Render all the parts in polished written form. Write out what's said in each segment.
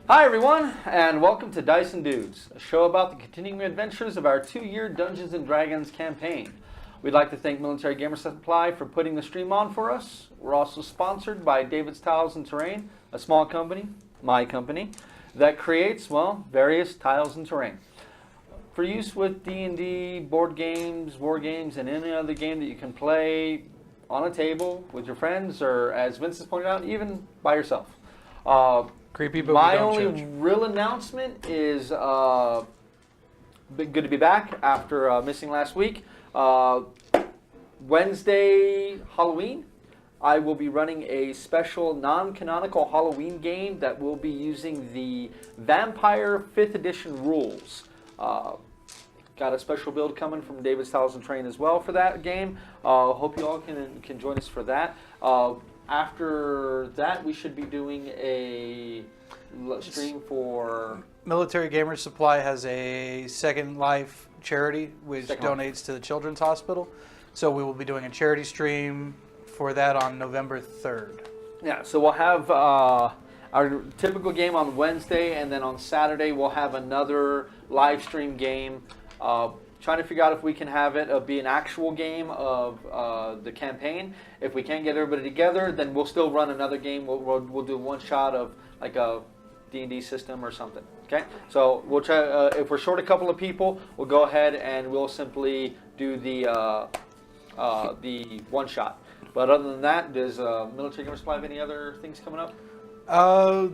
Hi everyone, and welcome to Dice and Dudes, a show about the continuing adventures of our 2-year Dungeons & Dragons campaign. We'd like to thank Military Gamer Supply for putting the stream on for us. We're also sponsored by David's Tiles and Terrain, a small company, my company, that creates, well, various tiles and terrain. For use with D&D, board games, war games, and any other game that you can play on a table with your friends, or as Vince has pointed out, even by yourself. Creepy, but my we don't only judge. real announcement is good to be back after missing last week. Wednesday, Halloween, I will be running a special non-canonical Halloween game that will be using the Vampire 5th Edition rules. Got a special build coming from David's Tiles and Terrain as well for that game. Hope you all can join us for that. After that, we should be doing a stream for... Military Gamer Supply has a Second Life charity which donates to the Children's Hospital. So we will be doing a charity stream for that on November 3rd. Yeah, so we'll have our typical game on Wednesday, and then on Saturday we'll have another live stream game. Trying to figure out if we can have it be an actual game of the campaign. If we can't get everybody together, then we'll still run another game. We'll do one shot of like a D&D system or something. Okay, so we'll try. If we're short a couple of people, we'll go ahead and we'll simply do the one shot. But other than that, does Military Gamer Supply have any other things coming up?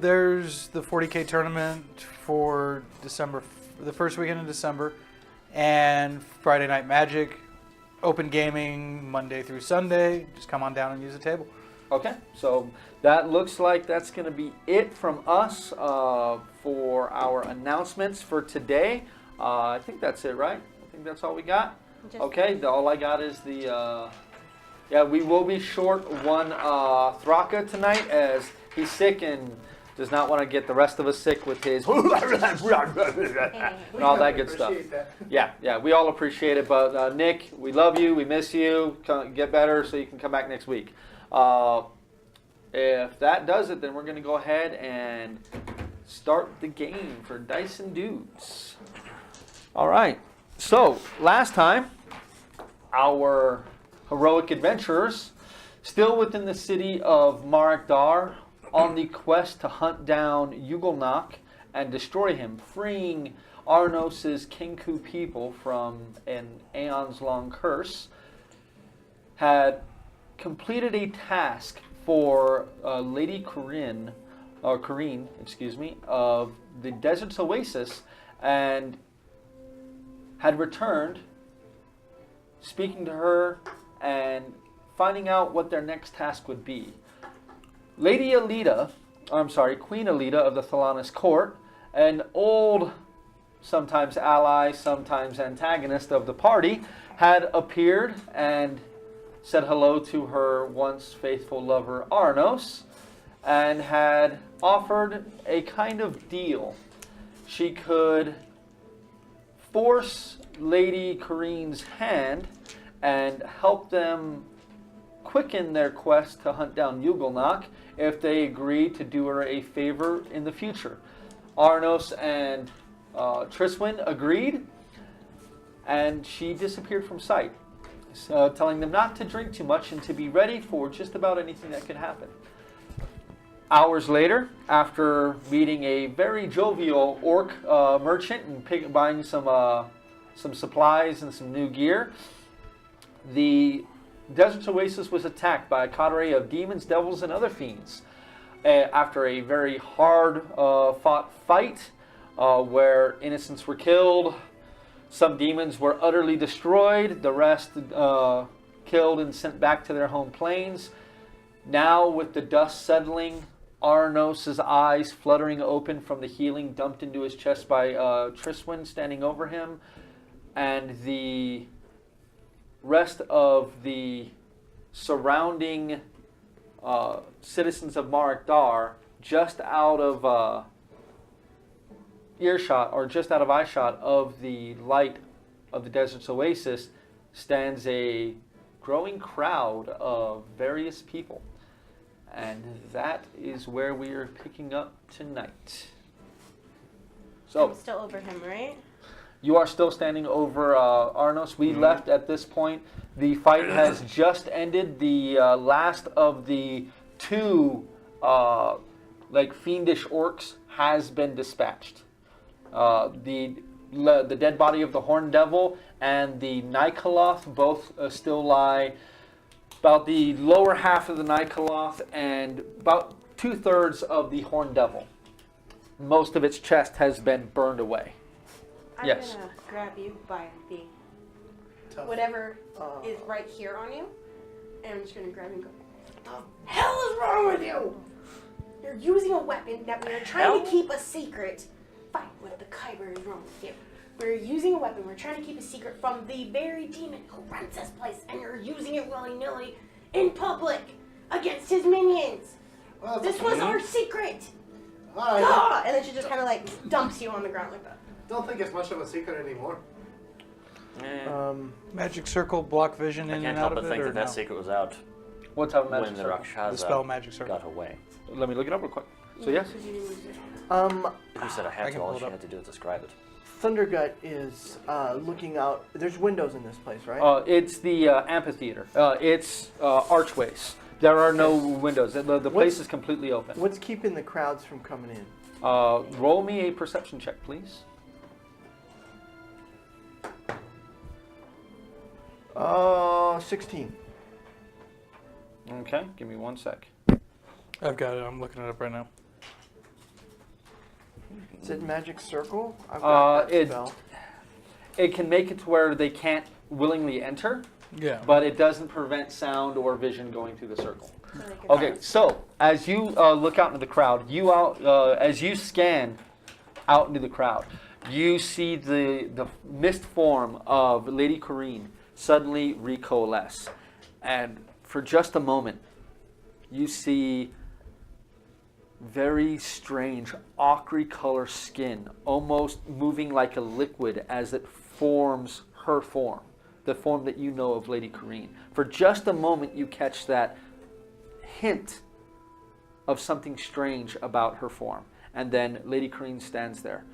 There's the 40K tournament for December, the first weekend in December. And Friday Night Magic, open gaming Monday through Sunday. Just come on down and use the table. Okay, so that looks like that's going to be it from us for our announcements for today. I think that's it, right? I think that's all we got. Okay, all I got is the... yeah, we will be short one Thraka tonight as he's sick and does not want to get the rest of us sick with his and all that good stuff. Yeah, we all appreciate it. But Nick, we love you. We miss you. Get better so you can come back next week. If that does it, then we're going to go ahead and start the game for Dice and Dudes. All right. So last time, our heroic adventurers, still within the city of Maruk Dar, on the quest to hunt down Yugilnock and destroy him, freeing Auranos' Kenku people from an aeons-long curse, had completed a task for Lady Corrine, of the Desert's Oasis, and had returned, speaking to her and finding out what their next task would be. Queen Ellida of the Thalanis court, an old, sometimes ally, sometimes antagonist of the party, had appeared and said hello to her once faithful lover Auranos, and had offered a kind of deal. She could force Lady Corine's hand and help them quicken their quest to hunt down Yugilnock if they agreed to do her a favor in the future. Auranos and Triswin agreed, and she disappeared from sight, telling them not to drink too much and to be ready for just about anything that could happen. Hours later, after meeting a very jovial orc merchant and buying some supplies and some new gear, the Desert's Oasis was attacked by a coterie of demons, devils, and other fiends. After a very hard-fought fight where innocents were killed, some demons were utterly destroyed, the rest killed and sent back to their home planes. Now, with the dust settling, Auranos' eyes fluttering open from the healing dumped into his chest by Triswin standing over him, and the rest of the surrounding citizens of Maruk Dar, just out of earshot or just out of eyeshot of the light of the Desert's Oasis, stands a growing crowd of various people. And that is where we are picking up tonight. So I'm still over him, right? you are still standing over Auranos. We left at this point. The fight has just ended. The last of the two fiendish orcs has been dispatched. The dead body of the Horned Devil and the Nikoloth both still lie about the lower half of the Nikoloth and about 2/3 of the Horned Devil. Most of its chest has been burned away. I'm Yes. gonna grab you by the whatever is right here on you, and I'm just gonna grab you and go, "What the hell is wrong with you? You're using a weapon that we are trying to keep a secret. Fine, what the kyber is wrong with you? We're using a weapon. We're trying to keep a secret from the very demon who runs this place, and you're using it willy-nilly in public against his minions. Well, This was our secret. I Ah! And then she just kind of like dumps you on the ground like that. don't think it's much of a secret anymore. Magic circle, block vision I in can't and help out but of it, think or that that no? secret was out What type of magic when the circle? Rakshasa The spell magic circle. got away. Let me look it up real quick. So yes. Because you didn't use it. Who said I had I to? can All pull it she up. had to do was describe it. Thundergut is looking out. There's windows in this place, right? It's the amphitheater. It's archways. There are no windows. The place What's- is completely open. What's keeping the crowds from coming in? Roll me a perception check, please. 16. Okay, give me 1 sec. I've got it. I'm looking it up right now. Is it magic circle? I've got that spell. It can make it to where they can't willingly enter, Yeah. but it doesn't prevent sound or vision going through the circle. So they can Okay, so as you look out into the crowd, as you scan out into the crowd, you see the mist form of Lady Corrine suddenly recoalesce, and for just a moment, you see very strange, ochre color skin, almost moving like a liquid as it forms her form, the form that you know of Lady Corrine. For just a moment, you catch that hint of something strange about her form, and then Lady Corrine stands there.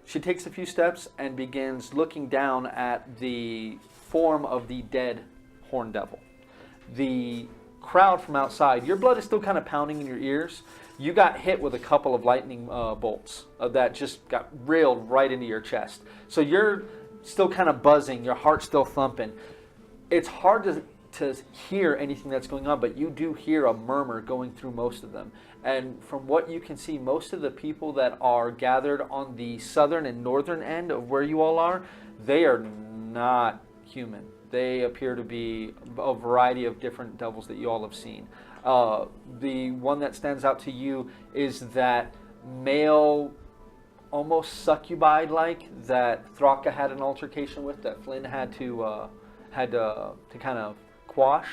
She takes a few steps and begins looking down at the form of the dead Horned Devil. The crowd from outside, your blood is still kind of pounding in your ears. You got hit with a couple of lightning bolts that just got railed right into your chest. So you're still kind of buzzing, your heart's still thumping. It's hard to hear anything that's going on, but you do hear a murmur going through most of them. And from what you can see, most of the people that are gathered on the southern and northern end of where you all are, they are not human. They appear to be a variety of different devils that you all have seen. The one that stands out to you is that male, almost succubi-like, that Thraka had an altercation with, that Flynn had to kind of quash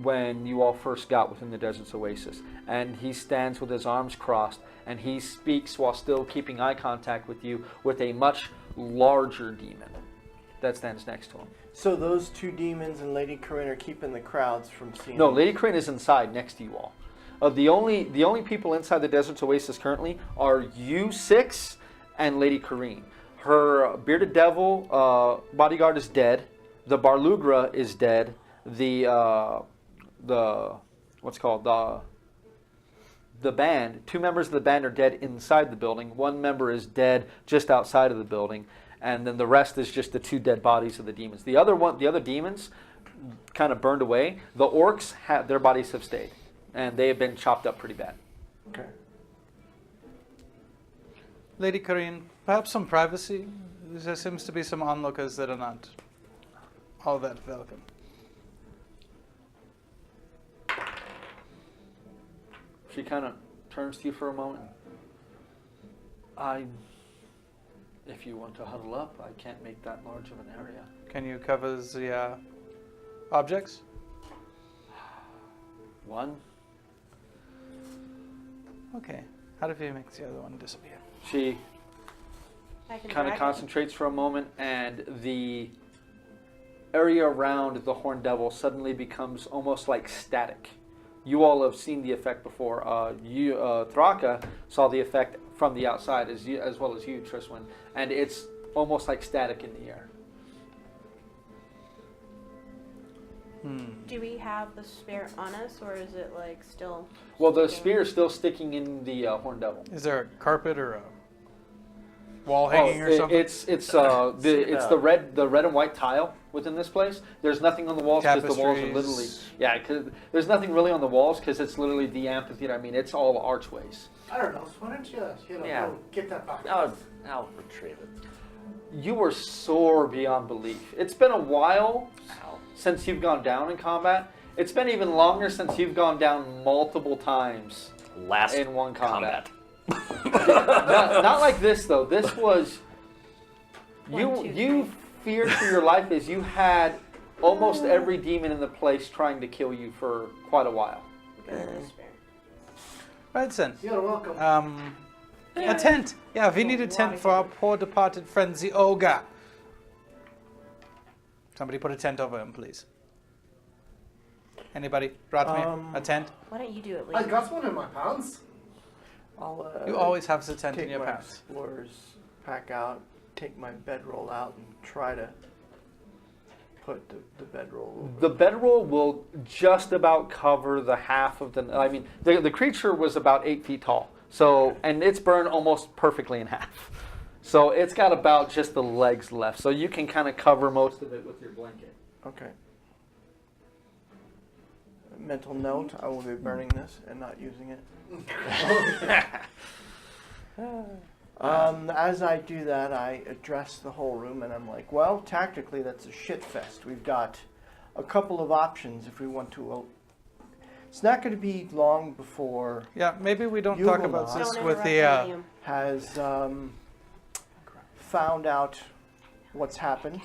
when you all first got within the desert's oasis. And he stands with his arms crossed, and he speaks while still keeping eye contact with you with a much larger demon that stands next to him. So those two demons and Lady Corinne are keeping the crowds from seeing. No, Lady Crane is inside next to you all. The only people inside the desert's oasis currently are you six and Lady Corrine. Her bearded devil bodyguard is dead. The Barlugra is dead. The band, two members of the band are dead inside the building. One member is dead just outside of the building, and then the rest is just the two dead bodies of the demons. The other demons kind of burned away. The orcs their bodies have stayed, and they have been chopped up pretty bad. Okay. Lady Corinne, perhaps some privacy? There seems to be some onlookers that are not all that welcome. She kind of turns to you for a moment. If you want to huddle up, I can't make that large of an area. Can you cover the objects? One, Okay. How do you make the other one disappear? she I can kind of drag it. concentrates for a moment, and the area around the Horned Devil suddenly becomes almost like static. You all have seen the effect before. Thraka saw the effect from the outside, as well as you, Triswin, and it's almost like static in the air. Do we have the spear on us, or is it like still? Well, the sticking? spear is still sticking in the Horned Devil. Is there a carpet or a wall hanging or something? It's the red and white tile within this place. There's nothing on the walls because the walls are literally because there's nothing really on the walls because it's literally the amphitheater. I mean, it's all archways. I don't know. So why don't you Yeah. go get that back? I'll retrieve it. You were sore beyond belief. It's been a while Ow. since you've gone down in combat. It's been even longer since you've gone down multiple times Last in one combat. combat. Not like this though. This was One, two, you three. feared for your life as you had almost every demon in the place trying to kill you for quite a while. Because of the spear. Right then. You're welcome. A tent. Yeah, we need a tent for our poor departed friend, the ogre. Somebody put a tent over him, please. Anybody? Ratmir? A tent? Why don't you do it, I Lee? got one in my pants. I'll, You always have the tent take in your my pants. explorer's pack out, take my bedroll out, and try to put the bedroll over. The bedroll will just about cover the half of the. I mean, the creature was about 8 feet tall, so and it's burned almost perfectly in half. So it's got about just the legs left, so you can kind of cover most of it with your blanket. Okay. Mental note, I will be burning this and not using it. As I do that, I address the whole room and I'm like, well, tactically that's a shit fest. We've got a couple of options if we want to. It's not going to be long before Yeah, maybe we don't talk about Yugilnock this Don't with interrupt the. William. has found out what's happened.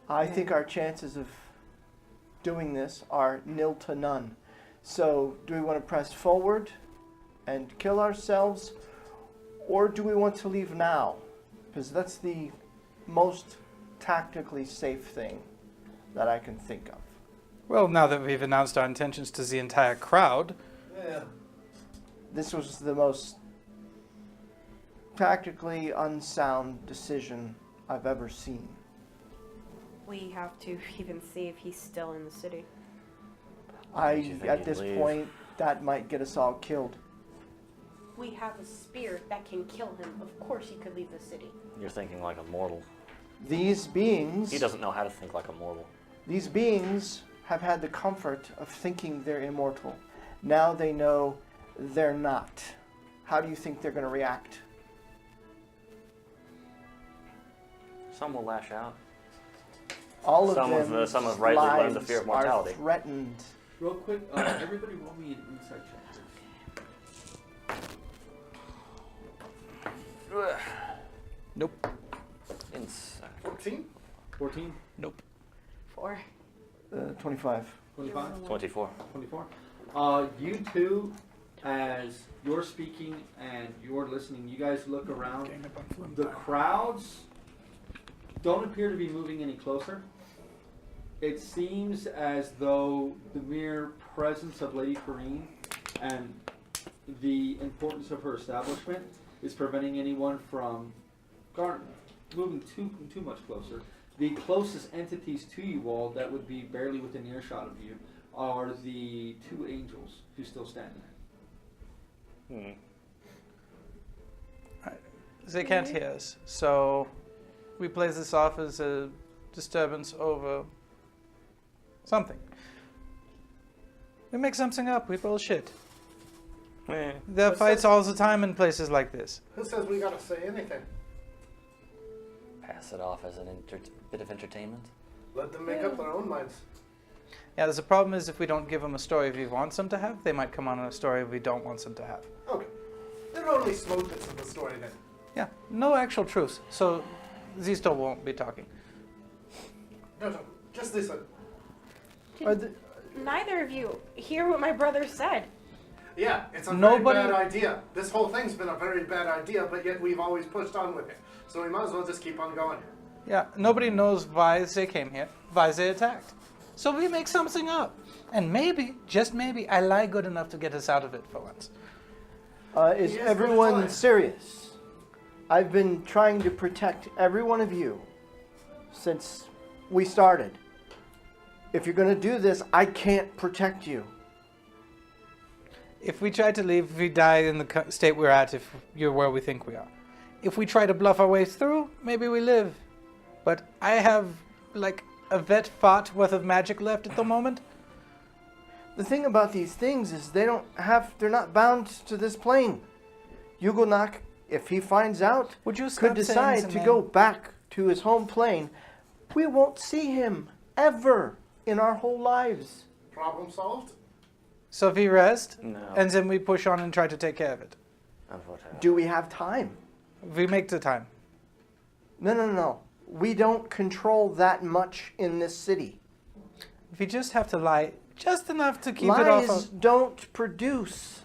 I think our chances of doing this are nil to none. So, do we want to press forward and kill ourselves, or do we want to leave now? Because that's the most tactically safe thing that I can think of. Well, now that we've announced our intentions to the entire crowd, Yeah. This was the most tactically unsound decision I've ever seen. We have to even see if he's still in the city. Makes you think At he'd this leave. point, that might get us all killed. We have a spear that can kill him. Of course he could leave the city. You're thinking like a mortal. These beings, He doesn't know how to think like a mortal. these beings have had the comfort of thinking they're immortal. Now they know they're not. How do you think they're going to react? Some will lash out. All of Some of them. some have rightly learned the fear of mortality. Are threatened. Real quick, everybody roll me an insight check. nope, Inside. 14? 14, nope. 4. 25. 25, 24. 24. You two, as you're speaking and you're listening, you guys look around. The crowds don't appear to be moving any closer. It seems as though the mere presence of Lady Farine and the importance of her establishment is preventing anyone from moving too much closer. The closest entities to you all that would be barely within earshot of you are the 2 angels who still stand there. They can't hear us, so we play this off as a disturbance over something. We make something up, we bullshit. There are fights all the time in places like this. Who says we gotta say anything? Pass it off as a bit of entertainment. Let them make up their own minds. Yeah, there's a problem is if we don't give them a story we want them to have, they might come on a story we don't want them to have. Okay. They're only smoke bits of the story then. Yeah, no actual truth, so these two won't be talking. No, just listen. Neither of you hear what my brother said. Yeah, it's a Nobody- very bad idea. This whole thing's been a very bad idea, but yet we've always pushed on with it. So we might as well just keep on going. Yeah, nobody knows why they came here, why they attacked. So we make something up. And maybe, just maybe, I lie good enough to get us out of it for once. Is He is everyone good. serious? I've been trying to protect every one of you since we started. If you're going to do this, I can't protect you. If we try to leave, we die in the state we're at if you're where we think we are. If we try to bluff our way through, maybe we live. But I have, like, a vet fart worth of magic left at the moment. The thing about these things is they're not bound to this plane. Yugilnock, if he finds out, Would you could stop saying decide some to name? go back to his home plane. We won't see him ever in our whole lives. Problem solved? So if he rests, No. and then we push on and try to take care of it. Unfortunately. Do we have time? We make the time. No. We don't control that much in this city. We just have to lie just enough to keep it off. Lies don't produce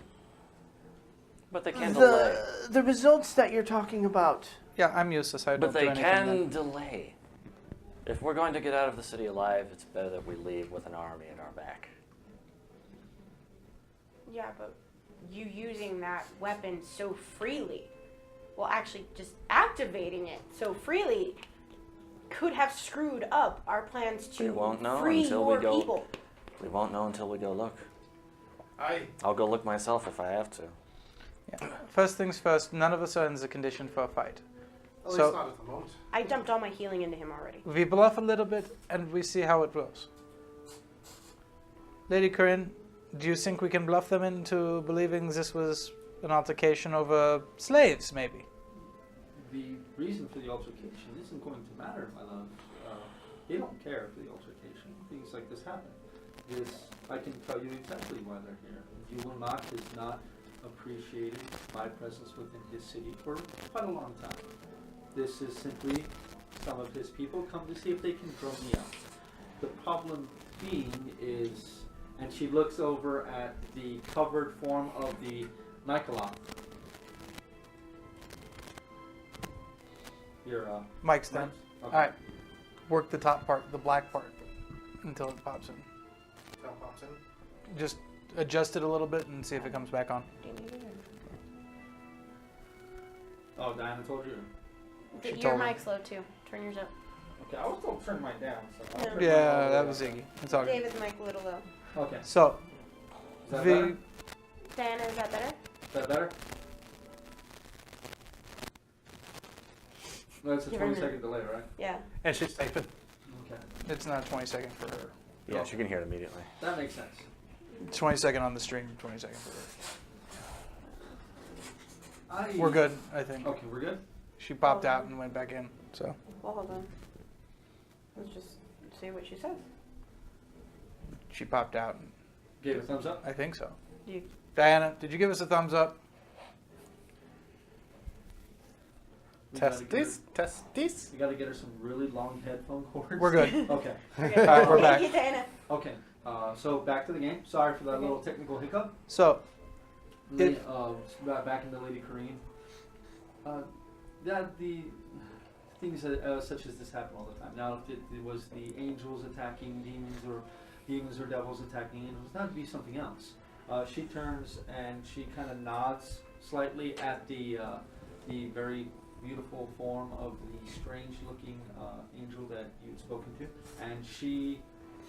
But they can delay. the results that you're talking about. Yeah, I'm useless. I don't But do they anything can then. delay. If we're going to get out of the city alive, it's better that we leave with an army at our back. Yeah, but you using that weapon so freely, well, actually just activating it so freely, could have screwed up our plans to We won't know free until more we go. people. We won't know until we go look. Aye. I'll go look myself if I have to. Yeah. First things first, none of us are in the condition for a fight. At So- least not at the moment. I dumped all my healing into him already. We bluff a little bit and we see how it goes. Lady Corinne, do you think we can bluff them into believing this was an altercation over slaves, maybe? The reason for the altercation isn't going to matter, my love. They don't care for the altercation. Things like this happen. I can tell you exactly why they're here. Yugilnock has not appreciated my presence within his city for quite a long time. This is simply some of his people come to see if they can throw me out. The problem being is, and she looks over at the covered form of the Nikoloth. Your Mike's done. Okay. Alright. Work the top part, the black part, until it pops in. Tail pops in. Just adjust it a little bit and see if it comes back on. Oh, Diana told you. She Your told me. mic's low too. Turn yours up. Okay, I was told to turn mine down. So I'll Yeah. turn mine all Yeah, the that way was up. Iggy. It's all good. David's mic a little low. Okay, So, is that the better? Diana, is that better? Is that better? No, it's a Give her a 20-second delay, right? Yeah. and she's typing. Okay, It's not 20 second for her. Yeah, she can hear it immediately. that makes sense. 20 second on the stream, 20 second for her. I... We're good, I think. Okay, we're good? She popped out and went back in. So Well, hold on. Let's just see what she says. she popped out. And Gave a thumbs up? I think so. You, Diana, did you give us a thumbs up? We Test gotta get her- this. Test this. We gotta get her some really long headphone cords. We're good. Okay, okay. All right, we're back. Thank you, Diana. okay. So back to the game. Sorry for that Okay. little technical hiccup. So Lady, back into Lady Kareen. That the things that, such as this happen all the time. Now, if it was the angels attacking demons or demons or devils attacking angels, that would be something else. She turns and she kind of nods slightly at the very beautiful form of the strange-looking angel that you'd spoken to, and she,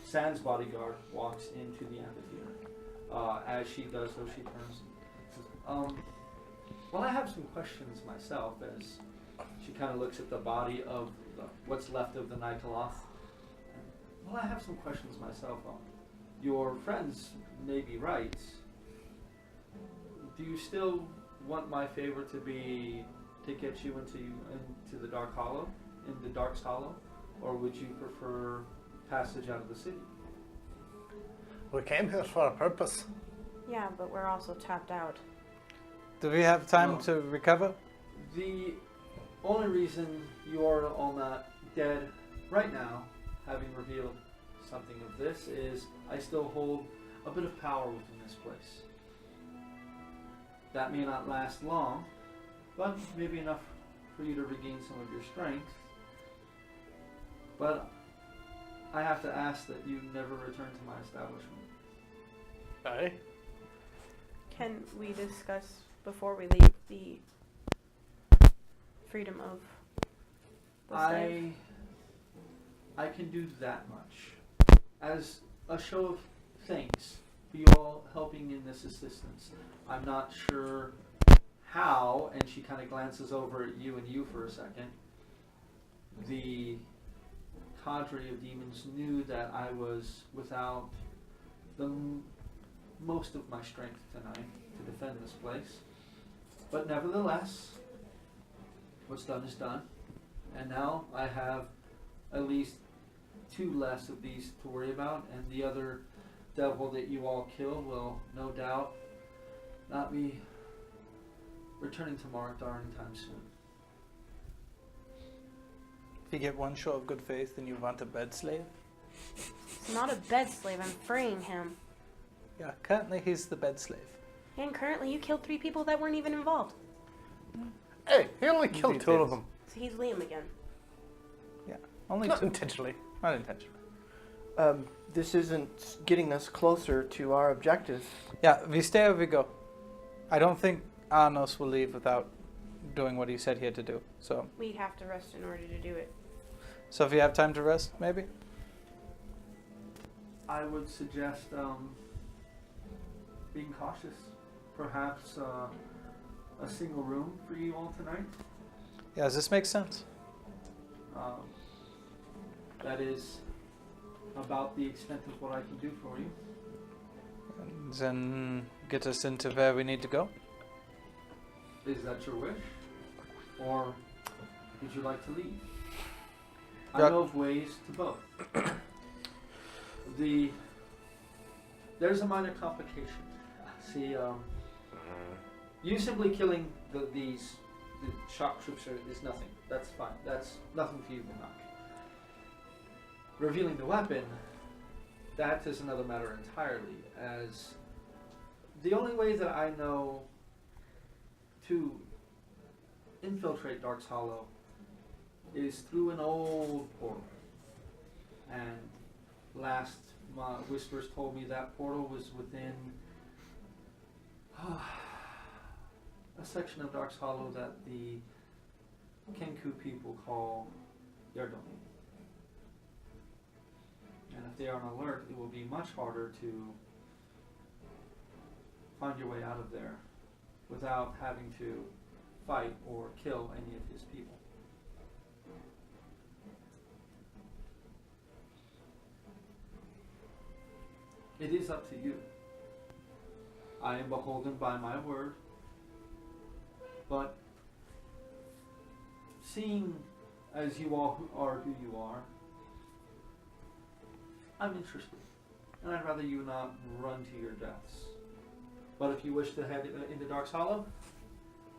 Sans bodyguard, walks into the amphitheater. As she does so, she turns and says, well, I have some questions myself, as she kind of looks at the body of what's left of the Nikoloth. Well, I have some questions myself. Your friends may be right. Do you still want my favor to be to get you into the Dark Hollow, in the Dark's Hollow, or would you prefer passage out of the city? We came here for a purpose. Yeah, but we're also tapped out. do we have time No. to recover? The only reason you are all not dead right now, having revealed something of this, is I still hold a bit of power within this place. That may not last long, but maybe enough for you to regain some of your strength. But I have to ask that you never return to my establishment. Aye. Can we discuss before we leave the freedom of the slave? I can do that much. As a show of thanks for you all helping in this assistance. I'm not sure how, and she kind of glances over at you and you for a second. The cadre of demons knew that I was without the most of my strength tonight to defend this place. But nevertheless, what's done is done. And now I have at least 2 less of these to worry about, and the other devil that you all killed will no doubt not be returning to Maruk Dar anytime soon. If you get one show of good faith, then you want a bed slave? It's not a bed slave. I'm freeing him. Yeah, currently he's the bed slave. And currently, you killed 3 people that weren't even involved. Hey, he only killed Indeed 2 of is. them. So he's Liam again. Yeah, only Not 2. intentionally. Not intentionally. This isn't getting us closer to our objective. Yeah, we stay or we go. I don't think Auranos will leave without doing what he said he had to do. So We'd have to rest in order to do it. if you have time to rest, maybe? I would suggest being cautious. Perhaps a single room for you all tonight. Yeah, does this make sense? That is about the extent of what I can do for you. And then get us into where we need to go? Is that your wish? Or would you like to leave? I Yep. know of ways to both. There's a minor complication. See, you simply killing the shock troops is nothing. That's fine. That's nothing for you, Yugilnock. Revealing the weapon, that is another matter entirely, as the only way that I know to infiltrate Dark's Hollow is through an old portal. And last my whispers told me that portal was within a section of Dark's Hollow that the Kenku people call their domain. And if they are on alert, it will be much harder to find your way out of there without having to fight or kill any of his people. It is up to you. I am beholden by my word, but seeing as you all are who you are, I'm interested, and I'd rather you not run to your deaths. But if you wish to head into Dark's Hollow,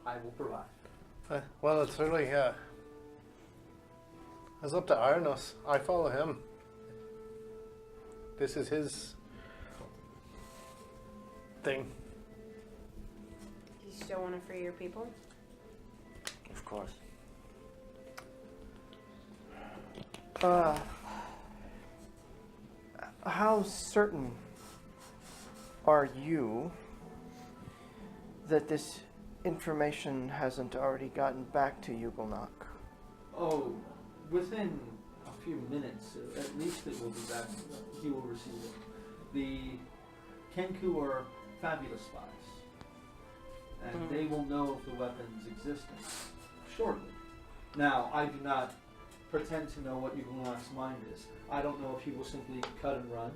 I will provide. Well, it's really, it's up to Auranos. I follow him. This is his thing. Do you still want to free your people? Of course. How certain are you that this information hasn't already gotten back to Yugilnock? Oh, within a few minutes, at least it will be back. He will receive it. The Kenku are fabulous spies, and they will know of the weapon's existence shortly. Now, I do not pretend to know what Yugilnock's mind is. I don't know if he will simply cut and run.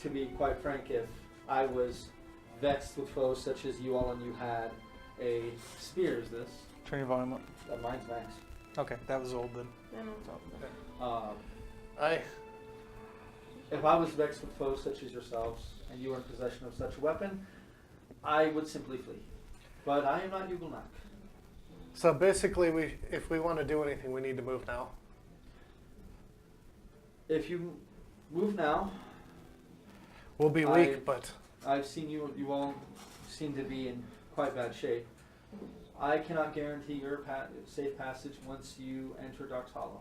To be quite frank, if I was vexed with foes such as you all and you had a spear as this, Turn your volume up. mine's max. Okay, that was old then. If I was vexed with foes such as yourselves and you were in possession of such a weapon, I would simply flee. But I am not Yugilnock. So basically, if we want to do anything, we need to move now. If you move now, We'll be weak, but I've seen you all seem to be in quite bad shape. I cannot guarantee your safe passage once you enter Dark's Hollow.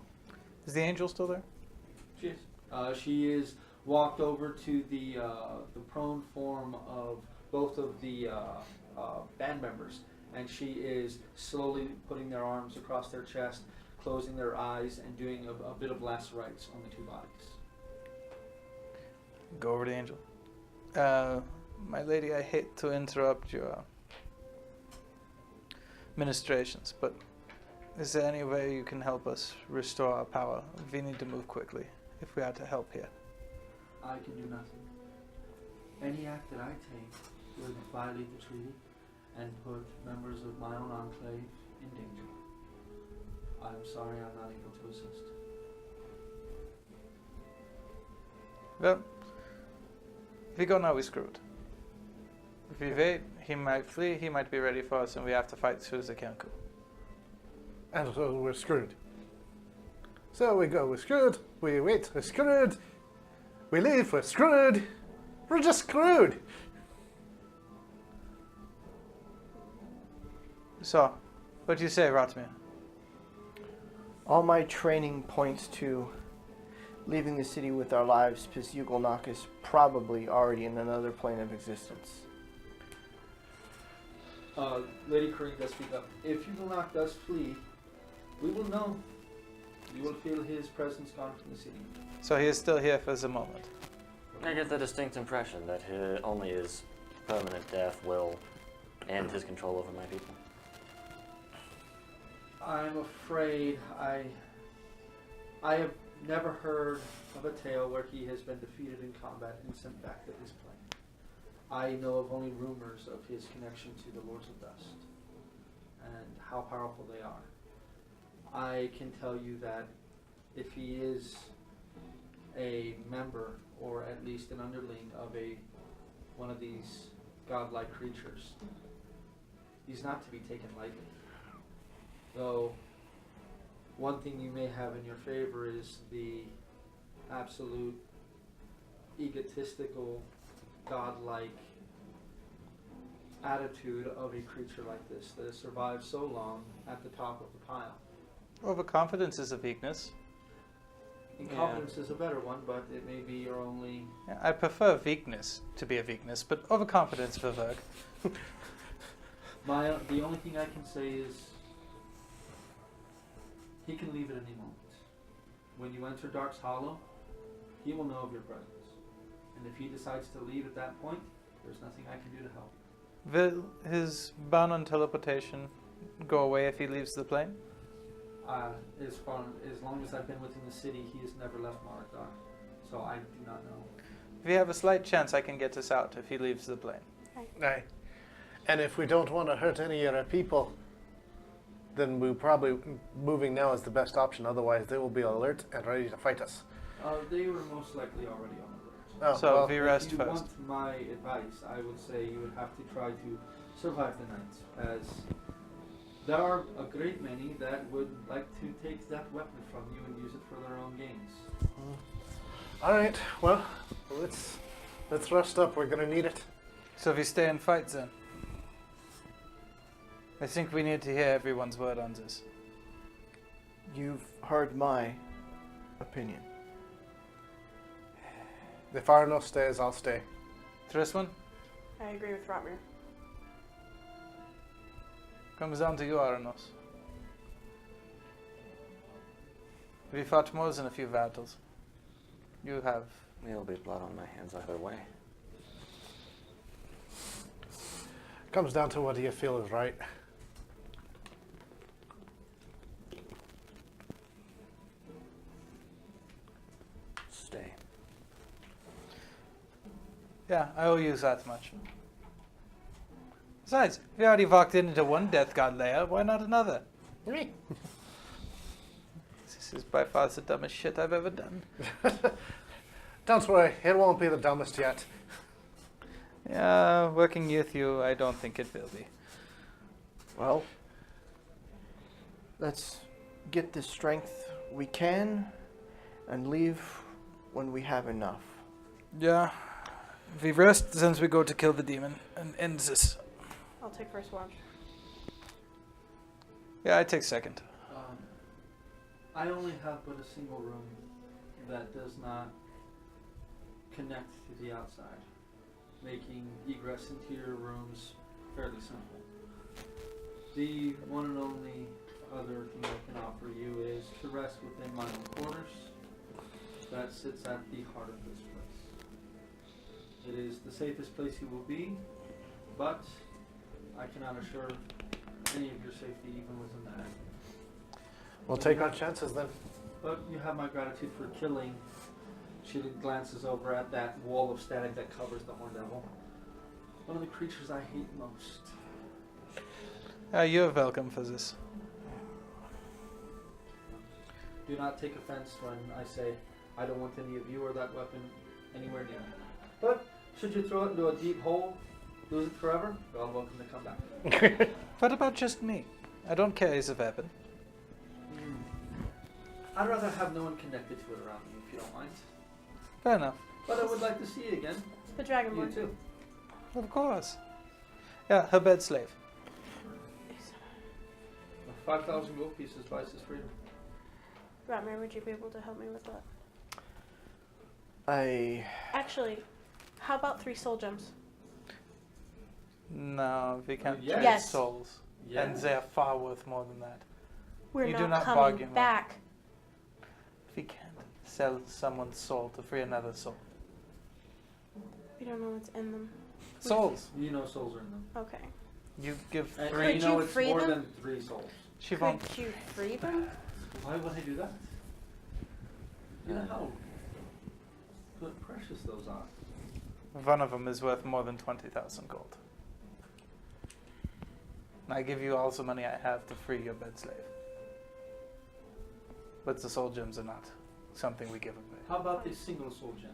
Is the angel still there? She is. She is walked over to the prone form of both of the band members, and she is slowly putting their arms across their chest, closing their eyes, and doing a bit of last rites on the two bodies. Go over to Angel. My lady, I hate to interrupt your ministrations, but is there any way you can help us restore our power? We need to move quickly if we are to help here. I can do nothing. Any act that I take would violate the treaty and put members of my own enclave in danger. I'm sorry I'm not able to assist. Well, if we go now, we're screwed. If we wait, he might flee, he might be ready for us, and we have to fight through the Kenku. And so we're screwed. So we go, we're screwed. We wait, we're screwed. We leave, we're screwed. We're just screwed. So, what do you say, Ratmir? All my training points to leaving the city with our lives, because Yugilnock is probably already in another plane of existence. Lady Kareem does speak up. If Yugilnock does flee, we will know. You will feel his presence gone from the city. So he is still here for the moment. I get the distinct impression that only his permanent death will end his control over my people. I'm afraid I have never heard of a tale where he has been defeated in combat and sent back to his plane. I know of only rumors of his connection to the Lords of Dust and how powerful they are. I can tell you that if he is a member, or at least an underling of one of these godlike creatures, he's not to be taken lightly. Though, one thing you may have in your favor is the absolute egotistical, godlike attitude of a creature like this that has survived so long at the top of the pile. Overconfidence is a weakness. Incompetence is a better one, but it may be your only... Yeah, I prefer weakness to be a weakness, but overconfidence will work. The only thing I can say is he can leave at any moment. When you enter Dark's Hollow, he will know of your presence. And if he decides to leave at that point, there's nothing I can do to help. Will his ban on teleportation go away if he leaves the plane? As long as I've been within the city, he has never left Maruk Dar. So I do not know. We have a slight chance I can get us out if he leaves the plane. Aye. And if we don't want to hurt any of our people, then we probably moving now is the best option. Otherwise, they will be alert and ready to fight us. They were most likely already on alert. Oh, So well, we rest If you first. want my advice, I would say you would have to try to survive the night, as there are a great many that would like to take that weapon from you and use it for their own gains. all right. Well, let's rest up. We're gonna need it. So we stay and fight then. I think we need to hear everyone's word on this. You've heard my opinion. If Auranos stays, I'll stay. Triswan, I agree with Rotmir. comes down to you, Auranos. We fought more than a few battles. You have. There'll be blood on my hands either way. Comes down to what do you feel is right. Stay. Yeah, I owe you that much. Besides, we already walked into one death god lair, why not another? Me. This is by far the dumbest shit I've ever done. Don't worry, it won't be the dumbest yet. Yeah, working with you, I don't think it will be. Well, let's get the strength we can and leave when we have enough. Yeah, we rest since we go to kill the demon and end this. I'll take first watch. Yeah, I take second. I only have but a single room that does not connect to the outside, making egress into your rooms fairly simple. The one and only other thing I can offer you is to rest within my own quarters. That sits at the heart of this place. It is the safest place you will be, but I cannot assure any of your safety even within that. We'll take our chances then. But you have my gratitude for killing. She glances over at that wall of static that covers the Horn Devil. One of the creatures I hate most. You're welcome for this. Do not take offense when I say I don't want any of you or that weapon anywhere near me. But should you throw it into a deep hole, lose it forever, you're all welcome to come back. What about just me? I don't carry the weapon. I'd rather have no one connected to it around me, if you don't mind. Fair enough. But I would like to see you again. The You Dragonborn. too. Of course. Yeah, her bed slave. 5,000 gold pieces buys his freedom. Ratmir, would you be able to help me with that? Actually, how about 3 soul gems? No, we can't yes. trade Yes. souls. Yeah. And they are far worth more than that. We're You not, do not coming bargain well. back. We can't sell someone's soul to free another soul. We don't know what's in them. Souls. You know souls are in them. Okay. You give And 3. you Could know you it's free more them? than 3 souls. She won't. Could you free them? Why would I do that? You know how precious those are. One of them is worth more than 20,000 gold. I give you all the money I have to free your bed slave. But the soul gems are not something we give away. How about a single soul gem?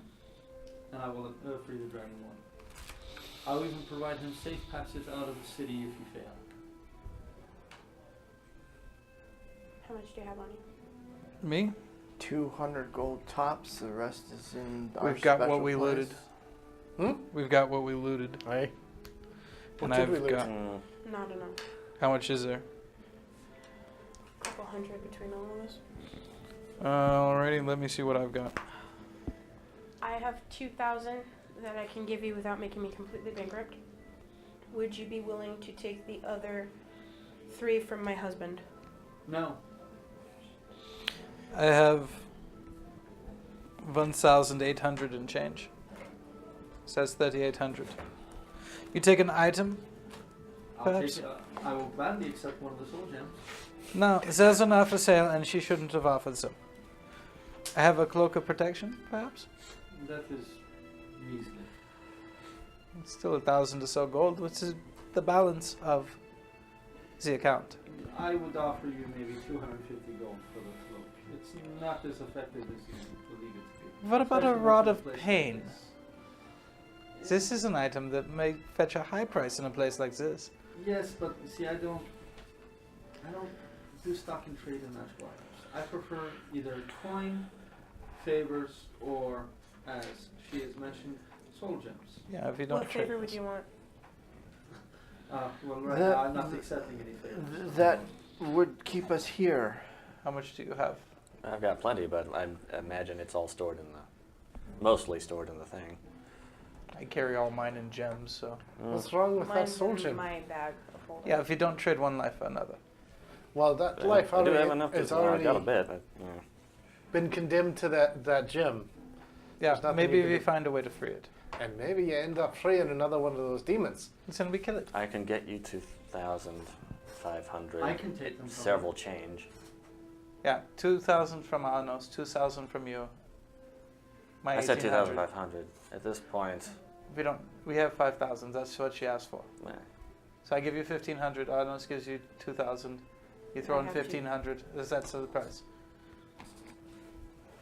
And I will free the Dragonborn. I will even provide him safe passage out of the city if you fail. How much do you have on you? Me? 200 gold tops. The rest is in our We've got what special we place. looted. We've got what we looted. Aye. And What did we I've loot? got. Not enough. How much is there? A couple hundred between all of us. Alrighty, let me see what I've got. I have 2,000 that I can give you without making me completely bankrupt. Would you be willing to take the other 3 from my husband? No. I have 1,800 and change. So that's 3,800. You take an item? I'll Perhaps. take it. I will gladly accept one of the soul gems. No, there's enough for sale, and she shouldn't have offered some. I have a cloak of protection, perhaps? That is measly. It's still 1,000 or so gold, which is the balance of the account. I would offer you maybe 250 gold for the cloak. It's not as effective as you believe it to be. What about a Especially rod in of place like pain? this. This is an item that may fetch a high price in a place like this. Yes, but see, I don't do stock and trade in magical items. I prefer either coin, favors, or, as she has mentioned, soul gems. Yeah, if you don't What trade. favor would you want? Well, right That- now I'm not accepting any favors. That would keep us here. How much do you have? I've got plenty, but I imagine it's all stored in mostly stored in the thing. I carry all mine in gems, so. What's wrong with that Mine's soul in gem? my bag of holding. Yeah, if you don't trade one life for another. Well, that life I do have already enough is to. Well, I've got a already bit. But, yeah. been condemned to that gem. Yeah, There's nothing maybe you can we do. find a way to free it. And maybe you end up freeing another one of those demons. Then we kill it. I can get you 2,500. I can take them from Several change. Yeah, 2,000 from Auranos, 2,000 from you. My I said 1,800. 2,500. At this point, We have 5,000. That's what she asked for. eh, So I give you 1,500. Auranos gives you 2,000. You throw I in have two. 1,500. That's the price.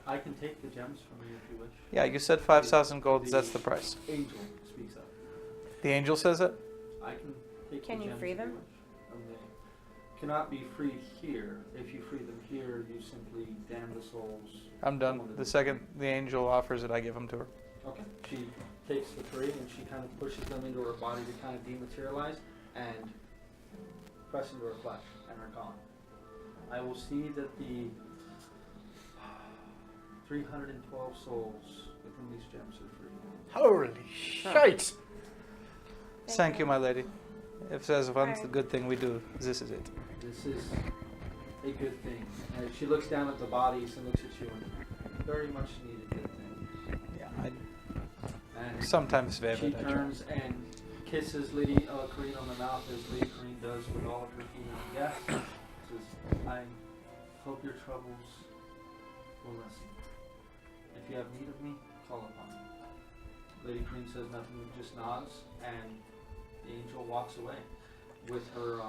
I can take the gems from you if you wish. Yeah, you said 5,000 gold. That's the price. Angel speaks up. The angel says it. I can take Can the you gems free if them? wish. And they cannot be freed here. If you free them here, you simply damn the souls. I'm done. The second the angel offers it, I give them to her. Okay. She takes the 3 and she kind of pushes them into her body to kind of dematerialize and press into her flesh, and are gone. I will see that the 312 souls within these gems are free. Holy shite! Thank you, my lady. If there's once the good thing we do, this is it. This is a good thing. And she looks down at the bodies and looks at you and very much needed good thing. Yeah, And sometimes she Velvet. I try. turns and kisses Lady Corrine on the mouth as Lady Corrine does with all of her female guests. Says, I hope your troubles will lessen. If you have need of me, call upon me. Lady Corrine says nothing, just nods, and the angel walks away with her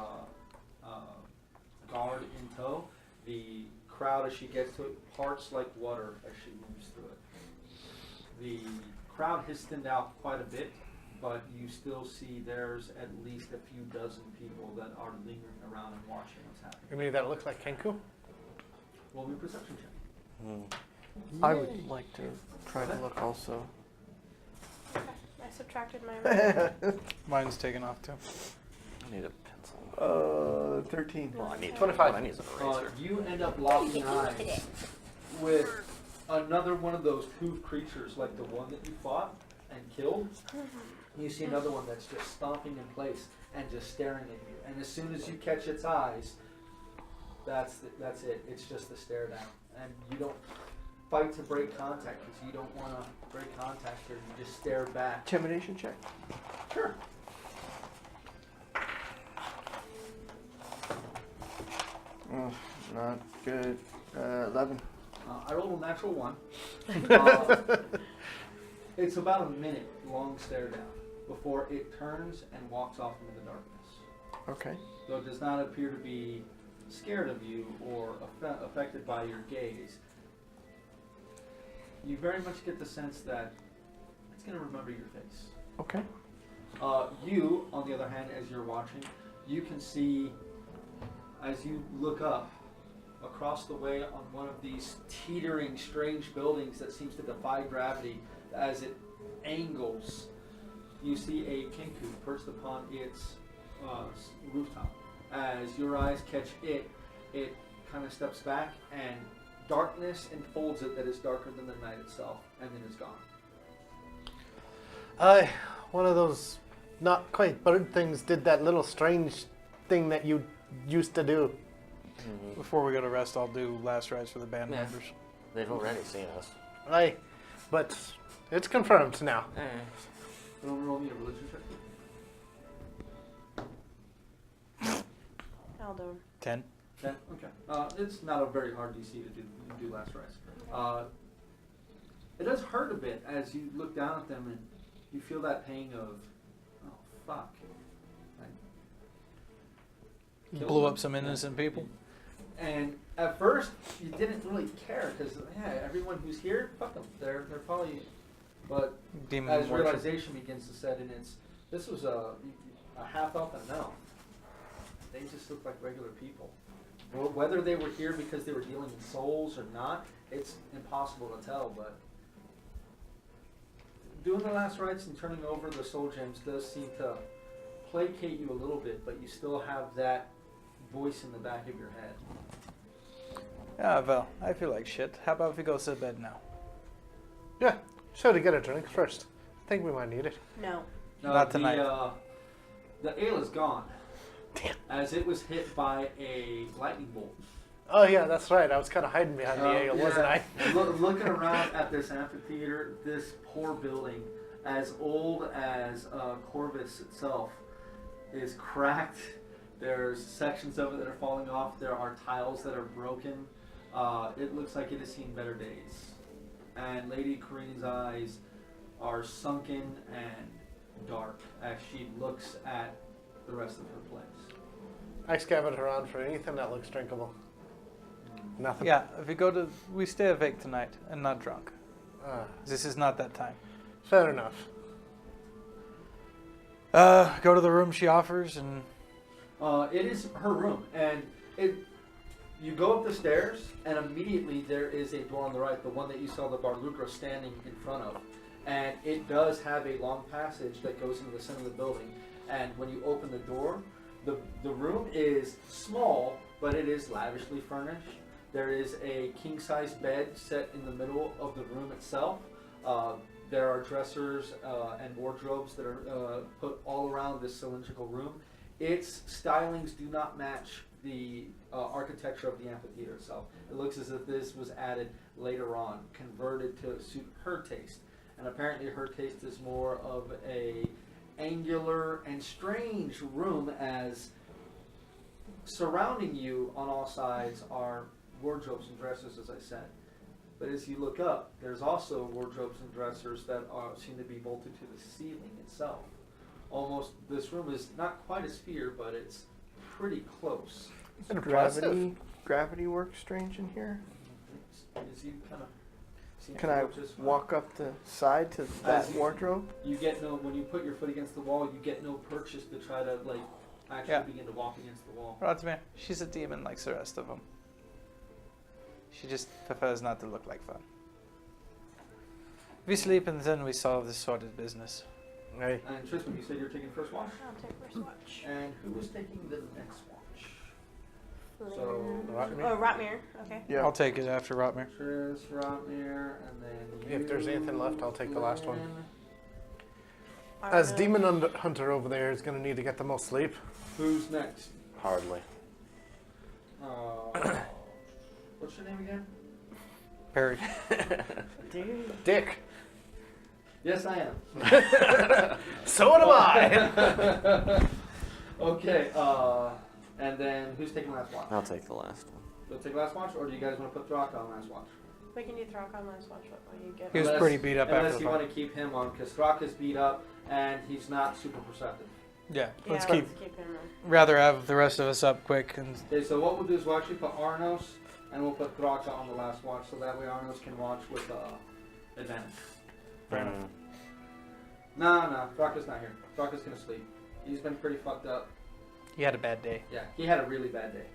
guard in tow. The crowd, as she gets to it, parts like water as she moves through it. The crowd has thinned out quite a bit, but you still see there's at least a few dozen people that are lingering around and watching what's happening. You mean that look like Kenku? Roll me a perception check. I would like to try to look also. Okay, I subtracted my. Mine's taken off too. I need a pencil. 13. Well, I need 25. What I need is an eraser. You end up locking eyes with another one of those hooved creatures like the one that you fought and killed. You see another one that's just stomping in place and just staring at you. And as soon as you catch its eyes, that's it. It's just a stare down. And you don't fight to break contact because you don't want to break contact here. You just stare back. Intimidation check. Sure. Oh, not good. 11. I rolled a natural 1. It's about a minute long stare down before it turns and walks off into the darkness. Okay. Though it does not appear to be scared of you or affected by your gaze, you very much get the sense that it's going to remember your face. Okay. You, on the other hand, as you're watching, you can see, as you look up, across the way on one of these teetering, strange buildings that seems to defy gravity as it angles, you see a kinku perched upon its rooftop. As your eyes catch it, it kind of steps back and darkness enfolds it that is darker than the night itself, and then it's gone. One of those not quite bird things did that little strange thing that you used to do. Before we go to rest, I'll do last rites for the band Yeah. members. They've already seen us. But it's confirmed now. Roll me a religion check. Aldo. 10. 10? Okay. It's not a very hard DC to do last rites. It does hurt a bit as you look down at them and you feel that pang of, oh, fuck. Killed Blew them. up some innocent people. And at first, you didn't really care because, yeah, everyone who's here, fuck them. They're probably, but Demon as worship. realization begins to set in, this was a half elf and no. They just look like regular people. Well, whether they were here because they were dealing in souls or not, it's impossible to tell, but doing the last rites and turning over the soul gems does seem to placate you a little bit, but you still have that voice in the back of your head. Yeah, well, I feel like shit. How about if we go to bed now? Yeah, should have get a drink first. I think we might need it. No. No, Not tonight. The ale is gone. Damn. As it was hit by a lightning bolt. Oh yeah, that's right. I was kind of hiding behind the ale, wasn't I? Looking around at this amphitheater, this poor building, as old as Corvus itself, is cracked. There's sections of it that are falling off. There are tiles that are broken. It looks like it has seen better days. And Lady Corrine's eyes are sunken and dark as she looks at the rest of her place. I scavenged around for anything that looks drinkable. Nothing. Yeah, if we stay awake tonight and not drunk. This is not that time. Fair enough. Go to the room she offers and... It is her room, and you go up the stairs, and immediately there is a door on the right, the one that you saw the Barlucra standing in front of. And it does have a long passage that goes into the center of the building. And when you open the door, the room is small, but it is lavishly furnished. There is a king-size bed set in the middle of the room itself. There are dressers and wardrobes that are put all around this cylindrical room. its stylings do not match the architecture of the amphitheater itself. It looks as if this was added later on, converted to suit her taste. And apparently her taste is more of a angular and strange room, as surrounding you on all sides are wardrobes and dressers, as I said. But as you look up, there's also wardrobes and dressers that seem to be bolted to the ceiling itself. Almost, this room is not quite a sphere, but it's pretty close. Gravity works strange in here. As you kind of Can I walk up the side to that wardrobe? You get no, when you put your foot against the wall, you get no purchase to try to actually begin to walk against the wall. Rodman, she's a demon like the rest of them. She just prefers not to look like fun. We sleep and then we solve this sordid business. Hey. And Tristan, you said you're taking first watch? I'll take first watch. And who was taking the next watch? So, Rotmir? Okay. Yeah. I'll take it after Rotmir. Tris, Rotmir, and then you. If there's anything left, I'll take the last one. Lynn. As Demon Hunter over there is going to need to get the most sleep. Who's next? Hardly. What's your name again? Perry. Dick. Yes, I am. So am I. Okay, and then who's taking last watch? I'll take the last one. You'll take last watch, or do you guys want to put Throck on last watch? We can do Throck on last watch. What will you get? He was pretty beat up after Unless the you fight. want to keep him on, because Throck is beat up, and he's not super perceptive. Yeah, Yeah, let's keep. him on. Rather have the rest of us up quick and. Okay, so what we'll do is we'll actually put Auranos, and we'll put Throck on the last watch, so that way Auranos can watch with advantage. Mm. No, Throck is not here. Throck is going to sleep. He's been pretty fucked up. He had a bad day. Yeah, he had a really bad day.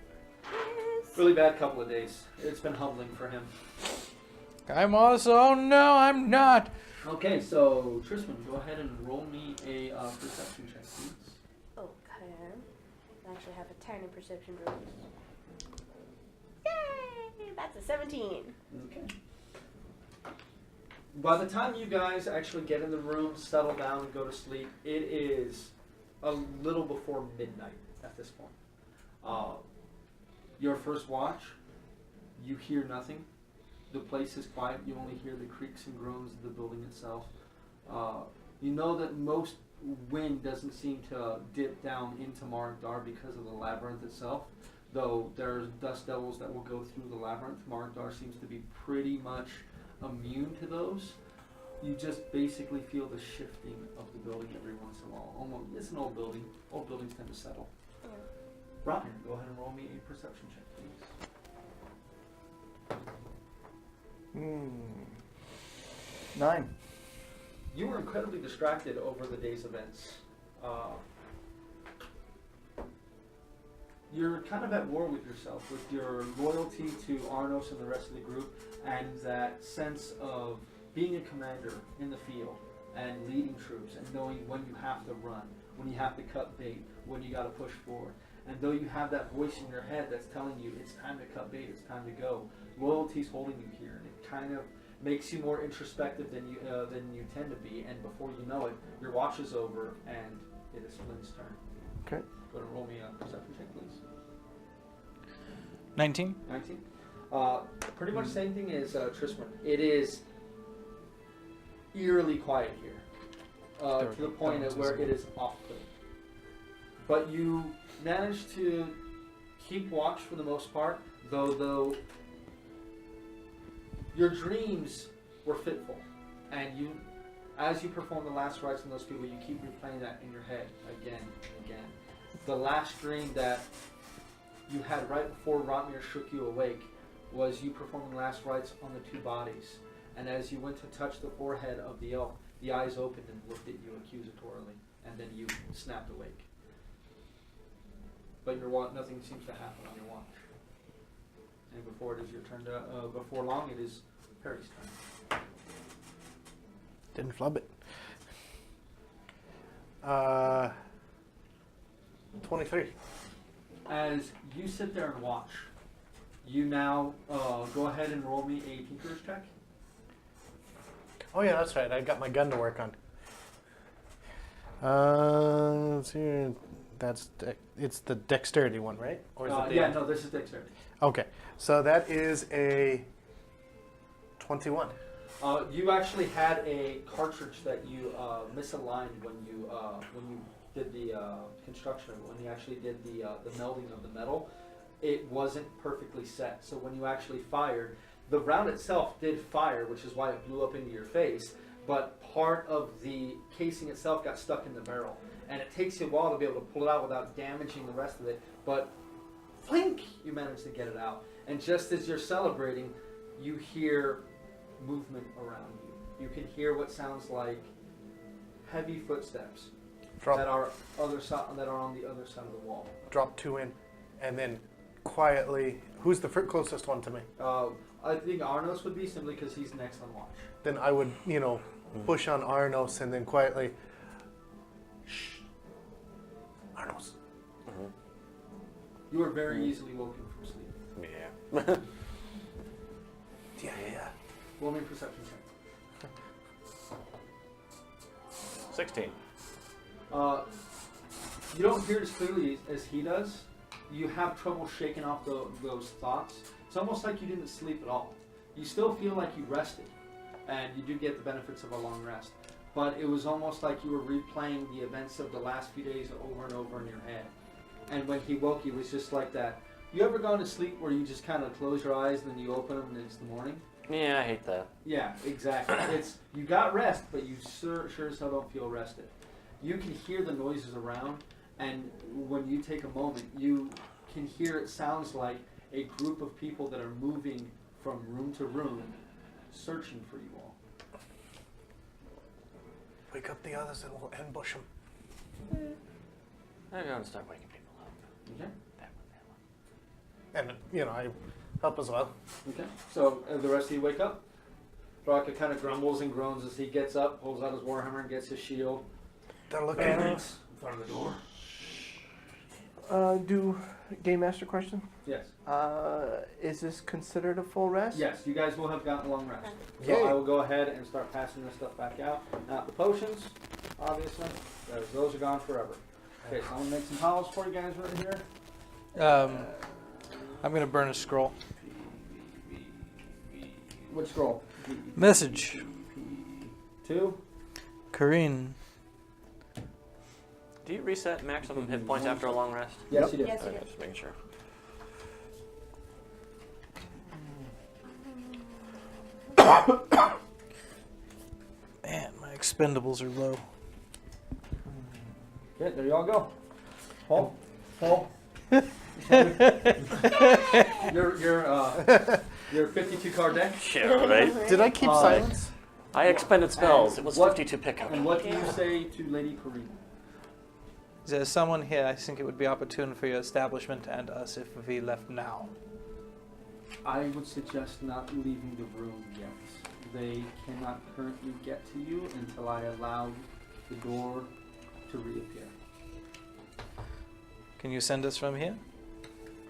Yes. Really bad couple of days. It's been humbling for him. I'm also. Oh no, I'm not. Okay, so Tristan, go ahead and roll me a perception check, please. Okay. I actually have a tiny perception bonus. Yay! That's a 17. Okay. By the time you guys actually get in the room, settle down, and go to sleep, it is a little before midnight at this point. Your first watch, you hear nothing. The place is quiet. You only hear the creaks and groans of the building itself. You know that most wind doesn't seem to dip down into Maruk Dar because of the labyrinth itself. Though there's dust devils that will go through the labyrinth, Maruk Dar seems to be pretty much immune to those. You just basically feel the shifting of the building every once in a while. Almost, it's an old building. Old buildings tend to settle. Yeah. Ryan, go ahead and roll me a perception check, please. 9. You were incredibly distracted over the day's events. You're kind of at war with yourself, with your loyalty to Auranos and the rest of the group, and that sense of being a commander in the field and leading troops and knowing when you have to run, when you have to cut bait, when you got to push forward. And though you have that voice in your head that's telling you it's time to cut bait, it's time to go, loyalty's holding you here, and it kind of makes you more introspective than you tend to be. And before you know it, your watch is over, and it is Flynn's turn. Okay. Go ahead and roll me a perception check, please. 19. 19. Pretty much same thing as Tristan. It is eerily quiet here, to the point of where it is off-putting. But you manage to keep watch for the most part, though your dreams were fitful, and you, as you perform the last rites on those people, you keep replaying that in your head again and again. The last dream that you had right before Rotmir shook you awake was you performing last rites on the two bodies. And as you went to touch the forehead of the elf, the eyes opened and looked at you accusatorily, and then you snapped awake. But nothing seems to happen on your watch. And before it is your turn to, before long, it is Perry's turn. Didn't flub it. 23. As you sit there and watch, you now go ahead and roll me a tinker's check. Oh yeah, that's right. I got my gun to work on. Let's see. it's the dexterity one, right? Or is it the yeah, no, this is dexterity. Okay, so that is a 21. You actually had a cartridge that you misaligned when you did the construction of it. When you actually did the melding of the metal, it wasn't perfectly set. So when you actually fired, the round itself did fire, which is why it blew up into your face. But part of the casing itself got stuck in the barrel, and it takes you a while to be able to pull it out without damaging the rest of it. But flink, you managed to get it out. And just as you're celebrating, you hear movement around you. You can hear what sounds like heavy footsteps that are on the other side of the wall. Drop 2 in, and then quietly. Who's the closest one to me? I think Auranos would be, simply because he's next on watch. Then I would, push on Auranos and then quietly. Shh. Auranos. You were very easily woken from sleep. Yeah. Yeah. Roll me a perception check. 16. You don't hear it as clearly as he does. You have trouble shaking off those thoughts. It's almost like you didn't sleep at all. You still feel like you rested, and you do get the benefits of a long rest. But it was almost like you were replaying the events of the last few days over and over in your head. And when he woke you, it was just like that. You ever gone to sleep where you just kind of close your eyes and then you open them and it's the morning? Yeah, I hate that. Yeah, exactly. It's you got rest, but you sure as hell don't feel rested. You can hear the noises around, and when you take a moment, you can hear it sounds like a group of people that are moving from room to room, searching for you all. Wake up the others and we'll ambush them. I'm going to start waking people up. Okay. And, I help as well. Okay. So the rest of you wake up. Draka kind of grumbles and groans as he gets up, pulls out his warhammer, and gets his shield. They're looking at In front of the door. Do Game Master question? Yes. Is this considered a full rest? Yes, you guys will have gotten a long rest. So Yay. I will go ahead and start passing this stuff back out. Now, the potions, obviously, those are gone forever. Okay, so I'm going to make some piles for you guys right here. I'm going to burn a scroll. Which scroll? Message. 2. Kareen. Do you reset maximum hit points after a long rest? Yes, you do. Yes, you Okay, do. just making sure. Man, my expendables are low. Okay, there you all go. Paul. your 52 card deck. Yeah, right? Did I keep silence? I expended spells. And It was what- 52 pickup. And what do you say to Lady Karina? There's someone here. I think it would be opportune for your establishment and us if we left now. I would suggest not leaving the room yet. They cannot currently get to you until I allow the door to reappear. Can you send us from here?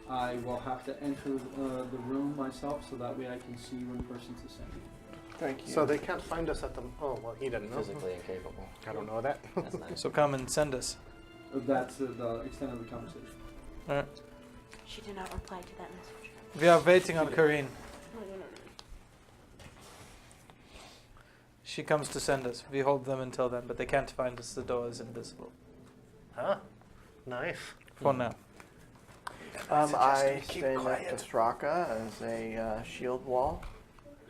I will have to enter the room myself so that way I can see you in person to send you. Thank you. So they can't find us at the... Oh, well, he didn't know. Physically incapable. I don't know that. That's nice. So come and send us. That's the extent of the conversation. All right. She did not reply to that message. We are waiting on Kareen. No. She comes to send us. We hold them until then, but they can't find us. The door is invisible. Huh? Nice. For now. I keep stay next quiet. to Straka as a shield wall,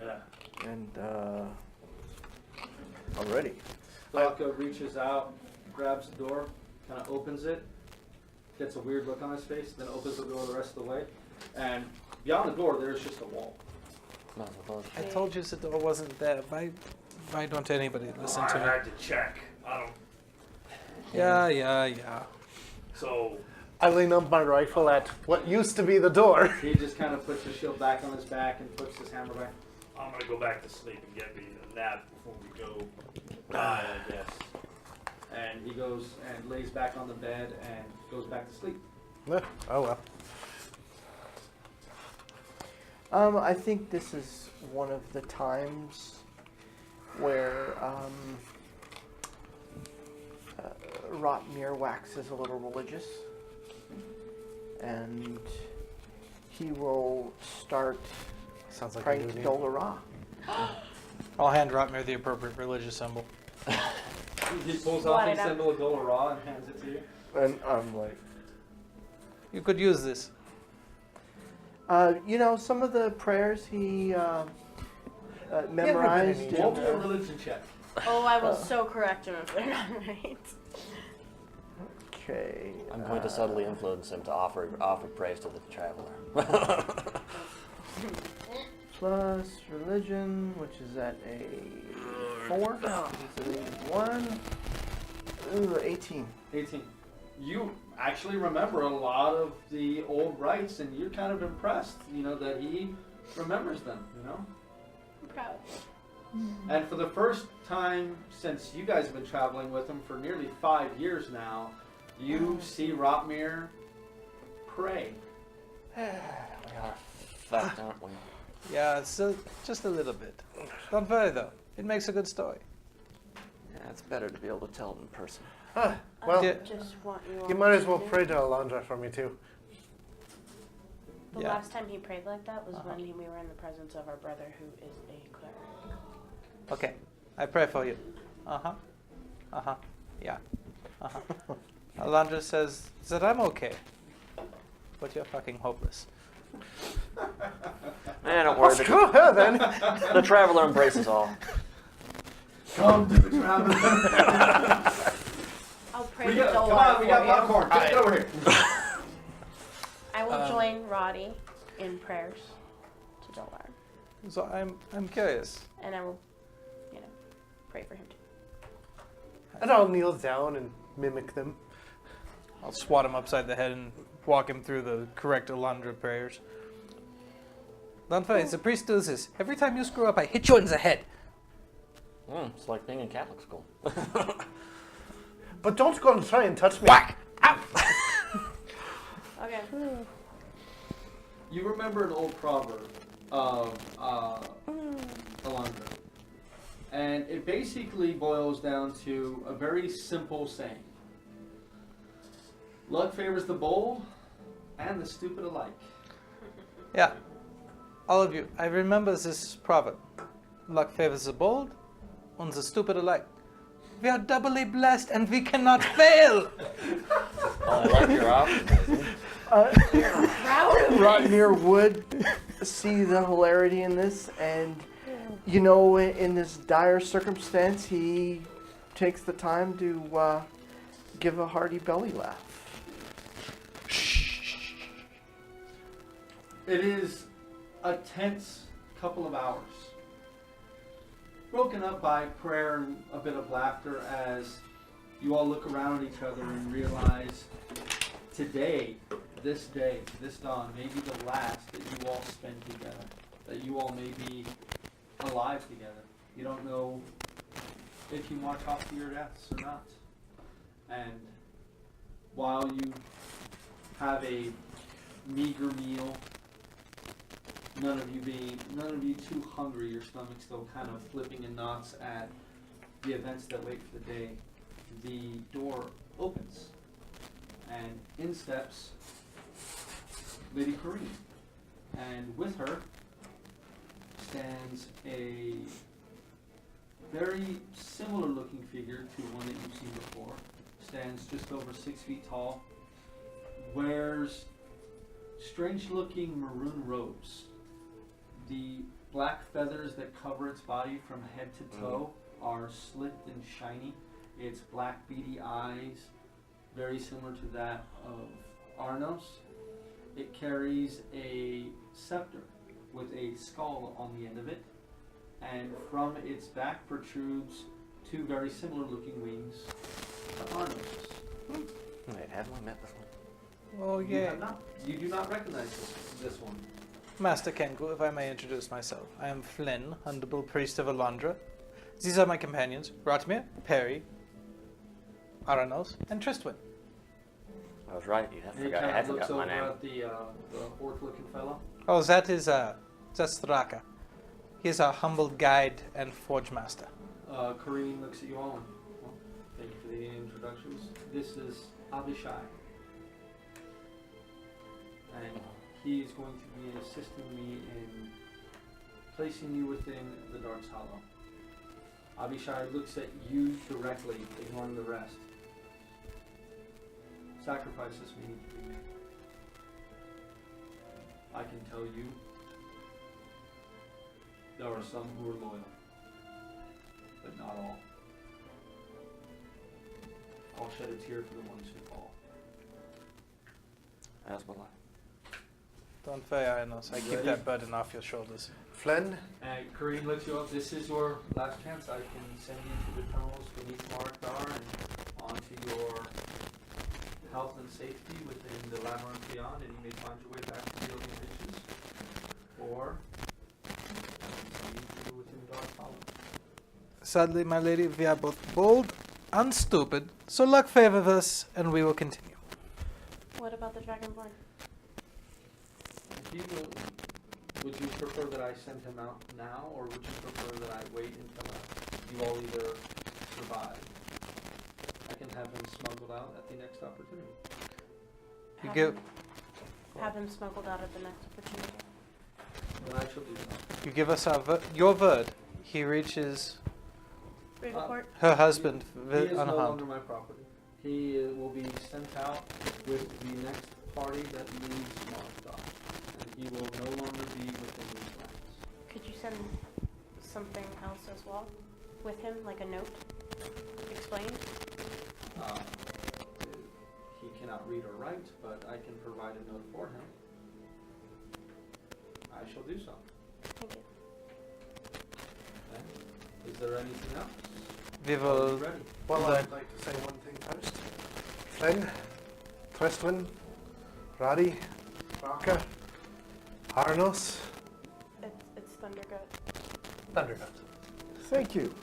Yeah. and I'm ready. Rocco reaches out, grabs the door, kind of opens it, gets a weird look on his face, then opens the door the rest of the way. And beyond the door, there's just a wall. Might as well close I it. told you the door wasn't there. Why don't anybody listen to me? to check. I don't. Yeah. So I lean up my rifle at what used to be the door. He just kind of puts his shield back on his back and puts his hammer back. I'm gonna go back to sleep and get me a nap before we go. I guess. And he goes and lays back on the bed and goes back to sleep. Oh, well. I think this is one of the times where Rotmir waxes a little religious, and he will start Sounds like a praying new to name. Dolora. I'll hand Rotmir the appropriate religious symbol. He pulls Blot off it the out. symbol of Dolora and hands it to you. And I'm like, You could use this. some of the prayers he memorized. Yeah, Roll me a and, religion check. Oh, I will so correct him if they're not right. okay. I'm going to subtly influence him to offer praise to the traveler. Plus religion, which is at a 4. It's a 1. Ooh, 18. 18. You actually remember a lot of the old rites, and you're kind of impressed, that he remembers them, I'm proud. And for the first time since you guys have been traveling with him for nearly 5 years now, you see Rotmir pray. We are fucked, aren't we? Yeah, so just a little bit. Don't worry though. It makes a good story. Yeah, it's better to be able to tell it in person. Well, Yeah. Just want you all you might as to well know. pray to Alondra for me too. The Yeah. last time he prayed like that was when we were in the presence of our brother who is a cleric. Okay, I pray for you. Yeah. Alondra says that I'm okay, but you're fucking hopeless. Don't worry. Screw her then. The traveler embraces all. Come to the traveler. I'll pray we to got, Dolar come on, we for got you. popcorn. Get over here. I will join Roddy in prayers to Dolar, So I'm curious. and I will, pray for him too. And I'll kneel down and mimic them. I'll swat him upside the head and walk him through the correct Alondra prayers. Don't worry, the priest does this. Every time you screw up, I hit you in the head. It's like being in Catholic school. But don't go and try and touch me. Whack! Ow! Okay. You remember an old proverb of Alondra. And it basically boils down to a very simple saying. Luck favors the bold and the stupid alike. Yeah, all of you, I remember this proverb. Luck favors the bold and the stupid alike. We are doubly blessed and we cannot fail! I like your optimism. Rotmir would see the hilarity in this, and in this dire circumstance, he takes the time to give a hearty belly laugh. It is a tense couple of hours, broken up by prayer and a bit of laughter as you all look around at each other and realize today, this day, this dawn, may be the last that you all spend together, that you all may be alive together. You don't know if you march off to your deaths or not. And while you have a meager meal, none of you too hungry, your stomach still kind of flipping in knots at the events that wait for the day, the door opens and in steps Lady Kareem, and with her stands a very similar looking figure to one that you've seen before. Stands just over 6 feet tall, wears strange looking maroon robes. The black feathers that cover its body from head to toe are slicked and shiny. Its black beady eyes, very similar to that of Auranos. It carries a scepter with a skull on the end of it, and from its back protrudes two very similar looking wings to Auranos'. Wait, haven't we met before? Oh You yeah. have not. You do not recognize this one. Master Kenku, if I may introduce myself. I am Flynn, Honorable Priest of Alondra. These are my companions, Rotmir, Perry, Auranos, and Tristwin. I was right. You have And he forgot. I kind had of looks forgotten my over name. at the orc-looking fellow. Oh, that is that's Thraka. He is our humble guide and forge master. Kareem looks at you all. And, well, thank you for the the introductions. This is Abishai. And he is going to be assisting me in placing you within the Dark's Hollow. Abishai looks at you directly, ignoring the rest. Sacrifices may need to be made. I can tell you, there are some who are loyal, but not all. I'll shed a tear for the ones who fall. As will I. Don't fear, Auranos. I keep Ready? that burden off your shoulders. Flynn, And Kareem looks you up. This is your last chance. I can send you to the tunnels beneath Maruk Dar and onto your health and safety within the labyrinth beyond, and you may find your way back to the Alien Riches. Or I can send you to within Dark Hollow. Sadly, my lady, we are both bold and stupid, so luck favors us, and we will continue. What about the Dragonborn? He will, would you prefer that I send him out now, or would you prefer that I wait until you all either survive? I can have him smuggled out at the next opportunity. You Have give him- Have him smuggled out at the next opportunity. Then I shall do so. you give us your word. He reaches Ravencourt? her husband He is no unharmed. longer my property. He will be sent out with the next party that leaves Maruk, and he will no longer be within these lands. Could you send something else as well with him, like a note? Explained? Um, he cannot read or write, but I can provide a note for him. I shall do so. Thank you. Okay. Is there anything else? We Are will. you ready? Well, Then- I'd like to say one thing first. Flynn, Twistwin, Roddy, Raka, Auranos, It's Thundergut. Thundergut. Thank you.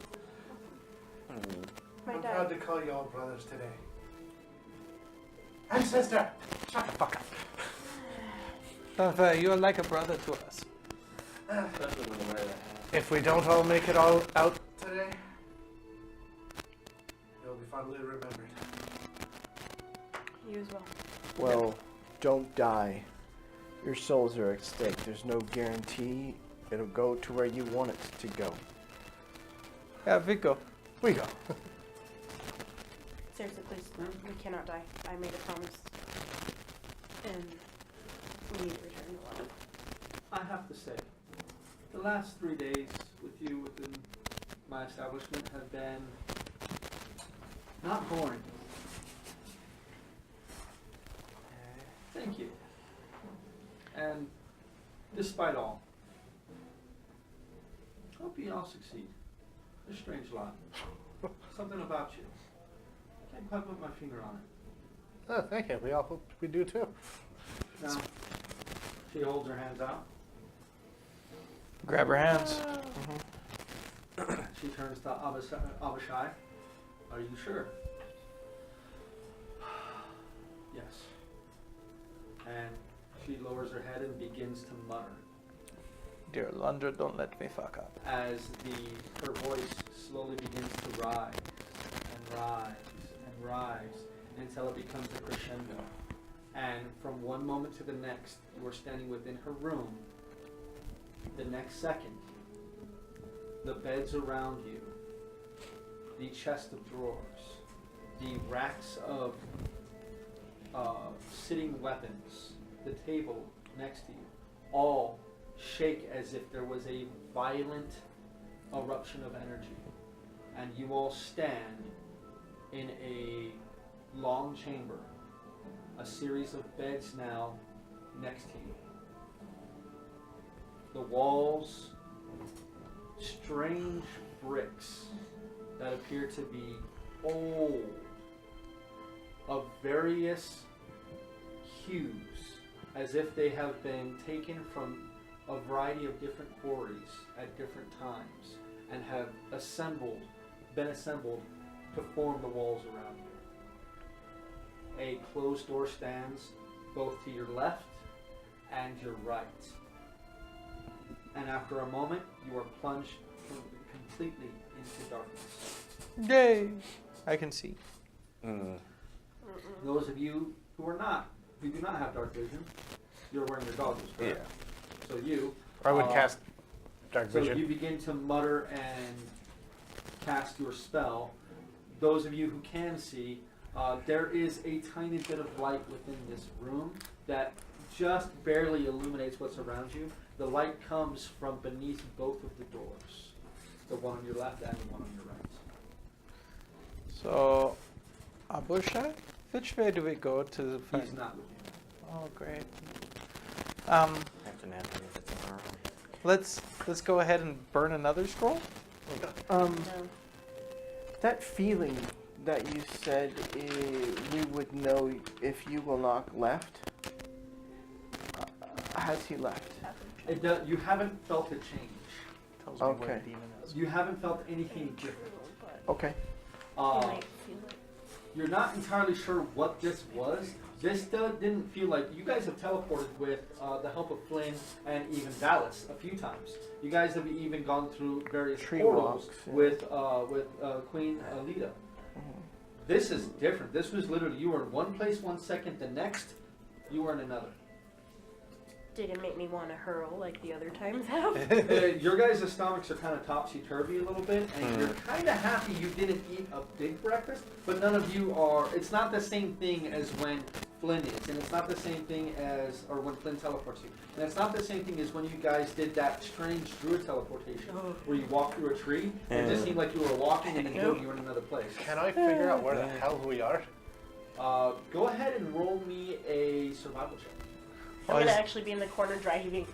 My I'm proud to dad. call you all brothers today. And sister! Shut the fuck up. Don't fear, you are like a brother to us. Especially when they wear that hat. If we don't all make it all out, Today, you'll be fondly remembered. You as well. Well, don't die. Your souls are at stake. There's no guarantee it'll go to where you want it to go. Yeah, Vico. we go. Seriously, please, we cannot die. I made a promise. And we need to return to life. I have to say, the last 3 days with you within my establishment have been not boring. Thank you. And despite all, hope you all succeed. You're a strange lot. Something about you. Can't quite put my finger on it. Oh, thank you. We all hope we do too. Now, she holds her hands out. Grab her hands. She turns to Abishai. Are you sure? Yes. And she lowers her head and begins to mutter Dear Londra, don't let me fuck up. as her voice slowly begins to rise and rise and rise until it becomes a crescendo. And from one moment to the next, you are standing within her room. The next second, the beds around you, the chest of drawers, the racks of sitting weapons, the table next to you, all shake as if there was a violent eruption of energy. And you all stand in a long chamber, a series of beds now next to you. The walls, strange bricks that appear to be old, of various hues, as if they have been taken from a variety of different quarries at different times and have been assembled to form the walls around you. A closed door stands both to your left and your right. And after a moment, you are plunged completely into darkness. Yay! I can see. Those of you who do not have dark vision, you're wearing your goggles, correct? Yeah. So you. I would cast dark So vision. you begin to mutter and cast your spell. Those of you who can see, there is a tiny bit of light within this room that just barely illuminates what's around you. The light comes from beneath both of the doors, the one on your left and the one on your right. So, Abusha, which way do we go to find? He's not with you. Oh, great. I have to nap if it's an hour. Let's go ahead and burn another scroll. That feeling that you said we would know if Yugilnock left. Has he left? You haven't felt a change. Tells me Okay. where the demon is. You haven't felt anything different. Okay. You're not entirely sure what this was. This didn't feel like you guys have teleported with the help of Flynn and even Dallas a few times. You guys have even gone through various Tree portals walks, yeah. with Queen Ellida. This is different. This was literally you were in one place 1 second, the next you were in another. Did it make me want to hurl like the other times have? Your guys' stomachs are kind of topsy-turvy a little bit, and you're kind of happy you didn't eat a big breakfast, but none of you are, it's not the same thing as when Flynn is, and it's not the same thing as, or when Flynn teleports you, and it's not the same thing as when you guys did that strange druid teleportation, where you walked through a tree, and it just seemed like you were walking and then boom, you were in another place. Can I figure out where the hell we are? Go ahead and roll me a survival check. I'm going to actually be in the corner dry heaving.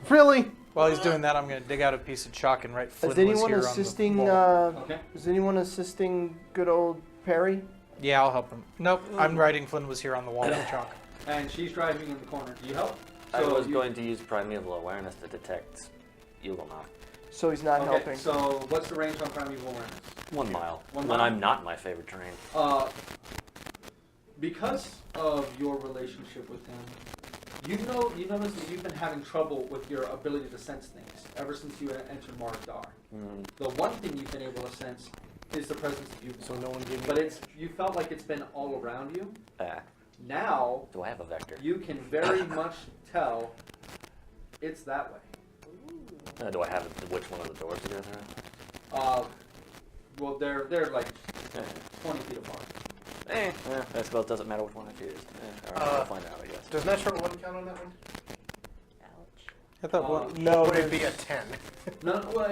Really? While he's doing that, I'm going to dig out a piece of chalk and write Flynn Is was anyone here assisting? on the wall. Okay. Is anyone assisting good old Perry? Yeah, I'll help him. Nope, I'm writing Flynn was here on the wall with chalk. And she's driving in the corner. Do you help? I was going to use primeval awareness to detect Yugilnock. So he's not Okay, helping. so what's the range on primeval awareness? 1 mile. 1 when mile? I'm not in my favorite terrain. Because of your relationship with him, you notice that you've been having trouble with your ability to sense things ever since you entered Maruk Dar. The one thing you've been able to sense is the presence of you. So no one gave me. But you felt like it's been all around you. Ah, Now do I have a vector? you can very much tell it's that way. Do I have which one of the doors to go through? Well, they're like 20 feet apart. I suppose it doesn't matter which one I choose. Alright, I'll find out, I guess. Does natural one count on that one? Ouch. I thought one. No, Would it be a 10? No, well,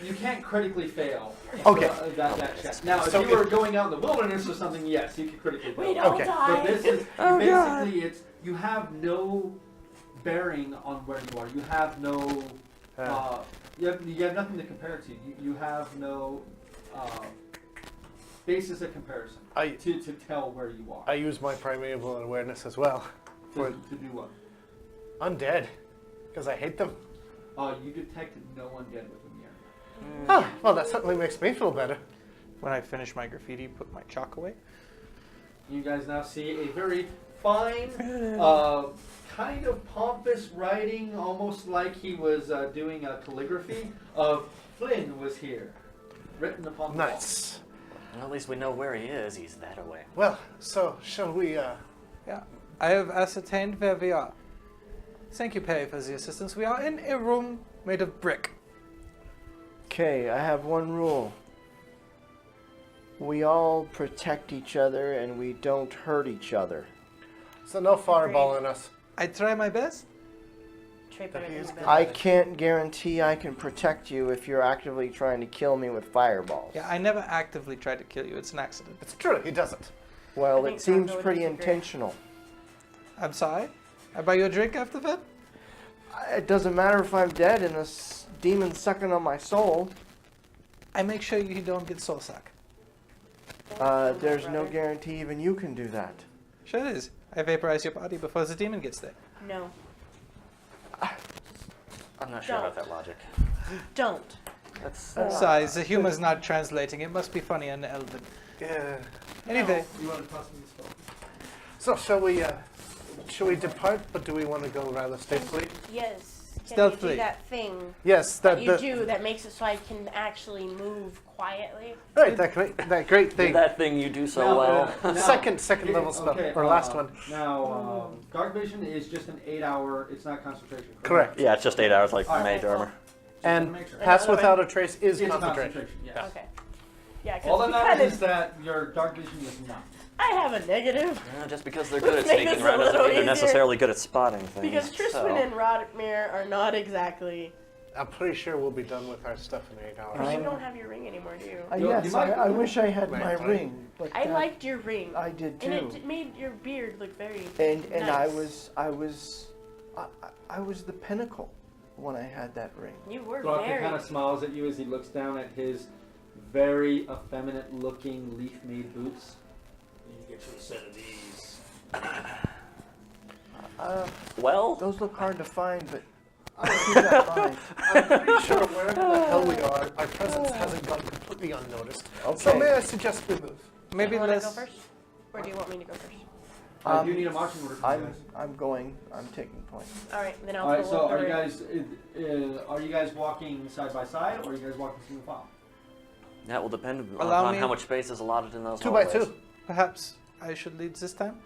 you can't critically fail. Okay. That check. Now, if So you were going out in the wilderness or something, yes, you could critically fail. We don't Okay. die. But this is Oh, basically you have no bearing on where you are. You have no you have nothing to compare it to. You have no basis of comparison to tell where you are. I use my primeval awareness as well. To do what? Undead. Because I hate them. You detected no undead within the area. Ah, well, that certainly makes me feel better. When I finish my graffiti, put my chalk away. You guys now see a very fine, kind of pompous writing, almost like he was doing a calligraphy of Flynn was here, written upon the wall. Nice. Well, at least we know where he is. He's that away. Well, so shall we? Yeah, I have ascertained where we are. Thank you, Perry, for the assistance. We are in a room made of brick. Okay, I have one rule. We all protect each other and we don't hurt each other. So no fireballing us. I try my best. Trey better than that. I can't guarantee I can protect you if you're actively trying to kill me with fireballs. Yeah, I never actively tried to kill you. It's an accident. It's true, he doesn't. Well, I it think seems Sandra would pretty disagree. intentional. I'm sorry. I buy you a drink after that? It doesn't matter if I'm dead and this demon's sucking on my soul. I make sure you don't get soul suck. There's no guarantee even you can do that. Sure it is. I vaporize your body before the demon gets there. No. I'm not sure about that logic. Don't. That's Sorry, the humor's not translating. It must be funny in Elven. Yeah. Anyway, You want to toss me the spell? So shall we depart, but do we want to go rather safely? Yes. Stealthily. do that thing Yes, that you do that makes it so I can actually move quietly? Right, that great Do thing. that thing you do so well. Second level spell, or last one. Now, dark vision is just an 8-hour. It's not concentration. Correct. Yeah, it's just 8 hours like Alright, mage cool. armor. And Make sure. pass without a trace is It's concentration. Yes. Okay. Yeah, All because that we matters is kind of. that your dark vision is not. I have a negative. Just because they're good at Let's make sneaking this around a doesn't little mean they're easier. necessarily good at spotting things. Because Tristan and Rodmere are not exactly. I'm pretty sure we'll be done with our stuff in 8 hours. You don't have your ring anymore, do you? Yes, I wish I had Right, my right. ring, but I liked your ring. I did And too. it made your beard look very. And nice. I was the pinnacle when I had that ring. You were Throckmorton very. kind of smiles at you as he looks down at his very effeminate-looking leaf-made boots. You get you a set of these. Well, Those look hard to find, but I'll keep that in mind. I'm pretty sure wherever the hell we are, our presence hasn't gone completely unnoticed. So Okay. may I suggest we move? Maybe you want to let's. go first, or do you want me to go first? I do need a marching order from you guys. I'm going. I'm taking point. All right, then I'll. All right. pull So up the are you ring. guys? Are you guys walking side by side, or are you guys walking single file? that will depend Allow upon me- how much space is allotted in those 2 by hallways. 2. Perhaps I should lead this time.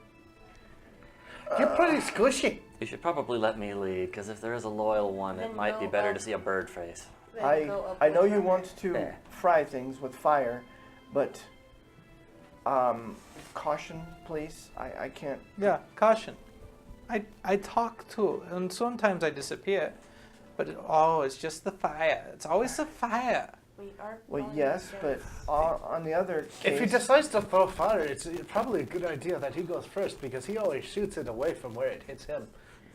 You're pretty squishy. You should probably let me lead, because if there is a loyal one, it Then might be go better up. to see a bird face. Then go up I with know you Rodmere. want to Yeah. fry things with fire, but caution, please. I can't. Yeah, caution. I talk too, and sometimes I disappear, but it's just the fire. It's always the fire. We are. Well, going yes, but together. on the other case, If he decides to throw fire, it's probably a good idea that he goes first because he always shoots it away from where it hits him.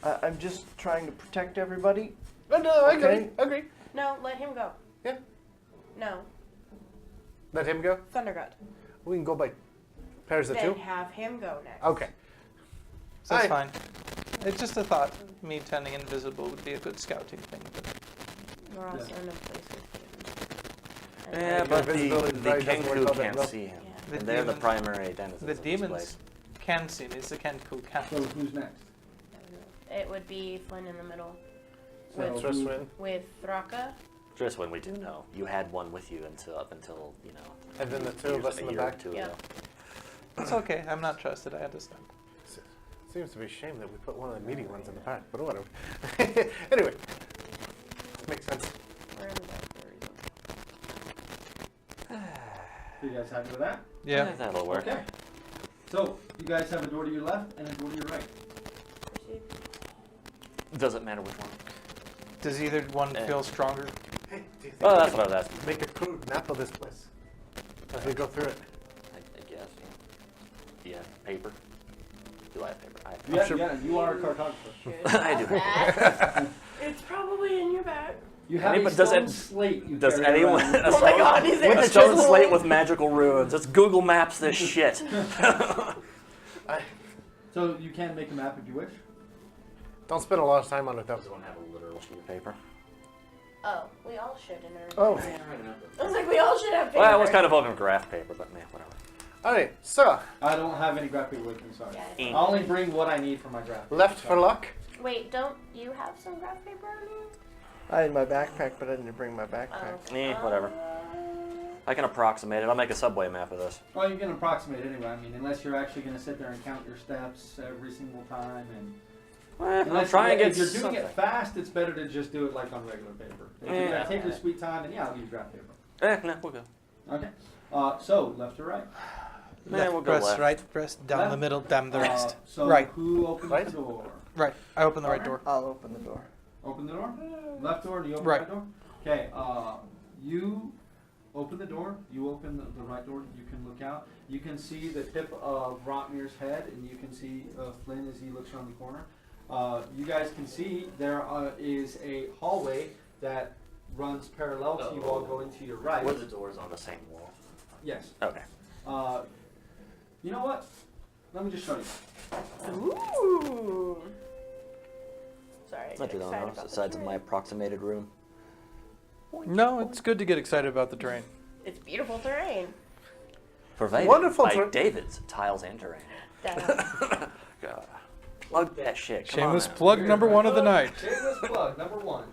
I'm just trying to protect everybody. No, I Okay. agree. No, let him go. Yeah. No, Let him go. Thunder God. We can go by pairs of Then 2. have him go next. Okay. So it's Aye. fine. It's just a thought. Me turning invisible would be a good scouting thing. But We're also in a place with him. Yeah, the but the invisibility the doesn't work Kenku all that can't well. see him. Yeah. The And they're the demons- primary denizens the of this demons place. can see me. It's the Kenku can't. So who's next? It would be Flynn in the middle So With- Trust who- win. with Thraka. Just when we do know. You had one with you up until, you know. And then the two of years- us in a the year or back. two Yeah. ago. It's okay. I'm not trusted. I understand. Seems to be a shame that we put one of the meaty ones in the back, but whatever. Anyway, makes sense. We're in the back for a reason. You guys happy with that? Yeah. That'll work. Okay. So you guys have a door to your left and a door to your right. Proceed. Doesn't matter which one. Does either one feel stronger? Hey, do you think Oh, we that's could what I was asking. make a crude map of this place as we go through it? I guess. Yeah. Yeah. Paper. Do I have paper? I have Yeah, sure- yeah, you are a cartographer. I do. That. It's probably in your bag. You have Anybody- a does stone it- slate. You Does carry anyone around. a Oh my stone- God, he's with a a stone chisel. slate with magical ruins? Let's Google Maps this shit. So you can make a map if you wish. Don't spend a lot of time on it though. Does one have a literal sheet of paper? Oh, we all should in our. Oh, I was like, we all should have paper. Well, it was kind of over graph paper, but man, whatever. Alright, so I don't have any graph paper with me, sorry. Yeah. I only bring what I need for my graph. left for luck. Wait, don't you have some graph paper on you? I had my backpack, but I didn't bring my backpack. Whatever. I can approximate it. I'll make a subway map of this. Well, you can approximate anyway. I mean, unless you're actually going to sit there and count your steps every single time, and I'm unless trying to get if you're doing something. it fast, it's better to just do it like on regular paper. If you're Yeah. going to take your sweet time, then yeah, I'll use graph paper. No, we'll go. Okay. So left or right? Yeah, we'll go press left. right, press down Left? the middle, damn the rest. So Right. who opens Right? the door? Right. I open the right door. I'll open the door. Open the door? Left door, do you open Right. the right door? Okay, you open the door, you open the right door, you can look out. You can see the tip of Rotmir's head, and you can see Flynn as he looks around the corner. You guys can see there is a hallway that runs parallel to you all going to your right. Were the doors on the same wall? Yes. Okay. You know what? Let me just show you. Ooh. Sorry. I Not get too long, excited the about sides of terrain. my approximated room. No, it's good to get excited about the terrain. It's beautiful terrain. Pervaded Wonderful by ter- David's tiles and terrain. Definitely. God. Plug that shit. Come Shameless on now. plug number 1 of the night. Shameless plug, number 1.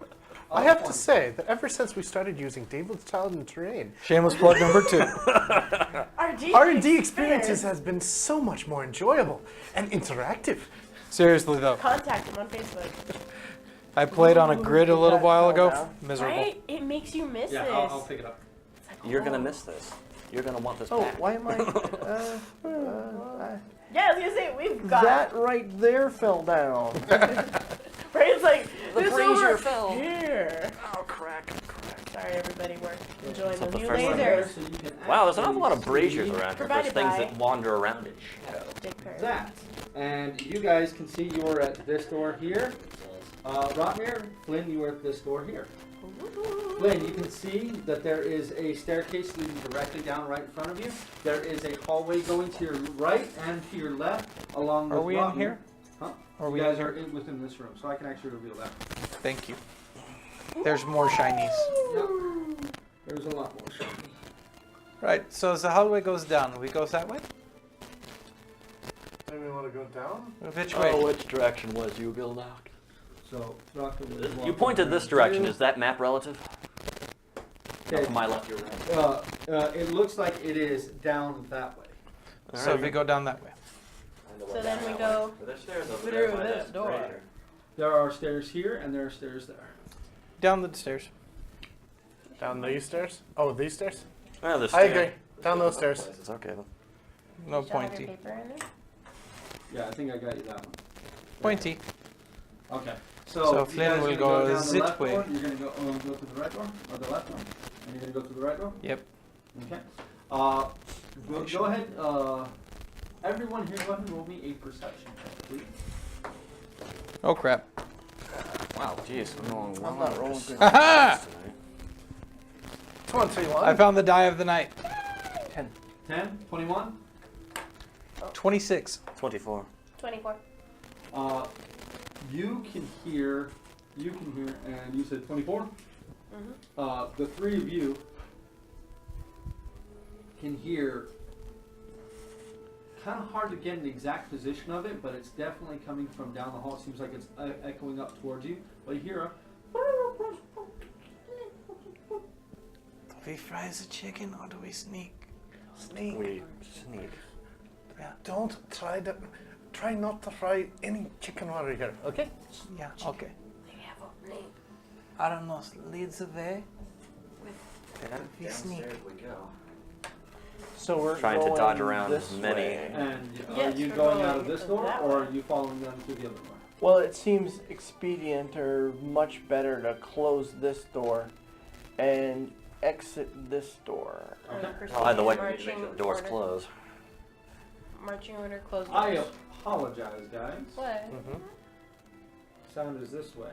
I have to say that ever since we started using David's Child in Terrain, Shameless plug number 2. R&D experiences has been so much more enjoyable and interactive. Seriously though, Contact him on Facebook. I played on a grid a little That while fell ago. down. Miserable. Right? It makes you miss Yeah, this. I'll pick it up. It's like, You're gonna miss this. You're gonna want this Oh, back. why am I? Yeah, I was gonna say we've got That right there fell down. right. It's like The this brazier over fell. here. Oh, crack. Sorry, everybody. We're enjoying So the the new first one lasers. So you can Wow, there's an awful lot of actually braziers see around here. Provided There's things by- that wander around in shadow. Dick Curve. that. And you guys can see you're at this door here. Rotmere, Flynn, you are at this door here. Flynn, you can see that there is a staircase leading directly down right in front of you. There is a hallway going to your right and to your left, along with Are we in Rotmere. here? Huh? Are You we guys in are within this room, so I can actually reveal that. Thank you. There's more shinies. Yep. There's a lot more shiny. Right, so as the hallway goes down, we go that way? Maybe we want to go down? Which way? Oh, which direction was Yugilnock? So, Rocco was You walking pointed this around direction. you. Is that map relative? Okay. To my left, your right. It looks like it is down that way. So we go down that way. So then we go There's stairs over through this door. There are stairs here and there are stairs there. Down the stairs. Down these stairs? Oh, these stairs? Oh, there's I stairs. agree. Down those stairs. It's okay then. No You still have your pointy. paper in there? Yeah, I think I got you that one. Pointy. Okay. So So, you Flynn guys will gonna go down the this left way. door, you're gonna go to the right door or the left door, and you're gonna go to the right door. Yep. Okay. Go ahead. Everyone here, go ahead and roll me a perception check, please. Oh crap. Wow, jeez. I'm going I'm not rolling good. Aha! 21. I found the die of the night. 10. 10, 21. 26. 24. 24. You can hear, and you said 24. Mm-hmm. The three of you can hear. Kind of hard to get an exact position of it, but it's definitely coming from down the hall. It seems like it's echoing up towards you. But you hear a. Do we fry the chicken or do we sneak? Sneak. We sneak. Don't try not to fry any chicken while you're here, okay? Yeah, okay. They have a name. Auranos leads the way. We sneak. Downstairs we go. So we're Trying to going dodge around this as many. way. And Yes, are you we're going going out of this door, that or way. are you following them through the other door? Well, it seems expedient or much better to close this door and exit this door. Okay. Well, either way, we need to Marching make sure the doors order. close. Marching order closed. I doors. apologize, guys. What? Sound is this way.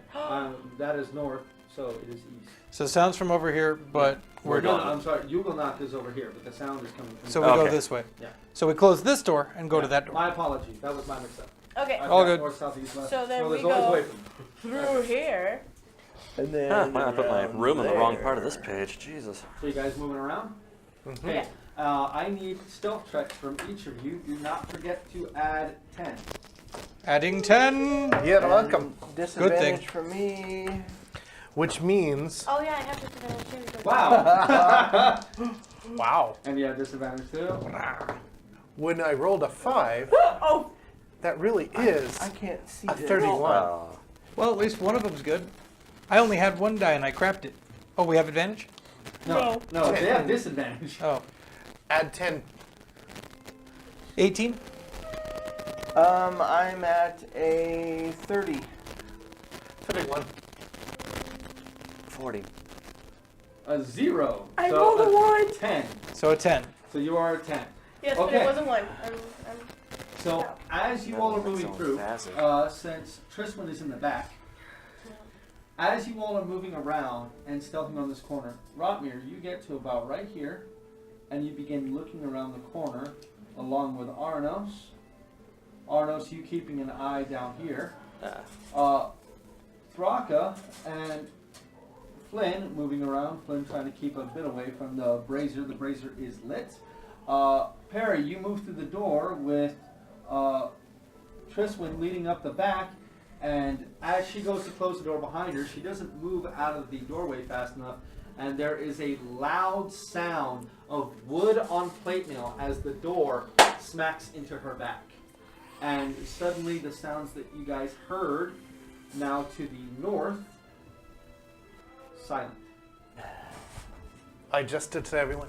That is north, so it is east. So sounds from over here, but we're going. No, I'm sorry. Yugilnock is over here, but the sound is coming from. So we Okay. go this way. Yeah. So we close this door and go Yeah, to that door. My apologies. That was my mix-up. Okay. I've All got good. North, south, east, west. So then no, there's we always go- way from. Through here. And then Huh, I put my around room in the wrong there. part of this page. Jesus. So you guys moving around? Okay. Yeah. I need stealth checks from each of you. Do not forget to add 10. Adding 10. You're And welcome. Disadvantage for me. Which means, Oh yeah, I have disadvantage too. Wow. wow, And you have disadvantage too. when I rolled a 5, Oh. that really is I can't see a this. 31. Well, at least one of them's good. I only had one die and I crapped it. Oh, we have advantage? No, they have disadvantage. Oh. Add 10. 18? I'm at a 30. 31. 40. A 0. I so rolled a 1. 10. So a 10. So you are a 10. Yes, but Okay. it wasn't 1. So as you all are moving Sounds through, passive. since Tristan is in the back, as you all are moving around and stealthing on this corner, Rotmere, you get to about right here, and you begin looking around the corner, along with Auranos. Auranos, you keeping an eye down here. Thraka and Flynn moving around. Flynn trying to keep a bit away from the brazier. The brazier is lit. Perry, you move through the door with Triswin leading up the back, and as she goes to close the door behind her, she doesn't move out of the doorway fast enough, and there is a loud sound of wood on plate mail as the door smacks into her back. And suddenly the sounds that you guys heard, now to the north, silent. I just did to everyone.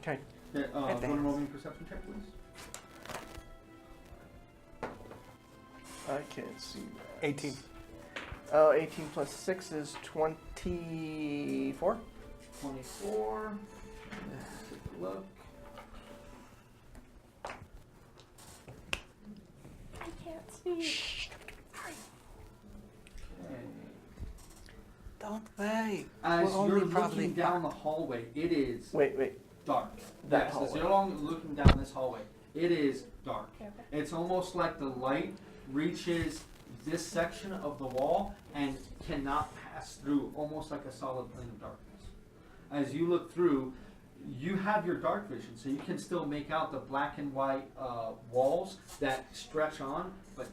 Okay. Okay, want to roll me a perception check, please? I can't see that. 18. Oh, 18 plus 6 is 24. 24. Take a look. I can't see. Okay. Don't they? As We're you're only probably looking down the hallway, it is Wait. dark. That Yes, as hallway. you're looking down this hallway, it is dark. Okay. It's almost like the light reaches this section of the wall and cannot pass through, almost like a solid plane of darkness. As you look through, you have your dark vision, so you can still make out the black and white walls that stretch on, but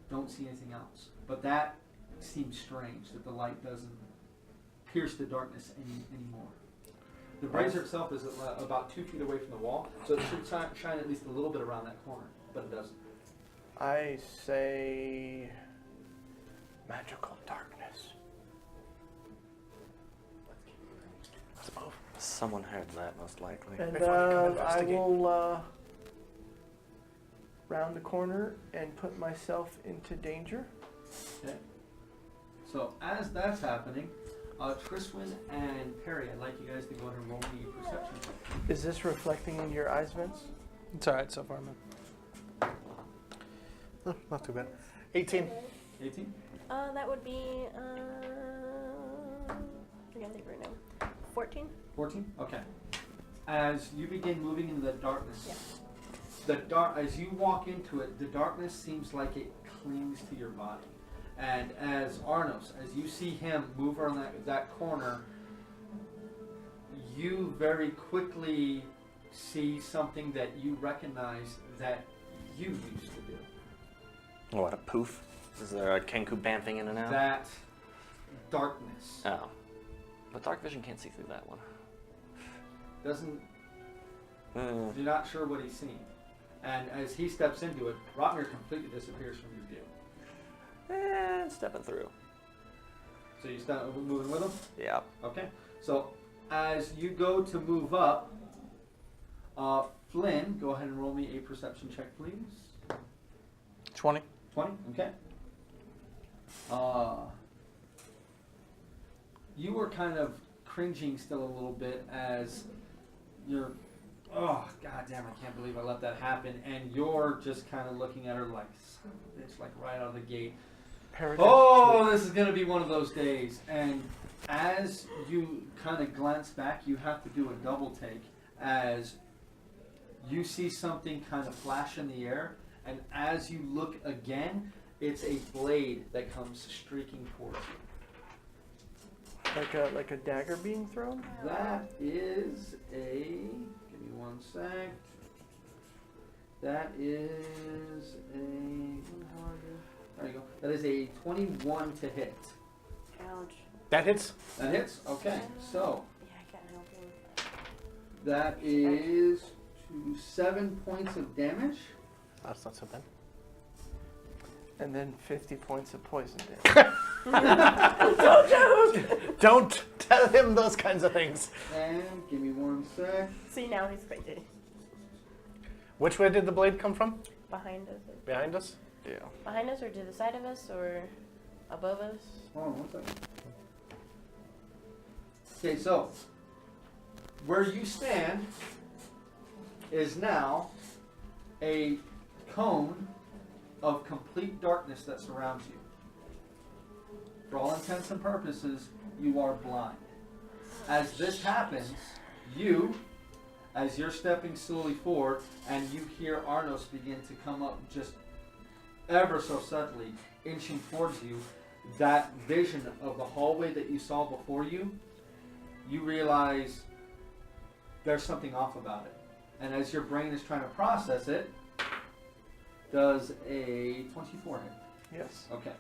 don't see anything else. But that seems strange, that the light doesn't pierce the darkness anymore. The brazier itself is about 2 feet away from the wall, so it should shine at least a little bit around that corner, but it doesn't. I say magical darkness. Let's move. Someone heard that, most likely. And Before you come I investigate. will round the corner and put myself into danger. Okay. So as that's happening, Triswin and Perry, I'd like you guys to go ahead and roll me a perception check. Is this reflecting in your eyes, Vince? It's alright so far, man. Oh, not too bad. 18. 18? That would be, I can't think right now. 14? 14? Okay. As you begin moving into the darkness, Yeah. as you walk into it, the darkness seems like it clings to your body. And as Auranos, as you see him move around that corner, you very quickly see something that you recognize that you used to do. What, a poof? Is there a Kenku bamfing in and out? That darkness Oh. But dark vision can't see through that one. doesn't. Mm. You're not sure what he's seeing. And as he steps into it, Rotmir completely disappears from your view. And stepping through. So you start moving with him? Yeah. Okay. So as you go to move up, Flynn, go ahead and roll me a perception check, please. 20. 20? Okay. You were kind of cringing still a little bit as you're, oh, goddamn, I can't believe I let that happen. And you're just kind of looking at her like, son of a bitch, like right out of the gate. Oh, this is going to be one of those days. And as you kind of glance back, you have to do a double take as you see something kind of flash in the air. And as you look again, it's a blade that comes streaking towards you. Like a dagger being thrown? That is a, give me one sec. That is a, there you go. That is a 21 to hit. Ouch. That hits. That hits? Okay, so Yeah, I can't help you. that is 7 points of damage. That's not so bad. And then 50 points of poison damage. Don't tell him those kinds of things. And give me one sec. See, now he's crazy. Which way did the blade come from? Behind us. Behind us? Yeah. Behind us or to the side of us or above us? Hold on one second. Okay, so where you stand is now a cone of complete darkness that surrounds you. For all intents and purposes, you are blind. As this happens, you, as you're stepping slowly forward, and you hear Auranos begin to come up just ever so subtly, inching towards you, that vision of the hallway that you saw before you, you realize there's something off about it. And as your brain is trying to process it, Does a 24 hit? Yes. Okay.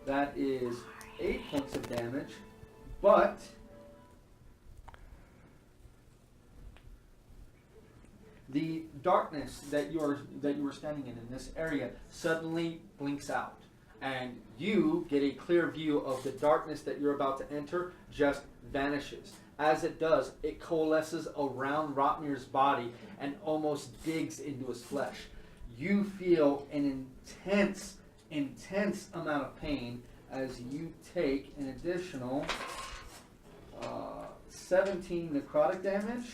That is 8 points of damage, but the darkness that you were standing in this area suddenly blinks out, and you get a clear view of the darkness that you're about to enter just vanishes. As it does, it coalesces around Rotmir's body and almost digs into his flesh. You feel an intense amount of pain as you take an additional 17 necrotic damage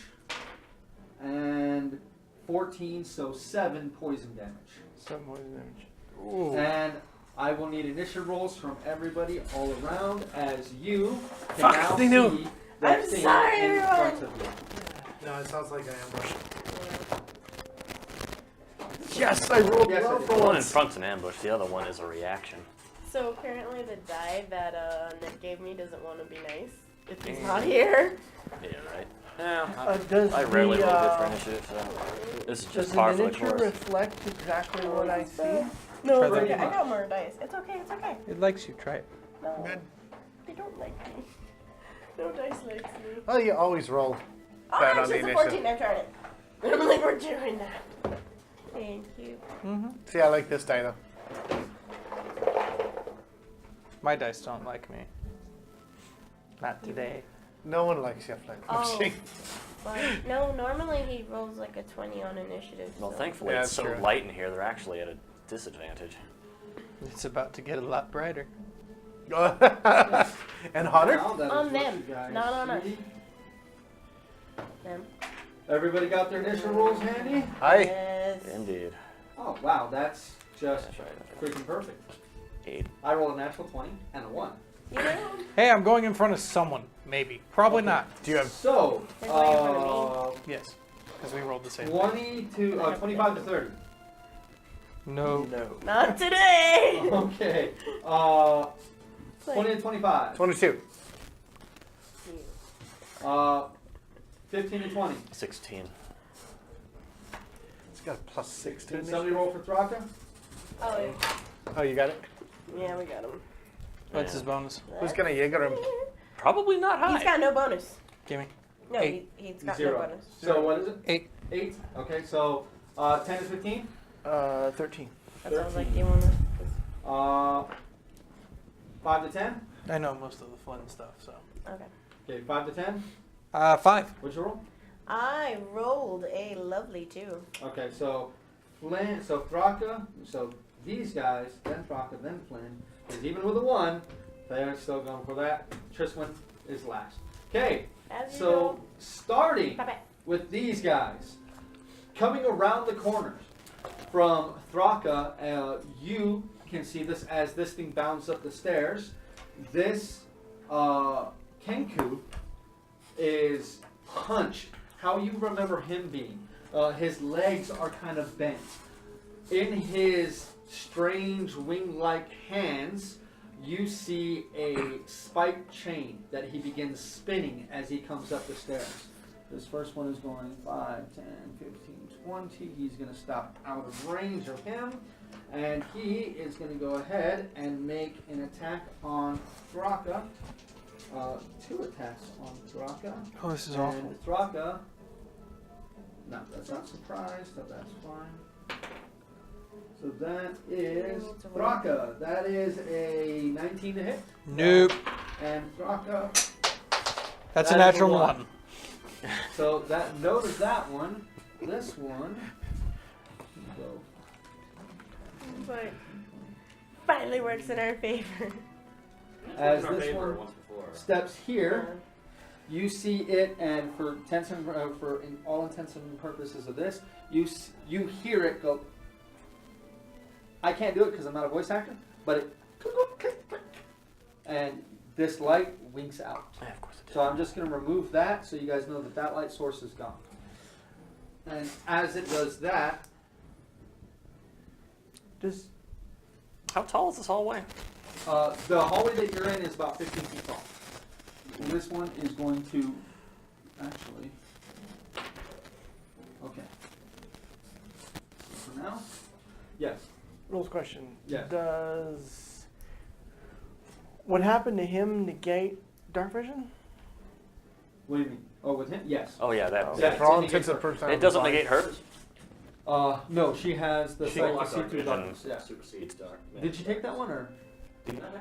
and 14, so 7 poison damage. 7 poison damage. Ooh. And I will need initiative rolls from everybody all around as you can now they knew. see that I'm thing sorry, in front everyone. of you. No, it sounds like an ambush. Yes, I rolled Yes, I well did. for The one in once. front's an ambush, the other one is a reaction. So apparently the die that Nick gave me doesn't want to be nice if he's not here. Yeah, right. Yeah, Does I rarely the, roll good for initiative, so this is Does just the par for the miniature course. reflect exactly what I see? No, Try it's that. okay. I got more dice. It's okay. It's okay. It likes you. Try it. No, Good. they don't like me. No dice likes me. Well, you always roll Oh, bad on actually, the it's a initiative. 14. I've tried it. I'm like, we're doing that. Thank you. See, I like this die though. My dice don't like me. Not today. No one likes you, Flynn. Oh, but no, normally he rolls like a 20 on initiative. Well, so. thankfully Yeah, it's so that's true. light in here, they're actually at a disadvantage. It's about to get a lot brighter. And hotter? Now that is On what them, you guys not on us. see. Them. Everybody got their initial rolls handy? Hi. Yes. Indeed. Oh, wow, that's just That's right. That's right. freaking perfect. 8. I rolled a natural 20 and a 1. You know? Hey, I'm going in front of someone. Maybe. Probably Okay. not. Do you have? So, They're going in front of Yes. Because we rolled the same. 20 to 25 to 30. No. No. Not today. Okay. It's 20 like, to 25. 22. 15 to 20. 16. It's got a plus 6 to Can it. somebody roll for Thraka? oh, yeah. Oh, you got it? Yeah, we got him. What's his bonus? Who's gonna Jaeger him? Probably not high. He's got no bonus. Gimme. No, 8. he's got 0. no bonus. So what is it? 8. 8. Okay, so 10 to 15. 13. That sounds like you want to. 5 to 10. I know most of the Flynn stuff, so. Okay. Okay, 5 to 10. 5. What'd you roll? I rolled a lovely 2. Okay, so Flynn, so Thraka, so these guys, then Thraka, then Flynn, because even with a 1, they're still going for that. Triswin is last. Okay, As you so know. starting Bye-bye. with these guys, coming around the corners from Thraka, you can see this as this thing bounds up the stairs. This Kenku is hunched. How you remember him being. His legs are kind of bent. In his strange wing-like hands, you see a spiked chain that he begins spinning as he comes up the stairs. This first one is going 5, 10, 15, 20. He's going to stop out of range of him. And he is going to go ahead and make an attack on Thraka. 2 attacks on Thraka. Oh, this is and awful. Thraka. No, that's not surprised, so that's fine. So that is Thraka. That is a 19 to hit. Nope. And Thraka. That's That a is natural a 1. So that notice that one. This one. Go. But finally works in our favor. As In our this favor one once before. steps here, you see it, and for in all intents and purposes of this, you hear it go. I can't do it because I'm not a voice actor, but it. And this light winks out. Yeah, of course it did. So I'm just going to remove that so you guys know that that light source is gone. And as it does that, Does How tall is this hallway? the hallway that you're in is about 15 feet tall. And this one is going to actually. Okay. So for now. Yes. Rules question. Yes. Does what happened to him negate dark vision? What do you mean? Oh, with him? Yes. Oh yeah, that. Yeah, For all it intents and negates purposes. It doesn't negate hers. No, she has the sight to Dark see through vision darkness. Yeah. supersedes dark. Did she take that one or?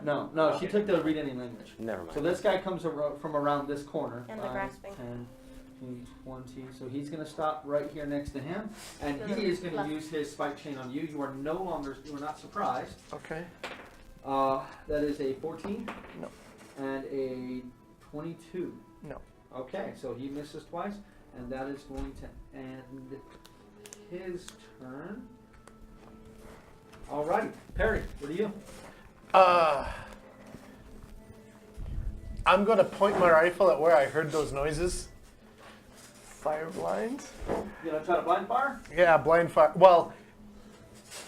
No, she took the read any language. Never mind. So this guy comes from around this corner. And the grasping. 10, 15, 20. So he's going to stop right here next to him, and he is going to use his spike chain on you. You are not surprised. Okay. That is a 14. No. And a 22. No. Okay, so he misses twice, and that is going to end his turn. Alrighty, Perry, what are you? I'm gonna point my rifle at where I heard those noises. Fire blinds. You gonna try to blind fire? Yeah, blind fire. Well,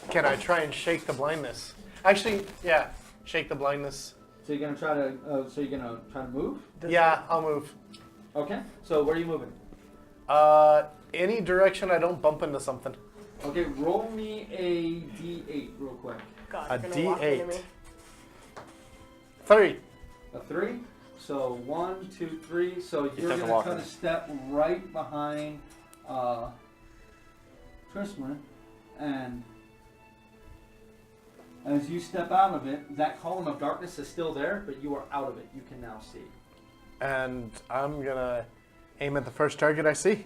can I try and shake the blindness? Actually, yeah, shake the blindness. So you're gonna try to move? Yeah, I'll move. Okay. So where are you moving? Any direction I don't bump into something. Okay, roll me a D8 real quick. God, A you're gonna walk into D8. me. 3. A 3. So 1, 2, 3. So you're doesn't gonna walk try in. to step right behind Tristan, and as you step out of it, that column of darkness is still there, but you are out of it. You can now see. And I'm gonna aim at the first target I see.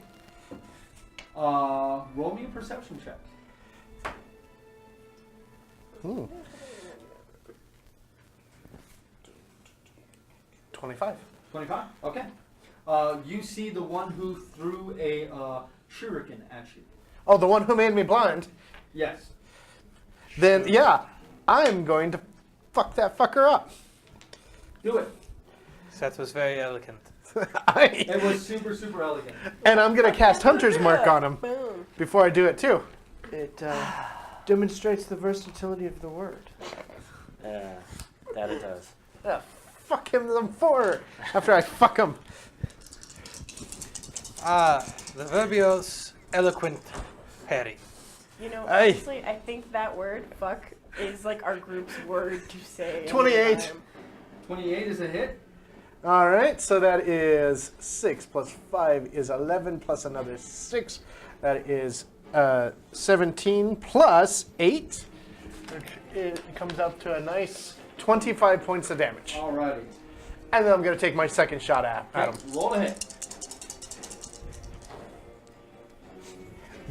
Roll me a perception check. 25. 25. Okay. You see the one who threw a shuriken at you. Oh, the one who made me blind. Yes. Then, yeah, I'm going to fuck that fucker up. Do it. That was very elegant. It was super, super elegant. And I'm going to cast Hunter's Mark on him Boom. before I do it, too. It demonstrates the versatility of the word. Yeah, that it does. Yeah, fuck him some four after I fuck him. The verbios eloquent Perry. You know, Aye. honestly, I think that word, fuck, is like our group's word to say. 28. 28 is a hit. All right, so that is 6 plus 5 is 11 plus another 6. That is 17 plus 8. It comes out to a nice 25 points of damage. Alrighty. And then I'm going to take my second shot at him. Roll a hit.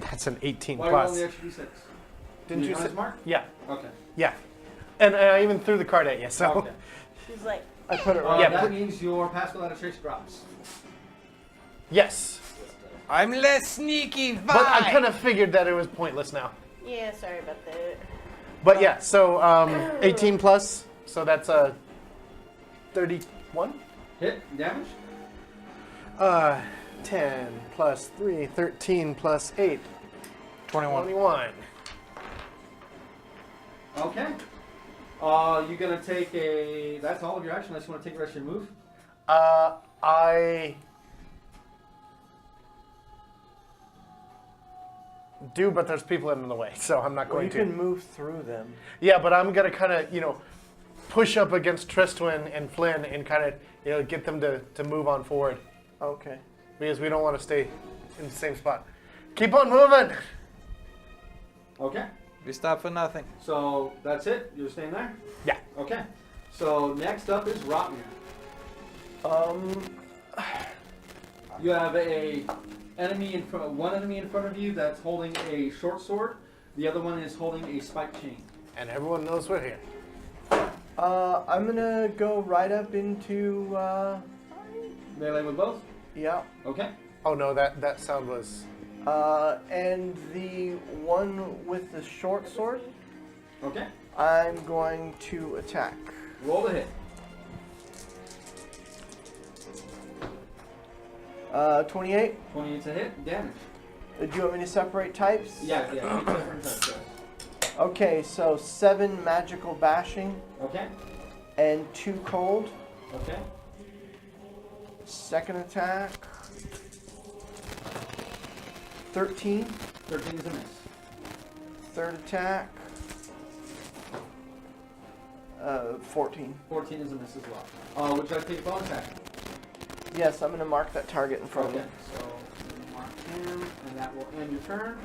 That's an 18 Why are you rolling plus. the extra d6? Didn't you Hunter's say? Mark? Yeah, Okay. yeah. And I even threw the card at you, so. Okay. She's like, I put it Yeah, That put- means your pass without a trace drops. Yes. I'm less sneaky. But I kind of figured that it was pointless now. yeah, sorry about that. But yeah, so 18 plus, so that's a 31. Hit. Damage. 10 plus 3, 13 plus 8, 21. 21. Okay. You're gonna take a. That's all of your action. Unless you want to take the rest of your move. I do, but there's people in the way, so I'm not Well, going you to. can move through them. Yeah, but I'm gonna kind of, push up against Tristwin and Flynn and kind of, get them to move on forward Okay. because we don't want to stay in the same spot. Keep on moving. Okay. We stop for nothing. So that's it. You're staying there. Yeah. Okay. So next up is Rotmir. You have one enemy in front of you that's holding a short sword. The other one is holding a spike chain. And everyone knows we're here. I'm gonna go right up into. Melee with both. Yeah. Okay. Oh no, that sound was. And the one with the short sword, Okay. I'm going to attack. Roll the hit. 28. 28's a hit. Damage. Do you want me to separate types? Yeah. Each different type, yes. Okay, so 7 magical bashing Okay. and 2 cold. Okay. Second attack. 13. 13 is a miss. third attack. 14. 14 is a miss as well. Would you like to take a bonus action? Yes, I'm going to mark that target in front Okay, of me. so mark him, and that will end your turn.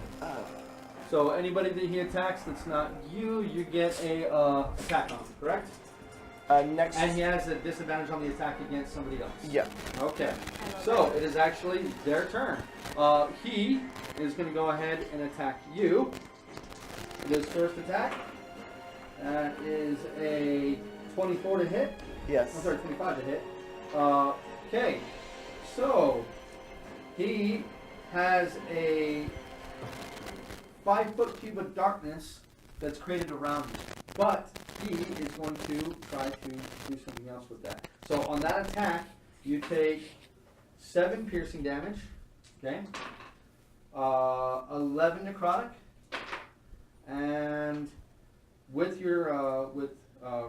So anybody that he attacks that's not you, you get a attack on, correct? Next. And he has a disadvantage on the attack against somebody else. Yeah. Okay. So it is actually their turn. He is going to go ahead and attack you. His first attack. That is a 24 to hit. Yes. I'm sorry, 25 to hit. Okay. So he has a 5-foot cube of darkness that's created around him. But he is going to try to do something else with that. So on that attack, you take 7 piercing damage, okay? 11 necrotic, and with your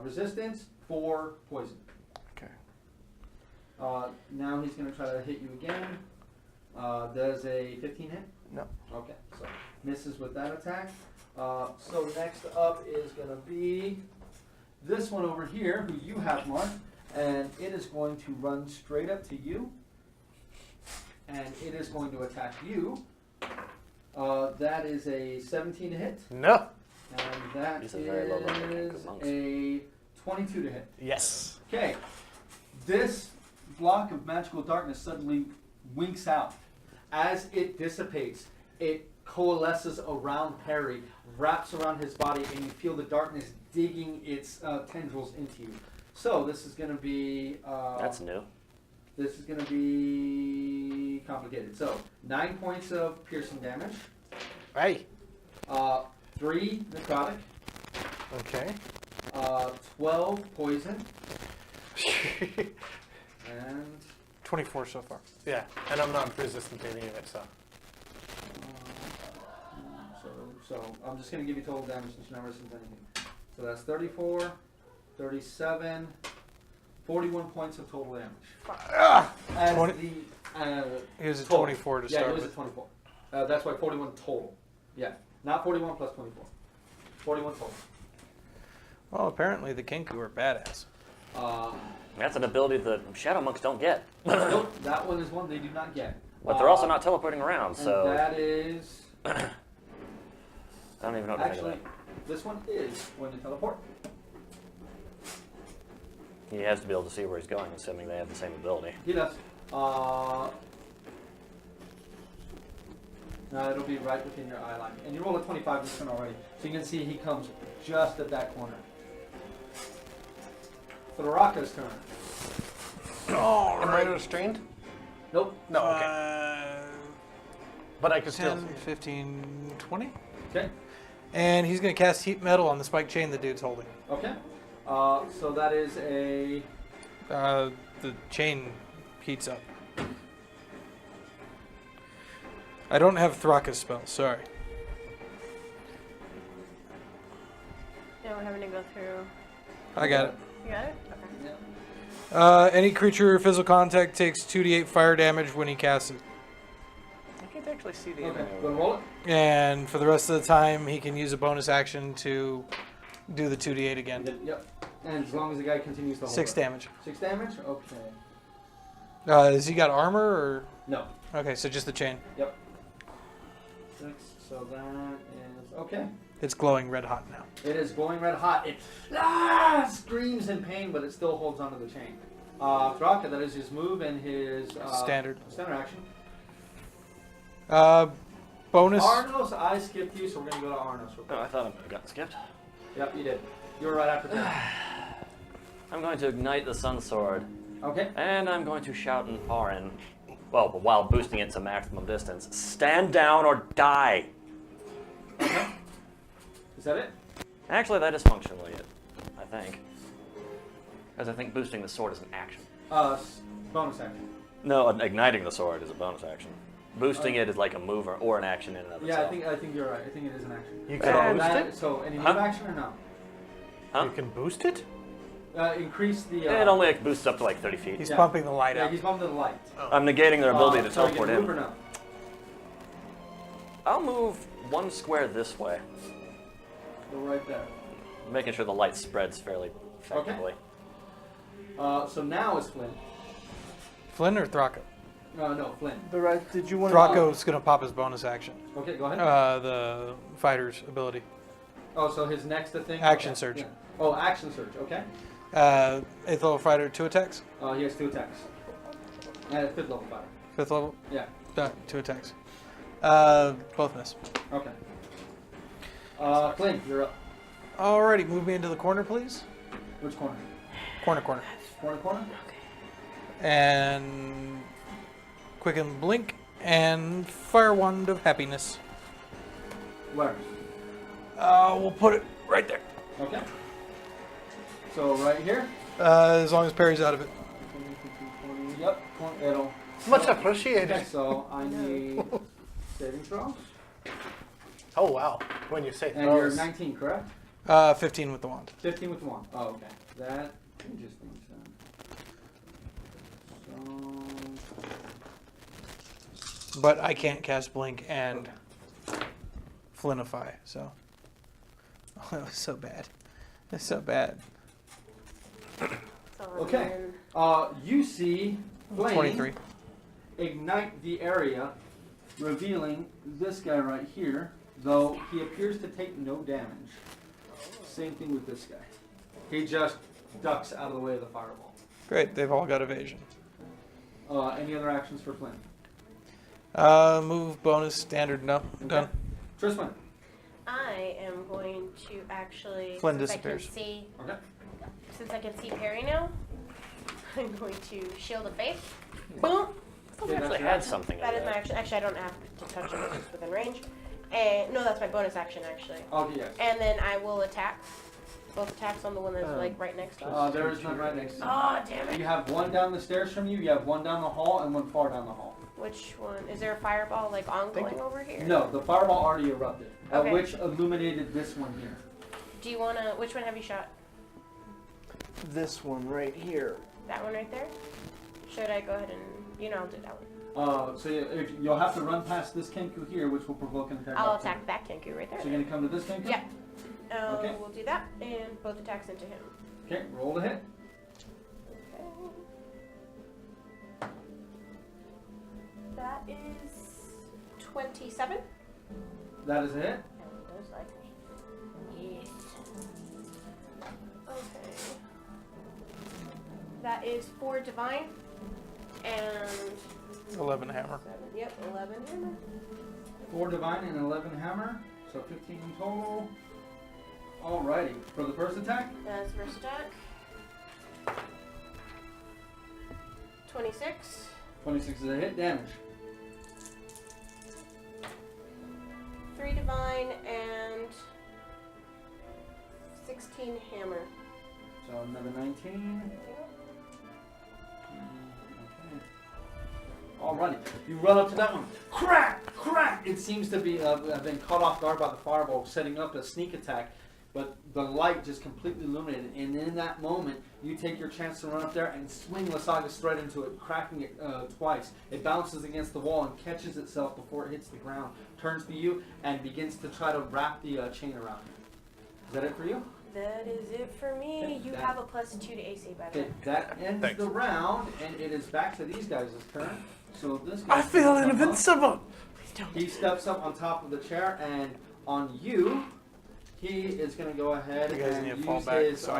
resistance, 4 poison. Okay. Now he's going to try to hit you again. Does a 15 hit? No. Okay, so misses with that attack. So next up is going to be this one over here, who you have marked, and it is going to run straight up to you, and it is going to attack you. That is a 17 to hit, No. and that These are very low level is good monks. a 22 to hit. Yes. Okay, this block of magical darkness suddenly winks out. As it dissipates, it coalesces around Perry, wraps around his body, and you feel the darkness digging its tendrils into you. So this is going to be... That's new. This is going to be complicated. So 9 points of piercing damage, Hey. 3 necrotic, Okay. 12 poison, and 24 so far. Yeah, and I'm not resistant to any of it, so. So I'm just going to give you total damage since you're not resistant to anything. So that's 34, 37, 41 points of total damage. As 20 the He was a total. 24 to Yeah, start it was with. a 24. That's why 41 total. Yeah, not 41 plus 24. 41 total. Well, apparently the Kenku are badass. That's an ability that shadow monks don't get. Nope, that one is one they do not get. But they're also not teleporting around, And so that is I don't even know what to think actually of this one is going to teleport. that. He has to be able to see where he's going, assuming they have the same ability. He does. No, it'll be right within your eye line. And you roll a 25 this turn already. So you can see he comes just at that corner. So Raka's turn. Am I restrained? Nope. No, okay. But I could still 10, 15, 20. Okay. And he's going to cast Heat Metal on the spike chain the dude's holding. Okay. So that is a... The chain heats up. I don't have Thraka's spell, sorry. Yeah, we're having to go through. I got it. You got it? Okay. Yeah. Any creature physical contact takes 2d8 fire damage when he casts it. I can't actually see the Okay. enemy. Go and roll it. And for the rest of the time, he can use a bonus action to do the 2d8 again. Yep. And as long as the guy continues to hold 6 it. damage. 6 damage? Okay. Has he got armor or? No. Okay, so just the chain. Yep. 6. So that is... Okay. It's glowing red hot now. It is going red hot. It screams in pain, but it still holds onto the chain. Thraka, that is his move and his Standard. action. Bonus. Auranos, I skipped you, so we're going to go to Auranos real quick. Oh, I thought I got skipped. Yep, you did. You were right after that. I'm going to ignite the sun sword, Okay. and I'm going to shout in foreign, well, while boosting it to maximum distance, stand down or die. Okay. Is that it? Actually, that is functionally it, I think. Because I think boosting the sword is an action. Bonus action. No, igniting the sword is a bonus action. Boosting it is like a move or an action in and of Yeah, itself. I think you're right. I think it is an action. You So can boost that- it? So any move Huh? action or no? Huh? You can boost it? Increase the... It only like, boosts up to like 30 feet. He's Yeah. pumping the light Yeah, up. he's bumped to the light. I'm negating their ability to so teleport you can move in. or no? I'll move 1 square this way. Go right there. Making sure the light spreads fairly effectively. So now it's Flynn. Flynn or Throcko? No, Flynn. The right. Did you want Throcko's going to pop his bonus action. Okay, go ahead. The fighter's ability. Oh, so his next thing? Action Okay, surge. yeah. Oh, action surge, okay. 8th level fighter, 2 attacks. He has 2 attacks. And 5th level fighter. 5th level? Yeah. 2 attacks. Both miss. Okay. Flynn, you're up. Alrighty, move me into the corner, please. Which corner? Corner. Corner? And quicken blink and fire wand of happiness. Where? We'll put it right there. Okay. So right here? As long as Perry's out of it. 20, yep. It'll. Much appreciated. Okay, so I need saving throws. Oh wow! When you say And you're throws. 19, correct? 15 with the wand. 15 with the wand. Oh, okay. That changes things then. So. But I can't cast blink and flinify, so. Oh, it was so bad. It's so bad. Okay. You see flame 23. ignite the area, revealing this guy right here, though he appears to take no damage. Same thing with this guy. He just ducks out of the way of the fireball. Great, they've all got evasion. Any other actions for Flynn? Move, bonus, standard, no. Done. Tristan. I am going to actually. Flynn since disappears. Okay. Since I can see Perry now, I'm going to shield of faith. Boom. We actually had something in That is my there. action. Actually, I don't have to touch him; it's within range. And no, that's my bonus action actually. Okay, yes. And then I will attack. Both attacks on the one that's like right next to us. There is none right next to you. Oh damn it! You have one down the stairs from you, you have one down the hall, and one far down the hall. Which one? Is there a fireball like ongoing over here? No, the fireball already erupted, Okay. which illuminated this one here. Do you wanna? Which one have you shot? this one right here? That one right there. Should I go ahead and I'll do that one. So you'll have to run past this Kenku here, which will provoke an attack. I'll opportunity. attack that Kenku right there. So you're gonna come to this Kenku? Yeah. Okay. We'll do that, and both attacks into him. Okay, roll to hit. Okay. That is 27. That is a hit. Those like me. Yes. Okay. That is 4 divine and 11 hammer. 7. Yep, 11 hammer. 4 divine and 11 hammer, so 15 total. Alrighty, for the first attack, That's first attack. 26. 26 is a hit, damage. 3 divine and 16 hammer. So another 19. Okay. Alrighty, you run up to that one. Crack! Crack! It seems to be been caught off guard by the fireball, setting up a sneak attack. But the light just completely illuminated, and in that moment, you take your chance to run up there and swing Lasaga's thread into it, cracking it twice. It bounces against the wall and catches itself before it hits the ground, turns to you, and begins to try to wrap the chain around you. Is that it for you? That is it for me. Okay, You that- have a +2 to AC, by the way. Okay, that ends Thanks. the round, and it is back to these guys' turn. So this guy I feel invincible. He steps up on top of the chair, and on you, he is going to go ahead You guys and need to use fall back his so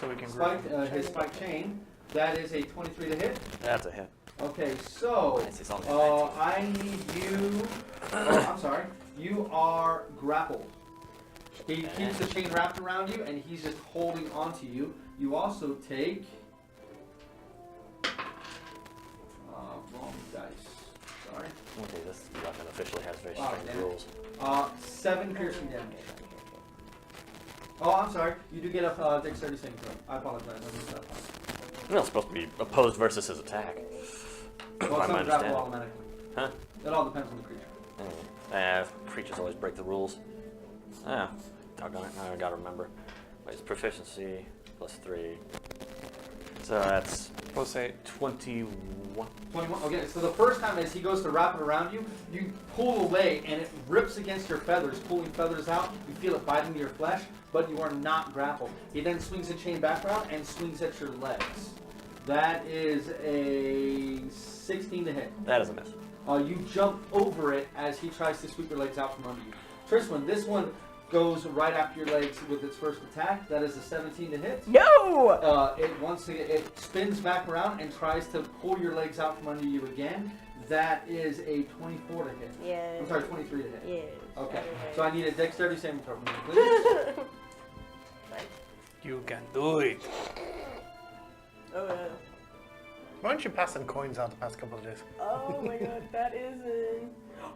we can spike, group. his spike chain. That is a 23 to hit. That's a hit. Okay, so It's only a 19. I need you. Oh, I'm sorry. You are grappled. He keeps the chain wrapped around you, and he's just holding onto you. You also take. Wrong dice. Sorry. Okay, this weapon officially has very Wow, strange damn it. rules. 7 piercing damage. Oh, I'm sorry. You do get a dexterity saving throw. I apologize. I missed that part. No, it's supposed to be opposed versus his attack. Well, By it's my not grapple understanding. automatically. Huh? It all depends on the creature. Creatures always break the rules. Ah, doggone it. Now I gotta remember. Wait, it's proficiency +3. So that's Plus 8. 21. 21. Okay, so the first time as he goes to wrap it around you, you pull away and it rips against your feathers, pulling feathers out. You feel it biting your flesh, but you are not grappled. He then swings the chain back around and swings at your legs. That is a 16 to hit. That is a miss. You jump over it as he tries to sweep your legs out from under you. Tristan, this one goes right after your legs with its first attack. That is a 17 to hit. No! It spins back around and tries to pull your legs out from under you again. That is a 24 to hit. Yes. I'm sorry, 23 to hit. Yes. Okay. So I need a dexterity saving throw from you, please. You can do it. Oh, yeah. Why aren't you passing coins out the past couple of days? Oh my god, that is in...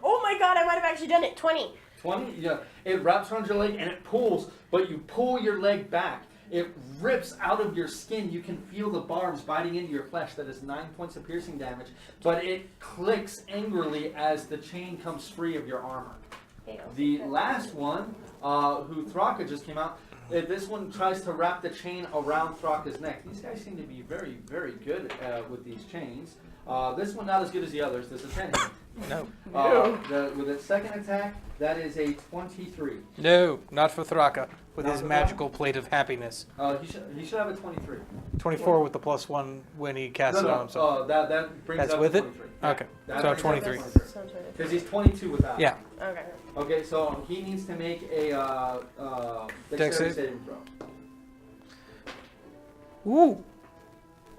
Oh my god, I might have actually done it. 20. 20? Yeah. It wraps around your leg and it pulls, but you pull your leg back. It rips out of your skin. You can feel the barbs biting into your flesh. That is 9 points of piercing damage. But it clicks angrily as the chain comes free of your armor. The last one, who Thraka just came out, this one tries to wrap the chain around Thraka's neck. These guys seem to be very, very good with these chains. This one not as good as the others. This is 10. No. With its second attack, that is a 23. No, not for Thraka. With his magical plate of happiness. He should have a 23. 24 with the +1 when he casts it on himself. That brings That's up with to it? 23. Okay, That so brings up to 23. 23. Because he's 22 without. Yeah. Okay. Okay, so he needs to make a Dex dexterity save? saving throw. Ooh.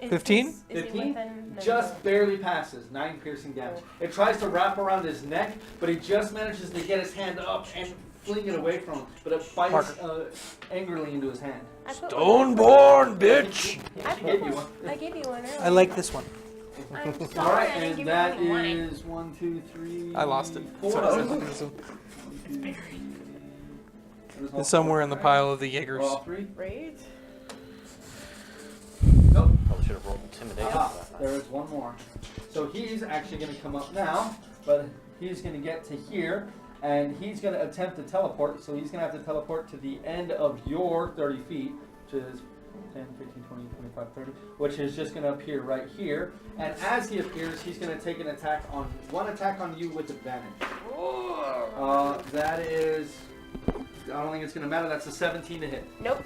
15? Is he 15? within... No, Just no. barely passes. 9 piercing damage. It tries to wrap around his neck, but he just manages to get his hand up and fling it away from him. But it bites angrily into his hand. I put Stoneborn, bitch! I She gave you one. I gave you one earlier. I like this one. I'm sorry, All right, I didn't and give that you one. is 1, 2, 3. I lost it. 4. So it's somewhere in the pile of the Jaegers. All 3. Right? Nope. Probably should have rolled intimidation. Aha, there is one more. So he's actually going to come up now, but he's going to get to here, and he's going to attempt to teleport. So he's going to have to teleport to the end of your 30 feet, which is 10, 15, 20, 25, 30, which is just going to appear right here. And as he appears, he's going to take one attack on you with advantage. That is, I don't think it's going to matter. That's a 17 to hit. Nope.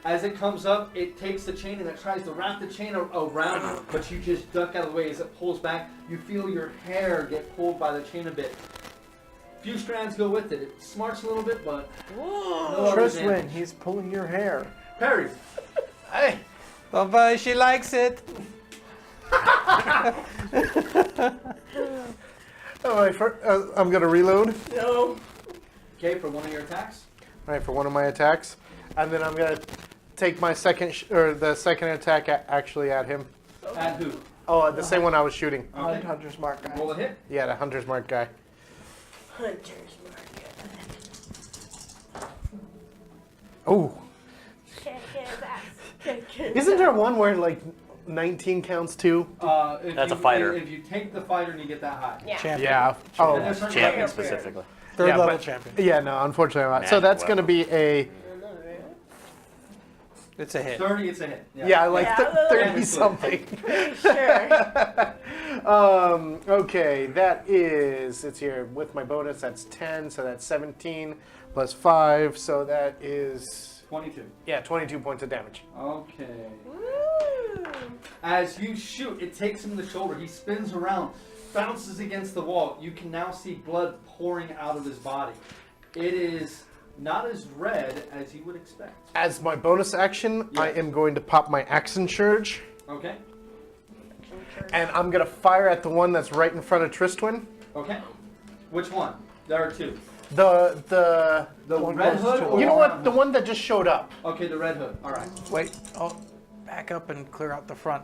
As it comes up, it takes the chain and it tries to wrap the chain around you, but you just duck out of the way as it pulls back. You feel your hair get pulled by the chain a bit. Few strands go with it. It smarts a little bit, but no other Tristan, damage. he's pulling your hair. Perry. Hey! Bye-bye, she likes it. I'm going to reload. No. Okay, for one of your attacks. All right, for one of my attacks. And then I'm going to take my second attack actually at him. At who? Oh, the same one I was shooting. Okay. Hunter's Mark guy. Roll a hit. Yeah, the Hunter's Mark guy. Hunter's Mark. Oh. Kick his ass. Kick his Isn't ass. there one where like 19 counts too? If That's you, a fighter. If you take the fighter and you get that high. Yeah. Champion. Yeah. And Oh. there's certain Champion weapons. specifically. Third Yeah, level but- champion. Yeah, no, unfortunately not. So that's going to be a... It's a hit. 30, it's a hit. Yeah, like Yeah. 30 something. Pretty sure. Okay, that is, it's here with my bonus, that's 10, so that's 17 plus 5, so that is, 22. yeah, 22 points of damage. Okay. Woo! As you shoot, it takes him in the shoulder. He spins around, bounces against the wall. You can now see blood pouring out of his body. It is not as red as you would expect. As my bonus action, I Yes. am going to pop my Action Surge, Okay. and I'm going to fire at the one that's right in front of Tristwin. Okay. Which one? There are two. The The red hood? Or you know the what? brown The hood? one that just showed up. Okay, the red hood. All right. Wait, I'll back up and clear out the front.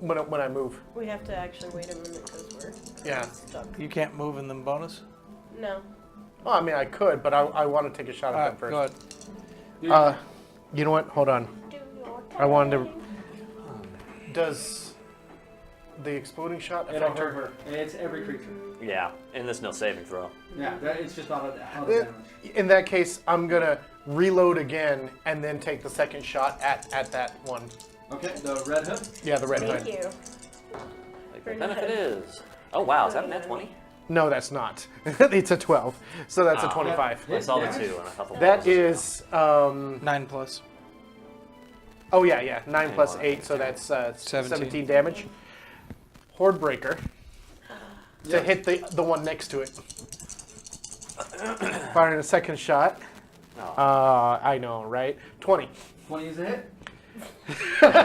When I move. We have to actually wait a minute because we're Yeah. stuck. You can't move in the bonus? No. Well, I mean, I could, but I want to take a shot at Alright, them go first. ahead. You know what? Hold on. Do your I wanted to. thing. Does the exploding shot It'll affect hurt her? her. It's every creature. Yeah, and there's no saving throw. Yeah, it's just auto Eh, damage. In that case, I'm gonna reload again and then take the second shot at that one. Okay, the red hood. Yeah, the red Thank hood. you. Like the benefit is. Oh wow, is that a net 20? No, that's not. It's a 12. So that's a Ah. 25. I saw the damage? 2 and I thought the 1 That was is 9 plus. oh yeah, 9 plus Hang on, 8, so that's 17. 17 damage. Horde breaker to hit the one next to it. Firing a second shot. Oh. I know, right? 20. 20 is a hit. Okay,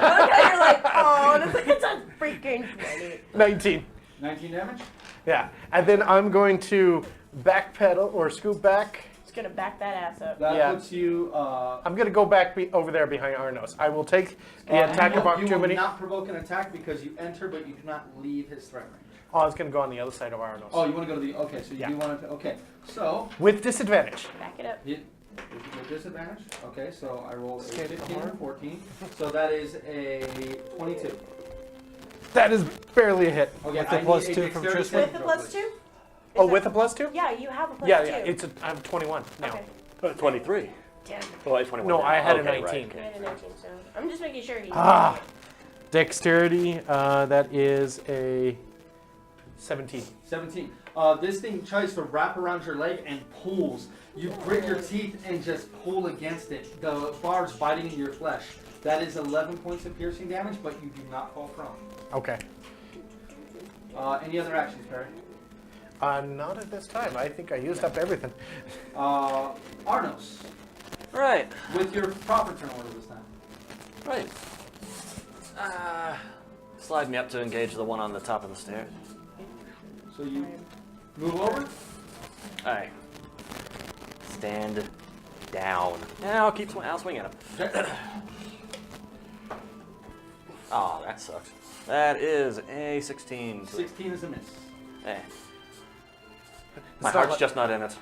you're like, oh, it's a freaking 20. 19. 19 damage. Yeah, and then I'm going to backpedal or scoot back. Just gonna back that ass up. That Yeah. puts you. I'm going to go back over there behind Auranos. I will take the attack of You opportunity. will not provoke an attack because you enter, but you cannot leave his threat range. Oh, I was going to go on the other side of Auranos. Oh, you want to go to the. Okay, so you Yeah. do want to. Okay, so. With disadvantage. Back it up. With disadvantage. Okay, so I rolled a Escape 15 from and 14. So that is a 22. That is barely a hit. Okay, With the I plus need a 2 from dexterity Tristan? With the plus 2? Oh, with a plus 2? Yeah, you have a plus 2. Yeah, it's I'm 21 now. Okay. 23. Damn. Oh, it's 21. No, now. I had a Okay, 19. Right, You had a 19, so I'm just making sure he. Dexterity, that is a 17. 17. This thing tries to wrap around your leg and pulls. You grit your teeth and just pull against it. The barb's biting into your flesh. That is 11 points of piercing damage, but you do not fall prone. Okay. Any other actions, Perry? Not at this time. I think I used up everything. Auranos, Right. with your proper turn order this time. Right. Slide me up to engage the one on the top of the stairs. So you move over. Alright. Stand down. Yeah, I'll swing at him. Okay. Oh, that sucks. That is a 16. 16 is a miss. Eh. My not heart's like- just not in it.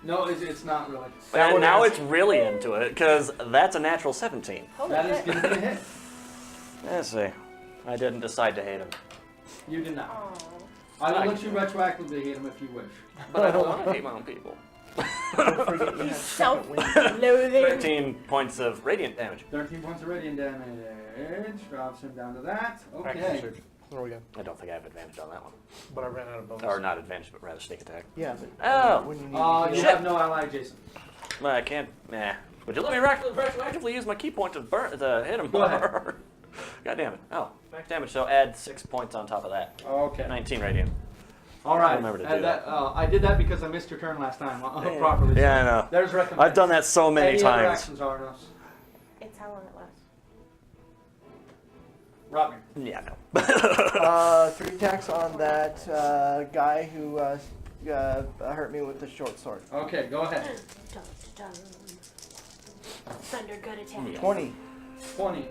No, it's not really. That And one now is- it's really into it, because that's a natural 17. Holy That is shit. going to be a hit. Let's see. I didn't decide to hate him. You did not. Aw. I will let you retroactively hit him if you wish. But I don't want to hate my own people. Don't forget you have second wind. Self-loathing. 13 points of radiant damage. 13 points of radiant damage. Drops him down to that. Action Okay. surge. There we go. I don't think I have advantage on that one. But I ran out of bonus. Or not advantage, but rather sneak attack. Yeah, but Oh! when you need You to heal, have no ally, Jason. Well, I can't. Nah. Would you let me retroactively use my key point to hit him? Go ahead. God damn it. Oh, max damage, so add 6 points on top of that. Okay. 19 radiant. All right. remember to do that. I did that because I missed your turn last time properly. Yeah, I know. There's recompense. I've done that so many Any other times. actions, Auranos? It's how long it lasts. Rodney. Yeah, no. 3 attacks on that guy who hurt me with the short sword. Okay, go ahead. Dun, dun, dun. Thunder good attack. 20. 20.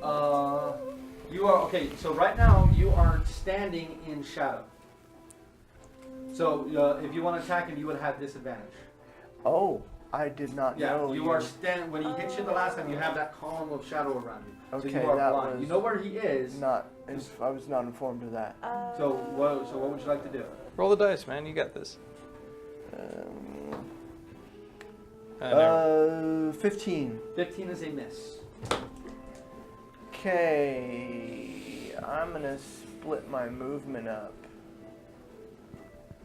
You are okay. So right now you are standing in shadow. So if you want to attack him, you would have disadvantage. Oh, I did not Yeah, know. you are stand when he hit you the last time. You have that column of shadow around you. So Okay, you are that blind. was You know where he is. I was not informed of that. So what would you like to do? Roll the dice, man. You got this. Um, 15. 15 is a miss. Okay, I'm gonna split my movement up.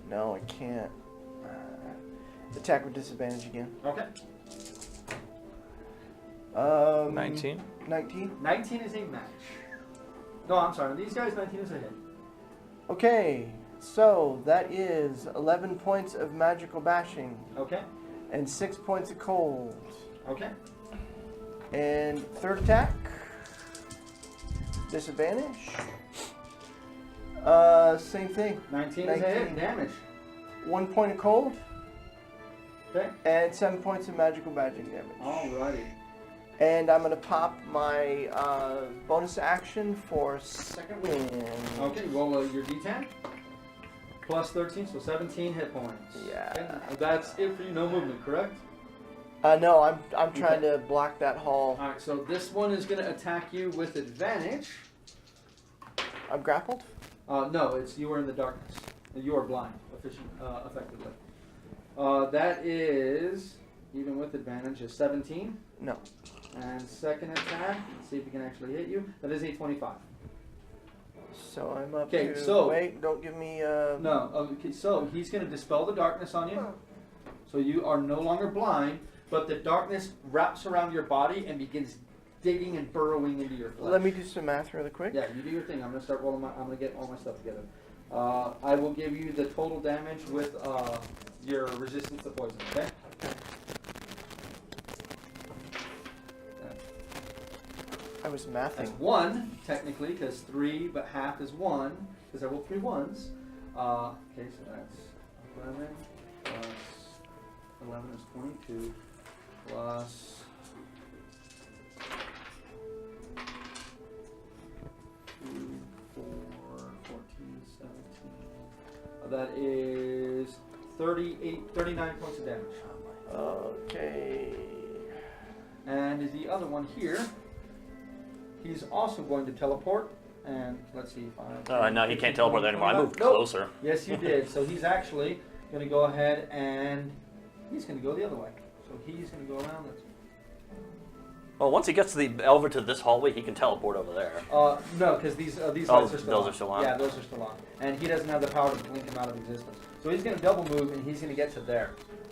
No, I can't. Attack with disadvantage again. Okay. 19. 19. 19 is a match. No, I'm sorry. These guys, 19 is a hit. Okay, so that is 11 points of magical bashing Okay. and 6 points of cold. Okay. And third attack, disadvantage. Same thing. 19 is a hit. 19. Damage. 1 point of cold Okay. and 7 points of magical bashing damage. Alrighty. And I'm gonna pop my bonus action for second wind. Okay, roll your d10. Plus 13, so 17 hit points. Yeah. Okay, that's it for you. No movement, correct? No, I'm trying to block that hall. Alright, so this one is going to attack you with advantage. I'm grappled. No, it's you are in the darkness. You are blind, effectively. That is, even with advantage, a 17. No. And second attack, let's see if he can actually hit you. That is a 25. So I'm up Okay, to... so- Wait, don't give me... No, okay, so he's going to dispel the darkness on you. So you are no longer blind, but the darkness wraps around your body and begins digging and burrowing into your flesh. Let me do some math really quick. Yeah, you do your thing. I'm going to start rolling I'm going to get all my stuff together. I will give you the total damage with your resistance to poison, okay? I was That's mathing. 1, technically, because 3, but half is 1, because I rolled 3 ones. Okay, so that's 11 plus 11 is 22 plus 2, 4, 14, 17. That is 39 points of damage. Okay. And the other one here, he's also going to teleport. And let's see if I... No, he can't teleport anymore. I moved Nope. closer. Yes, you did. So he's actually going to go ahead and he's going to go the other way. So he's going to go around this. Well, once he gets to the over to this hallway, he can teleport over there. No, because these lights Oh, are still those on. are still on? Yeah, those are still on. And he doesn't have the power to blink him out of existence. So he's going to double move and he's going to get to there.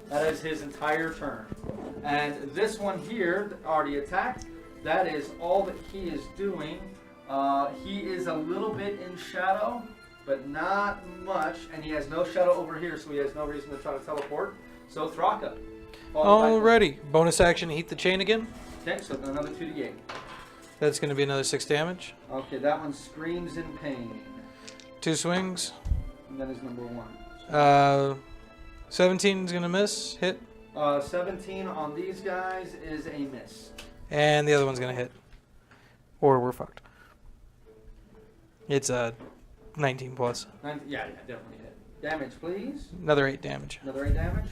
That is his entire turn. And this one here already attacked. That is all that he is doing. He is a little bit in shadow, but not much. And he has no shadow over here, so he has no reason to try to teleport. So Thraka. Alrighty. Bonus action, heat the chain again. Okay, so another 2d8. That's going to be another 6 damage. Okay, that one screams in pain. 2 swings. And that is number 1. 17 is going to miss. Hit. 17 on these guys is a miss. And the other one's going to hit. Or we're fucked. It's 19 plus. Yeah, definitely hit. Damage, please. Another 8 damage. Another 8 damage.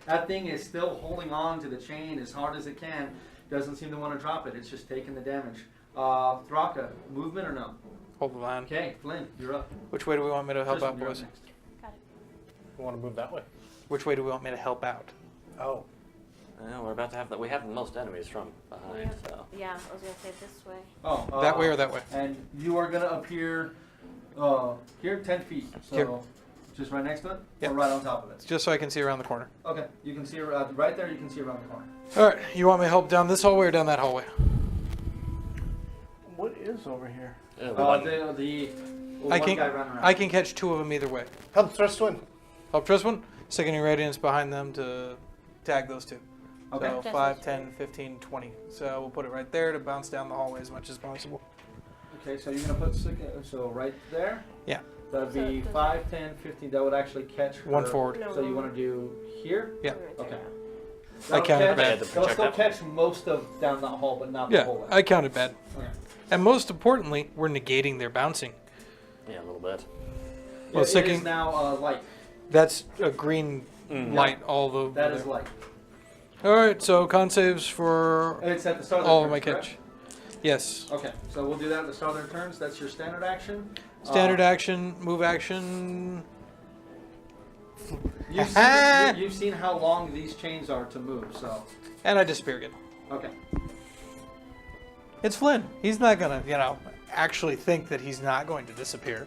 That thing is still holding on to the chain as hard as it can. Doesn't seem to want to drop it. It's just taking the damage. Thraka, movement or no? Hold the line. Okay, Flynn, you're up. Which way do we want me to help Tristan, out, you're up boys? next. We want to move that way. Which way do we want me to help out? Oh. We're about to have that. We have most enemies from behind, so. Yeah, I was gonna say this way. Oh, That way or that way? And you are gonna appear here, 10 feet. So Here. just right next to it, Yep. or right on top of it. Just so I can see around the corner. Okay, you can see right there. You can see around the corner. Alright, you want me to help down this hallway or down that hallway? What is over here? The The one- one guy running around. I can catch 2 of them either way. Help thrust one. Help trust one. Sickening radiance behind them to tag those 2. Okay. So Just 5, those 10, 15, 20. So we'll put it right there to bounce down the hallway as much as possible. Okay, so you're gonna put so right there. Yeah. That'd So be does 5, 10, 15. That would actually catch her. 1 forward. No. So you want to do here? Yeah. Right there, Okay. yeah. That'll counted catch- bad. They'll still catch most of down that hall, but not the Yeah, whole way. I counted bad. Okay. And most importantly, we're negating their bouncing. Yeah, a little bit. Well, it sicking- is now light. That's a green Mm. light all the That is light. Alright, so con saves for It's at the start of all their of my turns, catch. Yes. correct? Okay, so we'll do that at the start of their turns. That's your standard action. Standard action, move action. You've seen how long these chains are to move, so And I disappear again. okay. It's Flynn. He's not gonna, actually think that he's not going to disappear.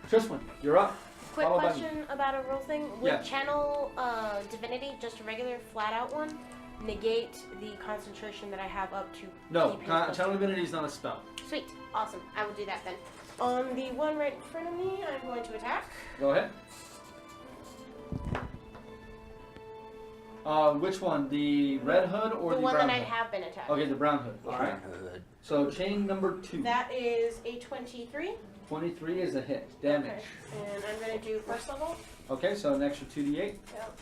Tristan, you're up. Quick Follow button. question about a roll thing. Would Yeah. channel divinity, just a regular flat out one, negate the concentration that I have up to No, keep him close? Channel Divinity is not a spell. Sweet. Awesome. I will do that then. On the one right in front of me, I'm going to attack. Go ahead. Which one? The red hood or The the one brown that I hood? have been attacking. Okay, the brown hood. All right. So chain number 2. That is a 23. 23 is a hit. Damage. Okay. And I'm going to do first level. Okay, so an extra 2d8. Yep.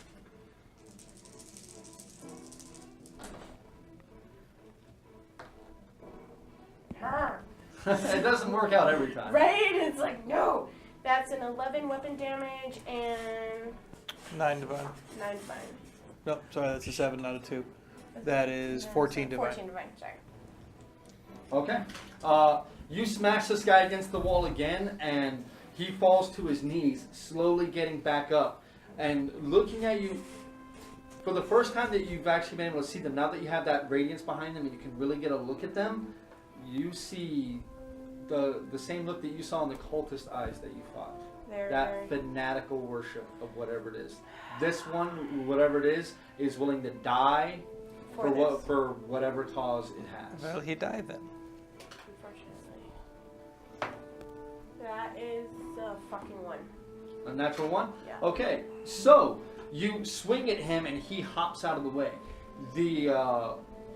It doesn't work out every time. Right? It's like, no. That's an 11 weapon damage and 9 divine. 9 divine. No, sorry, that's a 7, not a 2. That is 14 divine. 14 divine, sorry. Okay. You smash this guy against the wall again, and he falls to his knees, slowly getting back up. And looking at you, for the first time that you've actually been able to see them, now that you have that radiance behind them and you can really get a look at them, you see the same look that you saw in the cultist eyes that you fought. That fanatical worship of whatever it is. This one, whatever it is willing to die for whatever cause it has. Well, he died then. Unfortunately. That is a fucking 1. A natural 1? Yeah. Okay, so you swing at him and he hops out of the way.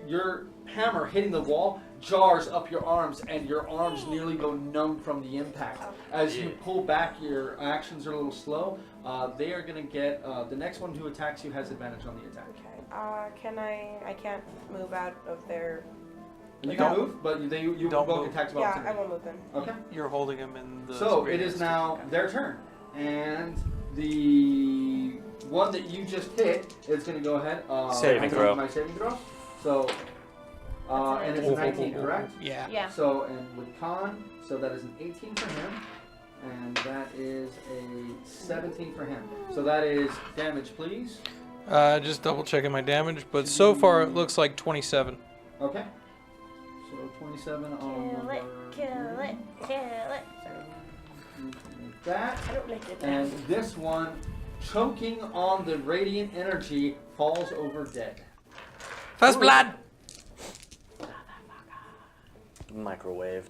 Your hammer hitting the wall jars up your arms and your arms nearly go numb from the impact. As you pull back, your actions are a little slow. They are going to get, the next one who attacks you has advantage on the attack. Okay. I can't move out of their... You can move, but you Don't both move. attacks of Yeah, I opportunity. won't move then. Okay. You're holding him in the. So it is radius. now their turn. And the one that you just hit is going to go ahead. Saving throw. My saving throw. So, and it's a 19, correct? Yeah. Yeah. So, and with con, so that is an 18 for him. And that is a 17 for him. So that is damage, please. Just double checking my damage, but so far it looks like 27. Okay. So 27 on number Kill it. that. I don't like it. And this one, choking on the radiant energy, falls over dead. First blood! Microwaved.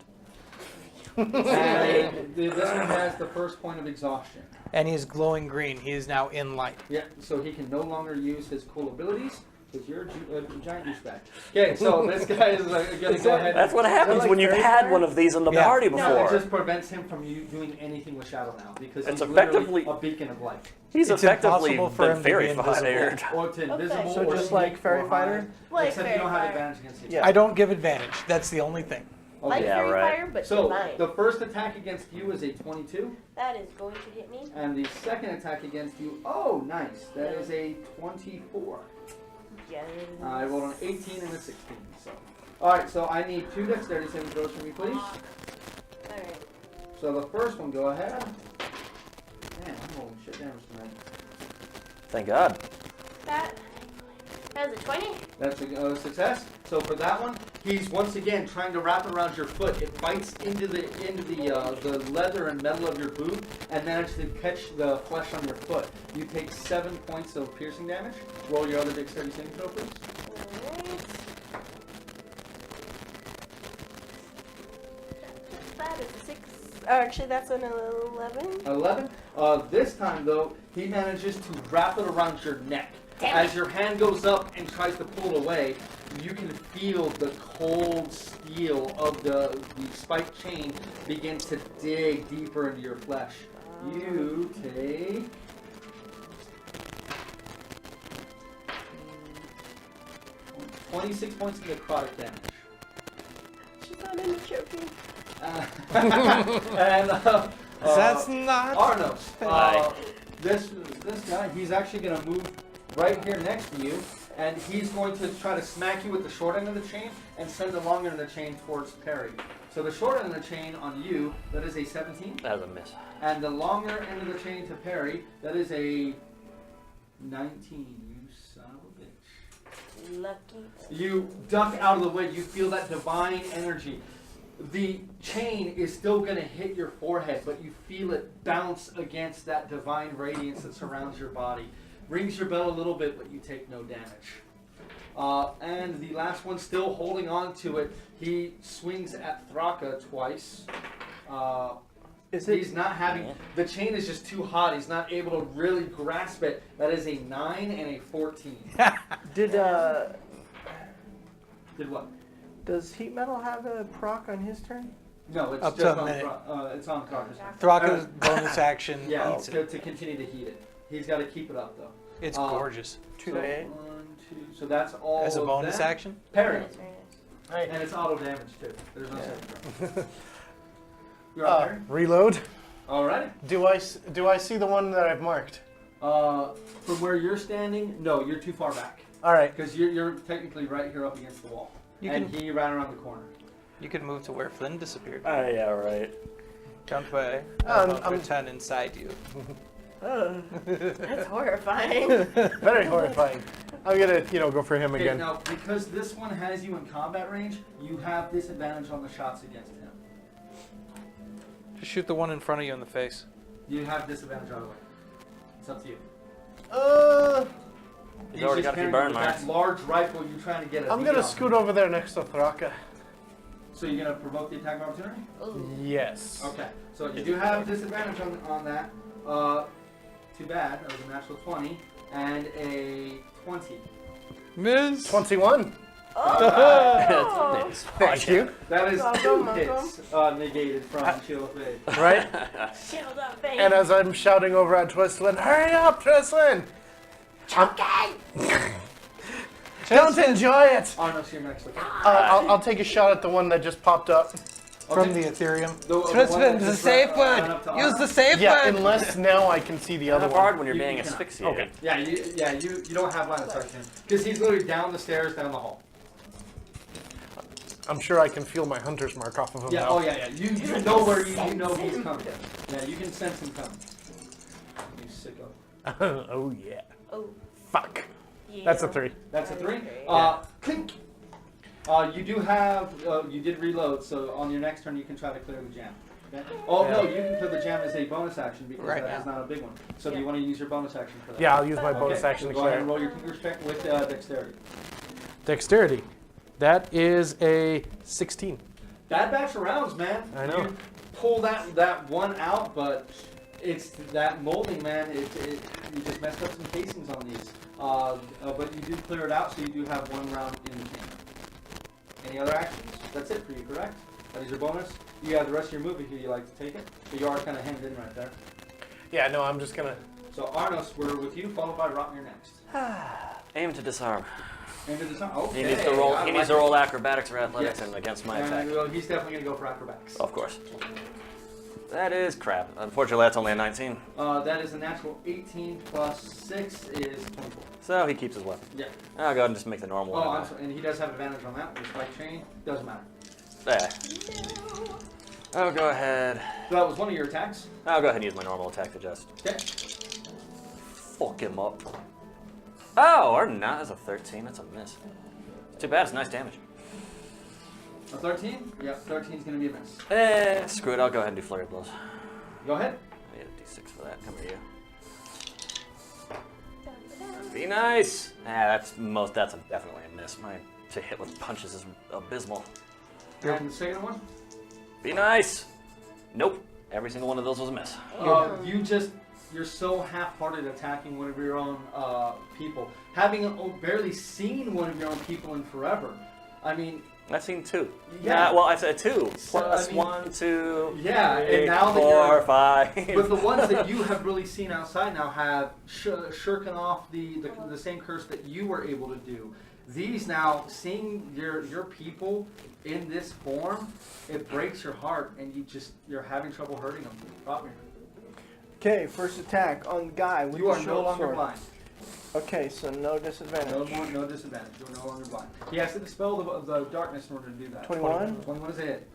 And this one has the first point of exhaustion. And he's glowing green. He is now in light. Yeah, so he can no longer use his cool abilities because you're a giant douchebag. Okay, so this guy is going to go ahead. That's what happens like when you've fairy had fire? one of these in the Yeah. party No, before. it just prevents him from you doing anything with Shadow now because It's he's literally effectively- a beacon of light. He's It's effectively impossible for him been to be fairy invisible. fired. Or it's invisible, So or just sneak, like Fairy or Fighter? hide. Like Except you Fairy don't have Fire. advantage against him. Yeah. I don't give advantage. That's the only thing. Like Yeah, Fairy right. Fire, but So divine. the first attack against you is a 22, That is going to hit me. and the second attack against you, oh nice, that is a 24. Yes. I rolled an 18 and a 16. So, all right. So I need 2 dexterity saving throws from you, please. Alright. So the first one, go ahead. Man, I'm rolling shit damage tonight. Thank God. That has a 20. That's a success. So for that one, he's once again trying to wrap it around your foot. It bites into the leather and metal of your boot, and manages to catch the flesh on your foot. You take 7 points of piercing damage. Roll your other dexterity saving throw, please. Alright. That is a 6. Oh, actually, that's an 11. 11. This time though, he manages to wrap it around your neck. Damn As your hand goes up and tries to pull it away, you can feel the cold steel of the spiked chain begin to dig deeper into your flesh. You take 26 points of necrotic damage. She's not in the choking. And That's not. Auranos. This guy, he's actually going to move right here next to you, and he's going to try to smack you with the short end of the chain and send the long end of the chain towards Perry. So the short end of the chain on you, that is a 17. That was a miss. And the longer end of the chain to Perry, that is a 19. You son of a bitch. Lucky. You duck out of the way. You feel that divine energy. The chain is still going to hit your forehead, but you feel it bounce against that divine radiance that surrounds your body. Rings your bell a little bit, but you take no damage. And the last one, still holding on to it, he swings at Thraka twice. He's not having, the chain is just too hot. He's not able to really grasp it. That is a 9 and a 14. Did what? Does heat metal have a proc on his turn? No, it's Up to just a on minute. it's on Thraka's turn. Thraka's bonus action Yeah, eats it. to continue to heat it. He's got to keep it up though. It's gorgeous. 2 So, to 8. 1, 2. So that's all. As a of bonus that. action? Parry. That's very nice. And it's auto damage too. There's no saving throw. You're Uh, up, Parry. Reload. Alrighty. Do I see the one that I've marked? From where you're standing, no, you're too far back. All right. Because you're technically right here up against the wall. He ran around the corner. You could move to where Flynn disappeared. Yeah, right. Jump by. I'm 10 inside you. That's horrifying. Very horrifying. I'm gonna, go for him Okay, again. now, because this one has you in combat range, you have disadvantage on the shots against him. Just shoot the one in front of you in the face. You have disadvantage either way. It's up to you. He's already got a few burn marks. That large rifle, you're trying to get a I'm beat gonna on scoot him. over there next to Thraka. So you're gonna provoke the attack of opportunity? Yes. Okay. So you do have disadvantage on that. Too bad. That was a natural 20 and a 20. Miss. 21. Oh! Thank you. That is Welcome, 2 hits negated from Shield of Faith. Right? Shield up, baby. And as I'm shouting over at Twistlin, hurry up, Twistlin! Don't enjoy it! Auranos, you're next. Okay. I'll take a shot at the one that just popped up. From the Ethereum. The one Tristan, that the just safe ran word. up to Use Auranos. the safe Yeah, word. unless now I can see the other It's one. hard when you're You being cannot. asphyxiated. Okay. Yeah, you don't have line of sight to him. Because he's literally down the stairs, down the hall. I'm sure I can feel my hunter's mark off of him Yeah, now. oh yeah. You know where you know he's coming. Yeah, you can sense him coming. You sicko. Oh, yeah. Oh, Fuck. yeah. That's a 3. That's a 3. Yeah. Clink. You do have, you did reload, so on your next turn you can try to clear the jam. Okay? Oh no, you can clear the jam as a bonus action because Right that is not a big one. So do you Yeah. want to use your bonus action for that? Yeah, I'll use my Okay, bonus action so to go ahead clear and it. roll your Tinker's check with dexterity. Dexterity. That is a 16. Bad batch of rounds, man. I know. You pull that one out, but it's that molding, man. You just messed up some casings on these. But you do clear it out, so you do have 1 round in the tank. Any other actions? That's it for you, correct? That is your bonus. You have the rest of your move if you like to take it. So you are kind of hemmed in right there. Yeah, no, I'm just gonna... So Auranos, we're with you, followed by Rotmir next. Aim to disarm. Into the sun. Okay. He needs to roll. I He like needs to it. roll acrobatics or athletics Yes. and against my And, attack. well, he's definitely gonna go for acrobatics. Of course. That is crap. Unfortunately, that's only a 19. That is a natural 18 plus 6 is 24. So he keeps his weapon. Yeah. I'll go ahead and just make the normal Oh, one. I'm sorry. And he does have advantage on that with the spike chain. Doesn't matter. There. I'll go ahead. So that was one of your attacks. I'll go ahead and use my normal attack to just Okay. fuck him up. Oh, or not. That's a 13. That's a miss. Too bad. It's nice damage. A 13? Yep, 13 is going to be a miss. Screw it. I'll go ahead and do flurry blows. Go ahead. I need a d6 for that. Come here, you. Be nice. That's definitely a miss. My to hit with punches is abysmal. And the second one? Be nice. Nope. Every single one of those was a miss. You're so half-hearted attacking one of your own people. Having barely seen one of your own people in forever. I mean, I've seen 2. Yeah. Well, I said 2. So, Plus I mean, 1, 2, yeah, 3, and now that 4, you're- 5. but the ones that you have really seen outside now have shirken off the same curse that you were able to do. These now, seeing your people in this form, it breaks your heart, and you're having trouble hurting them. Rotmir. Okay, first attack on the guy with You the are no short longer sword. blind. Okay, so no disadvantage. No disadvantage. You're no longer blind. He has to dispel the darkness in order to do that. 21. 21 is a hit.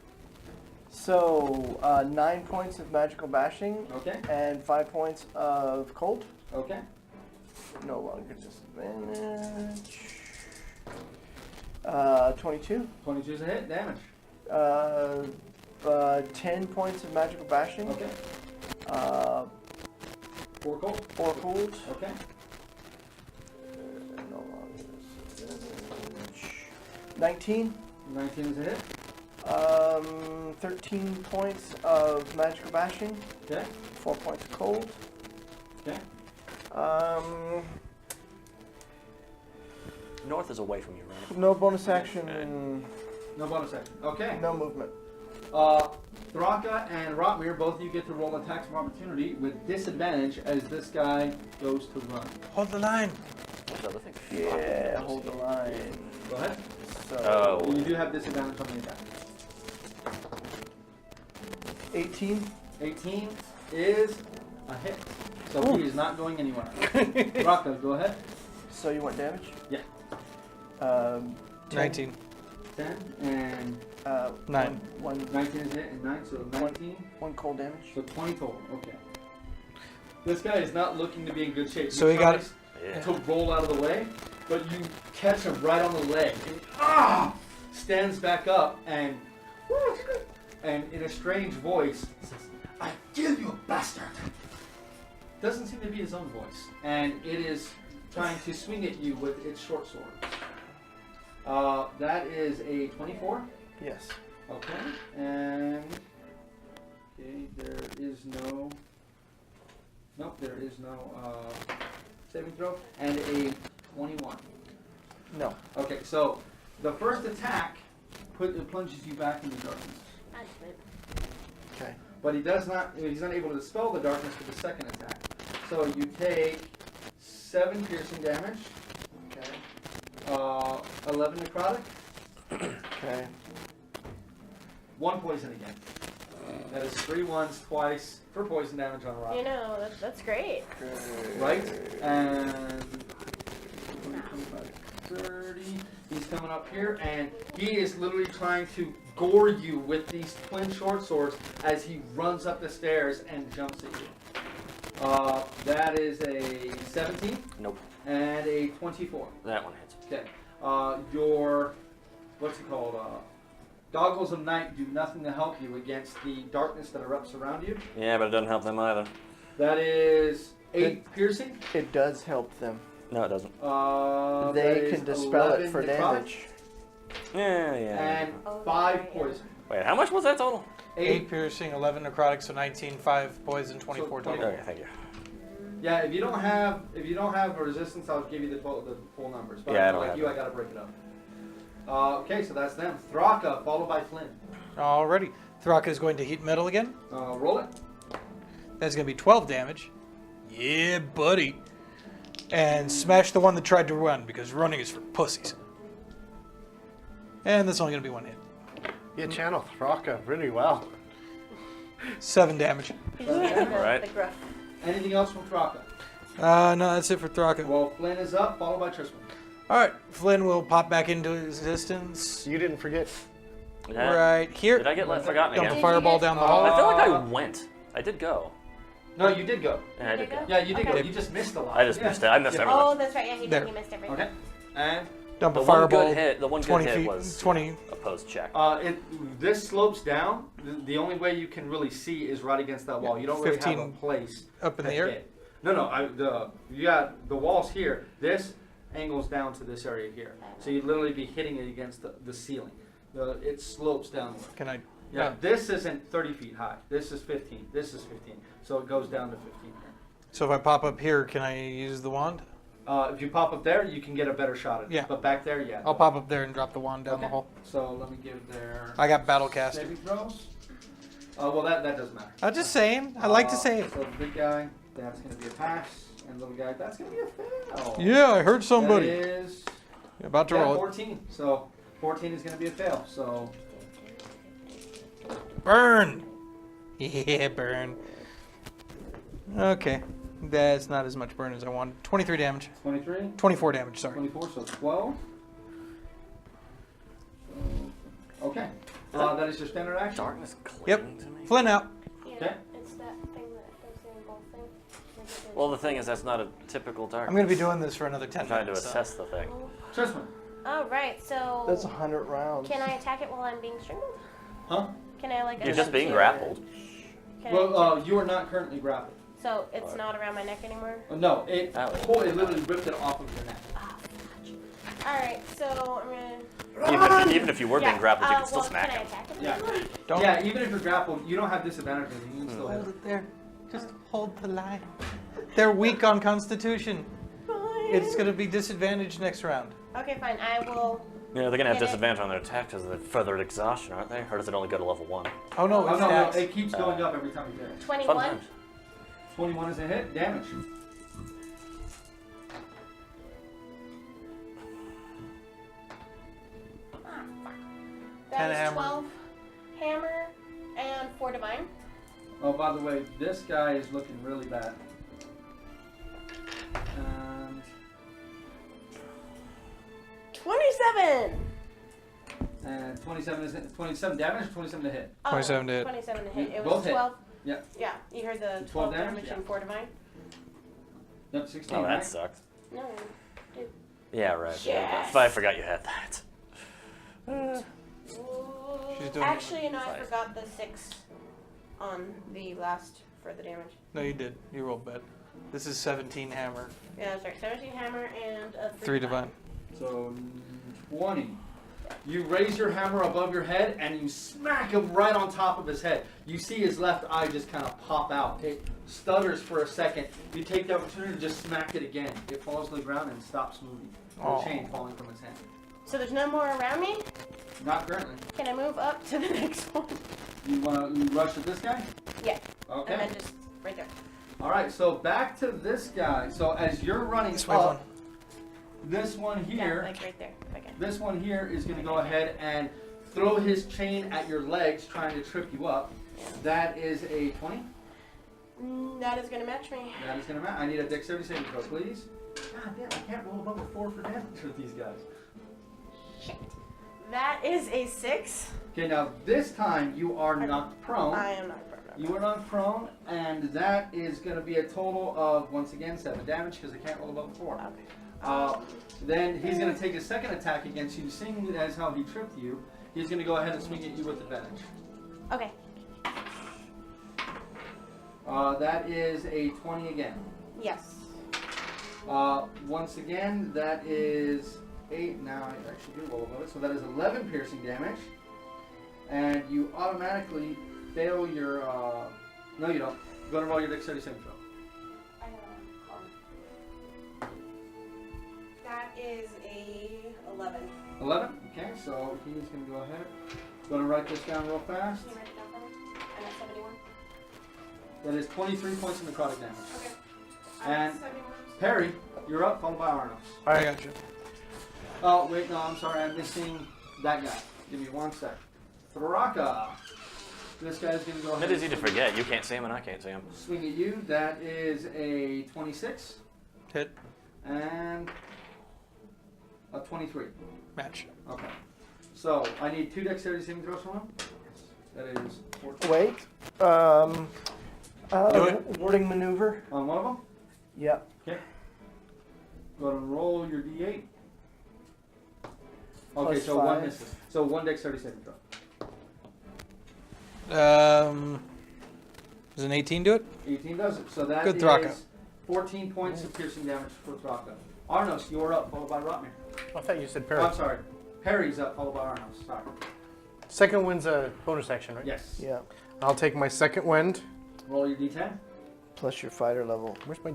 So 9 points of magical bashing Okay. and 5 points of cold. Okay. No longer disadvantage. 22. 22 is a hit. Damage. 10 points of magical bashing. Okay. 4 cold. 4 cold. Okay. No longer disadvantage. 19. 19 is a hit. 13 points of magical bashing. Okay. 4 points of cold. Okay. North is away from you, right? No bonus action. No bonus action. Okay. No movement. Thraka and Rotmir, both of you get to roll attacks of opportunity with disadvantage as this guy goes to run. Hold the line. There's other things. Yeah, hold the line. Go ahead. So Oh. You do have disadvantage on the attack. 18. 18 is a hit. So he is not going anywhere. Rocco, go ahead. So you want damage? Yeah. 10, 19. 10 and 9. 19 is a hit and 9, so 19. One cold damage. So 20 total. Okay. This guy is not looking to be in good shape. So he got tries Yeah. to roll out of the way, but you catch him right on the leg. And stands back up and in a strange voice says, "I kill you, bastard." Doesn't seem to be his own voice, and it is trying to swing at you with its short sword. That is a 24. Yes. Okay, and there is no. Nope, there is no saving throw, and a 21. No. Okay, so the first attack plunges you back into darkness. Okay. But he's not able to dispel the darkness with the second attack. So you take 7 piercing damage, Okay. 11 necrotic, Okay. 1 poison again. That is 3 ones twice for poison damage on a rock. You know, that's great. Right? And 30. He's coming up here, and he is literally trying to gore you with these twin short swords as he runs up the stairs and jumps at you. That is a 17. Nope. And a 24. That one hits. Okay. Your, what's it called? Goggles of night do nothing to help you against the darkness that erupts around you. Yeah, but it doesn't help them either. That is 8 piercing. It does help them. No, it doesn't. That They is can dispel it 11 for necrotic damage. Yeah. And 5 poison. Wait, how much was that total? 8 piercing, 11 necrotic, so 19, 5 poison, 24 total. Okay, thank you. Yeah, if you don't have a resistance, I'll give you the full numbers. But Yeah, I don't like have you, it. I gotta break it up. Okay, so that's them. Thraka, followed by Flynn. Alrighty. Thraka is going to heat metal again. Roll it. That's going to be 12 damage. Yeah, buddy. And smash the one that tried to run, because running is for pussies. And that's only going to be 1 hit. You channel Thraka really well. 7 damage. Right. The gruff. Anything else from Thraka? No, that's it for Thraka. Well, Flynn is up, followed by Tristan. Alright, Flynn will pop back into existence. You didn't forget. Yeah. Right here. Did I get forgotten Dump a again? fireball down the hall. I feel like I went. I did go. No, you did go. Yeah, I did go. Yeah, you did go. Okay. You just missed a lot. I just missed it. I missed everything. Oh, that's right. Yeah, he There. did. He missed everything. Okay. And Dump The a one fireball. good hit. The one good 20 hit feet. was 20. a post check. this slopes down. The only way you can really see is right against that wall. You don't really have a 15 place up in to the air. hit. No. You got the walls here. This angles down to this area here. So you'd literally be hitting it against the ceiling. It slopes downward. Can I? Yeah, this isn't 30 feet high. This is 15. This is 15. So it goes down to 15 here. So if I pop up here, can I use the wand? If you pop up there, you can get a better shot at it. Yeah. But back there, yeah. I'll pop up there and drop the wand down the Okay. hole. So let me give their I got battle cast. saving throws. Well, that doesn't matter. I'm just saying. I like to say it. So the big guy, that's going to be a pass. And the little guy, that's going to be a fail. Yeah, I heard somebody. That is About to roll it. 14. So 14 is going to be a fail. So Burn! Yeah, burn. Okay. That's not as much burn as I wanted. 23 damage. 23, 24 damage, sorry. 24, so 12. Okay. That is your standard action. Darkness clinging Yep. to me. Flynn out. Yeah, Okay. it's that thing that does the engulf thing. Well, the thing is, that's not a typical darkness. I'm going to be doing this for another 10 I'm trying to minutes. so- assess the thing. Tristan. Oh, right. So That's 100 rounds. can I attack it while I'm being strangled? Huh? Can I like? You're just attempt being to- grappled. Can Well, I, you are not currently grappled. so it's not around my neck anymore. No, it Ow. literally ripped it off of your neck. Ah, fudge. All right. So I'm gonna. Even if you were being grappled, you can still well, smack can I him. attack it? Yeah. Don't Yeah, even if you're grappled, you don't have disadvantage. You can still hit hold it. it there. Just hold the line. They're weak on Constitution. It's going to be disadvantaged next round. Okay, fine. I will. Yeah, they're gonna have Get it. disadvantage on their attack because of the further exhaustion, aren't they? Or does it only go to level 1? Oh no, Oh, it's no, dex. it keeps going up every time you hit it. 21. Sometimes. 21 is a hit. Damage. That 10 is hammer. 12 hammer and 4 divine. Oh, by the way, this guy is looking really bad. And 27. 27 is 27 damage or 27 to hit? 27 to hit. 27 to hit. It Both was hit. 12. Yeah. Yeah, you heard the 12 12 damage? damage Yeah. and 4 divine? Yep, 16. Oh, right? that sucks. No, dude. Yeah, right. Yes. I forgot you had that. She's doing. Actually, no, I 5. forgot the 6 on the last for the damage. No, you did. You rolled bad. This is 17 hammer, Yeah, sorry, 17 hammer and a 3 divine. So 20. You raise your hammer above your head and you smack him right on top of his head. You see his left eye just kind of pop out. It stutters for a second. You take the opportunity to just smack it again. It falls to the ground and stops moving. The Oh. chain falling from his hand. So there's no more around me? Not currently. Can I move up to the next one? You rush at this guy? Yeah. Okay. And then just right there. All right. So back to this guy. So as you're running This way, up, this one Yeah, here. like right there. Okay. This one here is going to go ahead and throw his chain at your legs, trying to trip you up. That is a 20. That is going to match me. That is going to match. I need a dexterity saving throw, please. God damn, I can't roll above a 4 for damage with these guys. Shit. That is a 6. Okay, now this time you are knocked prone. I am not prone. You are knocked prone, and that is going to be a total of, once again, 7 damage because I can't roll above a 4. Okay. Then he's going to take a second attack against you, seeing as how he tripped you. He's going to go ahead and swing at you with advantage. Okay. That is a 20 again. Yes. Once again, that is 8. Now I actually do roll above it. So that is 11 piercing damage. And you automatically fail your... no, you don't. Go ahead and roll your dexterity saving throw. That is a 11. 11? Okay, so he's going to go ahead. Going to write this down real fast. Can you write it down for me? I'm at 71. That is 23 points of necrotic damage. Okay. And Perry, you're up, followed by Auranos. I got you. Oh, wait, no, I'm sorry. I'm missing that guy. Give me 1 sec. Thraka. This guy's going to go ahead. It is easy to forget. You can't see him and I can't see him. Swing at you. That is a 26. Hit. And a 23. Match. Okay. So I need 2 dexterity saving throws from him. That is 14. Wait. Do it. Warding maneuver. On one of them? Yep. Okay. Go ahead and roll your d8. Okay, Plus so 1 5. misses. So 1 dexterity saving throw. Does an 18 do it? 18 does it. So that Good is Thraka. 14 points of piercing damage for Thraka. Auranos, you're up, followed by Rotmir. I thought you said Oh, parry. I'm sorry. Perry's up, followed by Auranos. Sorry. Second wind's a bonus action, right? Yes. Yeah. I'll take my second wind. Roll your d10. Plus your fighter level. Where's my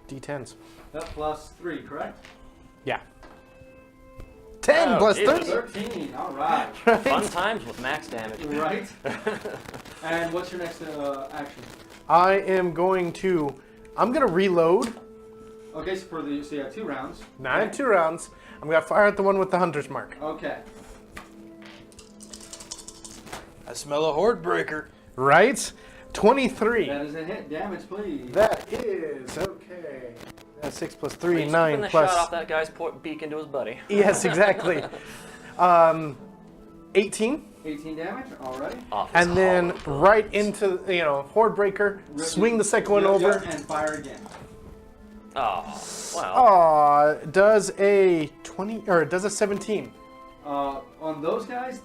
D10s? That plus 3, correct? Yeah. 10 Oh, plus Jesus. 30. 13. All right. Fun times with max damage. Right. And what's your next action? I am going to. I'm going to reload. Okay, so you have 2 rounds. Now I have 2 rounds. I'm going to fire at the one with the hunter's mark. Okay. I smell a horde breaker. Right? 23. That is a hit. Damage, please. That is okay. That's 6 plus 3, He's 9 keeping the plus. shot off that guy's beak into his buddy. Yes, exactly. 18. 18 damage. All right. Off his And then hollow. right into, horde breaker, swing the second one over. And fire again. Oh, well. Aw, does a 20, or does a 17. On those guys,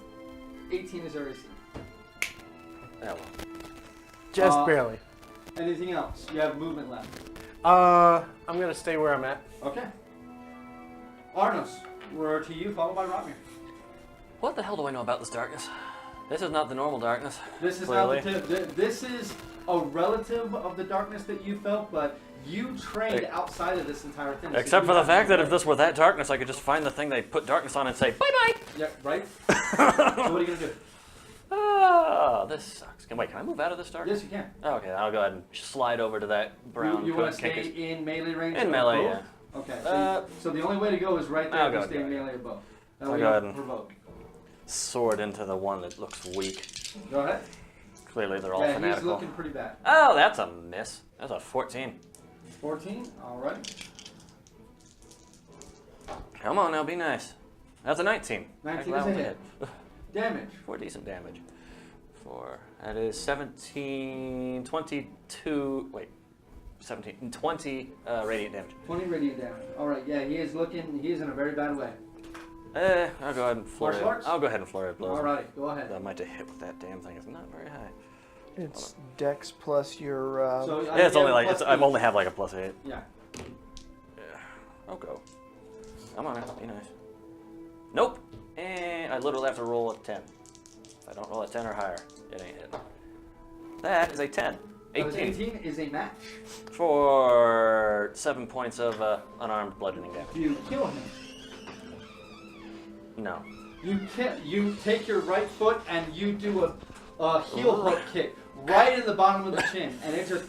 18 is our AC. Oh, well. Just barely. Anything else? You have movement left. I'm going to stay where I'm at. Okay. Auranos, we're to you, followed by Rotmir. What the hell do I know about this darkness? This is not the normal darkness. This is Clearly. not the tip. This is a relative of the darkness that you felt, but you trained outside of this entire thing. so Except you for the have fact no that if this were that darkness, I could just find the thing they put darkness on and say, bye-bye! Yeah, right? So what are you going to do? Ah, this sucks. Wait, can I move out of this darkness? Yes, you can. Oh, okay, I'll go ahead and slide over to that brown You want to coat stay kinkers. in melee range? In of melee, both? yeah. Okay, so the only way to go is right there I'll if you go stay in ahead. melee of both. That I'll way go you ahead don't and- provoke. Sword into the one that looks weak. Go ahead. Clearly they're all Yeah, he's fanatical. looking pretty bad. Oh, that's a miss. That's a 14. 14, alright. Come on now, be nice. That's a 19. 19 That is a was hit. Damage. 4 decent damage. 4. That is 17, 22. Wait. 17, 20 radiant damage. 20 radiant damage. All right. Yeah, he is in a very bad way. I'll go ahead and flurry. Martial arts? I'll go ahead and flurry of blows. All right. Go ahead. That might have hit with that damn thing. It's not very high. It's Dex plus your. So Yeah, it's only like I've only have like a +8. Yeah. Yeah, I'll go. Come on, be nice. Nope. And I literally have to roll a 10. If I don't roll a 10 or higher, it ain't hit. That is a 10. 18. 18 is a match. For 7 points of unarmed bludgeoning damage. You kill him. No. You take your right foot and you do a heel hook kick right in the bottom of the chin, and it just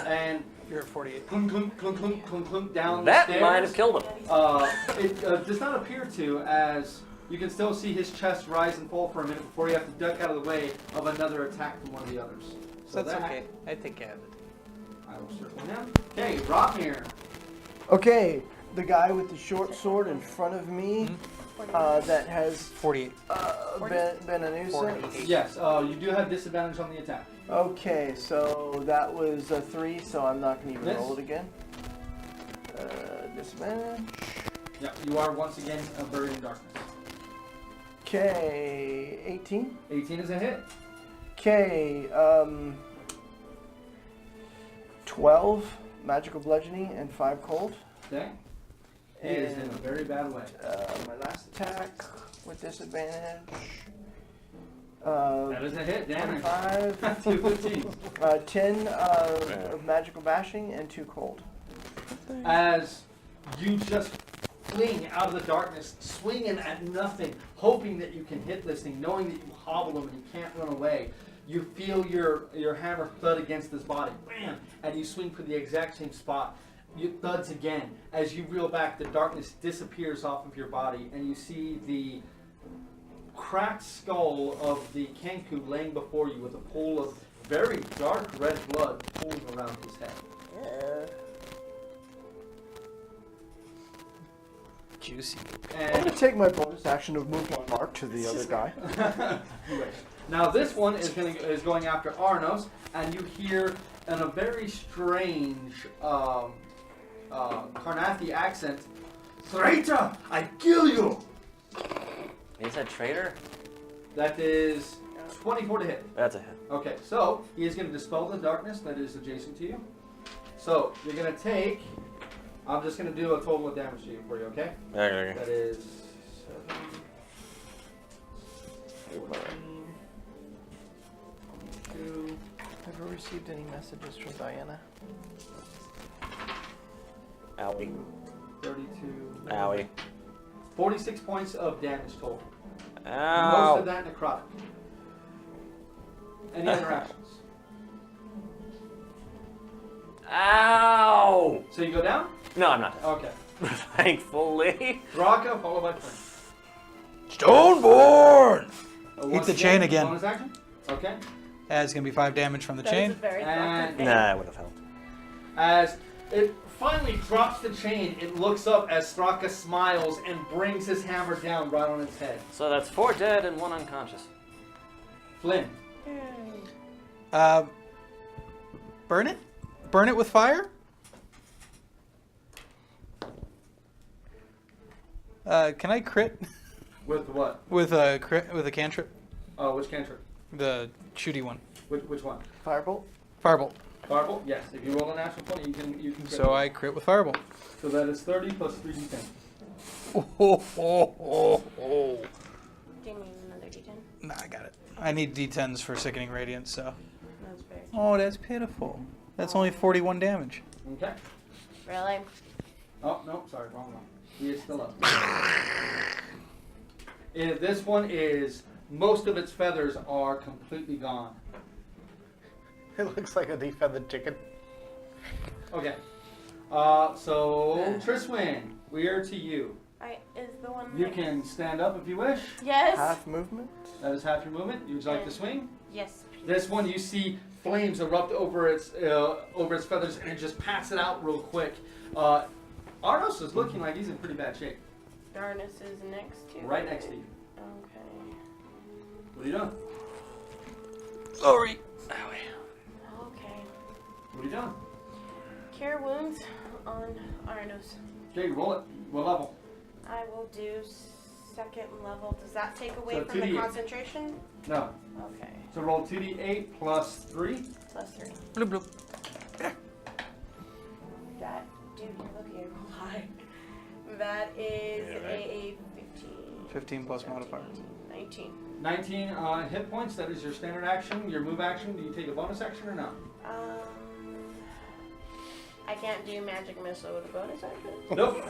and You're at 48. clunk clunk clunk clunk clunk clunk down That the stairs. might have killed him. It does not appear to, as you can still see his chest rise and fall for a minute before you have to duck out of the way of another attack from one of the others. So that's okay. I think I have it. I will circle him. Okay, Rotmir. Okay, the guy with the short sword in front of me that has 48. been a nuisance. 48. Yes, you do have disadvantage on the attack. Okay, so that was a 3, so I'm not going to even Miss. roll it again. Disadvantage. Yeah, you are once again buried in darkness. Okay, 18. 18 is a hit. Okay, 12 magical bludgeoning and 5 cold. Okay. He is in a very bad way. My last attack with disadvantage. That is a hit, damage. 25, 2 15. 10 of magical bashing and 2 cold. As you just fling out of the darkness, swinging at nothing, hoping that you can hit this thing, knowing that you hobble him and you can't run away. You feel your hammer thud against his body, bam, and you swing for the exact same spot. It thuds again. As you reel back, the darkness disappears off of your body, and you see the cracked skull of the Kenku laying before you with a pool of very dark red blood pooling around his head. Juicy. I'm going to take my bonus action of move my mark to the other guy. You wish. Now this one is going after Auranos, and you hear in a very strange Karnathi accent, "Traitor, I kill you." He said traitor? That is 24 to hit. That's a hit. Okay, so he is going to dispel the darkness that is adjacent to you. So you're going to take. I'm just going to do a total of damage to you for you, okay? Okay. That is 7, 14, 22. Ever received any messages from Diana? Owie. 32. Owie. 46 points of damage total. Most Ow. of that necrotic. Any other actions? Ow! So you go down? No, I'm not. Okay. Thankfully. Raka followed by Flynn. Stoneborn! Once the chain again. Bonus action? Okay. That's going to be 5 damage from the That is a chain. very And- thoughtful thing. Nah, it would have helped. As it finally drops the chain, it looks up as Straka smiles and brings his hammer down right on its head. So that's 4 dead and 1 unconscious. Flynn. Burn it? Burn it with fire? Can I crit With what? with a cantrip? Oh, which cantrip? The shooty one. Which one? Firebolt? Firebolt. Firebolt? Yes. If you roll a natural 20, you can crit. So I crit with Firebolt. So that is 30 plus 3d10. Oh, oh, oh, oh. Do you need another D10? Nah, I got it. I need D10s for Sickening Radiance, so. That's very. Oh, that's pitiful. That's only 41 damage. Okay. Really? Oh, no, sorry, wrong one. He is still up. This one is, most of its feathers are completely gone. It looks like a defeathered chicken. Okay. So, Triswin, we are to you. Is the one. You that- can stand up if you wish. Yes. Half movement? That is half your movement. You'd like to swing? Yes. Please. This one, you see flames erupt over its feathers, and it just pats it out real quick. Auranos is looking like he's in pretty bad shape. Darkness is next to. Right next to you. Okay. What are you doing? Sorry. Okay. What are you doing? Cure wounds on Auranos. Okay, roll it. What level? I will do second level. Does that take away So from the 2d8. concentration? No. Okay. So roll 2d8 plus 3. Plus 3. Bloop, bloop. That, dude, you're looking at a high. That is Yeah, right. a 15. 15 plus modifiers. 19. 19 hit points. That is your standard action. Your move action. Do you take a bonus action or no? I can't do magic missile with a bonus action. Nope.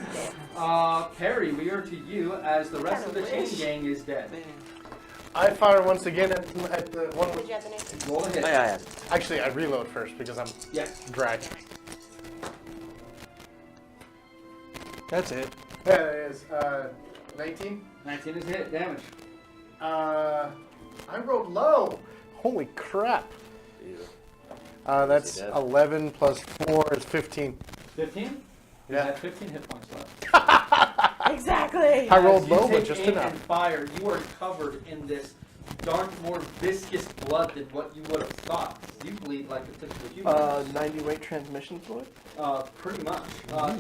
Perry, we are to you as the rest of the chain gang is dead. I fire once again at the one. Did you have the name? Roll a hit. Oh, yeah. Actually, I reload first because I'm Yes. dry. That's it. Yeah, it is 19. 19 is hit. Damage. I rolled low. Holy crap. Ew. That's dead? 11 plus 4 is 15. 15? You Yeah. have 15 hit points left. Exactly. I rolled As you low, but take just aim enough. and fire, you are covered in this dark, more viscous blood than what you would have thought. You bleed like a typical human. 90 weight transmission fluid? Pretty much.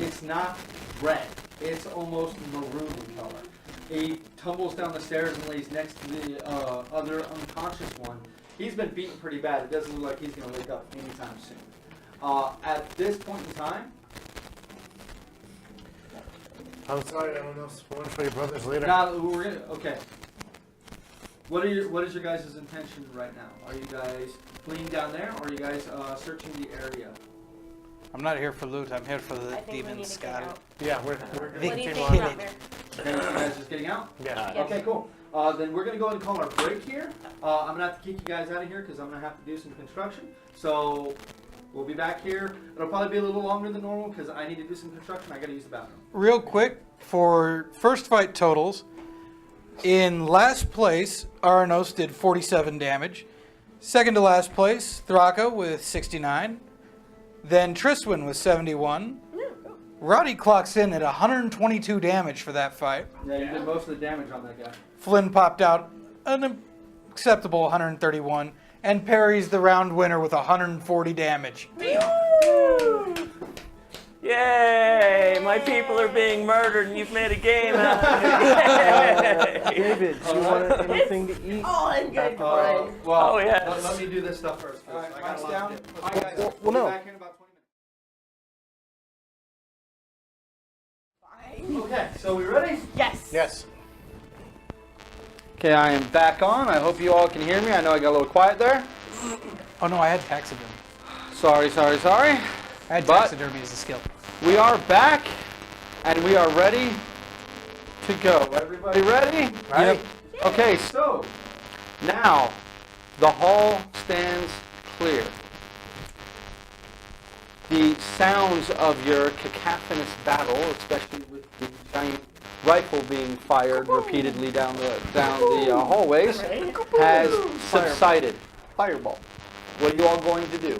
It's not red. It's almost maroon in color. He tumbles down the stairs and lays next to the other unconscious one. He's been beaten pretty bad. It doesn't look like he's going to wake up anytime soon. At this point in time, I'm sorry, I don't know. Spoil for your brothers later. now we're gonna, okay. What is your guys' intention right now? Are you guys fleeing down there, or are you guys searching the area? I'm not here for loot. I'm here for the I think we demons need to get scattered. out. Yeah, we're What do you continue think on. out there? Okay, you guys just getting out? Yeah. Yes. Okay, cool. Then we're going to go ahead and call our break here. I'm going to have to kick you guys out of here because I'm going to have to do some construction. So we'll be back here. It'll probably be a little longer than normal because I need to do some construction. I got to use the bathroom. Real quick, for first fight totals, in last place, Auranos did 47 damage. Second to last place, Thraka with 69. Then Triswin with 71. Roddy clocks in at 122 damage for that fight. Yeah, you did most of the damage on that guy. Flynn popped out an acceptable 131. And Perry's the round winner with 140 damage. Yay! My people are being murdered and you've made a game out of it. Yay! David, do you want anything to eat? Oh, I'm good, Well, Oh, yes. let me do this stuff first. All right, I got Mike's a lot down. to do. Bye, guys. Well, We'll no. be back here in about 20 minutes. Okay, so we ready? Yes. Yes. Okay, I am back on. I hope you all can hear me. I know I got a little quiet there. Oh no, I had taxidermy. Sorry. I had But- taxidermy as a skill. We are back, and we are ready to go. Everybody ready? Right. Okay, so now the hall stands clear. The sounds of your cacophonous battle, especially with the giant rifle being fired repeatedly down the hallways, has subsided. Fireball. What are you all going to do?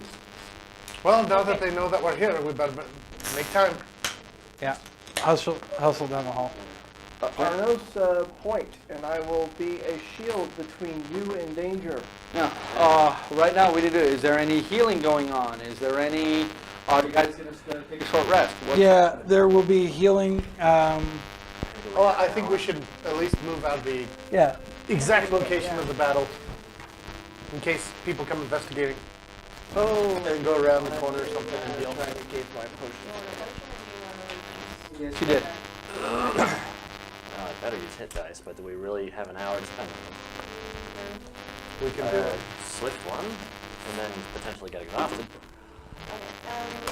Well, now that they know that we're here, we better make time. Yeah. Hustle down the hall. Auranos, point, and I will be a shield between you and danger. Now, right now, we need to. Is there any healing going on? Is there any? Are you guys going to take a short rest? Yeah, there will be healing. Well, I think we should at least move out the Yeah. exact location of the battle in case people come investigating. Oh, And go around the corner or something and deal. I gave my potion. Yes, you did. Oh, I better use hit dice, but do we really have an hour to spend on them? We can do it. Switch one, and then potentially get exhausted. We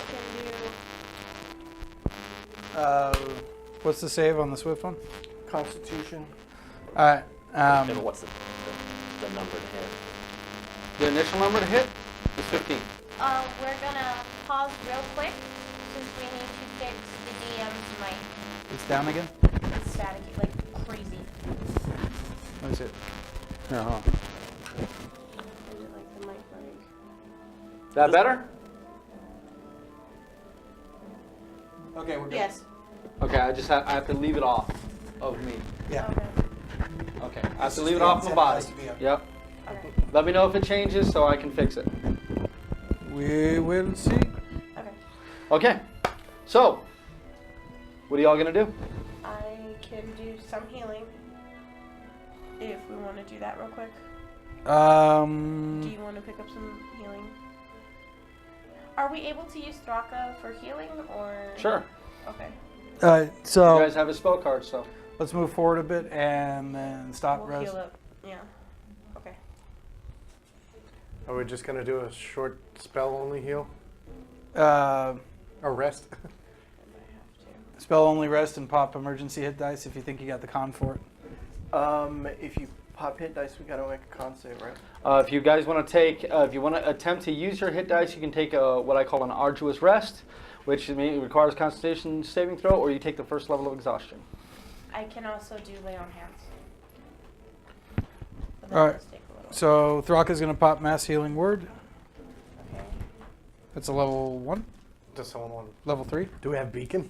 can do. What's the save on the Swift one? Constitution. All right. Yeah, but what's the number to hit? The initial number to hit is 15. We're gonna pause real quick since we need to fix the DM's mic. It's down again. It's static, like crazy. What is it? Uh-huh. Is it like the mic running? That better? Okay, we're good. Yes. Okay, I have to leave it off of me. Yeah. Okay. Okay, I have to leave it off my body. Yep. Okay. Let me know if it changes so I can fix it. We will see. Okay. Okay. So, what are y'all gonna do? I can do some healing. If we want to do that real quick. Do you want to pick up some healing? Are we able to use Thraka for healing or? Sure. Okay. So You guys have a spell card, so. let's move forward a bit and then stop We'll rest. heal up. Yeah. Okay. Are we just gonna do a short spell only heal Uh, or rest? spell only rest and pop emergency hit dice if you think you got the con for it. If you pop hit dice, we gotta make a con save, right? If you guys want to take, if you want to attempt to use your hit dice, you can take what I call an arduous rest, which requires Constitution saving throw, or you take the first level of exhaustion. I can also do lay on hands. But that All right. does take a little. So Thraka's going to pop mass healing word. Okay. That's a level 1. Does someone want? Level 3. Do we have beacon?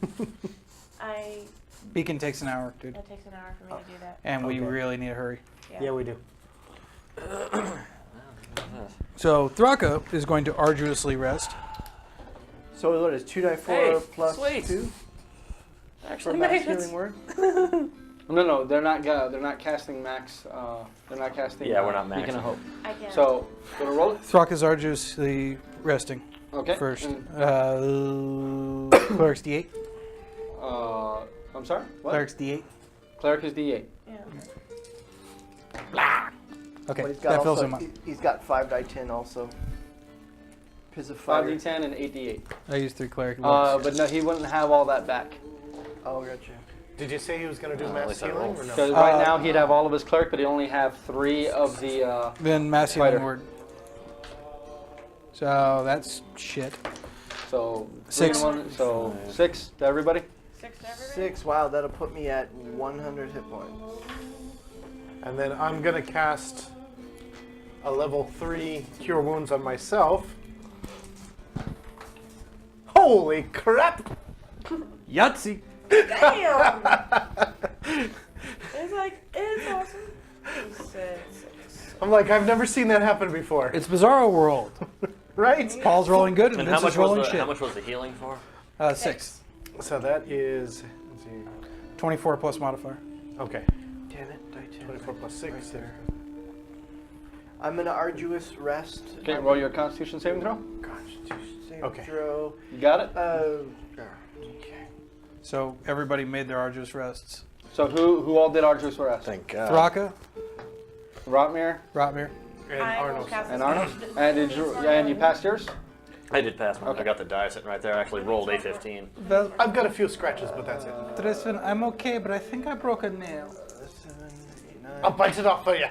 Beacon takes an hour, dude. It takes an hour for me to do that. And we Okay. really need to hurry. Yeah. we do. So Thraka is going to arduously rest. So what is 2d4 Hey, plus sweet. 2 for Actually, mass made it. healing word? No, they're not casting max. They're not casting. Yeah, we're not Beacon maxing. of Hope. I can. So, gonna roll it. Thraka's arduously resting Okay. first. And, Cleric's D8. I'm sorry. What? Cleric's D8. Cleric is D8. Yeah. Okay, But he's got that fills also, him up. He's got 5d10 also. Piz of fire. 5d10 and 8d8. I used 3 cleric. But no, he wouldn't have all that back. Oh, gotcha. Did you say he was gonna do at mass least I healing rolled. or no? Because right now he'd have all of his cleric, but he only have 3 of the. Then mass Fighter. healing word. So that's shit. So 6. 3 and 1, so 6 to everybody. 6 to everybody? 6. Wow, that'll put me at 100 hit points. And then I'm gonna cast a level 3 cure wounds on myself. Holy crap! Yahtzee. Damn! It's awesome. He said 6. I'm like, I've never seen that happen before. It's Bizarro World. Right? Paul's rolling good and And how Vince is much, rolling was the, shit. how much was the healing for? 6. So that is, let's see, 24 plus modifier. okay, Damn it, die 24 plus 6. Right there. I'm gonna arduous rest. Okay, roll your Constitution saving throw. Save Okay. throw. You got it. Okay. So everybody made their arduous rests. So who all did arduous rest? Thank God. Thraka, Rotmir Rotmir. And I will Arnos. cast and this- Arnos. And did you passed yours? I did pass mine. Okay. I got the die sitting right there. I actually rolled a 15. Well, I've got a few scratches, but that's it. Tristan, I'm okay, but I think I broke a nail. 7, 8, 9, I'll bite it off for you.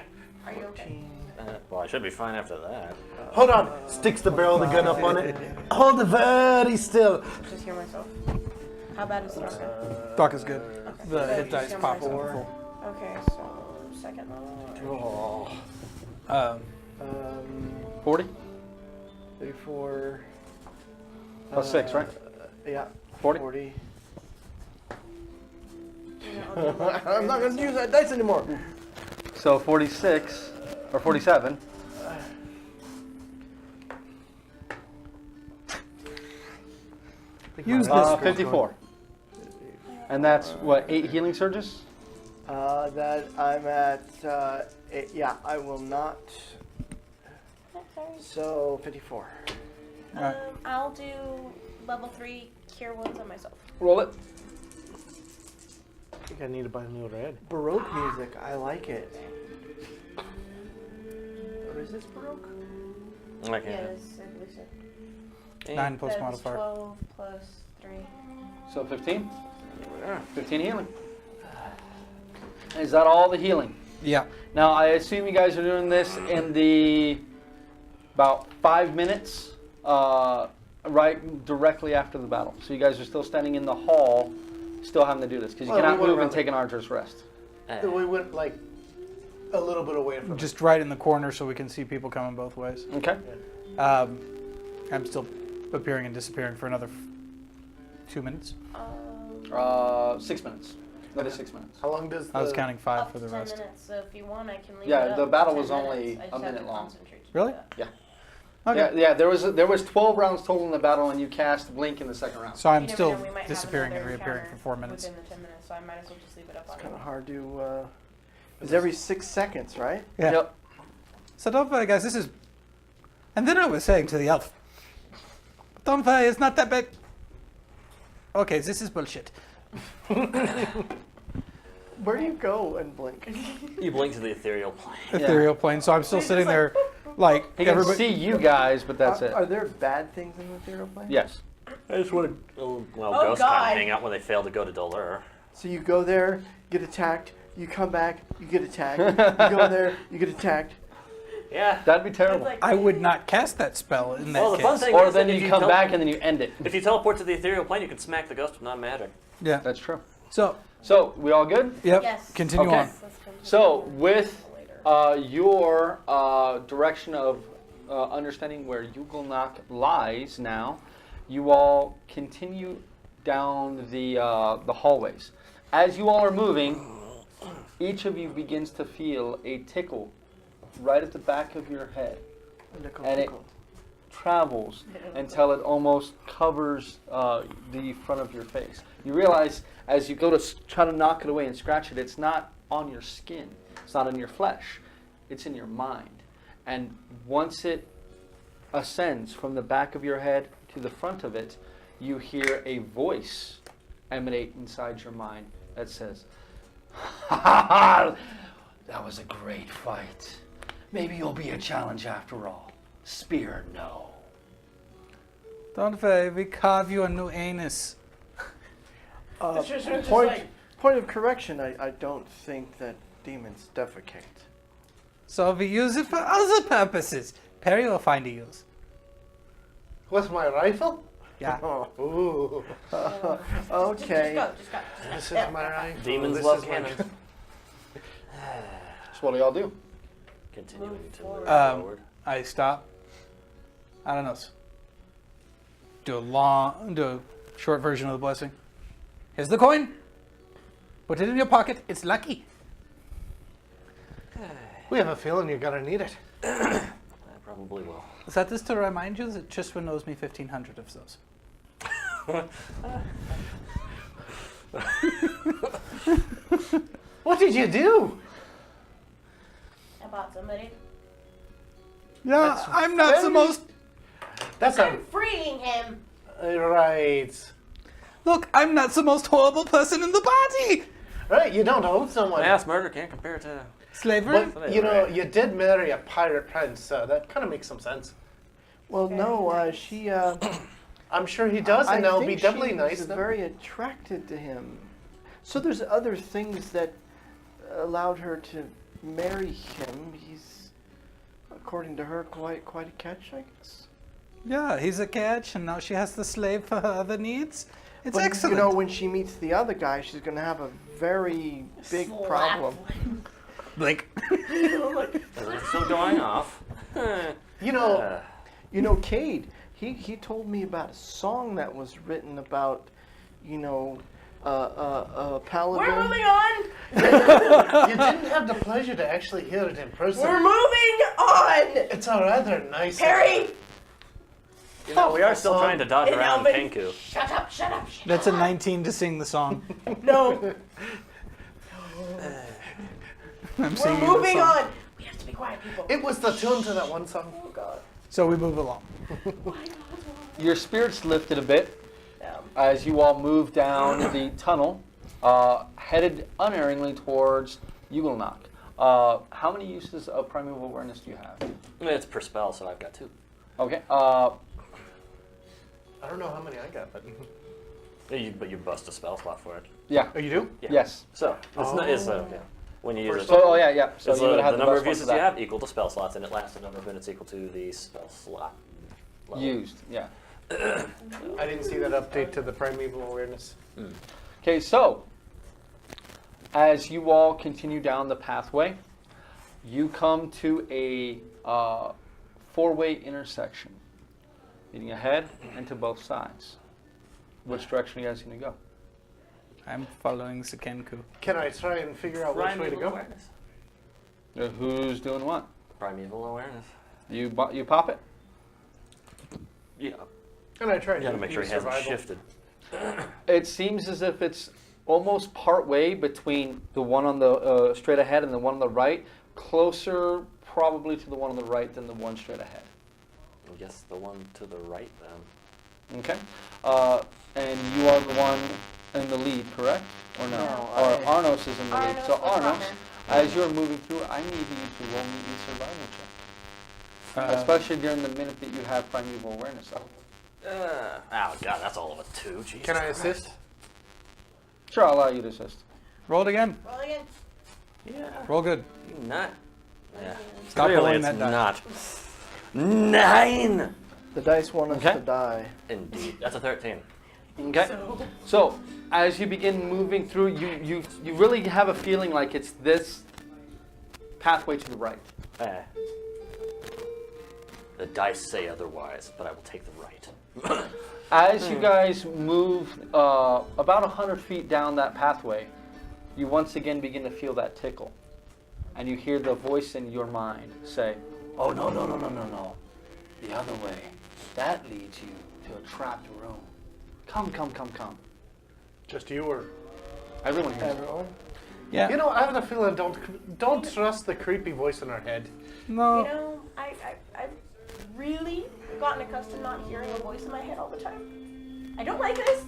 Are you okay? 14. Well, I should be fine after that. Hold on. Sticks the barrel of the gun up on it. Hold it very still. Just hear myself. How bad is Thraka? Thraka's good. Okay. The So hit just dice hear pop myself. full. Okay, so second level. Oh. 40 34. plus 6, right? Yeah. 40. 40. I'll do like I'm not gonna use that dice anymore. So 46 or 47. Use this. 54. And that's what, 8 healing surges? That I'm at. 8, yeah, I will not. So 54. Alright. I'll do level 3 cure wounds on myself. Roll it. I think I need to buy a new red. Baroque music, I like it. Or is this Baroque? I can't. Yes, I believe so. 9 plus That's modifier. 12 plus 3. So 15. 15 healing. Is that all the healing? Yeah. Now I assume you guys are doing this in the about 5 minutes, right directly after the battle. So you guys are still standing in the hall, still having to do this because you Well, cannot we went move and around take an arduous rest. We went like a little bit away from Just right in the corner so we can see people coming both ways. Okay. I'm still appearing and disappearing for another 2 minutes. 6 minutes. Another 6 minutes. How long does the... I was counting 5 Up for to the 10 rest. minutes, so if you want, I can leave Yeah, it up the to battle 10 was only minutes. I a just have minute to long. concentrate to do Really? that. Yeah. Okay. Yeah. There was 12 rounds total in the battle, and you cast blink in the second round. So I'm You never still know, we might have disappearing and another reappearing for encounter 4 minutes. Within the 10 minutes, so I might as well just leave it up It's on kind of you. hard to. It's every 6 seconds, right? Yeah. Yep. So don't worry, guys. This is. And then I was saying to the elf, "Don't worry, it's not that big." Okay, this is bullshit. Where do you go and blink? You blink to the ethereal plane. Ethereal plane. So I'm still sitting there, like He can everybody. see you guys, but that's it. Are there bad things in the ethereal plane? Yes. I just want to. Well, Oh, ghosts kind God. of hang out when they fail to go to Dolur. So you go there, get attacked. You come back, you get attacked. You go there, you get attacked. Yeah. That'd be terrible. It's like- I would not cast that spell in that Well, the case. fun thing Or is then that if you come tele- back and then you end it. If you teleport to the ethereal plane, you can smack the ghost with non-magic. Yeah. That's true. So, So we all good? yep. Yes. Continue Okay. on. So with your direction of understanding where Yugilnock lies now, you all continue down the hallways. As you all are moving, each of you begins to feel a tickle right at the back of your head, and it travels until it almost covers the front of your face. You realize as you go to try to knock it away and scratch it, it's not on your skin, it's not in your flesh, it's in your mind. And once it ascends from the back of your head to the front of it, you hear a voice emanate inside your mind that says, "Ha ha ha! That was a great fight. Maybe you'll be a challenge after all. Spear, no." Don't worry, we carve you a new anus. It's just Point of correction, I don't think that demons defecate. So we use it for other purposes. Perry will find a use. With my rifle? Yeah. Ooh. Okay. Just go. This is my rifle. Demons This love is my- cannons. So what do y'all do? Continuing to move Um, forward. I stop. I don't know. Do a short version of the blessing. Here's the coin. Put it in your pocket. It's lucky. We have a feeling you're gonna need it. I probably will. Is that just to remind you that Chiswa knows me 1,500 of those? What did you do? I bought somebody. Yeah, That's I'm not the very- most. That's a I'm freeing him. right. Look, I'm not the most horrible person in the party. Right, you don't own someone. Mass murder can't compare to. Slavery. But you know, you did marry a pirate prince, so that kind of makes some sense. Well, no, she. I'm sure he does, and that'll be think doubly she's nice. then. very attracted to him. So there's other things that allowed her to marry him. He's, according to her, quite a catch, I guess. Yeah, he's a catch, and now she has to slave for her other needs. It's But excellent. you know, when she meets the other guy, she's going to have a very big problem. Blink. It's still going off. You know, You know, Cade, he told me about a song that was written about, you know, a paladin. We're moving on. you didn't have the pleasure to actually hear it in person. We're moving on. It's a rather nice. Perry. You know, we are still trying to dodge Hey, around Alvin. Kenku. Shut up. That's a 19 to sing the song. No. I'm We're singing the moving song. on. We have to be quiet, people. It was the tune to that one song. Oh God. So we move along. Your spirits lifted a bit Yeah. as you all move down the tunnel, headed unerringly towards Yugilnock. How many uses of primeval awareness do you have? It's per spell, so I've got 2. Okay. I don't know how many I got, but But you bust a spell slot for it. Yeah. oh, you do? Yeah. Yes. So it's not. It's yeah. When you use it, So, oh yeah, yeah. So it's you would the have number of best uses one you for that. have equal to spell slots, and it lasts a number of minutes equal to the spell slot level. Used. Yeah. I didn't see that update to the primeval awareness. Okay, so as you all continue down the pathway, you come to a four-way intersection, leading ahead and to both sides. Which direction are you guys going to go? I'm following Sekenku. Can I try and figure out which way to Primeval go? awareness. Who's doing what? Primeval awareness. You pop it? Yeah. And I tried You gotta to make sure he hasn't survival. shifted. It seems as if it's almost part way between the one on the straight ahead and the one on the right. Closer, probably to the one on the right than the one straight ahead. I guess the one to the right then. Okay. And you are the one in the lead, correct? Or no? No, Or I- Auranos is in the lead. Auranos So was Auranos, runner. as you're moving through, I need you to roll me a survival check. Especially during the minute that you have primeval awareness up. Oh god, that's all of a 2. Jesus Can I Christ. assist? Sure, I'll allow you to assist. Roll it again. Roll again. Yeah. Roll good. You nut. Yeah. Stop Clearly rolling it's that die. not. 9! The dice want us Okay. to die. Indeed. That's a 13. Okay. So as you begin moving through, you really have a feeling like it's this pathway to the right. The dice say otherwise, but I will take the right. As you guys move about 100 feet down that pathway, you once again begin to feel that tickle. And you hear the voice in your mind say, "Oh, no, no, no, no, no, no. The other way. That leads you to a trapped room. Come, come, come, come." Just you or? Everyone hears it. Everyone? Yeah. You know, I have a feeling don't trust the creepy voice in our head. No. You know, I've really gotten accustomed not hearing a voice in my head all the time. I don't like this,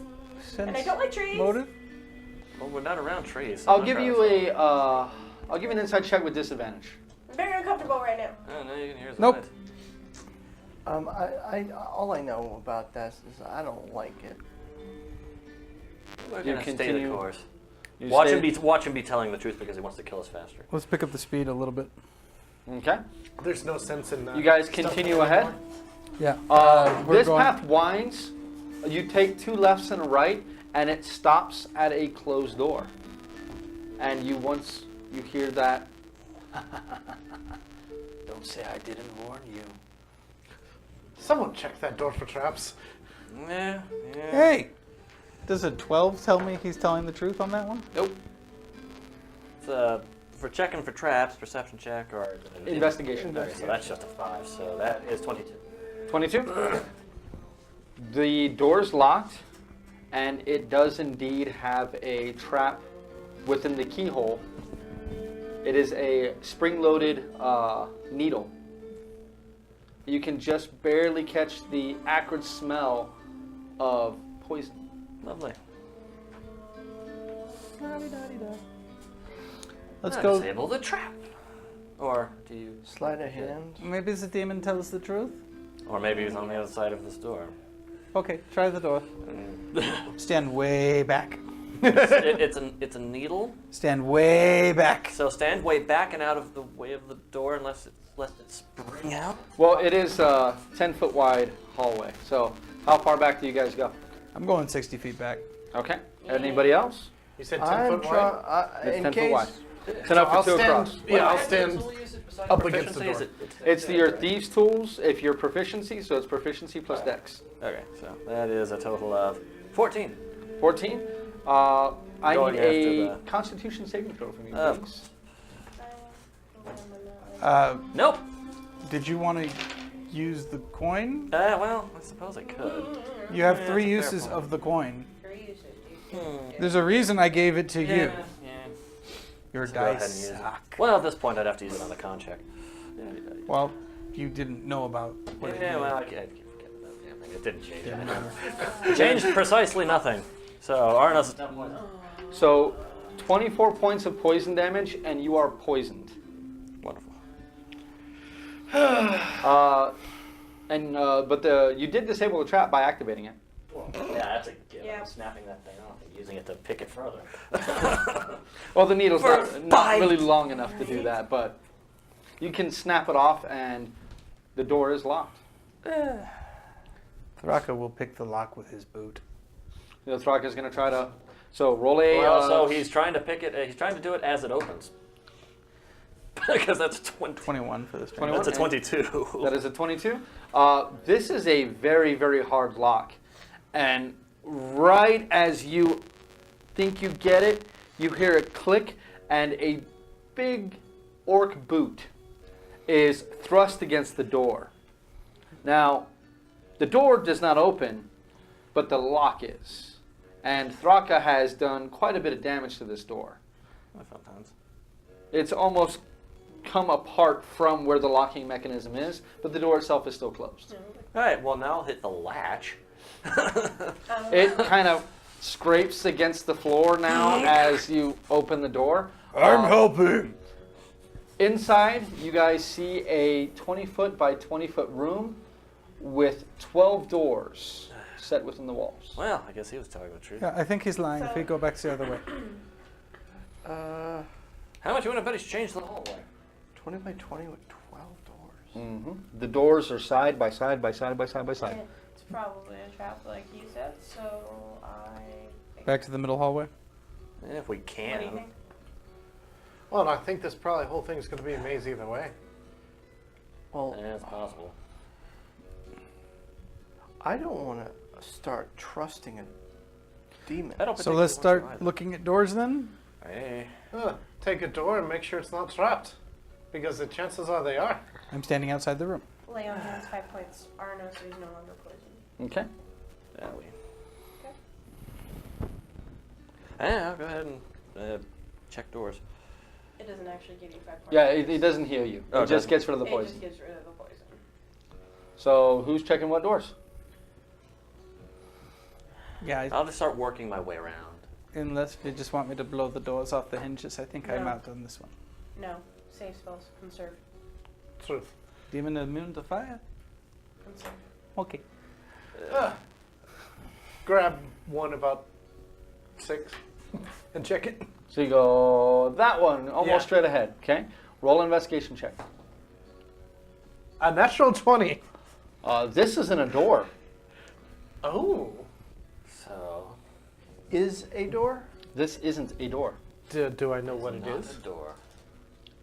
and I don't like trees. Motive? Well, we're not around trees. I'll give you an insight check with disadvantage. I'm very uncomfortable right now. Oh, no, you can hear his Nope. light. All I know about this is I don't like it. We're You gonna stay the continue- course. You Watch stay- him be telling the truth because he wants to kill us faster. Let's pick up the speed a little bit. Okay. There's no sense in that. You guys stuff continue anymore. ahead. Yeah. We're This going- path winds. You take 2 lefts and a right, and it stops at a closed door. And you hear that. Don't say I didn't warn you. Someone check that door for traps. Yeah. Hey! Does a 12 tell me he's telling the truth on that one? Nope. It's, for checking for traps, perception check, or... Investigation. Okay, so that's just a 5, so that is 22. 22. The door's locked, and it does indeed have a trap within the keyhole. It is a spring-loaded needle. You can just barely catch the acrid smell of poison. Lovely. Let's Now go. disable the trap. Or do you... Sleight of hand. Maybe the demon tells the truth? Or maybe he's on the other side of this door. Okay, try the door. Stand way back. It's a needle. Stand way back. So stand way back and out of the way of the door unless it spring out. Well, it is a 10-foot wide hallway. So how far back do you guys go? I'm going 60 feet back. Okay. Anybody else? You said 10 I'm foot wide? trying. It's In 10 foot case. wide. 10 up I'll to 2 stand- across. Yeah, I'll stand up against the Proficiency, door. is it- It's your thieves' tools if you're proficiency, so it's proficiency plus dex. Okay, so that is a total of 14. 14. I Going need after a the- Constitution saving throw from you, Of please. Nope. Did you want to use the coin? Well, I suppose I could. You have Yeah, 3 that's a fair uses point. of the coin. Hmm. There's a reason I gave it to you. Yeah. Your So go ahead and dice use it. suck. Well, at this point, I'd have to use it on the con check. Well, you didn't know about what it Yeah, did. well, I keep forgetting that damn thing. It didn't change anything. It changed precisely nothing. So, Auranos is down 1. So 24 points of poison damage, and you are poisoned. Wonderful. But you did disable the trap by activating it. Well, yeah, that's a given. Yeah. I'm snapping that thing off and using it to pick it further. Well, the needle's For not bite. really long enough to do that, but you can snap it off, and the door is locked. Thraka will pick the lock with his boot. Thraka's going to try to. So roll a. Well, so he's trying to pick it. He's trying to do it as it opens. Because that's 21 for this. 21? That's a 22. That is a 22. This is a very, very hard lock. And right as you think you get it, you hear a click, and a big orc boot is thrust against the door. Now, The door does not open, but the lock is. And Thraka has done quite a bit of damage to this door. My fun times. It's almost come apart from where the locking mechanism is, but the door itself is still closed. All right, well, now I'll hit the latch. It kind of scrapes against the floor now as you open the door. helping. Inside, you guys see a 20-foot by 20-foot room with 12 doors set within the walls. Well, I guess he was telling the truth. Yeah, I think he's lying. If we go back the other way. How much you want to bet he's changed the hallway? 20 by 20 with 12 doors. Mm-hmm. The doors are side by side by side by side by side. It's probably a trap, like you said. So I. Back to the middle hallway. Yeah, if we What do can. you think? Well, I think this probably whole thing is going to be a maze either way. Well, Yeah, it's possible. I don't want to start trusting a demon. I don't So particularly let's want to start either. looking at doors then. Hey. Take a door and make sure it's not trapped. Because the chances are they are. I'm standing outside the room. Lay on hands, 5 points. Auranos is no longer poisoned. Okay. Yeah, yeah, I'll go ahead and check doors. It doesn't actually give you 5 points. Yeah, it doesn't heal you. Oh, It it just doesn't? gets rid of the It poison. just gives rid of the poison. So who's checking what doors? Yeah, I'll just start working my way around. unless you just want me to blow the doors off the hinges. I think I'm No. out on this one. No. Save spells. Conserve. Truth. Demon immune to fire? Conserve. Okay. Grab one about 6 and check it. So you go that one almost Yeah. straight ahead. Okay. Roll an investigation check. A natural 20. This isn't a door. Oh. So. Is a door? This isn't a door. Do I know what it's it not is? a door.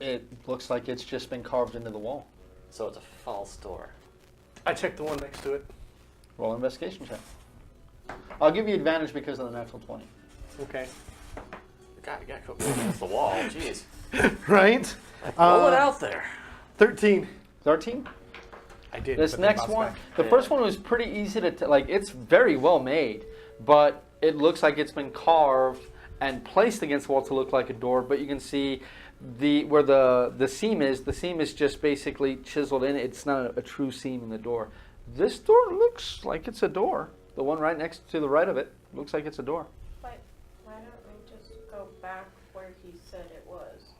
It looks like it's just been carved into the wall. So it's a false door. I checked the one next to it. Roll an investigation check. I'll give you advantage because of the natural 20. Okay. God, you gotta go against the wall. Jeez. Right? Roll it out there. 13. 13? I did. This but then next bounced one, back. the first one was pretty easy to, like, it's very well made, but it looks like it's been carved and placed against the wall to look like a door, but you can see where the seam is just basically chiseled in. It's not a true seam in the door. This door looks like it's a door. The one right next to the right of it looks like it's a door. But why don't we just go back where he said it was?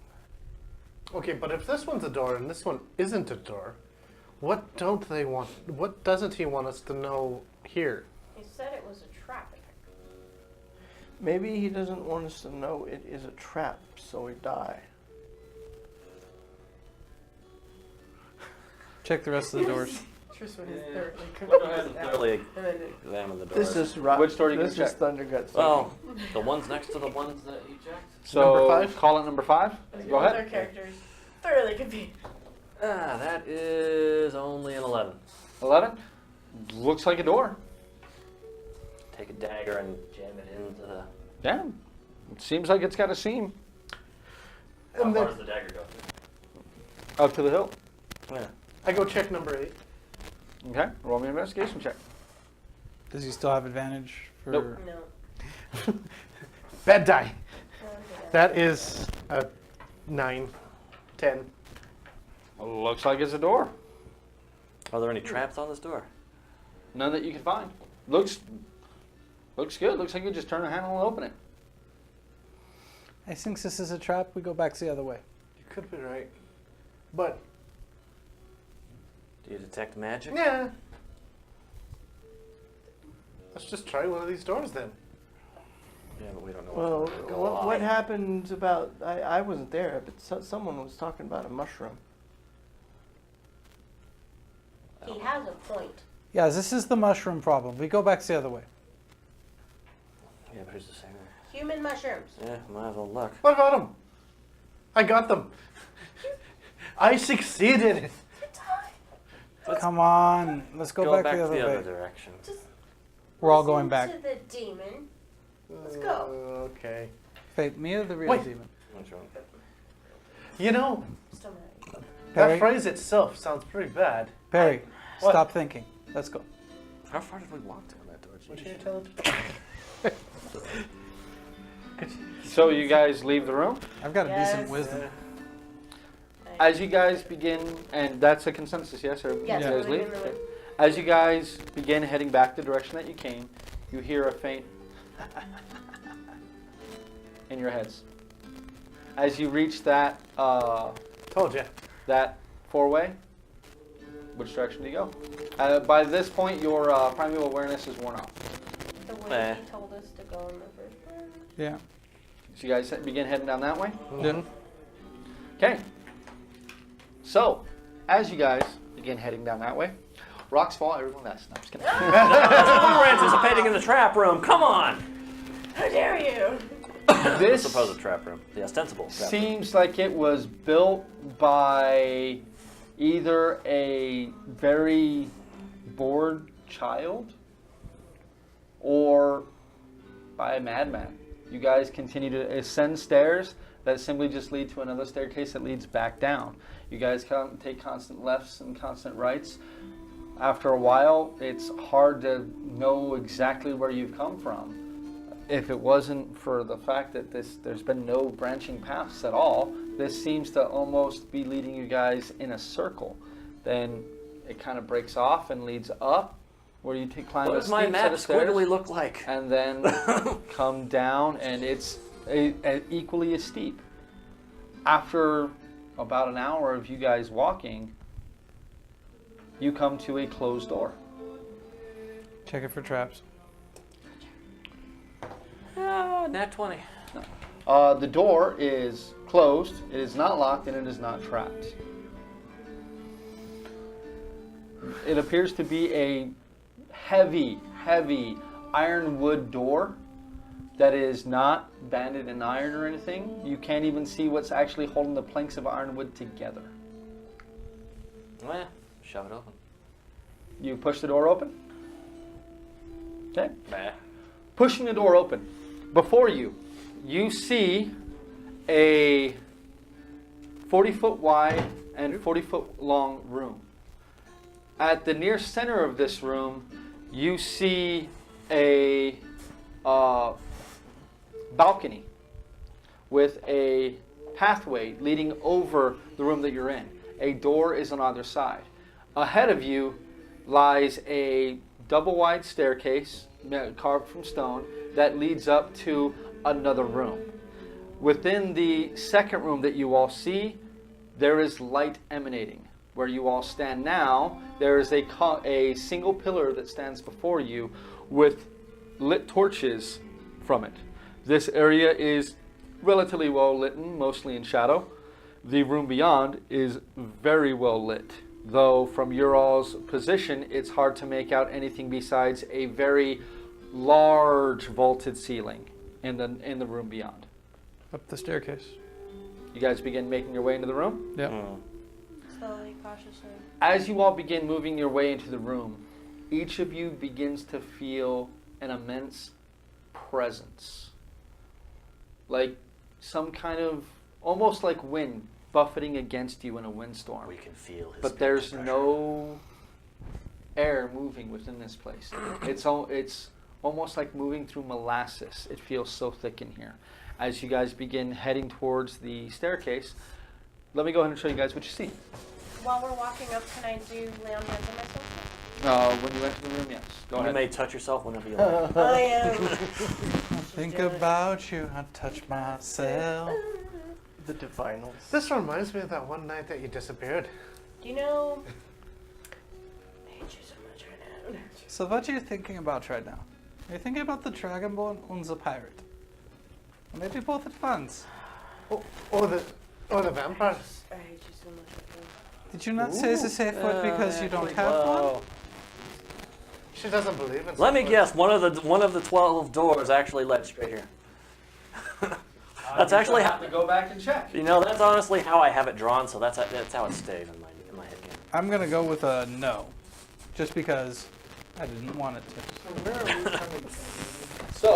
Okay, but if this one's a door and this one isn't a door, what don't they want? What doesn't he want us to know here? He said it was a trap. Maybe he doesn't want us to know it is a trap, so we die. Check the rest of the doors. Tristan Yeah. is thoroughly We'll go ahead and confused. thoroughly And then examine the doors. This is right. Which door are you This gonna is check? Thunderguts. Well, the ones next to the ones that he checked. So Number 5? call it number 5. Go Other ahead. characters thoroughly confused. That is only an 11. 11. Looks like a door. Take a dagger and jam it into the. Yeah. It seems like it's got a seam How And far then does the dagger go? up to the hilt. Yeah. I go check number 8. Okay. Roll me an investigation check. Does he still have advantage for? Nope. No. Bad die. No, That is a 9, 10. Looks like it's a door. Are there any traps on this door? None that you can find. Looks good. Looks like you just turn a handle and open it. I think this is a trap. We go back the other way. You could be right. But, Do you detect magic? yeah. Let's just try one of these doors then. Yeah, but we don't know Well, what's going to go what off. happened about? I wasn't there, but someone was talking about a mushroom. He has a point. Yeah, this is the mushroom problem. We go back the other way. Yeah, but who's the singer? Human mushrooms. Yeah, might as well look. What about them? I got them. I succeeded. Come on, let's go back the other way. direction. Just We're all listen going back. to the demon. Let's go. Okay. Fate, me or the real Wait. demon? Which one? You know, Still mad. that Perry, phrase itself sounds pretty bad. Perry, What? stop thinking. Let's go. How far did we walk down that door? What Jeez. you tell him? So you guys leave the room. I've got a decent Yes. wisdom. As you guys begin, and that's a consensus, yes, or Yes, you guys we're leave? leaving the room. As you guys begin heading back the direction that you came, you hear a faint in your heads. As you reach that Told you. that four-way, which direction do you go? By this point, your primeval awareness is worn off. The way he told us to go in the first place. Yeah. So you guys begin heading down that way? Yeah. Okay. So, as you guys begin heading down that way, rocks fall, everyone dies. No, I'm just kidding. We're anticipating in the trap room. Come on. How dare you? This Supposed trap room. The ostensible trap room. seems like it was built by either a very bored child or by a madman. You guys continue to ascend stairs that simply just lead to another staircase that leads back down. You guys take constant lefts and constant rights. After a while, it's hard to know exactly where you've come from. If it wasn't for the fact that there's been no branching paths at all, this seems to almost be leading you guys in a circle. Then it kind of breaks off and leads up, where you climb What a does my steep set map of stairs, squiggly look like? and then come down, and it's equally as steep. After about an hour of you guys walking, you come to a closed door. Check it for traps. Nat 20. The door is closed, it is not locked, and it is not trapped. It appears to be a heavy ironwood door that is not banded in iron or anything. You can't even see what's actually holding the planks of ironwood together. Well, yeah, shove it open. You push the door open. Okay. Bah. Pushing the door open. Before you, you see a 40-foot wide and 40-foot long room. At the near center of this room, you see a balcony with a pathway leading over the room that you're in. A door is on either side. Ahead of you lies a double-wide staircase carved from stone that leads up to another room. Within the second room that you all see, there is light emanating. Where you all stand now, there is a single pillar that stands before you with lit torches from it. This area is relatively well lit, mostly in shadow. The room beyond is very well lit, though from your all's position, it's hard to make out anything besides a very large vaulted ceiling in the room beyond. Up the staircase. You guys begin making your way into the room? Yep. Slowly, cautiously. As you all begin moving your way into the room, each of you begins to feel an immense presence. Like some kind of, almost like wind buffeting against you in a windstorm. We can feel his But there's pressure. no air moving within this place. It's almost like moving through molasses. It feels so thick in here. As you guys begin heading towards the staircase, let me go ahead and show you guys what you see. While we're walking up, can I do lay on hands on myself? When you enter the room, yes. Go You ahead. may touch yourself whenever you like. I am. Think about you, I touch myself. The divinals. This reminds me of that one night that you disappeared. Do you know? I hate you so much right now. So what are you thinking about right now? Are you thinking about the Dragonborn and the pirate? Or maybe both at once. Or the vampires. I hate you so much right now. Did you not say the safe word because you don't have one? She doesn't believe in. Let me such guess. One of the 12 doors actually led straight here. That's actually have to go back and check. You know, that's honestly how I have it drawn. So that's how it stayed in my head. I'm gonna go with a no, just because I didn't want it to. Where are we coming from? So,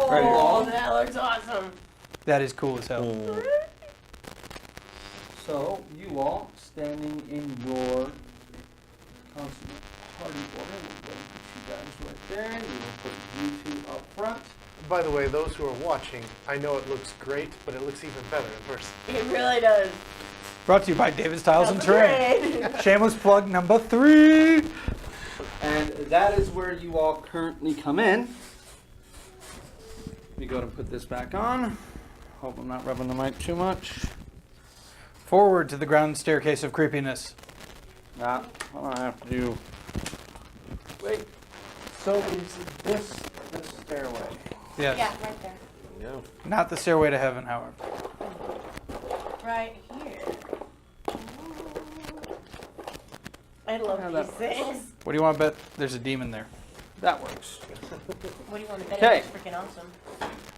Oh, that looks awesome. That is cool as hell. So you all standing in your constant. party order. We'll go and put you guys right there. We will put you two up front. By the way, those who are watching, I know it looks great, but it looks even better in person. It really does. Brought to you by David's Tiles and Terrain. Shameless plug number 3. And that is where you all currently come in. Let me go ahead and put this back on. Hope I'm not rubbing the mic too much. Forward to the ground staircase of creepiness. What do I have to do? Wait. So is this the stairway? Yes. Yeah, right there. No. Not the stairway to heaven, however. Right here. I love these things. What do you want to bet? There's a demon there. That works. What do you want to bet? Okay. It's freaking awesome.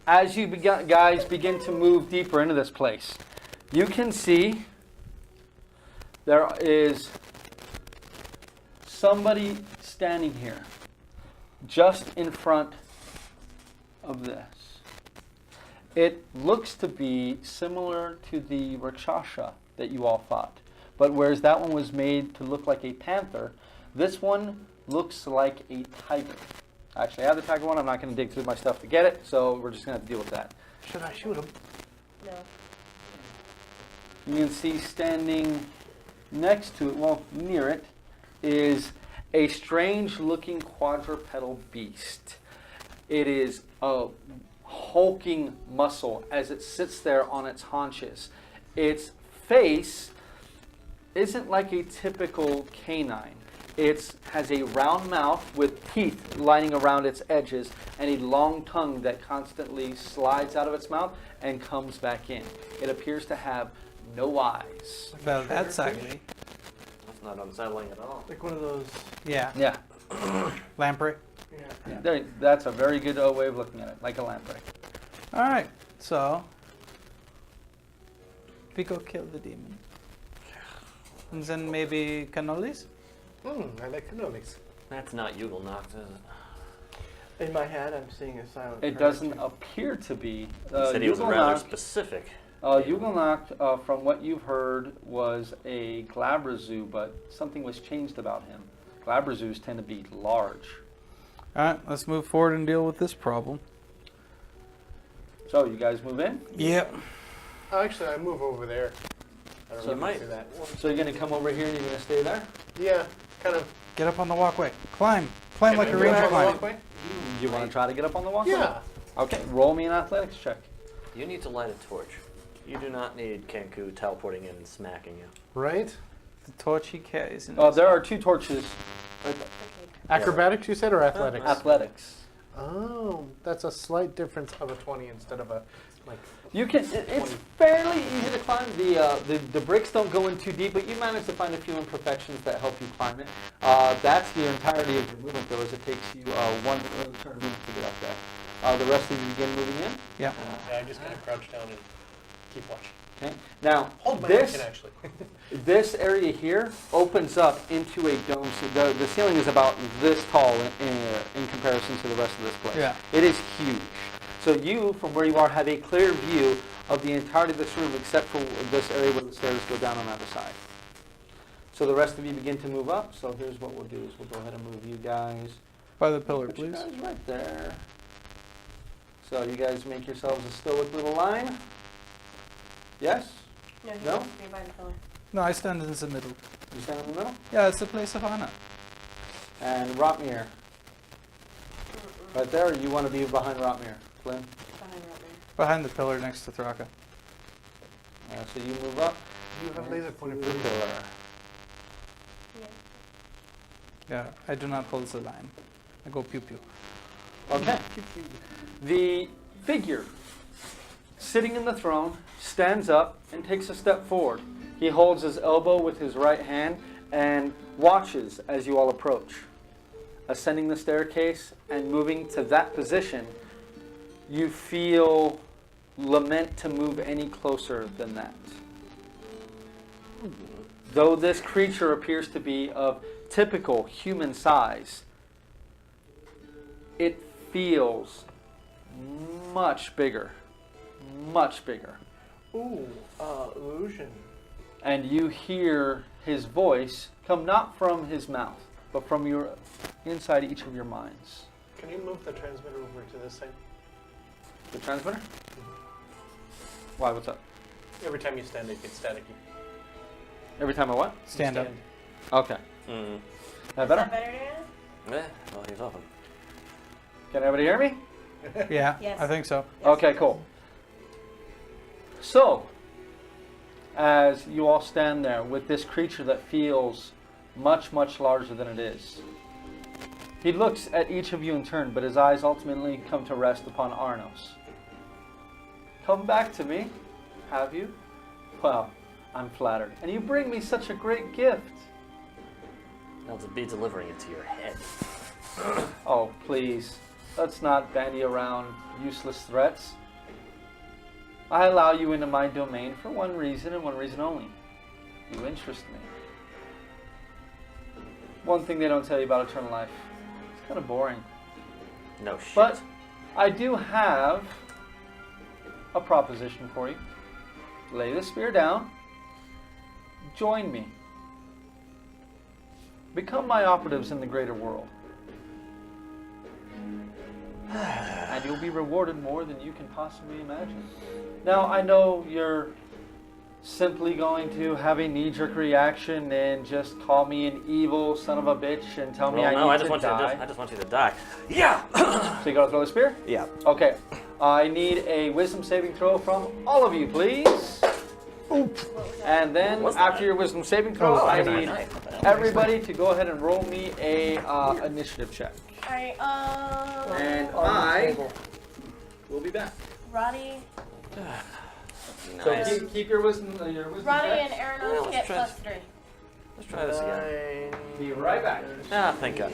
As you guys begin to move deeper into this place, you can see there is somebody standing here just in front of this. It looks to be similar to the Rakshasa that you all fought. But whereas that one was made to look like a panther, this one looks like a tiger. Actually, I have the tiger one. I'm not going to dig through my stuff to get it, so we're just going to have to deal with that. Should I shoot him? No. You can see standing next to it, well, near it, is a strange-looking quadrupedal beast. It is a hulking muscle as it sits there on its haunches. Its face isn't like a typical canine. It has a round mouth with teeth lining around its edges and a long tongue that constantly slides out of its mouth and comes back in. It appears to have no eyes. Well, that's ugly. That's not unsettling at all. Like one of those. Yeah. Yeah, Lamprey. Yeah. that's a very good way of looking at it, like a lamprey. All right. So, we go kill the demon. And then maybe cannolis? I like cannolis. That's not Yugilnock, is it? In my head, I'm seeing a silent. It prayer. doesn't appear to be. You said he was rather Yugilnock- specific. Yugilnock, from what you've heard, was a Glabrazu, but something was changed about him. Glabrazus tend to be large. All right. Let's move forward and deal with this problem. So you guys move in. Yep. Oh, actually, I move over there. I don't So know you if might- do that. So you're going to come over here and you're going to stay there? Yeah, kind of. Get up on the walkway. Climb. Climb like a Can I ranger go on the climb. walkway? You want to try to get up on the walkway? Yeah. Okay, roll me an athletics check. You need to light a torch. You do not need Kenku teleporting in and smacking you. Right? The torch he carries. In There are 2 torches. Acrobatics, you said, or athletics? Athletics. Oh, that's a slight difference of a 20 instead of a, like, You can. It's fairly easy to climb. The bricks don't go in too deep, but you manage to find a few imperfections that help you climb it. That's the entirety of your movement, though, as it takes you 1 turn of movement to get up there. The rest of you begin moving in. Yeah. yeah, I just kind of crouch down and keep watching. Okay. Now, Hold my this action, actually. this area here opens up into a dome. So the ceiling is about this tall in comparison to the rest of this place. Yeah. It is huge. So you, from where you are, have a clear view of the entirety of this room, except for this area where the stairs go down on either side. So the rest of you begin to move up. So here's what we'll do: is we'll go ahead and move you guys. By the pillar, Put you please. guys right there. So you guys make yourselves a stoic little line. Yes? No, he No? wants to be by the pillar. No, I stand in the middle. You stand in the middle. Yeah, it's the place of honor. And Rotmir. Right there, or you want to be behind Rotmir? Flynn? Behind right there. Behind the pillar next to Thraka. So you move up. You have laser pointer to the pillar. Yeah, I do not hold the line. I go pew pew. Okay. The figure sitting in the throne stands up and takes a step forward. He holds his elbow with his right hand and watches as you all approach. Ascending the staircase and moving to that position, you feel lament to move any closer than that. Though this creature appears to be of typical human size, it feels much bigger. Much bigger. Ooh, illusion. And you hear his voice come not from his mouth, but from your inside each of your minds. Can you move the transmitter over to this side? The transmitter? Why? What's up? Every time you stand, it gets staticky. Every time I what? Stand up. Okay. Mm. That Is better? that better, Dan? Yeah, well, he's open. Can everybody hear me? Yeah, Yes. I think so. Okay, cool. So, as you all stand there with this creature that feels much, much larger than it is, he looks at each of you in turn, but his eyes ultimately come to rest upon Auranos. Come back to me, have you? Well, I'm flattered. And you bring me such a great gift. I'll be delivering it to your head. Oh, please. Let's not bandy around useless threats. I allow you into my domain for one reason and one reason only. You interest me. One thing they don't tell you about eternal life. It's kind of boring. No shit. But I do have a proposition for you. Lay the spear down. Join me. Become my operatives in the greater world. And you'll be rewarded more than you can possibly imagine. Now, I know you're simply going to have a knee-jerk reaction and just call me an evil son of a bitch and tell me well, I no, need I just to want die. you. I just want you to die. Yeah. So you gotta throw the spear? Yeah. Okay. I need a wisdom saving throw from all of you, please. Oop. And then What's after that? your wisdom saving throw, I that's need nice. everybody to go ahead and roll me a initiative check. Alright, And On the I table. will be back. Roddy, So Nice. keep your wisdom Roddy check. and Auranos Well, get let's +3. Let's try this again. Be right back. Ah, thank God.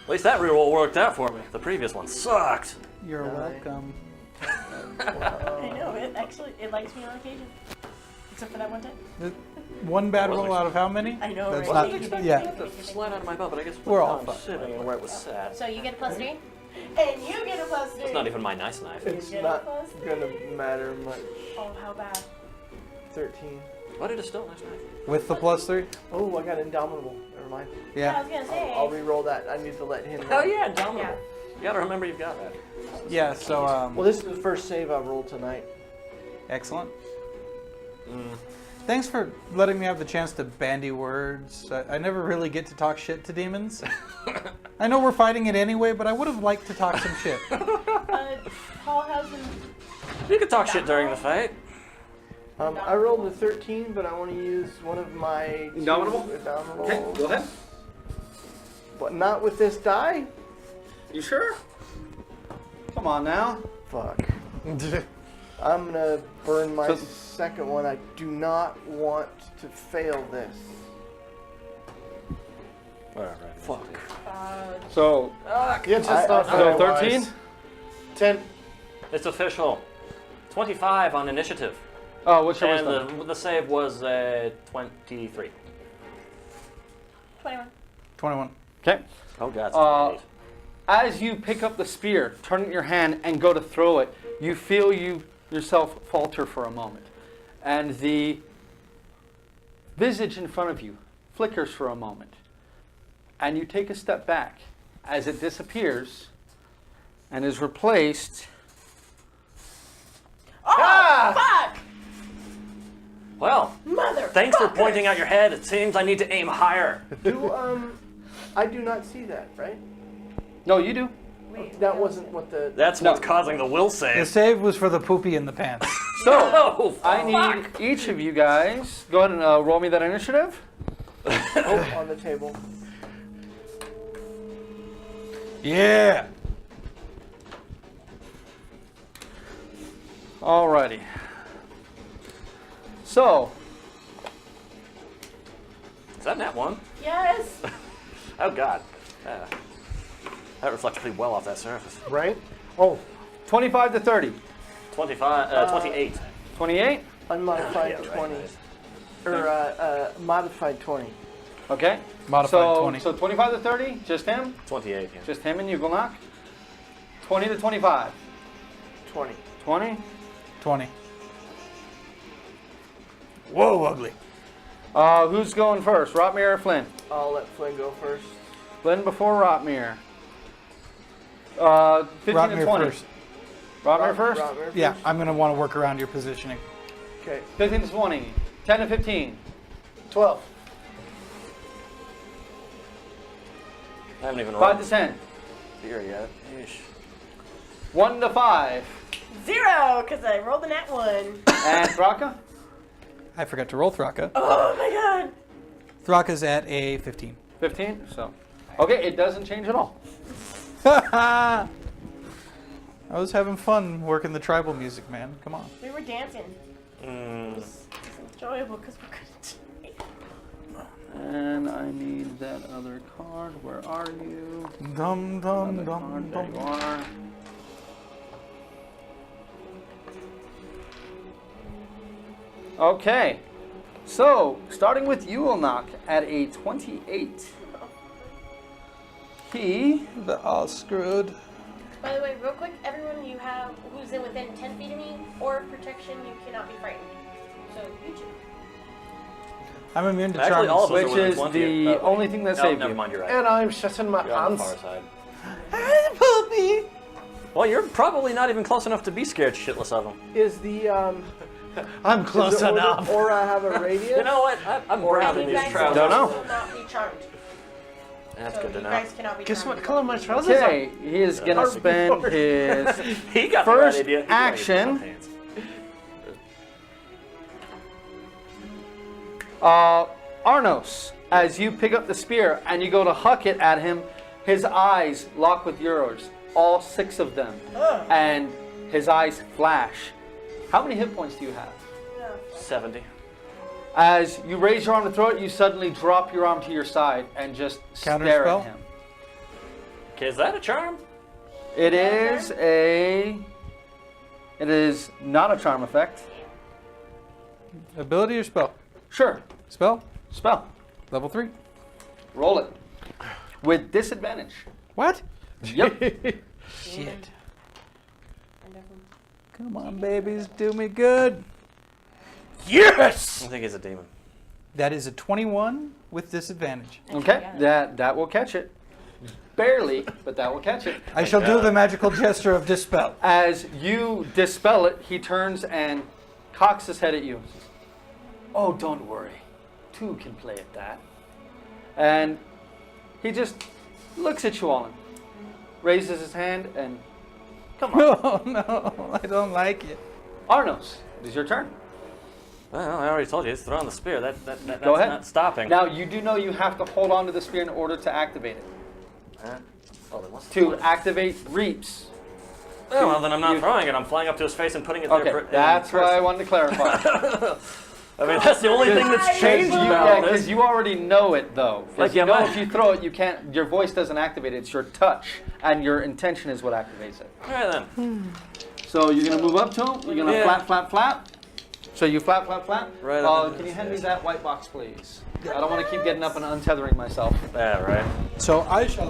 At least that reroll worked out for me. The previous one sucked. You're Nine. welcome. I know, it likes me on occasion. Except for that one time. One bad Wasn't roll out of how many? I know, That's right? not, yeah. Slide out of my butt, but I guess We're all I'm fine. sitting where it was sad. So you get a +3. And you get a +3. It's not even my nice knife. It's get a not +3. gonna matter much. Oh, how bad. 13. But it is still a nice knife. With the +3? Oh, I got Indomitable. Never mind. I Yeah. was gonna say. I'll re-roll that. I need to let him Oh know. yeah, dominable. Yeah. You gotta remember you've got that. Yeah, so, Well, this is the first save I've rolled tonight. excellent. Thanks for letting me have the chance to bandy words. I never really get to talk shit to demons. I know we're fighting it anyway, but I would have liked to talk some shit. Paul hasn't. You could talk shit during the fight. I rolled a 13, but I want to use one of my two Indomitable? Indomitables. go ahead. But not with this die? You sure? Come on now. Fuck. I'm gonna burn my So- second one. I do not want to fail this. Whatever. Fuck. So, Yeah, just I- thought I- so that 13? wise. 10. It's official. 25 on initiative. Oh, what's your And wisdom? the save was 23. 21. 21. Okay. Oh god. It's 28. As you pick up the spear, turn it in your hand, and go to throw it, you feel yourself falter for a moment. And the visage in front of you flickers for a moment. And you take a step back as it disappears and is replaced. Oh, fuck! Well, Mother. thanks for pointing out your head. It seems I need to aim higher. I do not see that, right? No, you do. That wasn't what the. That's what's causing the will The save. save was for the poopy in the pants. So, Oh, I need each of you guys. Go ahead and roll me that initiative. Oh, on the table. Yeah. Alrighty. So, Is that net one? Yes. Oh god. That reflects pretty well off that surface. Right? Oh, 25 to 30. 28. 28? Unmodified Yeah, right, 20. nice. Or modified 20. Okay. Modified 20. So 25 to 30, just him? 28, yeah. Just him and Yugilnock? 20 to 25. 20. 20? 20. Whoa, ugly. Who's going first, Rotmir or Flynn? I'll let Flynn go first. Flynn before Rotmir. 15 Rotmir and 20. first. Rotmir first? Rotmir Yeah, first? I'm going to want to work around your positioning. Okay. 15 to 20. 10 to 15. 12. I haven't even 5 rolled to 10. here yet. Yeesh. 1 to 5. 0, because I rolled a nat 1. And Thraka? I forgot to roll Thraka. Oh my god. Thraka's at a 15. 15. So, okay, it doesn't change at all. I was having fun working the tribal music, man. Come on. We were dancing. Mm. It's enjoyable because we're good. And I need that other card. Where are you? Dum dum Other dum card. There dum. you are. Okay. So, starting with Yugilnock at a 28. He... They're all screwed. By the way, real quick, everyone you have who's in within 10 feet of me or protection, you cannot be frightened. So you choose. I'm immune to Actually, charm. all of us Which are within is 20. the only thing that No, saved never you. mind, you're right. And I'm shutting my You're on the pants. far side. Puppy. Well, you're probably not even close enough to be scared shitless of them. Is the I'm close does the enough. aura have a radius? You know what? I'm brown in You these guys trousers. Don't know. will not be charmed. That's So good to you know. guys cannot be Guess charmed. what color my trousers are? Okay, he is going to spend his He got First the right idea. He action. got his pants. Auranos. As you pick up the spear and you go to huck it at him, his eyes lock with yours, all 6 of them, and his eyes flash. How many hit points do you have? 70. As you raise your arm to throw it, you suddenly drop your arm to your side and just stare Counterspell? at him. Okay, is that a charm? It is not a charm effect. Ability or spell? Sure. Spell? Spell. Level 3. Roll it. With disadvantage. What? Yep. Shit. Come on, babies. Do me good. Yes! I think he's a demon. That is a 21 with disadvantage. Okay. That will catch it. Barely, but that will catch it. I shall do the magical gesture of dispel. As you dispel it, he turns and cocks his head at you. Oh, don't worry. 2 can play at that. And he just looks at you all and raises his hand and come on. Oh no, I don't like it. Auranos, it is your turn. Well, I already told you, he's throwing the spear. That's Go ahead. not stopping. Now, you do know you have to hold on to the spear in order to activate it. Oh, then what's To activate reaps. Oh, well, then I'm not You- throwing it. I'm flying up to his face and putting it Okay, there. that's what I wanted to clarify. I mean, that's the only thing that's changed about Because this. you already know it, though. 'Cause Like, you yeah, know my- if you throw it, you can't. Your voice doesn't activate it. It's your touch and your intention is what activates it. All right, then. So you're gonna move up to him. You're gonna Yeah. flap, flap, flap. So you flap, flap, flap. Right up into Can you his hand me face. that white box, please? I don't want to keep getting up and untethering myself. Yeah, right. So I shall.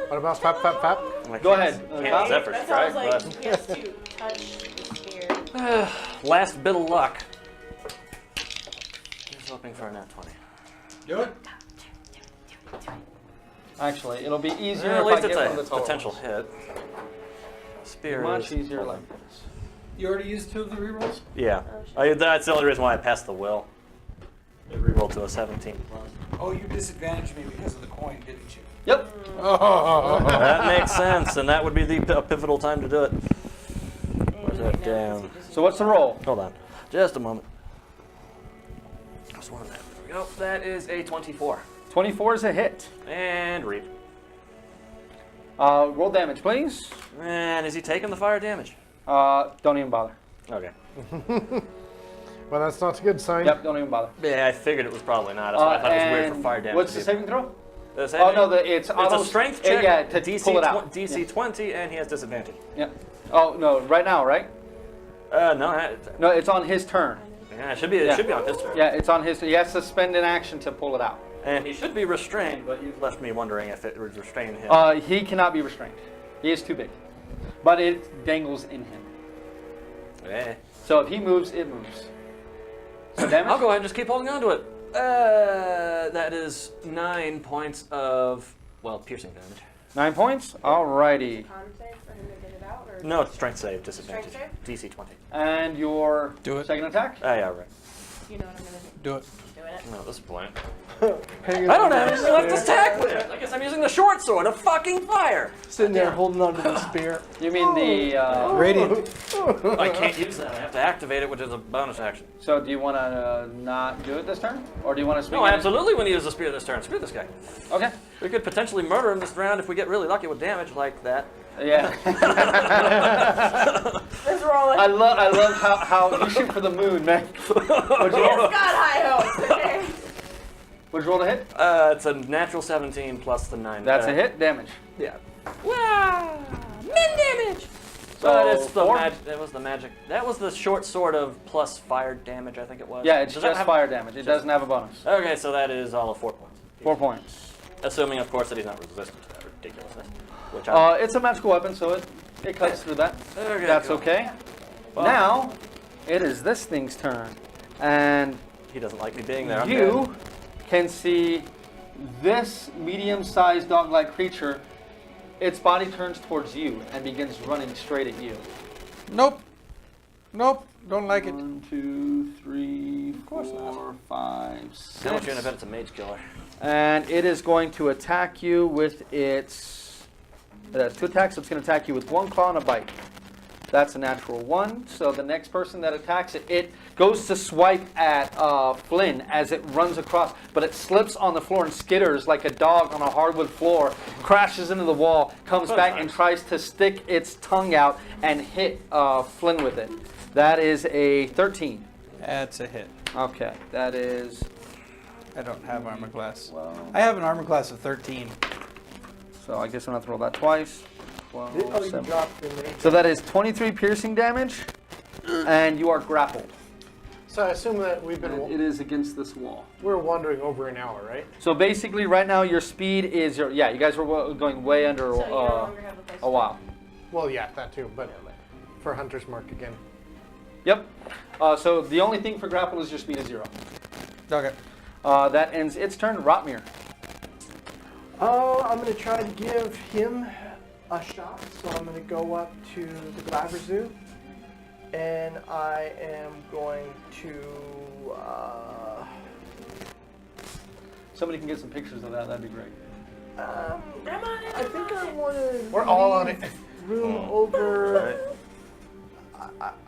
What about flap, flap, flap? I Go can't- ahead. Can't Zephyr That strike, sounds but like he has to touch the spear. last bit of luck. Just hoping for a nat 20. Do it. Actually, it'll be easier At if least I it's get one of the a taller potential ones. hit. Spear Much is easier like this. You already used 2 of the rerolls? Yeah. That's the only reason why I passed the will. It rerolled to a 17 plus. Oh, you disadvantaged me because of the coin, didn't you? Yep. That makes sense, and that would be a pivotal time to do it. Where's that down? So what's the roll? Hold on. Just a moment. Just one of that. There we go. That is a 24. 24 is a hit. And reap. Roll damage, please. And is he taking the fire damage? Don't even bother. Okay. Well, that's not a good sign. Yep, don't even bother. Yeah, I figured it was probably not. That's why I thought it was weird for And fire damage. What's to the be- saving throw? The Oh saving- no, it's It's auto a strength check. Yeah, to DC pull it out. DC Yeah. 20, and he has disadvantage. Yeah. Oh no, right now, right? No, No, it's on his turn. yeah, it should be. It Yeah. should be on his turn. Yeah, it's on his. He has to spend an action to pull it out. And he should be restrained, but you've left me wondering if it would restrain him. He cannot be restrained. He is too big, but it dangles in him. Eh. So if he moves, it moves. Some damage? I'll go ahead and just keep holding on to it. That is 9 points of, piercing damage. 9 points? Alrighty. Con save for him to get it out, or No, it's strength save, disadvantage. Strength DC 20. And your Do it. second attack? Yeah, right. you know what I'm gonna do? Do it. Doing it. No, at this point. Hanging I don't on have the anything left to spear. attack with. I guess I'm using the short sword of fucking fire. Sitting there holding onto the spear. You mean the... Radiant. I can't use that. I have to activate it, which is a bonus action. So do you want to not do it this turn? Or do you want to swing No, I at it? absolutely want to use the spear this turn. Screw this guy. Okay. We could potentially murder him this round if we get really lucky with damage like that. Yeah. Let's roll it. I love how you shoot for the moon, man. What'd you He's roll? got high hopes. Okay. What'd you roll to hit? It's a natural 17 plus the 9. That's a hit. Damage. Yeah. Wow! Min damage! So But it's the 4? that was the magic. That was the short sword of plus fire damage, I think it was. Yeah, it's Does that just have- fire damage. It doesn't have a bonus. Okay, so that is all of 4 points. 4 points. Assuming, of course, that he's not resistant to that ridiculousness. Which I. It's a magical weapon, so it cuts through that. Okay, That's cool. okay. Well- Now, it is this thing's turn. And He doesn't like me being there. I'm you can see this medium-sized dog-like creature. Its body turns towards you and begins running straight at you. Nope. Nope. Don't like it. 1, 2, 3, 4, 5, dead. 6. How much you bet it's a mage killer? And it is going to attack you with its... It has 2 attacks, so it's going to attack you with 1 claw and a bite. That's a natural 1. So the next person that attacks it, it goes to swipe at Flynn as it runs across, but it slips on the floor and skitters like a dog on a hardwood floor, crashes into the wall, comes back and tries to stick its tongue out and hit Flynn with it. That is a 13. That's a hit. Okay, that is... I don't have armor class. Well, I have an armor class of 13. so I guess I'm going to have to roll that twice. 12, Oh, you 7. dropped the mage. So that is 23 piercing damage, and you are grappled. So I assume that we've been And it is against this wall. we're wandering over an hour, right? So basically, right now your speed is you guys were going way under So you no longer have a place a while. Well, yeah, that too, but for Hunter's Mark again. Yep. So the only thing for grapple is your speed is 0. Okay. That ends its turn. Rotmir. Oh, I'm going to try to give him a shot. So I'm going to go up to the Glaber Zoo. And I am going to... Somebody can get some pictures of that. That'd be great. I think I want to... We're all on it. Room over...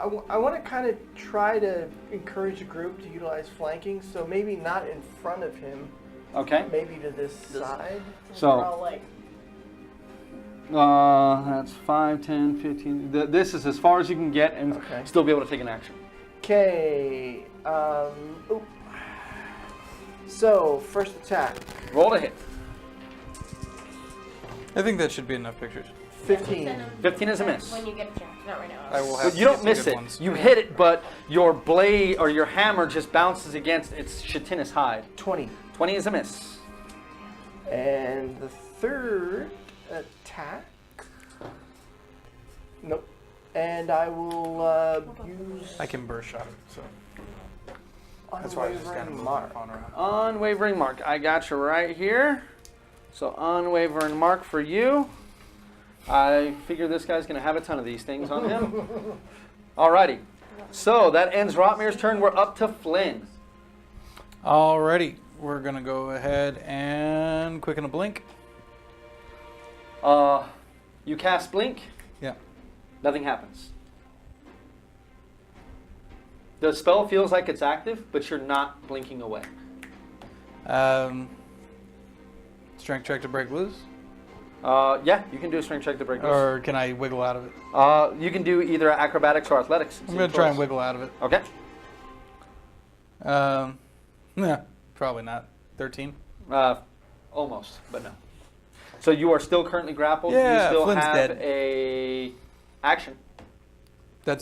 I want to kind of try to encourage the group to utilize flanking, so maybe not in front of him, Okay. maybe to this side. So We're all like, that's 5, 10, 15. This is as far as you can get and Okay. still be able to take an action. Okay. So, first attack. Roll to hit. I think that should be enough pictures. 15. 15 is a miss. when you get a chance, not right now. I will have But to you get don't some miss good it. ones. You hit it, but your blade or your hammer just bounces against its chitinous hide. 20. 20 is a miss. And the third attack. Nope. And I will use I can burst shot it, so that's why I just got to Unwavering move Mark. my phone around. Unwavering mark. I got you right here. So unwavering mark for you. I figure this guy's going to have a ton of these things on him. Alrighty. So that ends Rotmir's turn. We're up to Flynn. Alrighty, we're gonna go ahead and quicken a blink. You cast Blink. Yeah. Nothing happens. The spell feels like it's active, but you're not blinking away. Strength check to break loose, Yeah, you can do a strength check to break loose. or can I wiggle out of it? You can do either acrobatics or athletics. I'm gonna try and wiggle out of it. Okay. Yeah, probably not. 13. Almost, but no. So you are still currently grappled. Yeah, you still Flynn's have dead. a action. That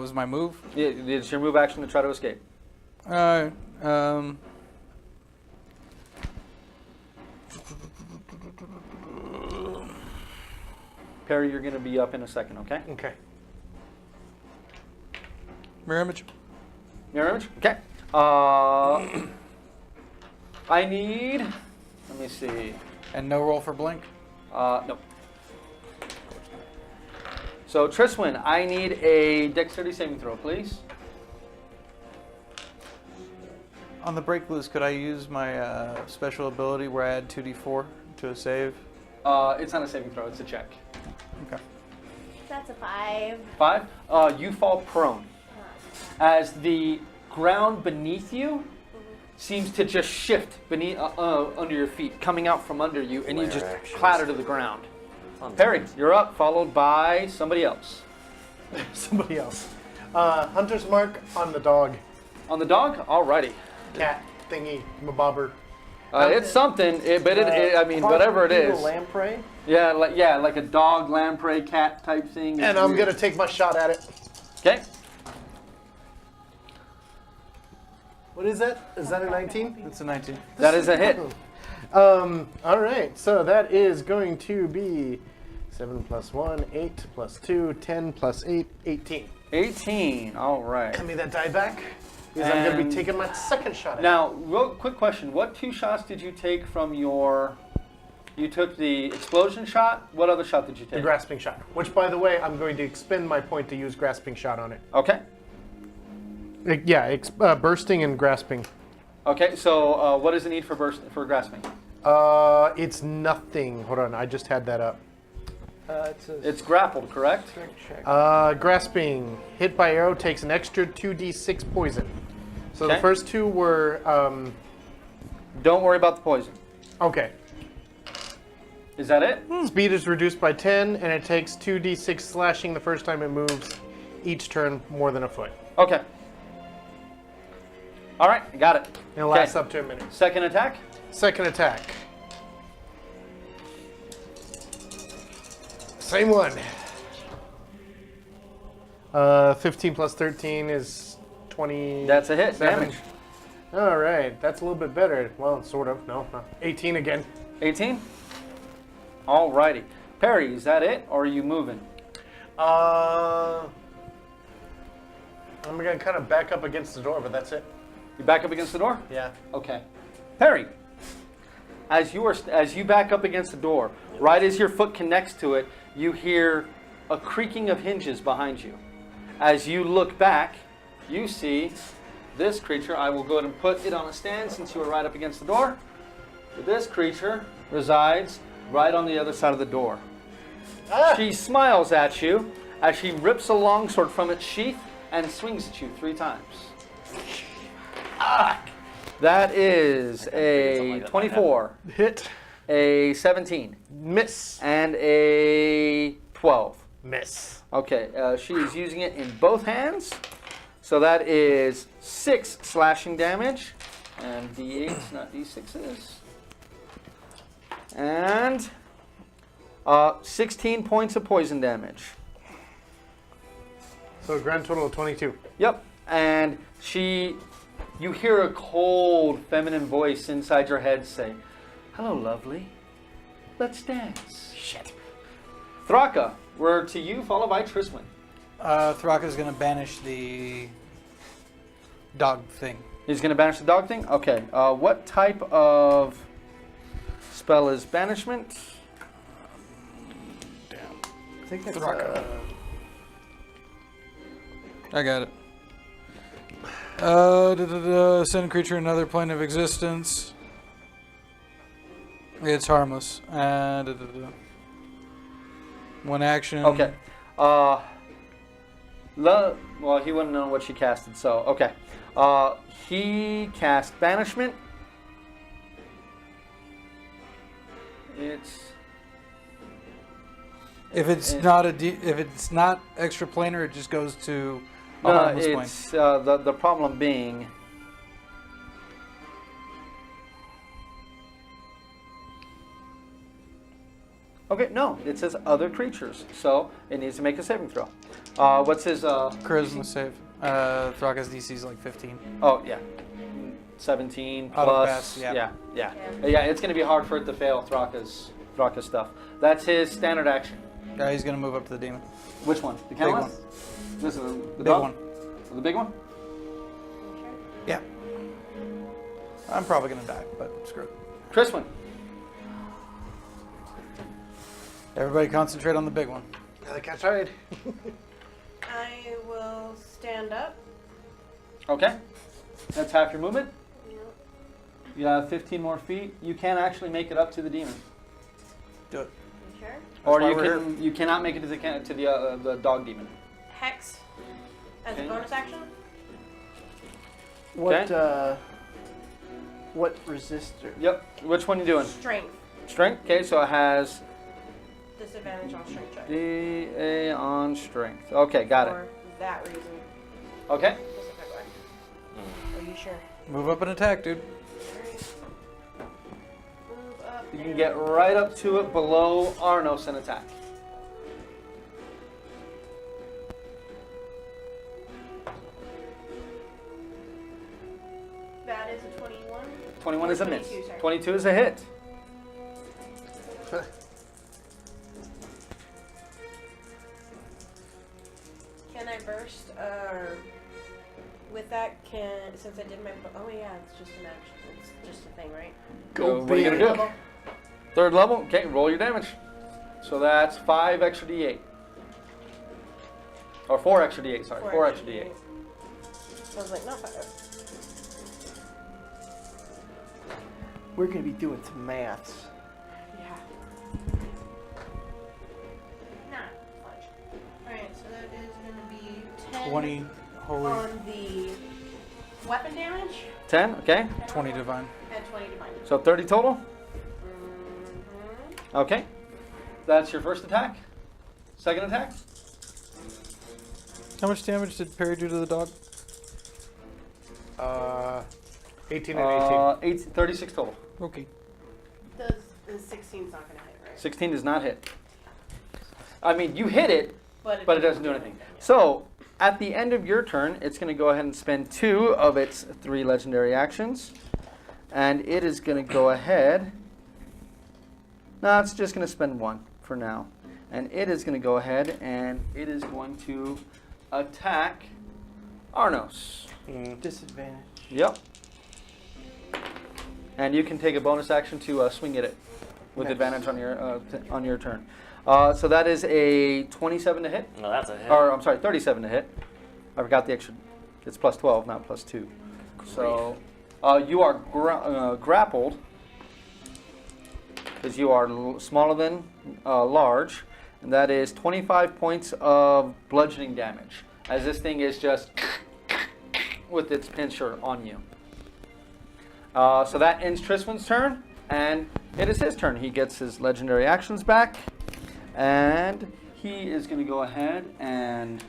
was my move. It's your move action to try to escape. Alright. Perry, you're going to be up in a second, okay? Okay. Mirror image. Mirror image? Okay. I need. Let me see. And no roll for blink. Nope. So Triswin, I need a dexterity saving throw, please. On the break loose, could I use my special ability where I add 2d4 to a save? It's not a saving throw; it's a check. Okay. That's a 5. 5. You fall prone as the ground beneath you seems to just shift beneath under your feet, coming out from under you, and you just clatter to the ground. Perry, you're up, followed by somebody else. Somebody else. Hunter's mark on the dog. On the dog? Alrighty. Cat thingy, mabobber. It's something, I mean, whatever it is. Lamprey? Yeah, like a dog, lamprey, cat type thing. And I'm gonna take my shot at it. Okay. What is that? Is that a 19? It's a 19. That is a hit. All right, so that is going to be 7 plus 1, 8 plus 2, 10 plus 8, 18. 18. All right. Give me that die back, because I'm going to be And taking my second shot at it. now, real quick question: what 2 shots did you take from your? You took the explosion shot. What other shot did you The take? grasping shot, which, by the way, I'm going to expend my point to use grasping shot on it. Okay. Bursting and grasping. Okay. So, what does it need for grasping? It's nothing. Hold on, I just had that up. It's grappled, correct? Check. Grasping, hit by arrow takes an extra 2d6 poison. So Okay. the first 2 were, Don't worry about the poison. okay. Is that it? Speed is reduced by 10, and it takes 2d6 slashing the first time it moves, each turn more than a foot. Okay. All right, got it. And it lasts up to a minute. Second attack. Second attack. Same one. 15 plus 13 is 20. That's a hit. Damage. All right, that's a little bit better. Well, sort of. No, 18 again. 18. All righty. Perry, is that it, or are you moving? I'm gonna kind of back up against the door, but that's it. You back up against the door? Yeah. Okay. Perry, as you back up against the door, right as your foot connects to it, you hear a creaking of hinges behind you. As you look back, you see this creature. I will go ahead and put it on a stand since you were right up against the door. This creature resides right on the other side of the door. She smiles at you as she rips a longsword from its sheath and swings at you 3 times. That is a 24, Hit. a 17, Miss. and a 12. Miss. Okay, she is using it in both hands. So that is 6 slashing damage. And d8s, not d6s. And 16 points of poison damage. So a grand total of 22. Yep. And you hear a cold feminine voice inside your head say, "Hello, lovely. Let's dance." Shit. Thraka, we're to you, followed by Triswin. Thraka's going to banish the dog thing. He's going to banish the dog thing? Okay. What type of spell is banishment? I think it's Thraka. I got it. Send a creature another plane of existence. It's harmless. One action. Okay. Well, he wouldn't know what she casted, so okay. He cast banishment. If it's not extra planar, it just goes to a harmless plane. It's the problem being. Okay, no, it says other creatures, so it needs to make a saving throw. What's his Charisma save. Thraka's DC is like 15. Oh yeah, 17 Auto plus. pass, Yeah. It's going to be hard for it to fail Thraka's stuff. That's his standard action. He's going to move up to the demon. Which one? The Big counter one. This is the Big dog? one. The big one? Yeah. I'm probably gonna die, but screw it. Triswin. Everybody concentrate on the big one. I can't try it. I will stand up. Okay. That's half your movement. You have 15 more feet. You can actually make it up to the demon. Do it. You sure? Or why you we're can you cannot make it to the dog demon. Hex as Okay. a bonus action. What resistor? Yep. Which one are you doing? Strength. Strength. Okay, so it has Disadvantage on strength check. DA on strength. Okay, got it. For that reason. Okay. Specifically. Are you sure? Move up and attack, dude. Move up. You can get right up to it below Auranos and attack. That is a 21. 21 is a miss. 22, sorry. 22 is a hit. Can I burst? With that, since I did my. Oh yeah, it's just an action. It's just a thing, right? Go what are you gonna do? Third level. Okay, roll your damage. So that's 5 extra d8. Or 4 extra d8. Sorry, 4 extra d8. So I was like, no, 5. We're gonna be doing some maths. Yeah. Not much. Alright, so that is gonna be 10 20 holy, on the weapon damage 10. Okay. 20 divine. and 20 divine. So 30 total. Mm-hmm. Okay. That's your first attack. Second attack. How much damage did Perry do to the dog? 18 and 18. 36 total. Okay. The 16's not gonna hit, right? 16 does not hit. I mean, you hit it, But but it doesn't do anything. So, at the end of your turn, it's going to go ahead and spend 2 of its 3 legendary actions. And it is going to go ahead. No, it's just going to spend 1 for now. And it is going to go ahead and it is going to attack Auranos. Disadvantage. Yep. And you can take a bonus action to swing at it with Nice. advantage on your turn. So that is a 27 to hit. No, that's a hit. Or I'm sorry, 37 to hit. I forgot the extra. It's plus 12, not plus 2. So you are grappled because you are smaller than large, and that is 25 points of bludgeoning damage. As this thing is just with its pincer on you. So that ends Triswan's turn, and it is his turn. He gets his legendary actions back, and he is going to go ahead and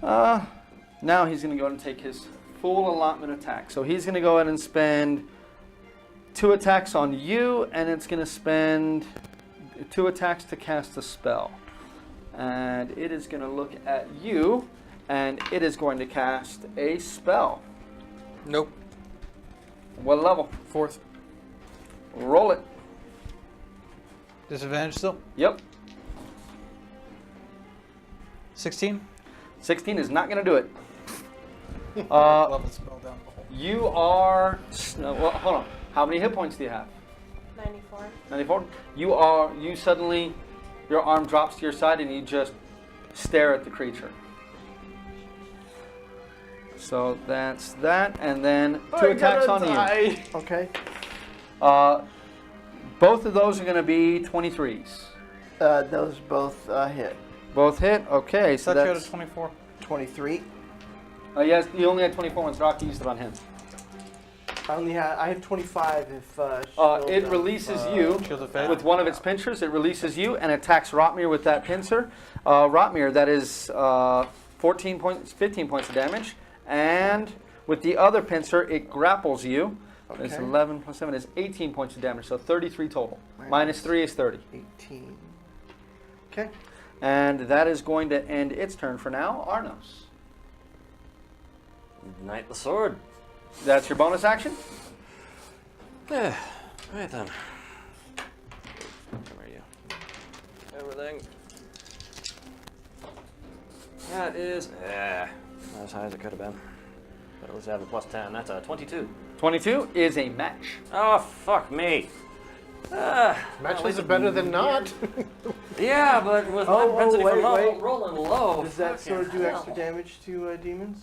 now he's going to go ahead and take his full allotment attack. So he's going to go ahead and spend 2 attacks on you, and it's going to spend 2 attacks to cast a spell. And it is going to look at you, and it is going to cast a spell. Nope. What level? 4th. Roll it. Disadvantage still? Yep. 16. 16 is not going to do it. Level spell down the hole. You are... well, hold on. How many hit points do you have? 94. 94? You suddenly... Your arm drops to your side and you just stare at the creature. So that's that. And then 2 attacks on you. Okay. Both of those are going to be 23s. Those both hit. Both hit? Okay, so Thought you had a that's... 24. 23. Yes, you only had 24 ones. Rocky used it on him. I have 25 if It releases you Shield of Faith. with one of its pincers. It releases you and attacks Rotmir with that pincer. Rotmir, that is 15 points of damage. And with the other pincer, it grapples you. It's Okay. 11 plus 7 is 18 points of damage, so 33 total. Minus 3 is 30. 18. Okay. And that is going to end its turn for now. Auranos. Knight the sword. That's your bonus action? Yeah. Right then. Where are you? Everything. That is not as high as it could have been. But at least I have a plus 10. That's a 22. 22 is a match. Oh, fuck me. Matches are better than not. Yeah, but with my propensity for rolling low. Does that fucking sort of do hell. extra damage to demons?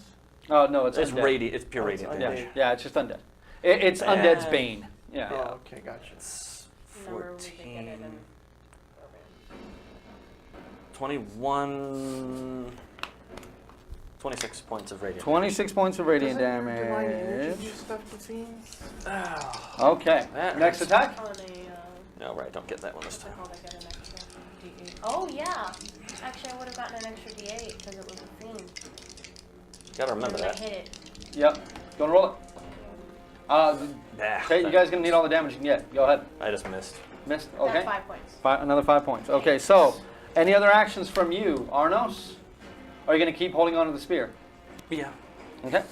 Oh no, it's It's undead. it's pure radiant Yeah, damage. yeah, it's just undead. It's undead's bane. Yeah. Oh, okay, gotcha. It's Number we could get it 14, in. 21, 26 points of radiant. 26 points of radiant Doesn't divine energy damage. do stuff to fiends? Okay. That Next hurts. attack. On a, No, right, don't get that one this what's it time. called? I got an extra D8. Oh yeah. Actually, I would have gotten an extra D8 because it was a fiend. Gotta remember And I that. hit it. Yep. Go and roll it. Nah, Okay, you guys gonna need all the damage you can get. Go ahead. I just missed. Missed. That's Okay. 5 points. Another 5 points. Okay. So, any other actions from you, Auranos? Or are you gonna keep holding on to the spear? Yeah. Okay.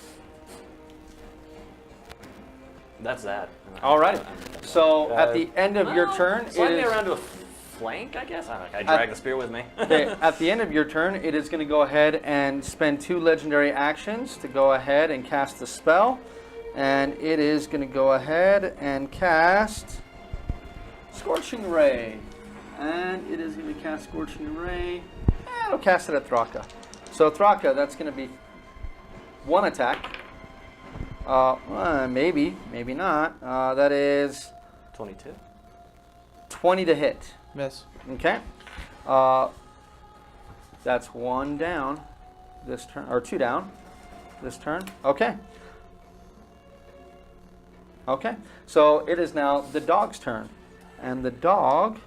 That's that. Alrighty. So at the end of your turn, it Slide me is. around to a flank, I guess. I drag the spear with me. Okay, at the end of your turn, it is going to go ahead and spend 2 legendary actions to go ahead and cast the spell. And it is going to go ahead and cast Scorching Ray. And it is going to cast Scorching Ray. It'll cast it at Thraka. So Thraka, that's going to be 1 attack. Maybe, maybe not. That is 22. 20 to hit. Miss. Okay. That's 1 down this turn, or 2 down this turn. Okay. Okay. So it is now the dog's turn. And the dog.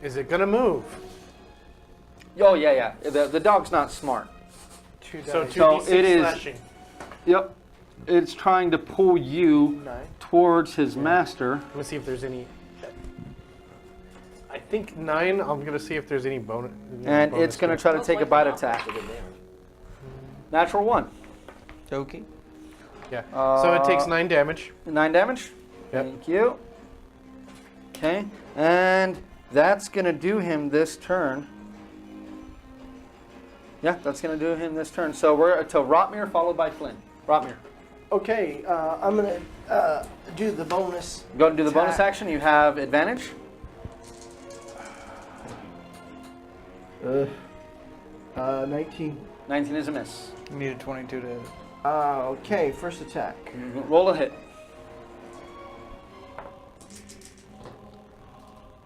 Is it gonna move? Oh, yeah. The dog's not smart. So dice. 2d6 it is- slashing. Yep. It's trying to pull you 9. towards his master. Let me see if there's any. I think 9. I'm gonna see if there's any bonus. And it's going to try to take a bite attack. Natural 1. Okay. Yeah. So it takes Uh, 9 damage. 9 damage. Yep. Thank you. Okay. And that's going to do him this turn. Yeah, that's going to do him this turn. So we're to Rotmir followed by Flynn. Rotmir. Okay, I'm gonna do the bonus. Go and do the bonus attack. action. You have advantage. 19. 19 is a miss. You needed 22 to hit. Okay, first attack. Roll a hit.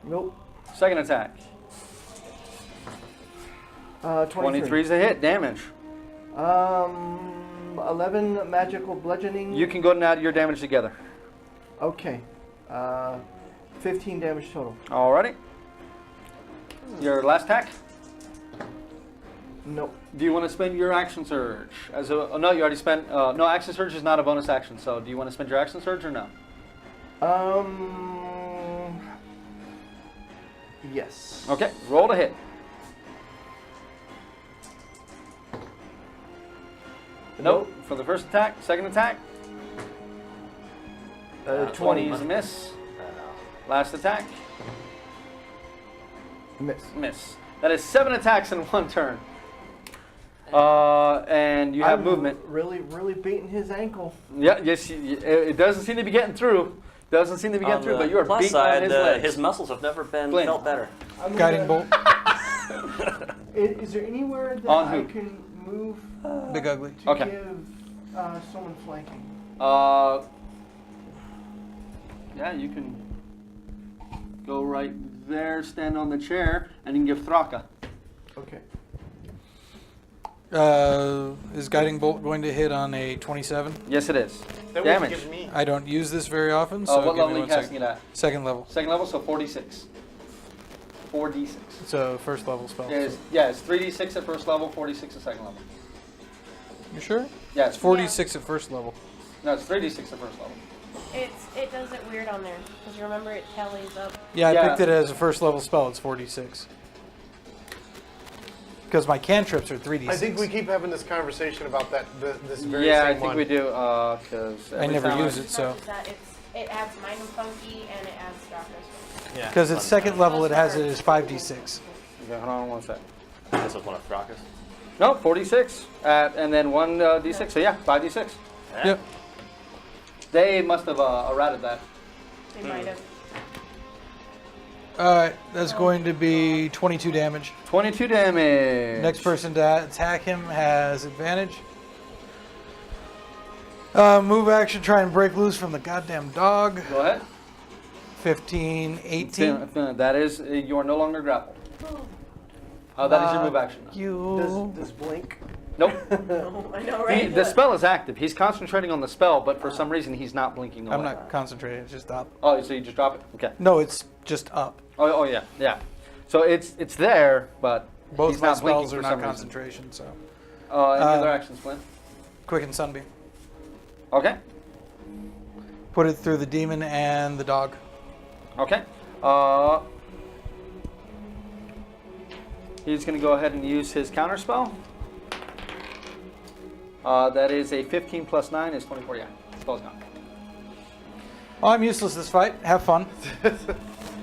Nope. Second attack. 23. 23 is a hit. Damage. 11 magical bludgeoning. You can go and add your damage together. Okay. 15 damage total. Alrighty. Your last attack. Nope. Do you want to spend your action surge? No, you already spent. No, action surge is not a bonus action. So, do you want to spend your action surge or no? Yes. Okay, roll to hit. Nope. For the first attack, second attack. 20 is a miss. Last attack. Miss. Miss. That is 7 attacks in 1 turn. And you have I'm movement. Really beating his ankle. Yeah, yes. It doesn't seem to be getting through. Doesn't seem to be getting On through, the but you are plus beating side, on his legs. his muscles have never been Flynn. felt better. I'm Guiding gonna- bolt. Is there anywhere that On I who? can move Big ugly. to Okay. give someone flanking? Yeah, you can go right there, stand on the chair, and you can give Thraka. Okay. Is guiding bolt going to hit on a 27? Yes, it is. That Damage. would give me. I don't use this very often, so What give level me are you 1 casting second. it at? Second level. Second level, so 46. 4d6. So first level spell. It's 3d6 at first level, 46 at second level. You sure? Yeah, It's 46 at first level. No, it's 3d6 at first level. It does it weird on there because you remember it tallies up. Yeah, I Yeah. picked it as a first level spell. It's 46. Because my cantrips are 3d6. I think we keep having this conversation about this very Yeah, same I think one. we do, because... I never use it, so. Not just that, it adds Mind and Funky and it adds Darkness. Yeah. Because it's second level, it has it as 5d6. Okay, hold on one sec. This was one of Thraka's. No, 46. And then 1d6. So yeah, 5d6. Yep. They must have errated that. They might have. Alright, that's going to be 22 damage. 22 damage. Next person to attack him has advantage. Move action, try and break loose from the goddamn dog. Go ahead. 15, 18. That is, you are no longer grappled. That is your move action. Does blink? Nope. I know, right? The spell is active. He's concentrating on the spell, but for some reason he's not blinking away. I'm not concentrating, it's just up. Oh, so you just drop it? Okay. No, it's just up. Oh yeah, yeah. So it's there, but Both he's my not blinking spells are for not some reason. concentration, so. Any other actions, Flynn? Quicken Sunbeam. Okay. Put it through the demon and the dog. Okay. He's going to go ahead and use his counter spell. That is a 15 plus 9 is 24. Yeah, spell's gone. Oh, I'm useless this fight. Have fun.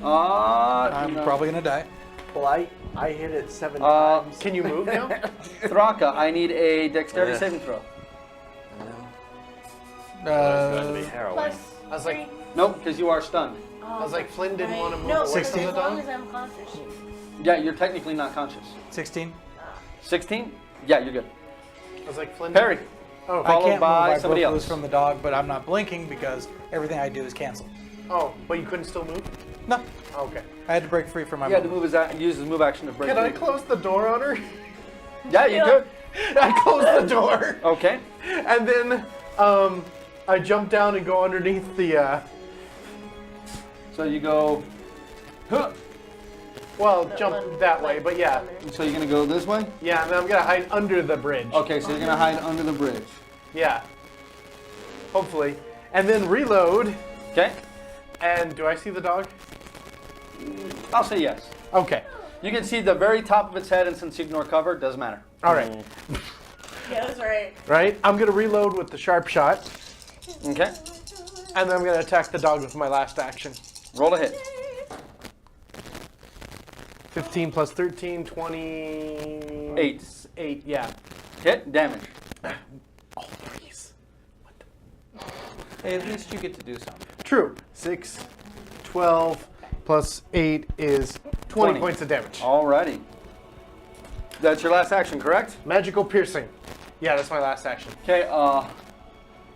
I'm probably going to die. Well, I hit it 7 times. Can you move now? Thraka, I need a dexterity saving throw. It's going to be harrowing. Plus I was like, 3. Nope, because you are stunned. I was like, Flynn didn't want to move No, away because from the as long dog. as I'm conscious. Yeah, you're technically not conscious. 16. 16? Yeah, you're good. I was like, Flynn. Perry, Oh, I followed can't by move. I somebody broke else. loose from the dog, but I'm not blinking because everything I do is canceled. oh, but you couldn't still move? No, Okay. I had to break free from my Yeah, the move. move is use his move action to break. Can I free. close the door on her? Yeah, you could. I close the door. Okay. And then I jump down and go underneath the, So you go. Huh. well, jump that way, but yeah. So you're gonna go this way. Yeah, and then I'm going to hide under the bridge. Okay, so you're gonna hide under the bridge. Yeah. Hopefully. And then reload. Okay. And do I see the dog? I'll say yes. Okay. You can see the very top of its head, and since you ignore cover, it doesn't matter. All right. Yeah, that's right. Right? I'm going to reload with the sharp shot. Okay. And then I'm going to attack the dog with my last action. Roll a hit. 15 plus 13, 20. 8. 8, yeah. Hit. Damage. All threes. Hey, at least you get to do something. True. 6, 12, plus 8 is 20 points of damage. Alrighty. That's your last action, correct? Magical piercing. Yeah, that's my last action. Okay.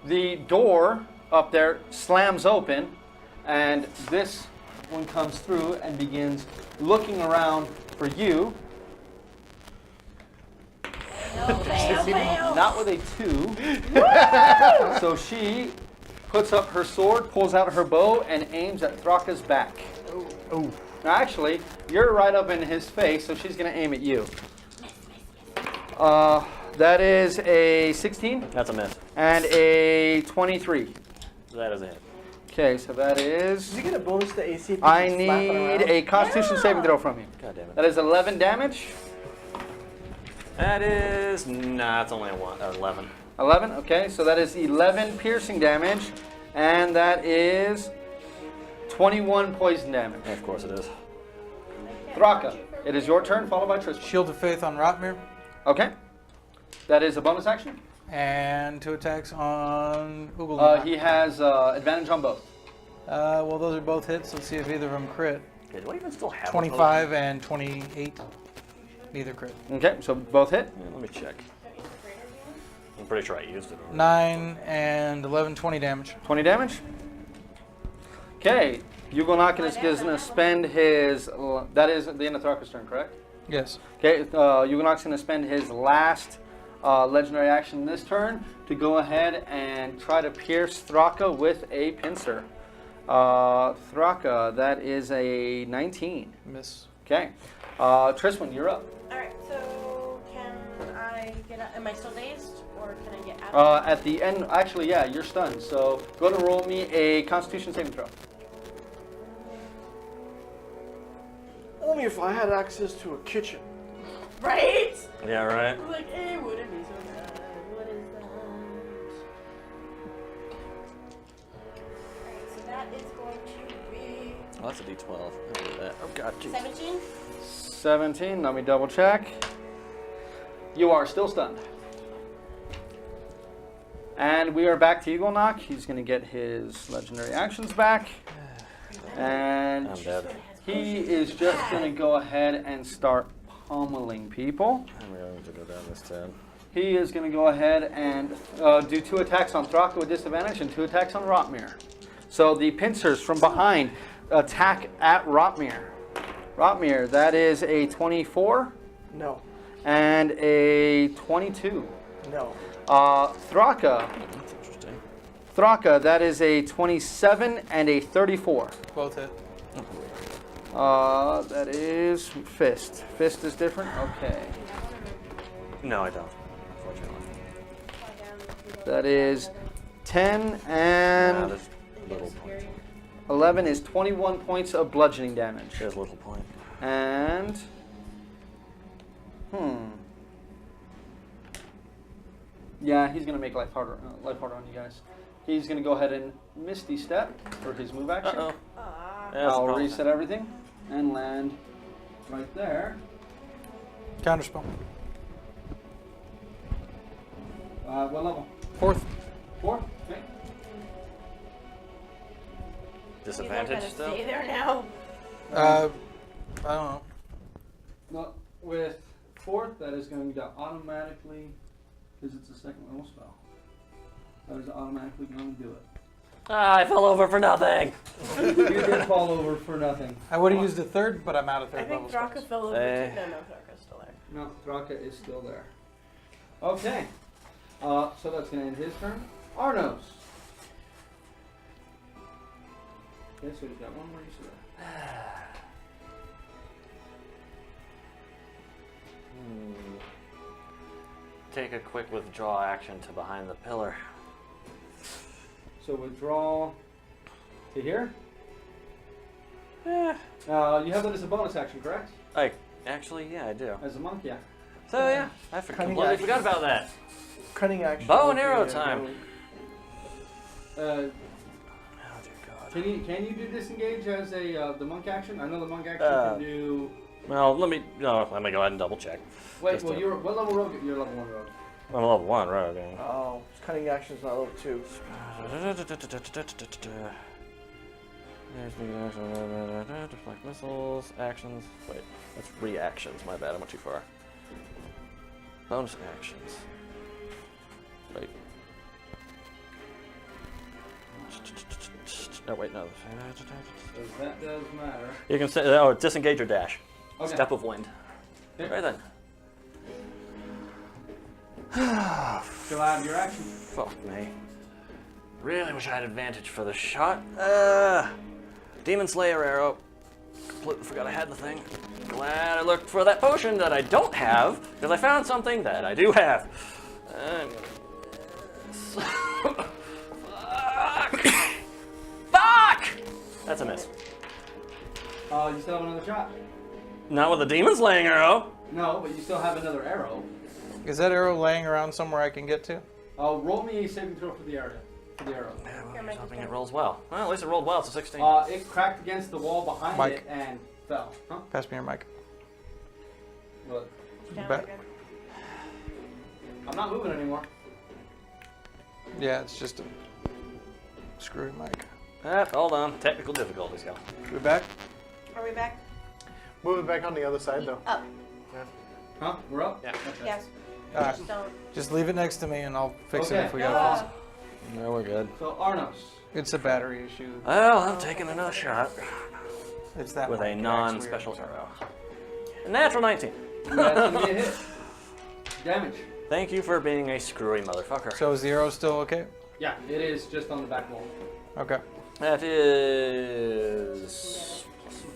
The door up there slams open, and this one comes through and begins looking around for you. Not with a 2. So she puts up her sword, pulls out her bow, and aims at Thraka's back. Oh. Now, actually, you're right up in his face, so she's going to aim at you. That is a 16 That's a miss. and a 23. That is a hit. Okay, so that is... Does he get a bonus to AC? if I he's slapping need around? a Constitution saving throw from you. God damn it. That is 11 damage. That is... Nah, it's only a 11. 11, okay, so that is 11 piercing damage, and that is 21 poison damage. Of course it is. Thraka, it is your turn, followed by Tristan. Shield of Faith on Rotmir. Okay. That is a bonus action. And 2 attacks on Yugilnock. He has advantage on both. Well, those are both hits. Let's see if either of them crit. Okay, do I even still have a 25 and 28. Neither crit. Okay, so both hit. potion? Yeah, let me check. I'm pretty sure I used it already. 9 and 11, 20 damage. 20 damage. Okay, Yugilnock is going to spend his... That is the end of Thraka's turn, correct? Yes. Okay, Yugilnock's going to spend his last legendary action this turn to go ahead and try to pierce Thraka with a pincer. Thraka, that is a 19. Miss. Okay. Tristan, you're up. Alright, so can I get out? Am I still dazed? Or can I get out? At the end, actually, yeah, you're stunned. So go ahead and roll me a Constitution saving throw. Only if I had access to a kitchen. Right? Yeah, right? I'm like, eh, wouldn't be so bad. What is that? Alright, so that is going to be Oh, that's a D12. I'll do that. Oh, God, geez. 17? 17, let me double check. You are still stunned. And we are back to Yugilnock. He's going to get his legendary actions back. And I'm dead. he is just going to go ahead and start pummeling people. I'm going to go down this tab. He is going to go ahead and do 2 attacks on Thraka with disadvantage and 2 attacks on Rotmir. So the pincers from behind attack at Rotmir. Rotmir, that is a 24 No. and a 22. No. Thraka, That's interesting. Thraka, that is a 27 and a 34. Both hit. That is Fist. Fist is different? Okay. No, I don't. Unfortunately. That is 10 and That is little point. 11 is 21 points of bludgeoning damage. There's little point. And yeah, he's gonna make life harder on you guys. He's gonna go ahead and Misty Step for his move action. Uh-oh. Ah. Yeah, that's a I'll problem. reset everything and land right there. Counterspell. What level? 4th. 4? Okay. Disadvantage Stay still? there now. I don't know. No, with 4th, that is going to automatically, because it's a second level spell. That is automatically going to do it. Ah, I fell over for nothing. You did fall over for nothing. I would have used a 3rd, but I'm out of I 3rd think level Thraka spells. fell over Eh. too. No, Thraka's still there. No, Thraka is still there. Okay. So that's going to end his turn. Auranos. Okay, so he's got one more use of that. Take a quick withdrawal action to behind the pillar. So withdraw to here. Eh. You have that as a bonus action, correct? Actually, yeah, I do. As a monk, yeah. So yeah, I Cunning completely action. forgot about that. Cunning action. Bow and would be arrow a time. really- Oh dear God. Can you do disengage as a the monk action? I know the monk action Uh, can do. Well, let me go ahead and double check. Wait, just well, to- you're what level rogue? You're level 1 rogue. I'm level 1, right? Okay. Oh, cunning action's not level 2. There's the deflect missiles, actions. Wait, that's reactions. My bad, I went too far. Bonus actions. Wait. Oh wait, no. That does matter. You can say disengage or dash. Okay. Step of wind. Okay. Right then. Still out of your action. Fuck me. Really wish I had advantage for the shot. Demon Slayer arrow. Completely forgot I had the thing. Glad I looked for that potion that I don't have, because I found something that I do have. Fuck! That's a miss. You still have another shot. Not with a Demon Slaying arrow. No, but you still have another arrow. Is that arrow laying around somewhere I can get to? Roll me a saving throw for the arrow. Yeah, well, here's hoping it rolls well. Well, at least it rolled well. It's a 16. It cracked against the wall behind Mike. it and fell. Huh? Pass me your mic. What? Down Back. again. I'm not moving anymore. Yeah, it's just a screwy mic. Hold on. Technical difficulties, go. We back? Are we back? Move it back on the other side, though. Up. Huh? We're up? Yeah. Okay. Yes. Alright. Just don't. Just leave it next to me and I'll fix it Okay. if we gotta fix No, we're good. So Auranos. it. It's a battery issue. Well, I'm taking another shot It's that with mic. a It acts non-special weird. arrow. A natural 19. That's gonna be a hit. Damage. Thank you for being a screwy motherfucker. So is the arrow still okay? Yeah, it is just on the back wall. Okay. That is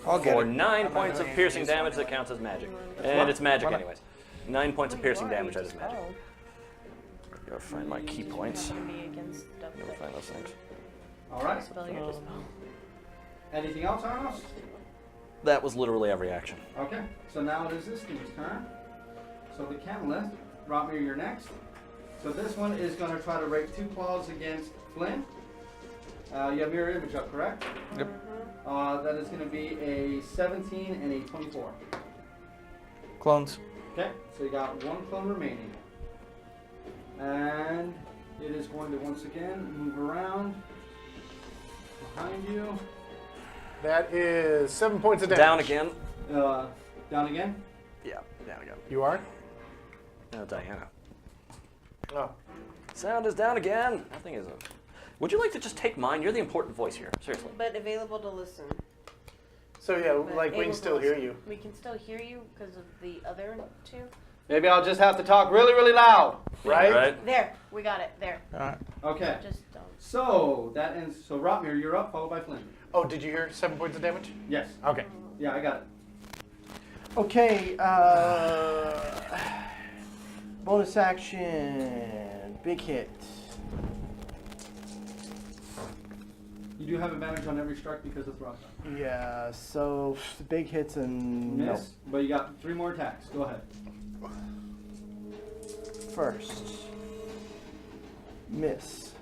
I'll get for it. 9 I'm not points doing of any piercing of these damage ones. that counts as magic. And it's magic Why not? anyways. 9 points of piercing damage, that is magic. Gotta find my key points. Can be against double Never find those things. Alright. spell your dispel. Anything else, Auranos? That was literally every action. Okay. So now it is this team's turn. So the Camelith, Rotmir, you're next. So this one is going to try to rake 2 claws against Flynn. You have mirror image up, correct? Yep. That is going to be a 17 and a 24. Clones. Okay, so you got 1 clone remaining. And it is going to once again move around behind you. That is 7 points of damage. Down again. Down again? Yeah, down again. You are? No, Diana. Oh. Sound is down again. Nothing is. Would you like to just take mine? You're the important voice here. Seriously. But available to listen. So yeah, But like we able can to still hear listen. you. We can still hear you because of the other 2. Maybe I'll just have to talk really, really loud. Right? Right. There, we got it. There. All right. Okay. Just don't. So that ends. So Rotmir, you're up, followed by Flynn. Oh, did you hear 7 points of damage? Yes. Okay. Yeah, I got it. Okay, bonus action, big hit. You do have advantage on every strike because of thrust. Yeah, so the big hits and Miss, but you got 3 more attacks. Go ahead. First, miss.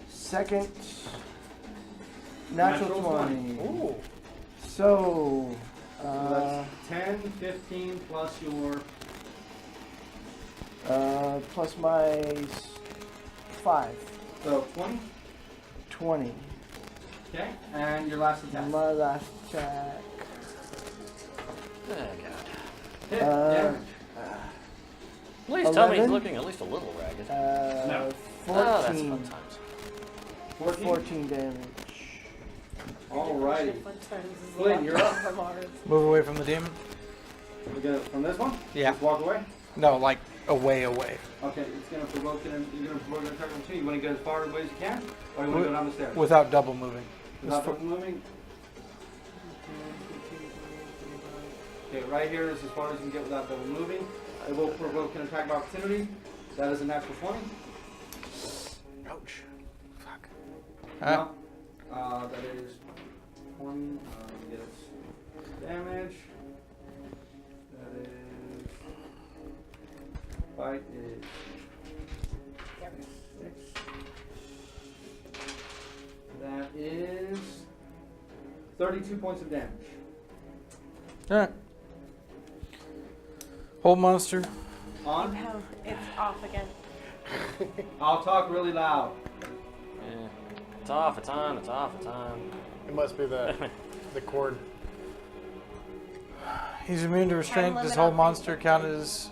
Second, natural 20. Ooh. So, So that's 10, 15 plus your. plus my 5, So 20. 20. Okay. And your last attack. My last attack. Oh, God. Hit damage. Please tell me he's 11? looking at least a little ragged. No. 14. Oh, that's fun times. 14. damage. Alrighty. Flynn, Flynn, you're up. Move away from the demon. We get it from this one? Yeah. Just walk away? No, like away. Okay, it's going to provoke it, and you're going to provoke an attack on 2. You want to get as far away as you can? Or you want to go down the stairs? Without double moving. Without double moving? Okay, right here is as far as you can get without double moving. It will provoke an attack of opportunity. That is a natural 20. Ouch. Fuck. Huh? No. That is 20. Gets damage. That is. Fight is. 6. That is 32 points of damage. All right. Hold monster. On. No, it's off again. I'll talk really loud. Yeah. It's off, it's on, it's off, it's on. It must be the cord. He's immune to restraint. limit Does hold on monster Facebook. count as?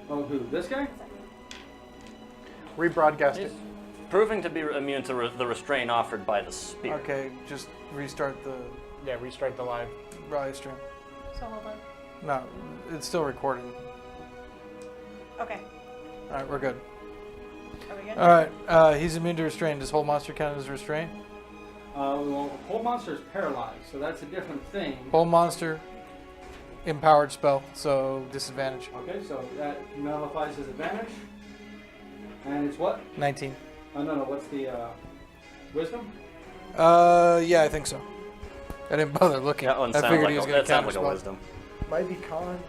Oh, who? This guy? Rebroadcast He's it. proving to be immune to the restraint offered by the spear. Okay, just restart the Yeah, restart the live. live stream. So hold on. No, it's still recording. Okay. All right, we're good. Are we good? All right, he's immune to restraint. Does hold monster count as restraint? Well, whole monster is paralyzed, so that's a different thing. Hold monster, empowered spell, so disadvantage. Okay, so that nullifies his advantage. And it's what? 19. Oh, no, what's the wisdom? Yeah, I think so. I didn't bother looking. That one I sounds figured like he was a, going that to sounds like a counterspell. wisdom. Might be con.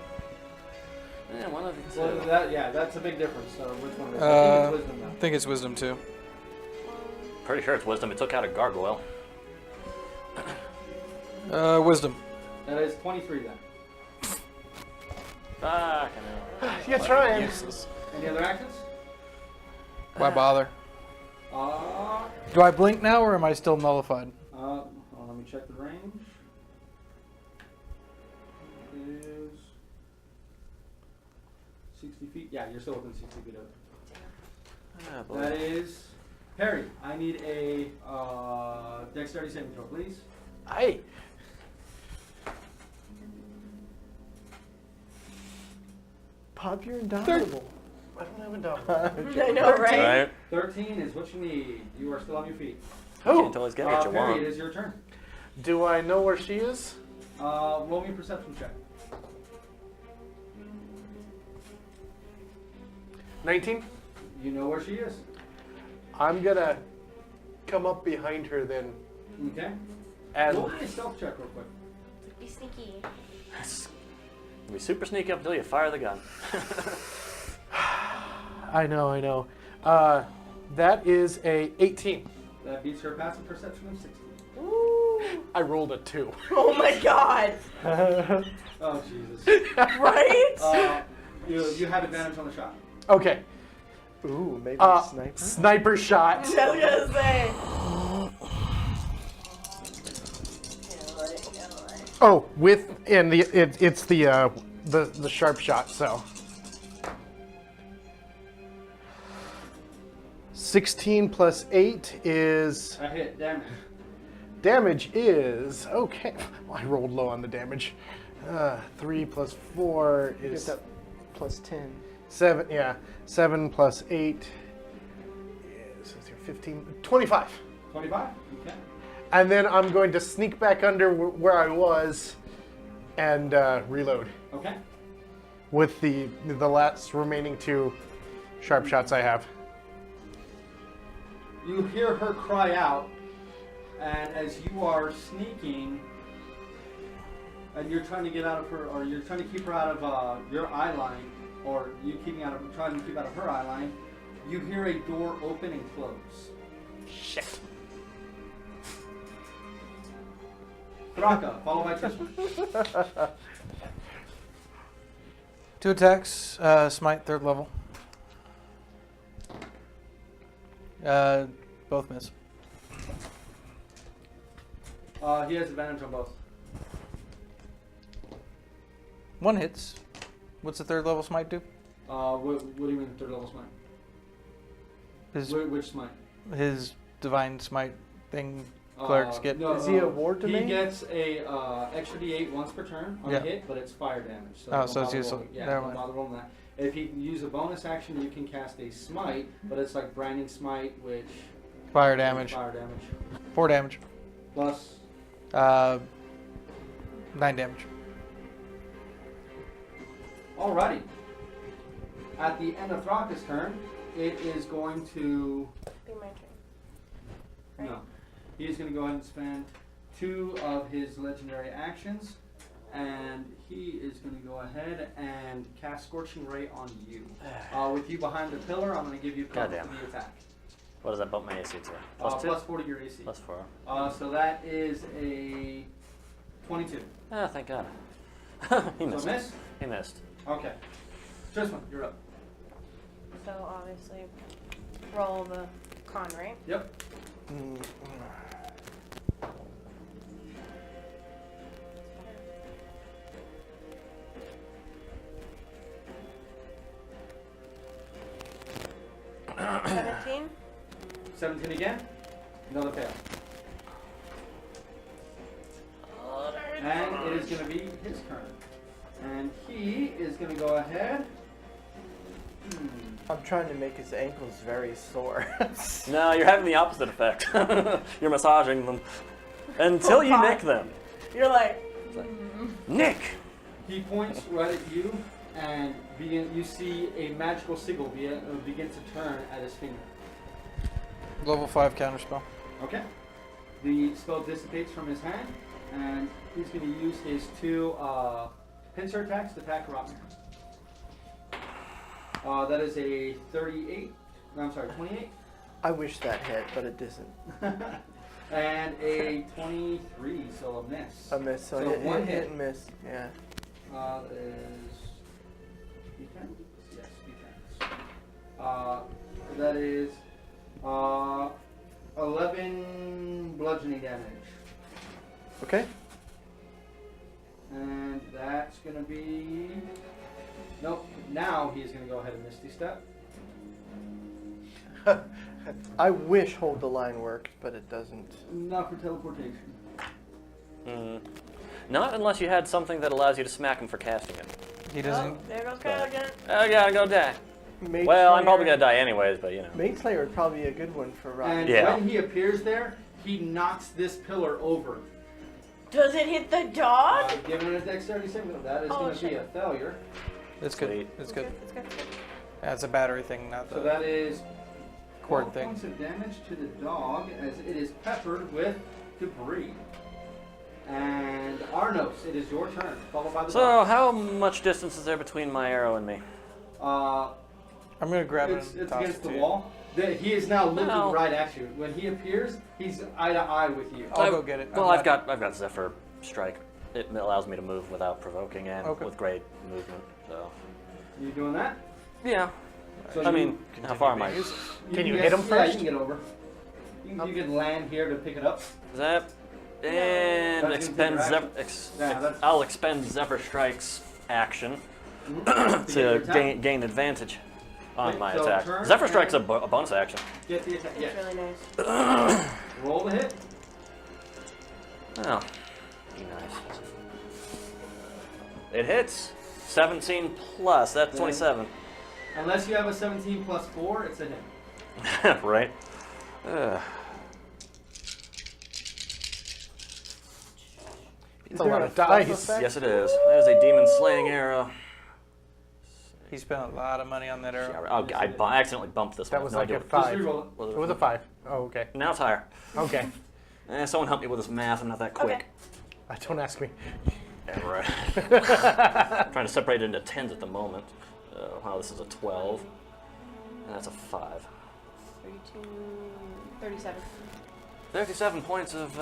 Yeah, one of the Well, two. that's a big difference. So which one is it? I Uh, think it's wisdom I now. think it's wisdom too. Pretty sure it's wisdom. It took out a gargoyle. Wisdom. That is 23 then. Ah, You're trying. Useless. Any other actions? Why bother? Uh, Do I blink now or am I still nullified? hold on, let me check the range. It is 60 feet. Yeah, you're still within 60 feet of it. Ah, boy. That is Perry. I need a dexterity saving throw, please. Aye. Pop, you're indomitable. I don't have a double. I know, right? Right? 13 is what you need. You are still on your feet. You can't always get what you Perry, want. it is your turn. Do I know where she is? Roll me a perception check. 19? You know where she is. I'm gonna come up behind her then. Okay. And Roll me a stealth check real quick. Be sneaky. We super sneak up until you fire the gun. I know. That is a 18. That beats her passive perception of 60. Ooh. I rolled a 2. Oh my god. Oh Jesus. Right? You have advantage on the shot. Okay. Ooh, maybe a sniper. Sniper shot. I was gonna say. Oh, it's the sharp shot. So 16 plus 8 is I hit damage. damage is okay. Well, I rolled low on the damage. 3 plus 4 Get is that plus 10. 7. Yeah, 7 plus 8 is 15. 25. 25. Okay. And then I'm going to sneak back under where I was and reload Okay. with the last remaining 2 sharp shots I have. You hear her cry out, and as you are sneaking, and you're trying to get out of her, or you're trying to keep her out of your eye line, or trying to keep out of her eye line, you hear a door open and close. Shit. Thraka, followed by Tristan. 2 attacks, smite 3rd level. Both miss. He has advantage on both. 1 hits. What's the 3rd level smite do? What do you mean third level smite? Which smite? His divine smite thing clerics get. No, Is he a ward He domain? gets a extra D8 once per turn on Yeah. a hit, but it's fire damage. So Oh, don't so it's bother useful. rolling- Yeah, Never don't mind. bother rolling that. If he can use a bonus action, you can cast a smite, but it's like branding smite, which Fire damage. Fire damage 4 damage. plus. 9 damage. Alrighty. At the end of Thraka's turn, it is going to. Be my turn. Right? No. He's going to go ahead and spend 2 of his legendary actions, and he is going to go ahead and cast Scorching Ray on you. With you behind the pillar, I'm going to give you cover Goddamn. for the attack. What does that bump my AC to? Plus 2? Plus 40 your AC. Plus 4. So that is a 22. Ah, thank God. He So missed. miss? He missed. Okay. Tristan, you're up. So obviously, roll the con, right? Yep. Mm, 17. 17 again. Another fail. And it is going to be his turn. And he is going to go ahead. I'm trying to make his ankles very sore. No, you're having the opposite effect. You're massaging them until you nick them. You're like, Nick! He points right at you, and you see a magical sigil begin to turn at his finger. Level 5 counterspell. Okay. The spell dissipates from his hand, and he's going to use his 2 pincer attacks to attack Rotner. That is a 38. No, I'm sorry, 28. I wish that hit, but it doesn't. And a 23, so a miss. A miss, so, So hit, one hit, hit. hit and miss. Yeah. That is D10? Yes, D10. That is 11 bludgeoning damage. Okay. And that's going to be... Nope. Now he's going to go ahead and Misty Step. I wish hold the line worked, but it doesn't. Not for teleportation. Not unless you had something that allows you to smack him for casting it. He doesn't. Oh, there goes Kyle again. I gotta go die. Mage Well, I'm Slayer- probably gonna die anyways, but you know. Mage Slayer would probably be a good one for Rocky. And Yeah. when he appears there, he knocks this pillar over. Does it hit the dog? Given a dexterity saving throw, that is Oh, going to be shit. a failure. It's good. Sweet. It's good. It's good. It's good. Yeah, it's a battery thing, not So the that is cord 12 thing. points of damage to the dog as it is peppered with debris. And Auranos, it is your turn, followed by the So, dog. how much distance is there between my arrow and me? I'm gonna grab it. It's and toss against it the to you. wall. He is now looking No. right at you. When he appears, he's eye to eye with you. I'll go get it. Well, I'm I've got Zephyr Strike. It allows me to move without provoking and Okay. with great movement. So You doing that? yeah. So I mean, how far am I? Can you get- hit him Yeah, first? you can get over. You can land here to pick it up. Zep and That's expend gonna Zephyr. take your Yeah, that's- I'll expend Zephyr Strike's action get your to attack. gain advantage on Okay, my so attack. turn Zephyr Strike's a, and- a bonus action. Get the attack. That's Yes. really nice. Roll the hit. Oh, be nice. It hits. 17 plus. That's Yeah. 27. Unless you have a 17 plus 4, it's a hit. Right. It's a lot of dice. Yes, it is. There's a demon slaying arrow. He spent a lot of money on that arrow. Oh, I accidentally bumped this That one. was No like idea a what- 5. reroll it. what It was a 5. Oh, okay. Now it's higher. Okay. Someone help me with this math. I'm not that quick. Don't ask me. Yeah, right. Trying to separate it into tens at the moment. Wow, this is a 12. And that's a 5. 32, 37. 37 points of...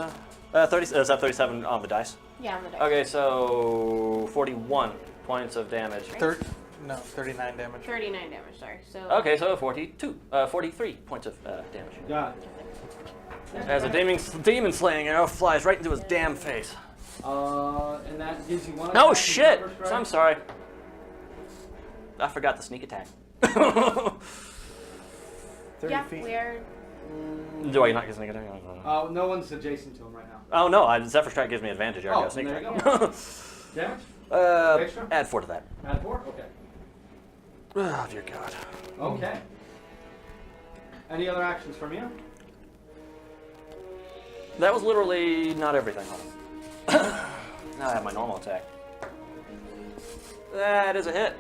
30, is that 37 on the dice? Yeah, on the dice. Okay, so 41 points of damage. 39 damage. 39 damage, sorry. So Okay, so 43 points of damage. Got it. As a demon slaying arrow flies right into his damn face. And that gives you one. No attack shit! and Zephyr So I'm Strike. sorry. I forgot the sneak attack. 30 yeah, feet. we are. Do I not get sneak attack? No one's adjacent to him right now. Oh no, Zephyr Strike gives me advantage. I already got sneak there you attack. Damage? Extra? Add 4 to that. Add 4? Okay. Oh dear God. Okay. Any other actions from you? That was literally not everything. Now I have my normal attack. That is a hit.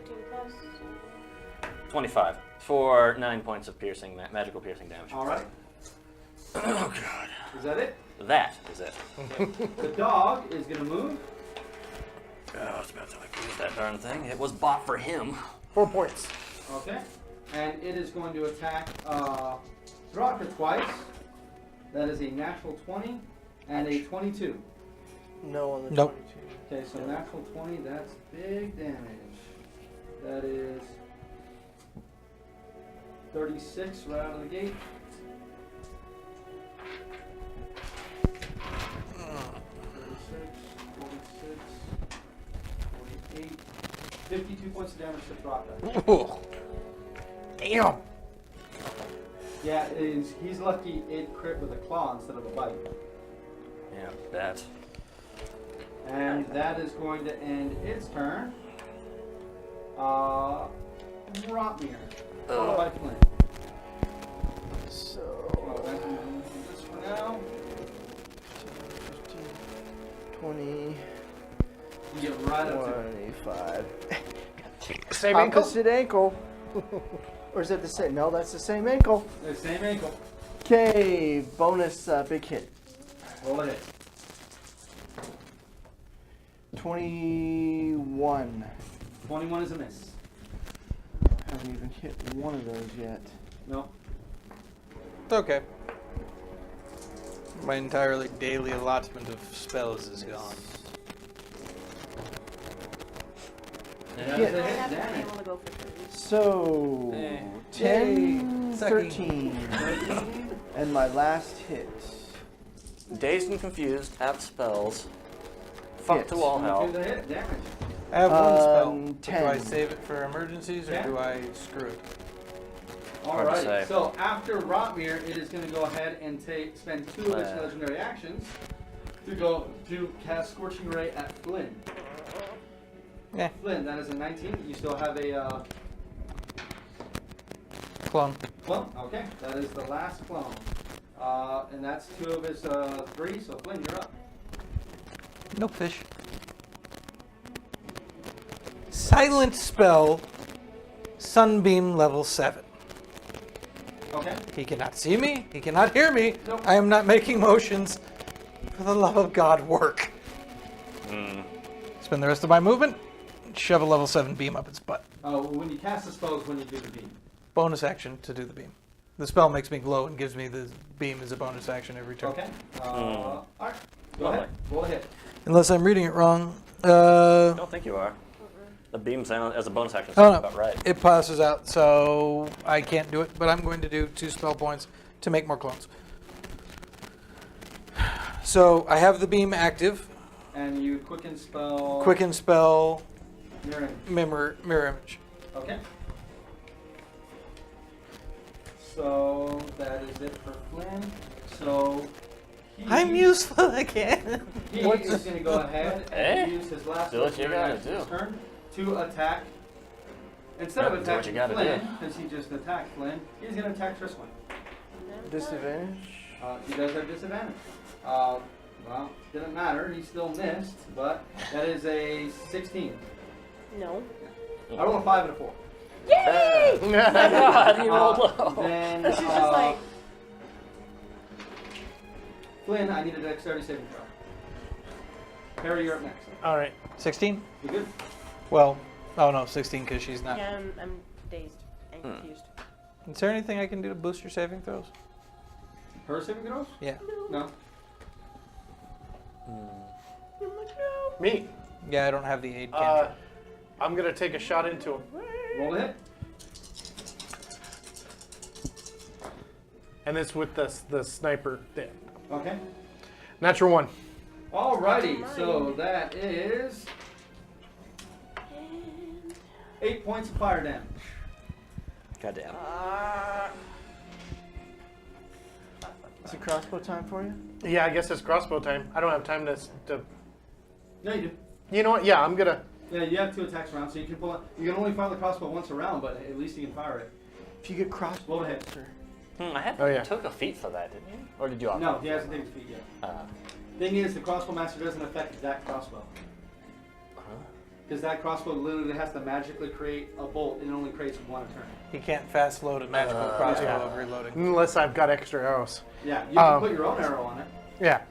15 plus. 25 for 9 points of piercing, magical piercing damage. All right. Oh God. Is that it? That is it. The dog is going to move. Oh, it's about time I use that darn thing. It was bought for him. 4 points. Okay. And it is going to attack Throcker twice. That is a natural 20 and a 22. No on the Nope. 22. Okay, so natural 20, that's big damage. That is 36 right out of the gate. 48, 52 points of damage to Throcker. Ooh. Damn. Yeah, he's lucky it crit with a claw instead of a bite. Yeah, that. And that is going to end its turn. Rotmere. Followed by Flynn. So, Oh, that's this for now. 15, 20, You get right up to it. 25. Same ankle? Opposite ankle. Or is that the same? No, that's the same ankle. The same ankle. Okay, bonus big hit. Roll a hit. 21. 21 is a miss. Haven't even hit one of those yet. No. It's okay. My entirely daily allotment of spells is gone. That Yeah. is a I hit haven't been damage. able to go for 3. So, Eh. 10, Yay. 13. And my last hit. Dazed and confused, apt spells. Fuck Hit. to all Do hell. the hit damage. I have one spell. Do I 10. save it for emergencies or 10? do I screw it? Hard to Alrighty. say. So after Rotmere, it is going to go ahead and spend 2 of its Uh. legendary actions to go to cast Scorching Ray at Flynn. Yeah. Flynn, that is a 19. You still have a Clone. clone. Okay, that is the last clone. And that's 2 of his 3. So Flynn, you're up. No fish. Silent spell. Sunbeam level 7. Okay. He cannot see me. He cannot hear me. Nope. I am not making motions. For the love of God, work. Mm. Spend the rest of my movement. Shove a level 7 beam up its butt. When you cast the spell is when you do the beam. Bonus action to do the beam. The spell makes me glow and gives me the beam as a bonus action every turn. Okay. All right. Go ahead. Roll ahead. Unless I'm reading it wrong. I don't think you are. The beam sound as a bonus action Oh, sounds no. about right. It passes out, so I can't do it, but I'm going to do 2 spell points to make more clones. So I have the beam active. And you quicken spell. Quicken spell. Mirror image. Mirror image. Okay. So that is it for Flynn. So I'm useful again. He is going to go ahead and use his last Do what you gotta action this do. turn to attack. Instead of Do what attacking you gotta Flynn, do. because he just attacked Flynn, he's going to attack Tristan. Disadvantage? He does have disadvantage. Well, didn't matter. He still missed, but that is a 16. No. I rolled a 5 and a 4. Yay! God, he rolled low. Then, She's just like, Flynn, I need a dexterity saving throw. Perry, you're up next. All right. 16? You good? Well, oh no, 16 because she's not. yeah, I'm dazed and confused. Is there anything I can do to boost your saving throws? Her saving throws? Yeah. No. Me. Yeah, I don't have the aid cantrip. I'm gonna take a shot into him, Roll a hit. and it's with the sniper thing. Okay. Natural 1. Alrighty, so that is 8 points of fire damage. Goddamn. Is it crossbow time for you? Yeah, I guess it's crossbow time. I don't have time to. No, you do. You know what? Yeah, I'm gonna. Yeah, you have 2 attacks around, so you can pull it. You can only fire the crossbow once around, but at least you can fire it. If you get crossbow, Roll a hit. I had Oh, yeah. took a feat for that, didn't you? Or did you? No, he hasn't taken his feet yet. Thing is, the crossbow master doesn't affect that crossbow. Because that crossbow literally has to magically create a bolt, and it only creates 1 a turn. He can't fast load a magical crossbow of reloading. Unless I've got extra arrows. Yeah, you can put your own arrow on it. Yeah.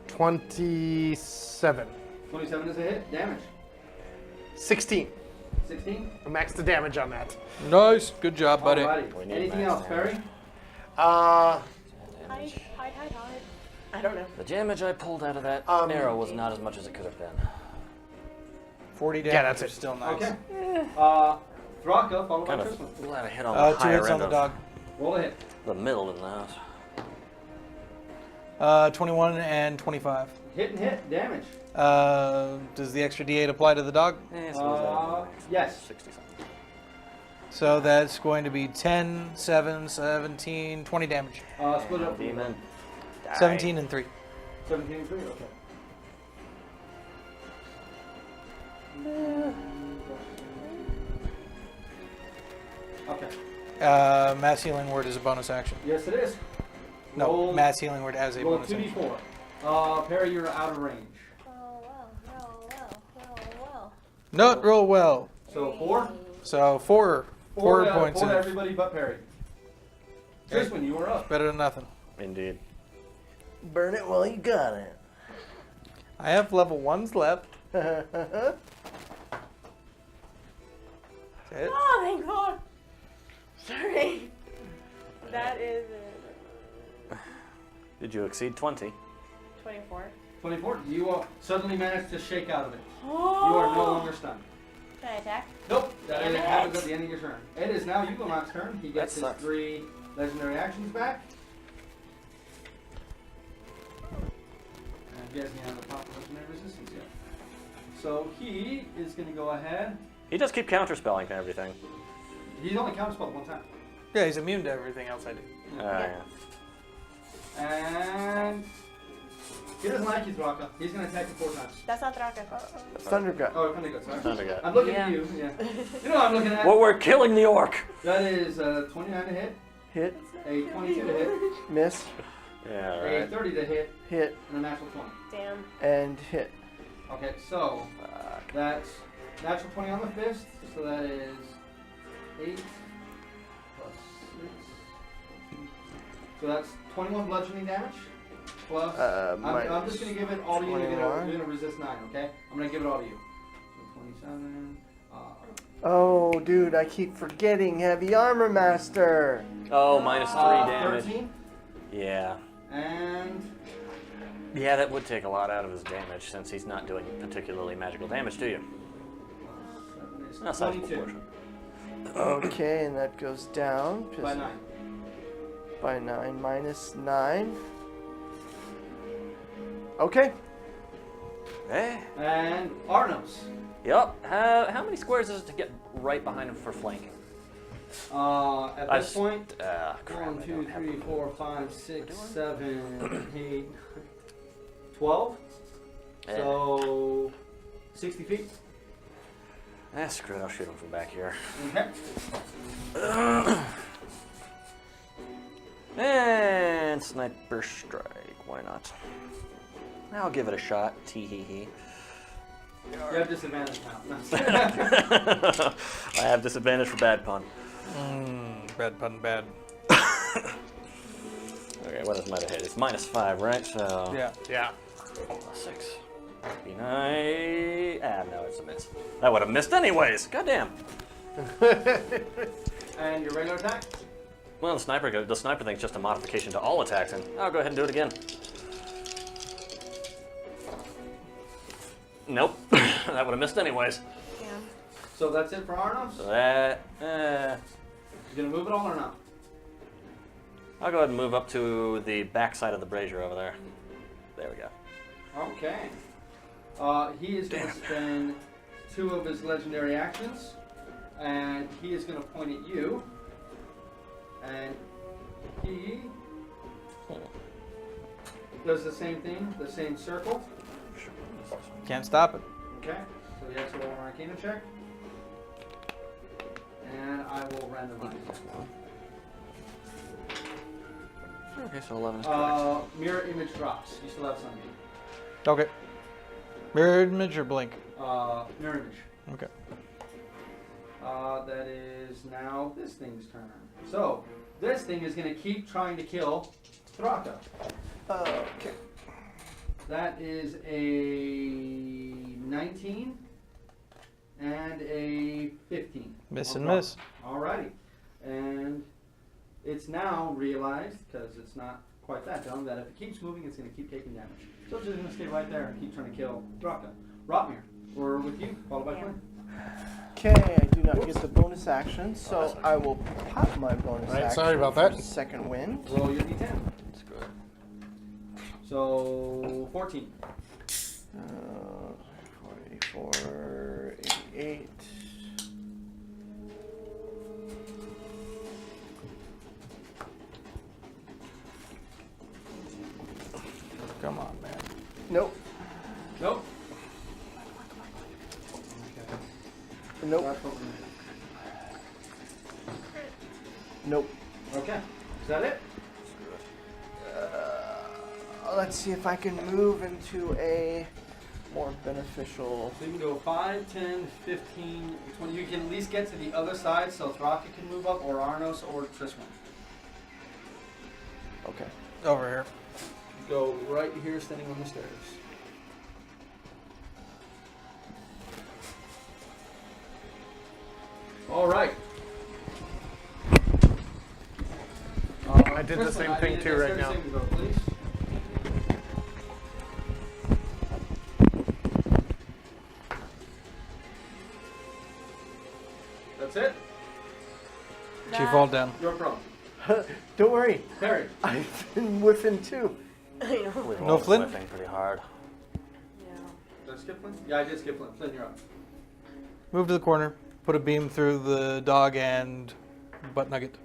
27. 27 is a hit. Damage. 16. 16. Max the damage on that. Nice, good job, buddy. Alrighty. We need Anything max else, Perry? Hide. I don't know. The damage I pulled out of that arrow was not as much as it could have been. 40 damage. Yeah, that's is it. still nice. Okay. Thraka, followed by Kind of Tristan. glad I hit on the 2 higher hits on end the of dog. Roll a hit. the middle in the house. 21 and 25. Hit and hit. Damage. Does the extra D8 apply to the dog? Yes. 60 something. So that's going to be 10, 7, 17, 20 damage. Split up. Demon. Die. 17 and 3. 17 and 3. Okay. Okay. Mass Healing Word is a bonus action. Yes, it is. No, Roll- Mass Healing Word as a Roll bonus action. 2d4. Perry, you're out of range. Not roll well. So 4? So 4 points to of everybody but Perry. Tristan, you are up. better than nothing. Indeed. burn it while you got it. I have level 1s left. That's it. Oh, thank God. Sorry. That is Did you exceed 20? 24. 24. You suddenly managed to shake out of it. Oh. You are no longer stunned. Can I attack? Nope. That Damn happens it. at the end of your turn. It is now Yugilnock's turn. He gets That his sucks. 3 legendary actions back. And he hasn't had the proper legendary resistance yet. So he is going to go ahead. He does keep counterspelling and everything. He's only counterspelled 1 time. Yeah, he's immune to everything else I do. Yeah. And he doesn't like you, Thraka. He's going to attack you 4 times. That's not Thraka. Thunder gut. Oh, Thunder Gut, sorry. Thunder Gut. I'm looking Yeah. at you. Yeah. You know what I'm looking at? Well, we're killing the orc. That is 29 to hit, Hit, a 22 to hit, miss, Yeah, a right. 30 to hit, hit, and a natural 20. Damn. and hit. Okay, so that's natural 20 on the fist, so that is 8 plus 6. So that's 21 bludgeoning damage. Plus, I'm minus just going to give it all to you. You're 21. going to resist 9, okay? I'm going to give it all to you. So 27 Oh, dude, I keep forgetting Heavy Armor Master. Oh, minus 3 damage. 13. Yeah. And Yeah, that would take a lot out of his damage since he's not doing particularly magical damage to you. Not sizable 22. portion. Okay, and that goes down. By 9. By 9, minus 9. Okay. Eh? And Auranos. Yup. How many squares is it to get right behind him for flanking? At this point, Crap, 1, I 2, don't have 3, 4, 5, 6, 7, 8, 12. So 60 feet. Screw it, I'll shoot him from back here. Okay. And sniper strike, why not? I'll give it a shot, tee hee hee. You have disadvantage now. I have disadvantage for bad pun. Bad pun, bad. Okay, what is my hit? It's minus 5, right? So Yeah. Yeah. 6. Be nice. No, it's a miss. That would have missed anyways. Goddamn. And your regular attack? Well, the sniper thing's just a modification to all attacks, and I'll go ahead and do it again. Nope. That would have missed anyways. Yeah. So that's it for Auranos? So that. You gonna move it all or not? I'll go ahead and move up to the back side of the brazier over there. There we go. Okay. He is going to spend 2 of his legendary actions, and he is going to point at you, and he does the same thing, the same circle. Can't stop it. Okay. So he has to roll an Arcana check, and I will randomize this one. Okay, so 11 is correct. Mirror image drops. You still have Sunbeam. Okay. Mirror image or blink? Mirror image. Okay. That is now this thing's turn. So, this thing is going to keep trying to kill Thraka. Okay. That is a 19 and a 15. Miss on and Thraka. miss. Alrighty. And it's now realized, because it's not quite that dumb, that if it keeps moving, it's going to keep taking damage. So it's just going to stay right there and keep trying to kill Thraka. Rotmir, we're with you, followed by Flynn. Okay, I do not get the bonus action, so I will pop my bonus Right, action. sorry about for that. Second wind. Roll your d10. Screw it. So, 14. 44, 88. Come on, man. Nope. Nope. Nope. Nope. Okay. Is that it? Let's see if I can move into a more beneficial. So you can go 5, 10, 15, 20. You can at least get to the other side so Thraka can move up, or Auranos, or Trisman. Okay. Over here. Go right here, standing on the stairs. All right. I did the Trisman, same I thing need a too right dexterity now. saving throw, please. That's it. She fall down. You're prone. Don't worry. Parry. I've been whiffing too. I know. We've No all Flynn? whiffing pretty hard. Yeah. Did I skip Flynn? Yeah, I did skip Flynn. Flynn, you're up. Move to the corner. Put a beam through the dog and butt nugget.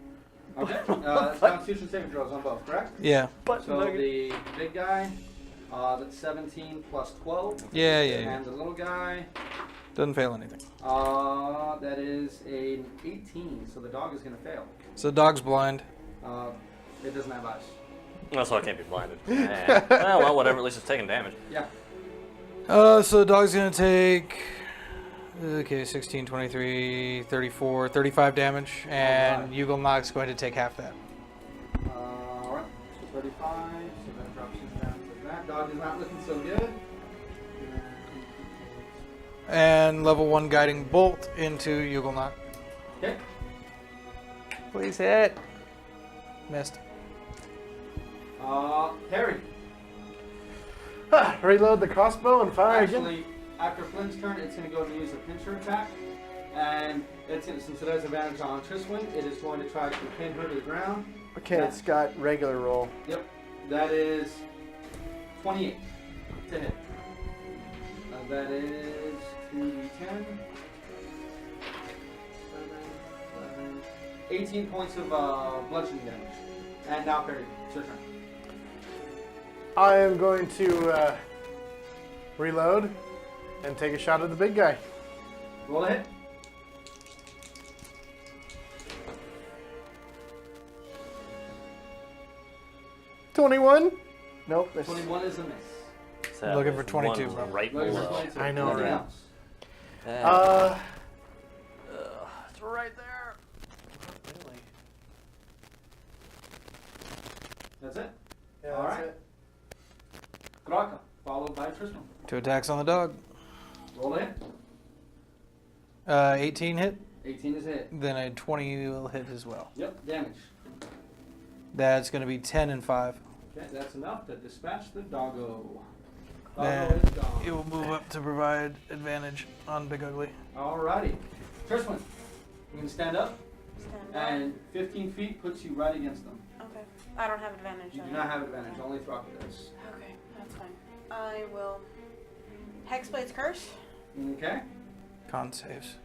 Okay. Constitution saving throws on both, correct? Yeah. So the big guy, that's 17 plus 12. Yeah. And the little guy, Doesn't fail anything. that is an 18. So the dog is going to fail. So the dog's blind. It doesn't have eyes. Well, so I can't be blinded. Well, whatever. At least it's taking damage. Yeah. So the dog's gonna take, 16, 23, 34, 35 damage, and Yugilnock's going to take half that. Alright. So 35. So that drops him down to that. Dog is not looking so good. And level 1 guiding bolt into Yugilnock. Okay. Please hit. Missed. Harry. Reload the crossbow and fire again. Actually, after Flynn's turn, it's going to go and use a pincher attack. And it's gonna, since it has advantage on Triswin, it is going to try to pin her to the ground. Okay, it's got regular roll. Yep. That is 28 to hit. That is 2d10. 18 points of bludgeoning damage. And now Perry, it's your turn. I am going to reload and take a shot at the big guy. Roll a hit. $21. Nope. That's 21 is a miss. So Looking for there's 22, one bro. right Looking for below. 22. I know, Nothing right? else. It's right there. Really? That's it. Yeah, All that's right. it. Graka, followed by Tristan. 2 attacks on the dog. Roll a hit. 18 hit. 18 is a hit. Then a 20 will hit as well. Yep, damage. That's going to be 10 and 5. Okay, that's enough to dispatch the doggo. Then Doggo is gone. it will move up to provide advantage on Big Ugly. Alrighty. Tristan, you can stand up, Stand up. and 15 feet puts you right against them. Okay. I don't have advantage. You do on not it. have advantage, only Thraka does. Okay, that's fine. I will Hexblade's Curse. Okay? Con saves.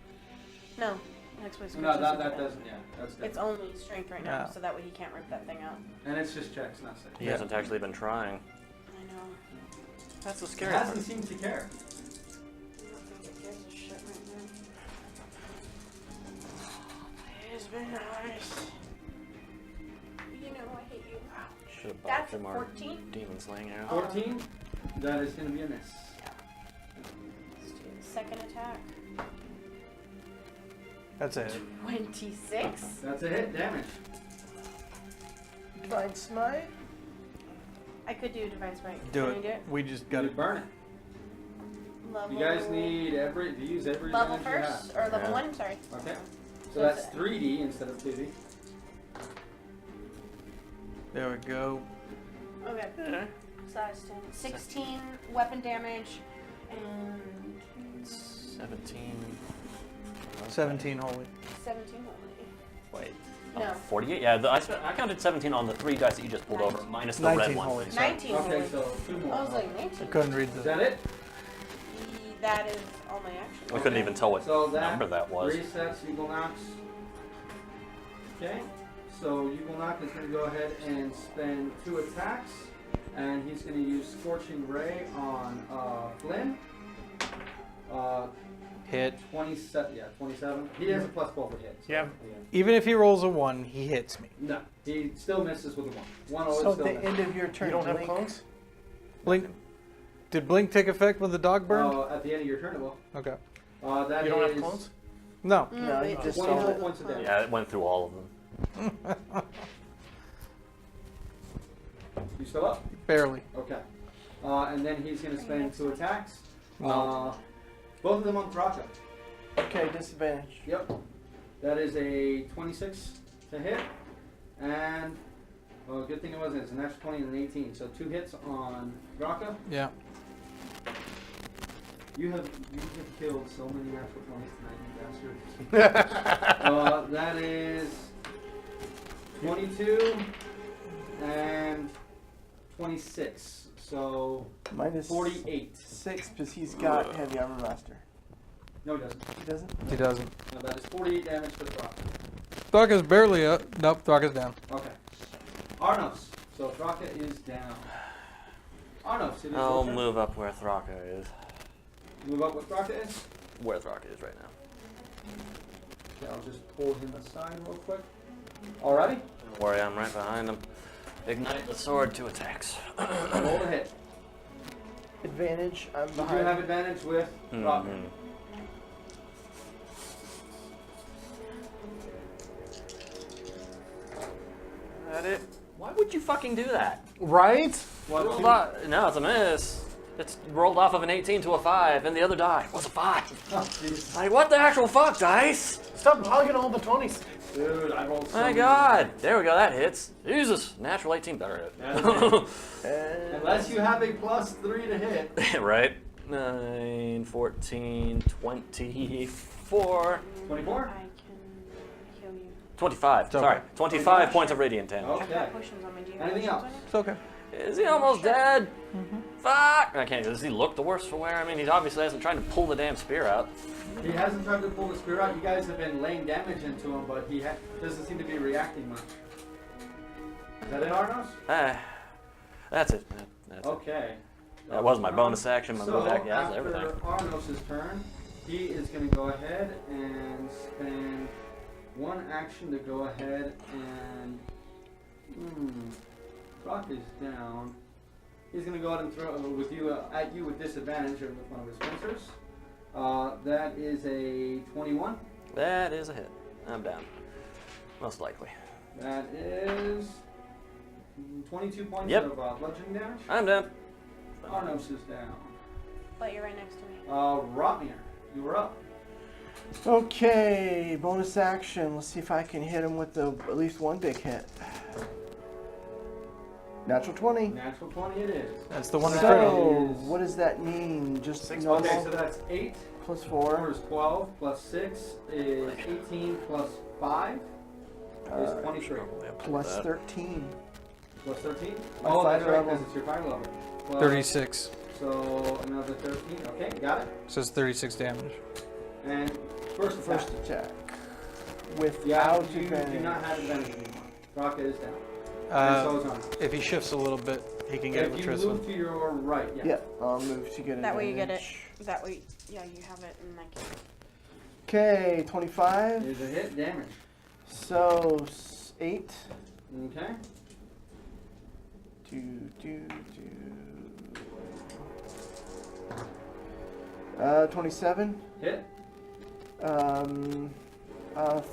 No, Hexblade's Curse. No, isn't that that. doesn't, yeah, that's different. It's only strength right now, Yeah. so that way he can't rip that thing out. And it's just checks, not safe. He hasn't actually been trying. I know. That's the He scary hasn't part. seemed to care. I don't think it gives a shit right now. It's been nice. You know I hate you. Should have bought That's him our 14. demon slaying arrow. 14, that is going to be a miss. Let's do the second attack. That's it. 26. That's a hit, damage. Divine Smite. I could do Divine Smite. Do Can you it. We just got You to burn it. Level. You guys need to use every level advantage you first or level Yeah. 1? Sorry. Okay. So So that's it's- 3D instead of 2D. There we go. Okay. Size 10. 16 weapon damage and 17. 17 holy. 17 only. Wait. No. 48? Yeah, I counted 17 on the 3 dice that you just pulled over, minus the red 19 one. holy. 19 Okay, only. so 2 more. I was like, I 19. couldn't read Is the. that it? That is all my actions. We couldn't even tell what So that number that was. resets Yugilnock's. Okay. So Yugilnock is going to go ahead and spend 2 attacks. And he's going to use Scorching Ray on Flynn. Hit. 27. Yeah, 27. He has a +12 for hit. So, Yeah. Even if he rolls a 1, he hits me. No, he still misses with a 1. 1 always So at still the misses. end of your turn, You don't have Blink. clones? Blink. Did Blink take effect when the dog burned? At the end of your turn, it will. Okay. That You don't have is clones? No. No, you but just 24 don't. points of damage. Yeah, it went through all of them. You still up? Barely. Okay. And then he's going to spend 2 attacks. No. Both of them on Thraka. Okay, disadvantage. Yep. That is a 26 to hit. And, well, good thing it wasn't. It's an extra 20 and an 18. So 2 hits on Thraka. Yeah. You have killed so many natural 20s tonight, you bastard. That is 22 and 26. So Minus 48. 6 because he's got heavy armor master. No, he doesn't. He doesn't? He doesn't. No, that is 48 damage to Thraka. Thraka's barely up. Nope, Thraka's down. Okay. Auranos. So Thraka is down. Auranos, it is I'll your turn. move up where Thraka is. Move up what Thraka is. Where Thraka is right now. Okay, I'll just pull him aside real quick. Alrighty. Don't worry, I'm right behind him. Ignite the sword, 2 attacks. Roll a hit. Advantage. I'm You do behind. have advantage with Thraka. Mhm. That it? Why would you fucking do that? Right? What? Roll that. No, it's a miss. It's rolled off of an 18 to a 5, and the other die was a 5. Oh, jeez. Like, what the actual fuck, dice? Stop hogging all the 20s. Dude, I rolled so My many. God. There we go, that hits. Jesus. Natural 18 better hit. Unless you have a +3 to hit. Right? 9, 14, 24. 24? I can heal you. 25. It's okay. Sorry. 25 points of radiant damage. I've Okay. got potions on me. Do you have Anything potions else? on you? It's okay. Is he almost dead? Fuck! I can't. Does he look the worse for wear? I mean, he obviously hasn't tried to pull the damn spear out. He hasn't tried to pull the spear out. You guys have been laying damage into him, but he doesn't seem to be reacting much. Is that it, Auranos? That's it. That's it. Okay. That was my bonus action. My move back. Yeah, that's after everything. Arnos' turn, he is going to go ahead and spend one action to go ahead and... Rock is down. He's going to go ahead and throw with you at you with disadvantage with one of his pincers. That is a 21. That is a hit. I'm down. Most likely. That is 22 points Yep. of bludgeoning damage. I'm down. Arnos is down. But you're right next to me. Rotmir, you were up. Okay, bonus action. Let's see if I can hit him with at least one big hit. Natural 20. Natural 20 it is. That's the one So- that's critical. So, is- what does that mean? Just Okay, normal so that's 8. plus 4 4. is 12, plus 6 is 18, plus 5 is 23. Plus 13. Plus 13? My Oh, fire that's right, level. because it's your fire level. Plus, 36. So another 13. Okay, got it. So it's 36 damage. And first First attack. attack. Yeah, Without you advantage. do not have advantage anymore. Raka is down. And Uh, so is Arnos. if he shifts a little bit, he can get it If with you Tristan. move to your right, yeah. Yeah, I'll move to get it. That way you get it. That way, yeah, you have it, and I can. Okay, 25. There's a hit, damage. So 8. Okay. 27. Hit.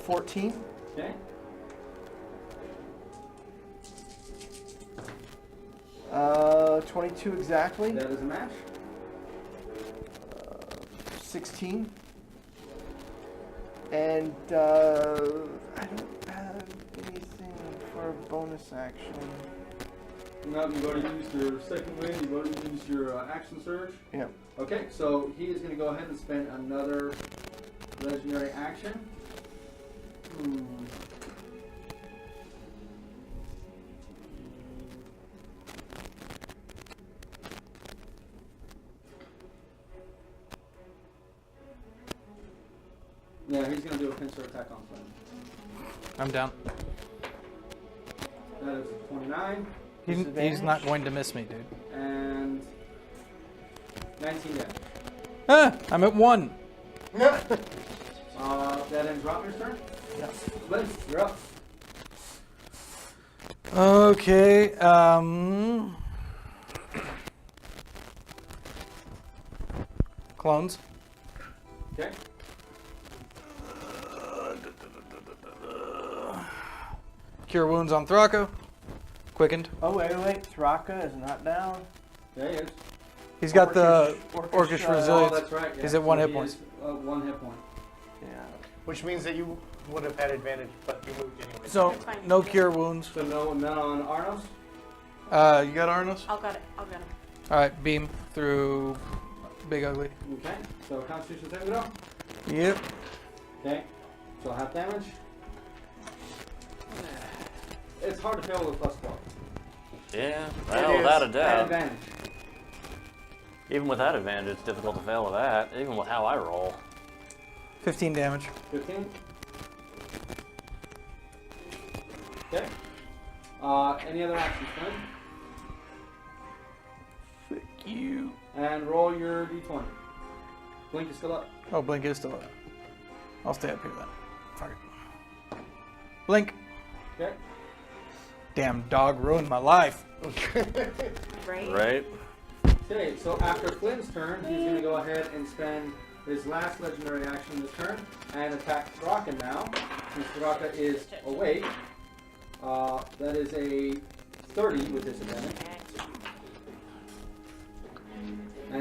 14. Okay. 22 exactly. That is a match. 16. And I don't have anything for a bonus action. No, you've already used your second win. You've already used your action surge. Yeah. Okay, so he is going to go ahead and spend another legendary action. Yeah, he's going to do a pincer attack on Flynn. I'm down. That is 29 He's not going to miss me, dude. and 19 damage. Ah, I'm at 1. That ends Rotmir's turn. Yeah. Flynn, you're up. Okay. Clones. Okay. Cure wounds on Thrako. Quickened. Oh, wait. Thraka is not down. There he is. He's got the Orcish, Orcish Oh, resilience. that's right. Yeah. Is it 1 So hit he point? is, 1 hit point. Yeah. Which means that you would have had advantage, but you moved anyway. So That's fine. no cure wounds. So none on Arnos? You got Arnos? I'll got it. I'll get him. All right, beam through Big Ugly. Okay. So Constitution saving throw. Yep. Okay. So half damage. It's hard to fail with a +12. Yeah, It well, is. without a At doubt. advantage. Even without advantage, it's difficult to fail with that, even with how I roll. 15 damage. 15. Okay. Any other actions, Flynn? Fuck you. And roll your d20. Blink is still up. Oh, Blink is still up. I'll stay up here then. Fuck it. Blink. Okay. Damn dog ruined my life. Right? Right? Okay, so after Flynn's turn, he's going to go ahead and spend his last legendary action this turn and attack Thraka now. Since Thraka is awake, that is a 30 with disadvantage.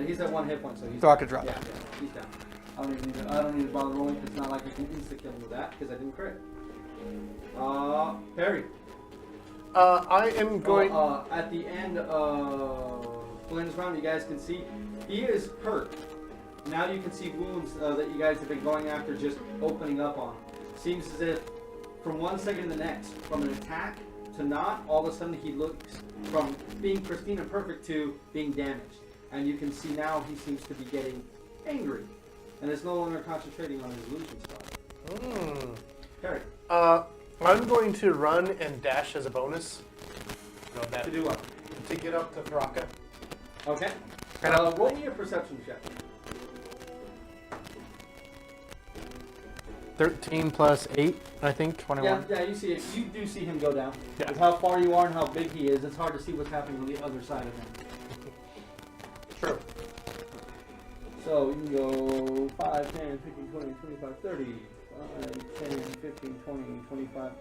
he's at 1 hit point, so he's Thraka down. dropped. Yeah, he's down. I don't need to bother rolling. It's not like I can insta kill him with that because I didn't crit. Perry. I am going. At the end of Flynn's round, you guys can see he is hurt. Now you can see wounds that you guys have been going after just opening up on. Seems as if from one second to the next, from an attack to not, all of a sudden he looks from being pristine and perfect to being damaged. And you can see now he seems to be getting angry. And is no longer concentrating on his illusion spell. Perry. I'm going to run and dash as a bonus. No, that, To do what? to get up to Thraka. Okay. And Roll me a perception check. 13 plus 8, I think, 21. Yeah, you see it. You do see him go down. Yeah. With how far you are and how big he is, it's hard to see what's happening on the other side of him. True. So you can go 5, 10, 15, 20, 25, 30, 5, 10, 15, 20, 25,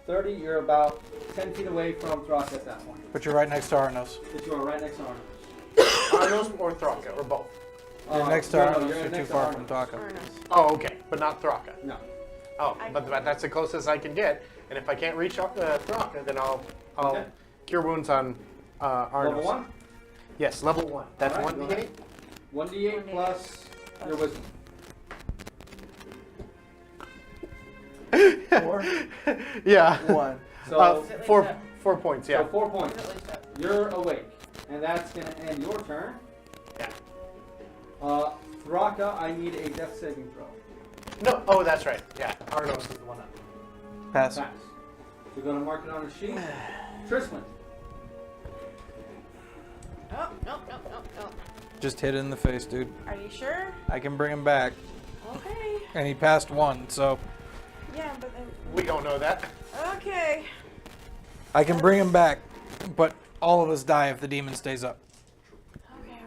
30. You're about 10 feet away from Thraka at that point. But you're right next to Auranos. But you are right next to Auranos. Auranos or Thraka, or both? You're next to no, Auranos, you're you're too next to far Auranos. from Thraka. Oh, okay, but not Thraka. No. Oh, but that's the closest I can get. And if I can't reach Thraka, then I'll Okay. cure wounds on Auranos. Level 1? Yes, level 1. That's All right, 1d8. 1d8 plus your wisdom. 4, Yeah. 1. So, 4 points, yeah. so 4 points. You're awake. And that's going to end your turn. Yeah. Thraka, I need a death saving throw. No, oh, that's right. Yeah, Auranos is the one up. Pass. Pass. We're going to mark it on a sheet. Tristan. Oh, no. Just hit it in the face, dude. Are you sure? I can bring him back. Okay. And he passed 1, so Yeah, but then. We don't know that. Okay. I can bring him back. But all of us die if the demon stays up. Okay.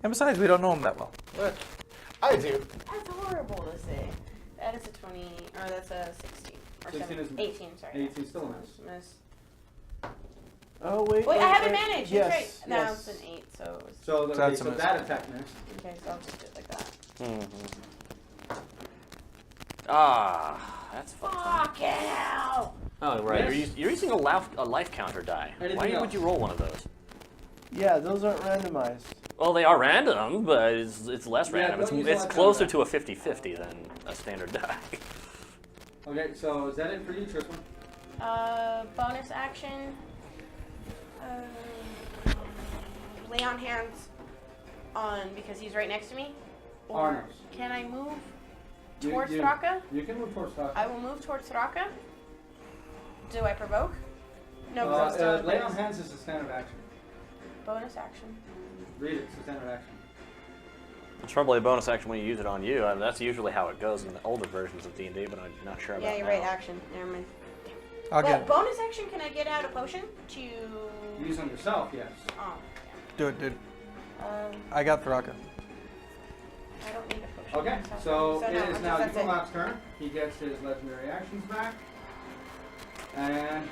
And besides, we don't know him that well. What? I do. That's horrible to say. That is a 20, or that's a 16. Or 16 is 18, sorry. 18 still a miss. Miss. Oh, wait. Wait, I have advantage. Yes, That's right. No, yes. it's an 8, so it was. So, That's a so miss. that attack missed. Okay, so I'll just do it like that. That's fun. Fucking hell! Oh, right. Miss. You're using a life counter die. Anything Why else? would you roll one of those? Yeah, those aren't randomized. Well, they are random, but it's less Yeah, random. don't use It's life closer counter. to a 50-50 than a standard die. Okay, so is that it for you, Tristan? Bonus action. Lay on hands on, because he's right next to me. Or Auranos. can I move You- towards you- Thraka? You can move towards Thraka. I will move towards Thraka. Do I provoke? No, because I'm still in lay on bonus. hands is a standard action. Bonus action. Read it, it's a standard action. It's probably a bonus action when you use it on you. That's usually how it goes in the older versions of D&D, but I'm not sure about Yeah, you're now. right. Action. Never mind. I'll But get it. bonus action, can I get out a potion to? Use on yourself, yes. Oh, Do it, dude. yeah. I got Thraka. I don't need a potion. Okay, myself. so no, it is I'm now just- that's Yugilnock's turn. He gets his legendary actions back. And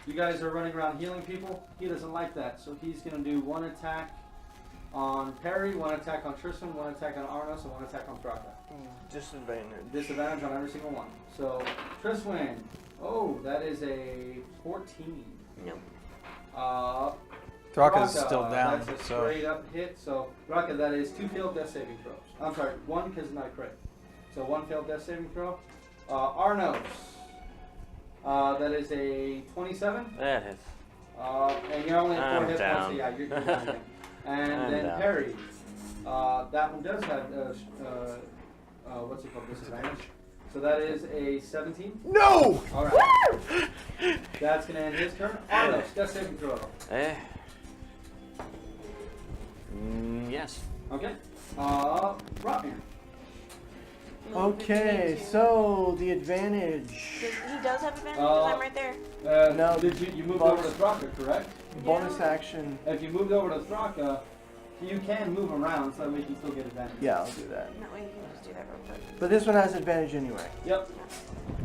you guys are running around healing people. He doesn't like that, so he's going to do one attack on Perry, one attack on Tristan, one attack on Auranos, and one attack on Thraka. Disadvantage. Disadvantage on every single one. So, Tristan, oh, that is a 14. No. Thraka's Thraka, still down, That's a so straight up hit. So, Thraka, that is 2 failed death saving throws. I'm sorry, 1 because it's not a crit. So, 1 failed death saving throw. Auranos, that is a 27. That is. And you're only at 4 I'm hit down. points, so yeah, you're down again. And I'm then down. Perry, that one does have, what's it called, disadvantage. So that is a 17. No! Alright. That's going to end his turn. Auranos, death saving throw. Yes. Okay. Rotmir. Okay, so the advantage. He does have advantage because I'm right there. No, Did you moved over to Thraka, correct? Bonus action. If you moved over to Thraka, you can move around, so that way you can still get advantage. Yeah, I'll do that. That way you can just do that real quick. But this one has advantage anyway. Yep.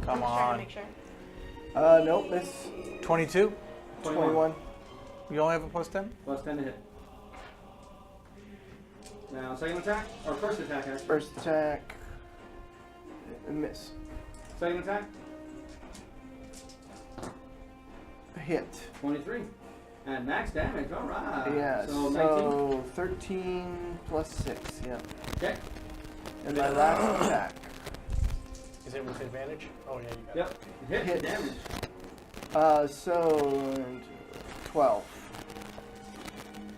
come I'm just trying to on. make sure. Nope, it's 22? 21. You only have a +10? Plus 10 to hit. Now, second attack? Or first attack, actually. First attack. Miss. Second attack? Hit. 23. And max damage, alright. Yeah, So, 19. so 13 plus 6, yeah. Okay. And my last attack. Is it with advantage? Oh, yeah, you got Yep. Hit. Hit. Damage. So 12.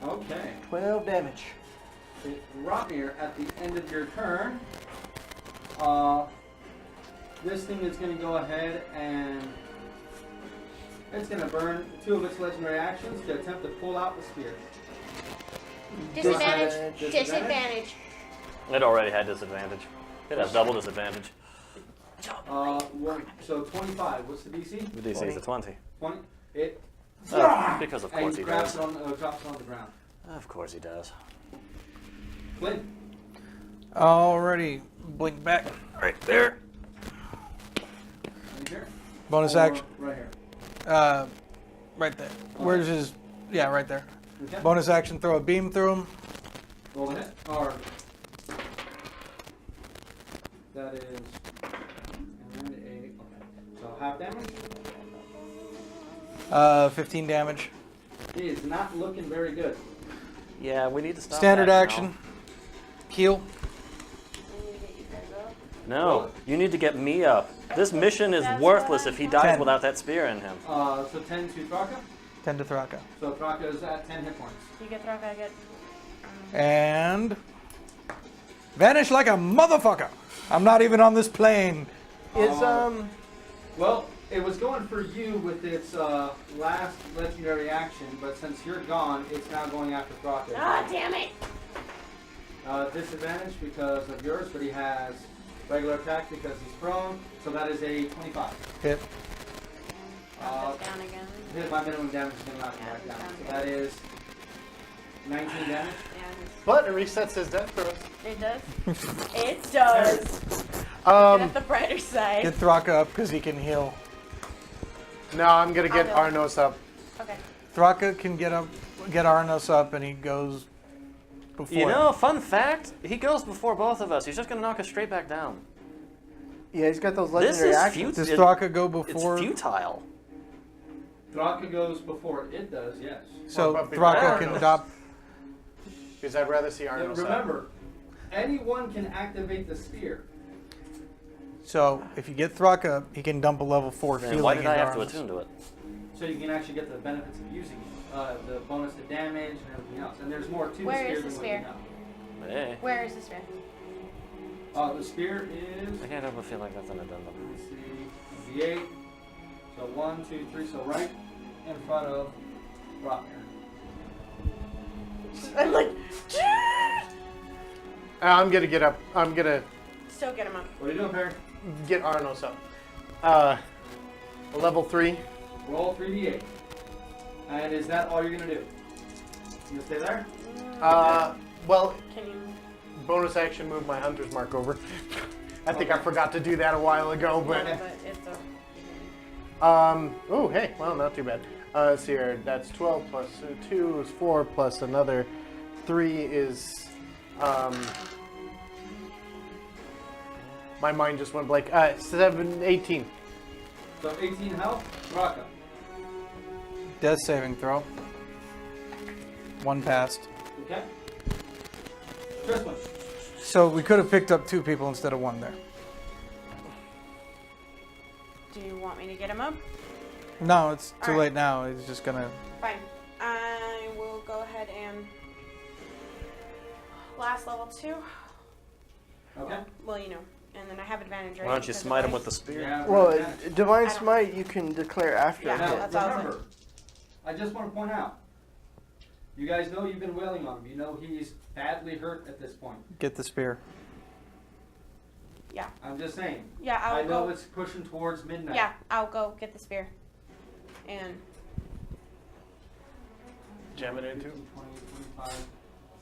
Okay. 12 damage. Rotmir, at the end of your turn, this thing is going to go ahead and it's going to burn 2 of its legendary actions to attempt to pull out the spear. Disadvantage. Disadvantage. Disadvantage. It already had disadvantage. It has double disadvantage. So 25. What's the DC? The DC is a 20. 20. It. Because of And course he grabs does. it on, drops it on the ground. Of course he does. Flynn. Already. Blink back. Right there. Right here. Bonus Or action. Right here. Right there. Where's his... Yeah, right there. Okay. Bonus action, throw a beam through him. Roll a hit. Or. That is. And a. Okay. So half damage. 15 damage. He is not looking very good. Yeah, we need to stop Standard that action. Heal. No, you need to get me up. This mission is worthless if he dies 10. without that spear in him. So 10 to Thraka. 10 to Thraka. So Thraka is at 10 hit points. You get Thraka, I get. And... Vanish like a motherfucker. I'm not even on this plane. Is, Well, it was going for you with its last legendary action, but since you're gone, it's now going after Thraka. Ah, damn it! Disadvantage because of yours, but he has regular attack because he's prone, so that is a 25. Hit. Drop this down again. Hit my minimum damage is going to knock him back down. So that is 19 damage. Yeah, But it resets his death throws. it does. It does. Get at the brighter side. Get Thraka up because he can heal. No, I'm gonna get I'll Auranos up. Okay. Thraka can get Auranos up and he goes before. You know, fun fact, he goes before both of us. He's just going to knock us straight back down. yeah, he's got those This legendary is actions. Does futile. Thraka go before? It's futile. Thraka goes before it does, yes. So What about Thraka before can Auranos? drop. Because I'd rather see And Auranos up. remember, anyone can activate the spear. So if you get Thraka, he can dump a level 4 Then feeling why did I into have to Auranos. attune to it? So you can actually get the benefits of using it. The bonus to damage and everything else. And there's more to Where the spear is the than spear? what you Hey, Where is this man? know. The spear is, I can't help but feel like that's an addendum. let's see, the 8. So 1, 2, 3, so right in front of Rotmir. I'm like, I'm gonna get up. I'm gonna still get him up. What are you doing, Perry? get Auranos up. Level 3. Roll 3d8. And is that all you're going to do? You gonna stay there? Well, Can you? bonus action move my hunter's mark over. I think I forgot to do that a while ago, but It's a. oh hey, well not too bad. Let's see here. That's 12 plus 2 is 4 plus another 3 is my mind just went blank. 18. So 18 health, Raka. Death saving throw. 1 passed. Okay? Tristan. So we could have picked up 2 people instead of 1 there. Do you want me to get him up? No, it's too Alright. late now. He's just gonna. Fine. I will go ahead and. Last level 2. Okay. Well, you know. And then I have advantage, right? Why don't you Because smite of him my- with the spear? Yeah, Well, advantage. Divine I don't- Smite you can declare after Yeah. a Now, hit. That's all I was remember, I just want to point out, you guys know you've been wailing on him. You know he's badly hurt at this point. Get the spear. Yeah. I'm just saying. Yeah, I I'll know go. it's pushing towards midnight. Yeah, I'll go get the spear. And. Jam it into. 20, 25,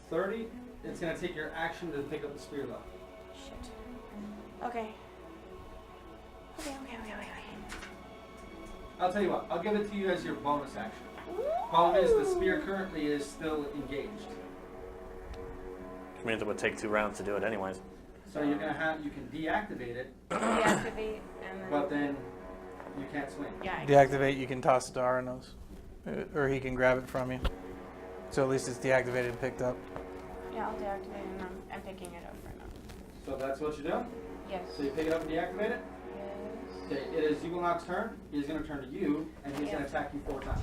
30. It's going to take your action to pick up the spear, though. Shit. Okay. Okay. I'll tell you what. I'll give it to you as your bonus action. Problem is, the spear currently is still engaged. Which means it would take 2 rounds to do it anyways. So you can deactivate it, Deactivate and then. but then you can't swing. Yeah. I Deactivate, you can toss it to Auranos. Or he can grab it from you. So at least it's deactivated and picked up. Yeah, I'll deactivate and I'm picking it up right now. So that's what you do? Yes. So you pick it up and deactivate it? Yes. Okay, it is Yugilnock's turn. He's going to turn to you, and he's going to attack you 4 times.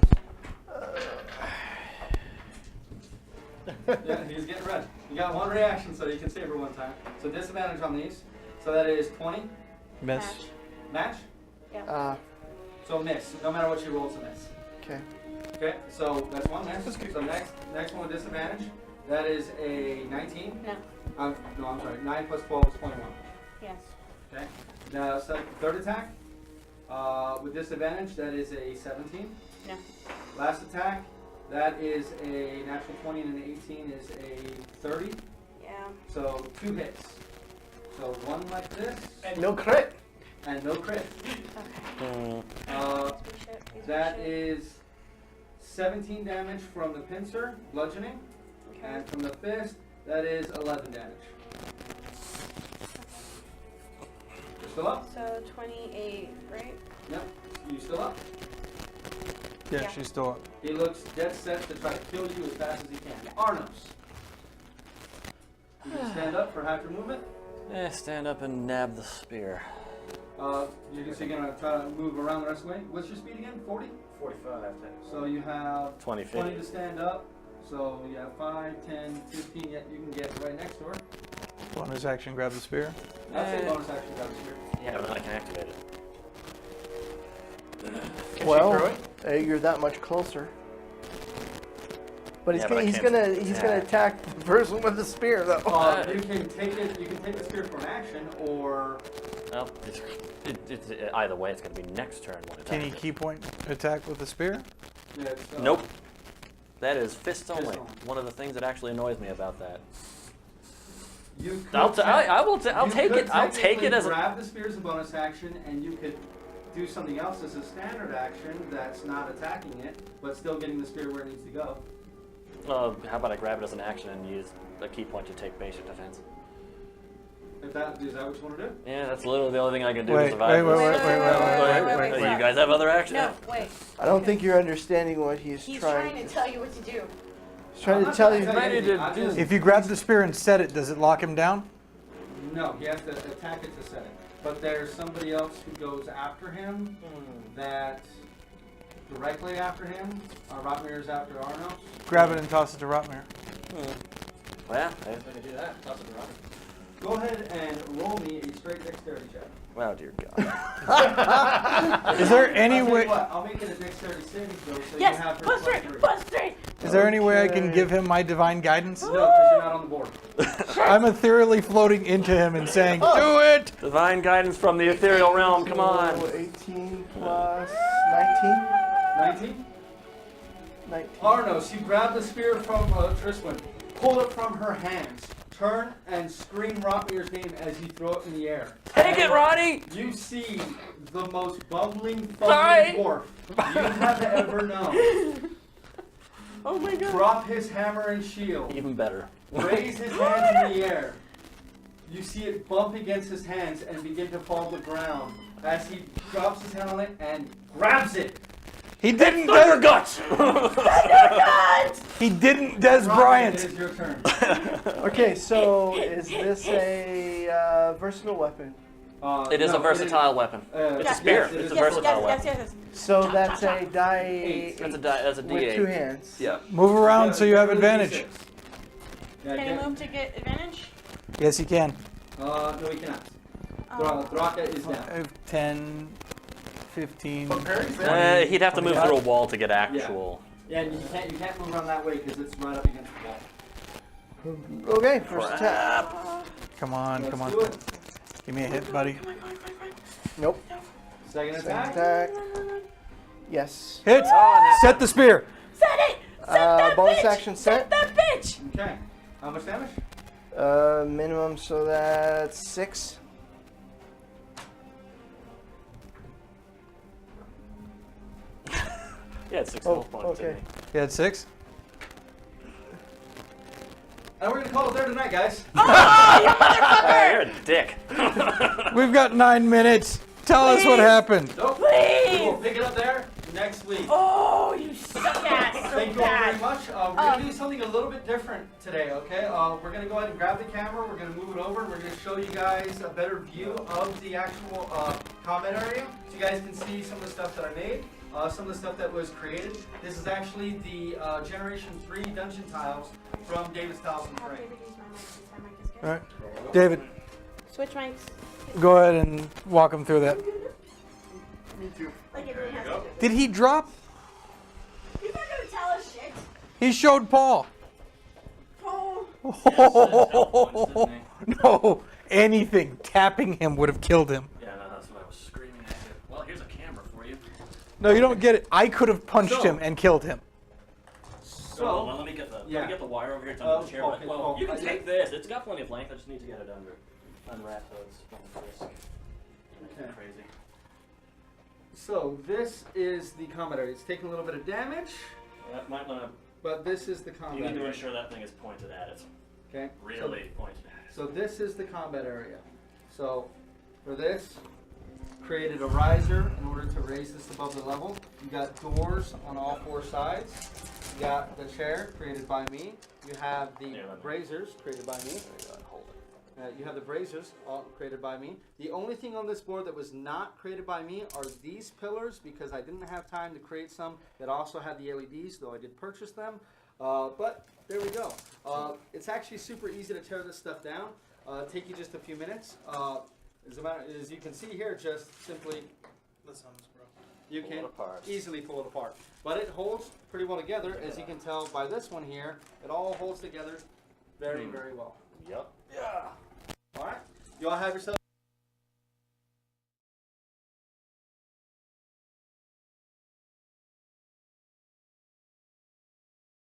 Yeah, he's getting red. You got 1 reaction, so you can save her 1 time. So disadvantage on these. So that is 20. Miss. Match? Yeah. So miss. No matter what you roll, it's a miss. Okay. Okay, so that's 1 miss. So next one with disadvantage. That is a 19. No. No, I'm sorry. 9 plus 12 is 21. Yes. Okay. Now, third attack. With disadvantage, that is a 17. No. Last attack, that is a natural 20 and an 18 is a 30. Yeah. So 2 hits. So 1 like this. And no crit. And no crit. Okay. That is 17 damage from the pincer, bludgeoning. Okay. And from the fist, that is 11 damage. You're still up? So 28, right? Yep. You still up? Yeah, Yeah. she's still up. He looks dead set to try to kill you as fast as he can. Auranos. You can stand up for half your movement. Stand up and nab the spear. You can see you're going to try to move around the rest of the way. What's your speed again? 40? 45. So you have 20 feet. 20 to stand up. So you have 5, 10, 15. Yet you can get right next door. Bonus action, grab the spear. That's a bonus action grab the spear. Yeah, but then I can activate it. Can she throw Well, it? you're that much closer. But he's Yeah, but I he's can't gonna attack the person with the spear though. You can take it. You can take the spear for an action, or Well, either way, it's going to be next turn when it's Can he active. key point attack with the spear? Nope. That is fists only. only. One of the things that actually annoys me about that. you could I'll you take could it. I'll take technically it as a. grab the spear as a bonus action, and you could do something else as a standard action that's not attacking it, but still getting the spear where it needs to go. How about I grab it as an action and use a key point to take basic defense? Is that what you want to do? Yeah, that's literally the only thing I can do to Wait, survive. wait, this. wait, You guys have other actions? No, wait. I don't think you're understanding what he's He's trying trying to tell you what to do. He's trying I'm to not tell gonna you. Ready to I'm do- just- If you grab the spear and set it, does it lock him down? No, he has to attack it to set it. But there's somebody else who goes after him that directly after him. Rotmir's after Auranos. Grab it and toss it to Rotmir. Well, I guess I can do that. Toss it to Robin. Go ahead and roll me a straight dexterity check. Wow, dear God. Is there any I'll tell way? you what, I'll make it a dexterity saving throw so Yes, you have her plus 3, +3. plus 3. Is there any way I can give him my divine guidance? No, because you're not on the board. I'm ethereally floating into him and saying, "Do it!" Divine guidance from the ethereal realm. Come on. So 18 plus 19? 19? 19. Auranos, you grab the spear from Triswin, pull it from her hands, turn and scream Rotmir's name as you throw it in the air. Take it, Roddy! You see the most bumbling, Sorry. fumbling dwarf you have ever known. Oh my god. Drop his hammer and shield, Even better. raise his hands in the air. You see it bump against his hands and begin to fall to the ground as he drops his hand on it and grabs it. He didn't. Thunder guts! He didn't. Des It Bryant. is your turn. Okay, so is this a versatile weapon? It is No, a versatile weapon. It's a spear. Yes, it It's is a a versatile Yes, weapon. yes. So that's a die 8 That's a with D8. 2 hands. Yeah. Move around so you have Really advantage. D6. Yeah, Can he move to get advantage? Yes, he can. No, he cannot. Oh. Draka is down. 10, 15. He'd have to move 25. through a wall to get actual. Yeah, and you can't move around that way because it's right up against the wall. Okay, first attack. Come on, Let's come on. do it. Give me a hit, buddy. Nope. Second Second attack. attack. Yes. Hit! Set the spear! Set it! Set that Bonus bitch! action set. That bitch! Okay. How much damage? Minimum, so that's 6. Yeah, it's 6 Oh, health points. okay. Isn't You had 6? And we're gonna call it there tonight, guys. You're a dick. We've got 9 minutes. Tell us what happened. Nope. Please. We will pick it up there next week. Oh, you suck ass. So Thank you all very bad. much. We're going to do something a little bit different today, okay? We're going to go ahead and grab the camera. We're going to move it over. We're going to show you guys a better view of the actual combat area. So you guys can see some of the stuff that I made, some of the stuff that was created. This is actually the Generation 3 dungeon tiles from David's Tiles and Frame. David use my mic since my mic is good. All right. David, Switch mics. go ahead and walk him through that. Me too. Like everyone has to do. Did he drop? You're not gonna tell us shit. He showed Paul. Oh. No, anything. Tapping him would have killed him. Yeah, no, that's what I was screaming at you. Well, here's a camera for you. No, you don't get it. I could have punched him and killed him. So, let me get the wire over here to under the chair. okay. Well, you can take this. It's got plenty of length. I just need to get it under. Unwrap those. Okay. Crazy. So this is the combat area. It's taking a little bit of damage, Yeah, might want to. but this is the You combat need to area. ensure that thing is pointed at it. Okay. Really pointed at it. So this is the combat area. So for this, created a riser in order to raise this above the level. You got doors on all 4 sides. You got the chair created by me. You have the braziers created by me. You have the braziers all created by me. The only thing on this board that was not created by me are these pillars because I didn't have time to create some that also had the LEDs, though I did purchase them. But there we go. It's actually super easy to tear this stuff down. Take you just a few minutes. As you can see here, just simply you Pull can it apart. easily pull it apart. But it holds pretty well together. As you can tell by this one here, it all holds together very, very well. Yep. Yeah. All right. You all have yourself.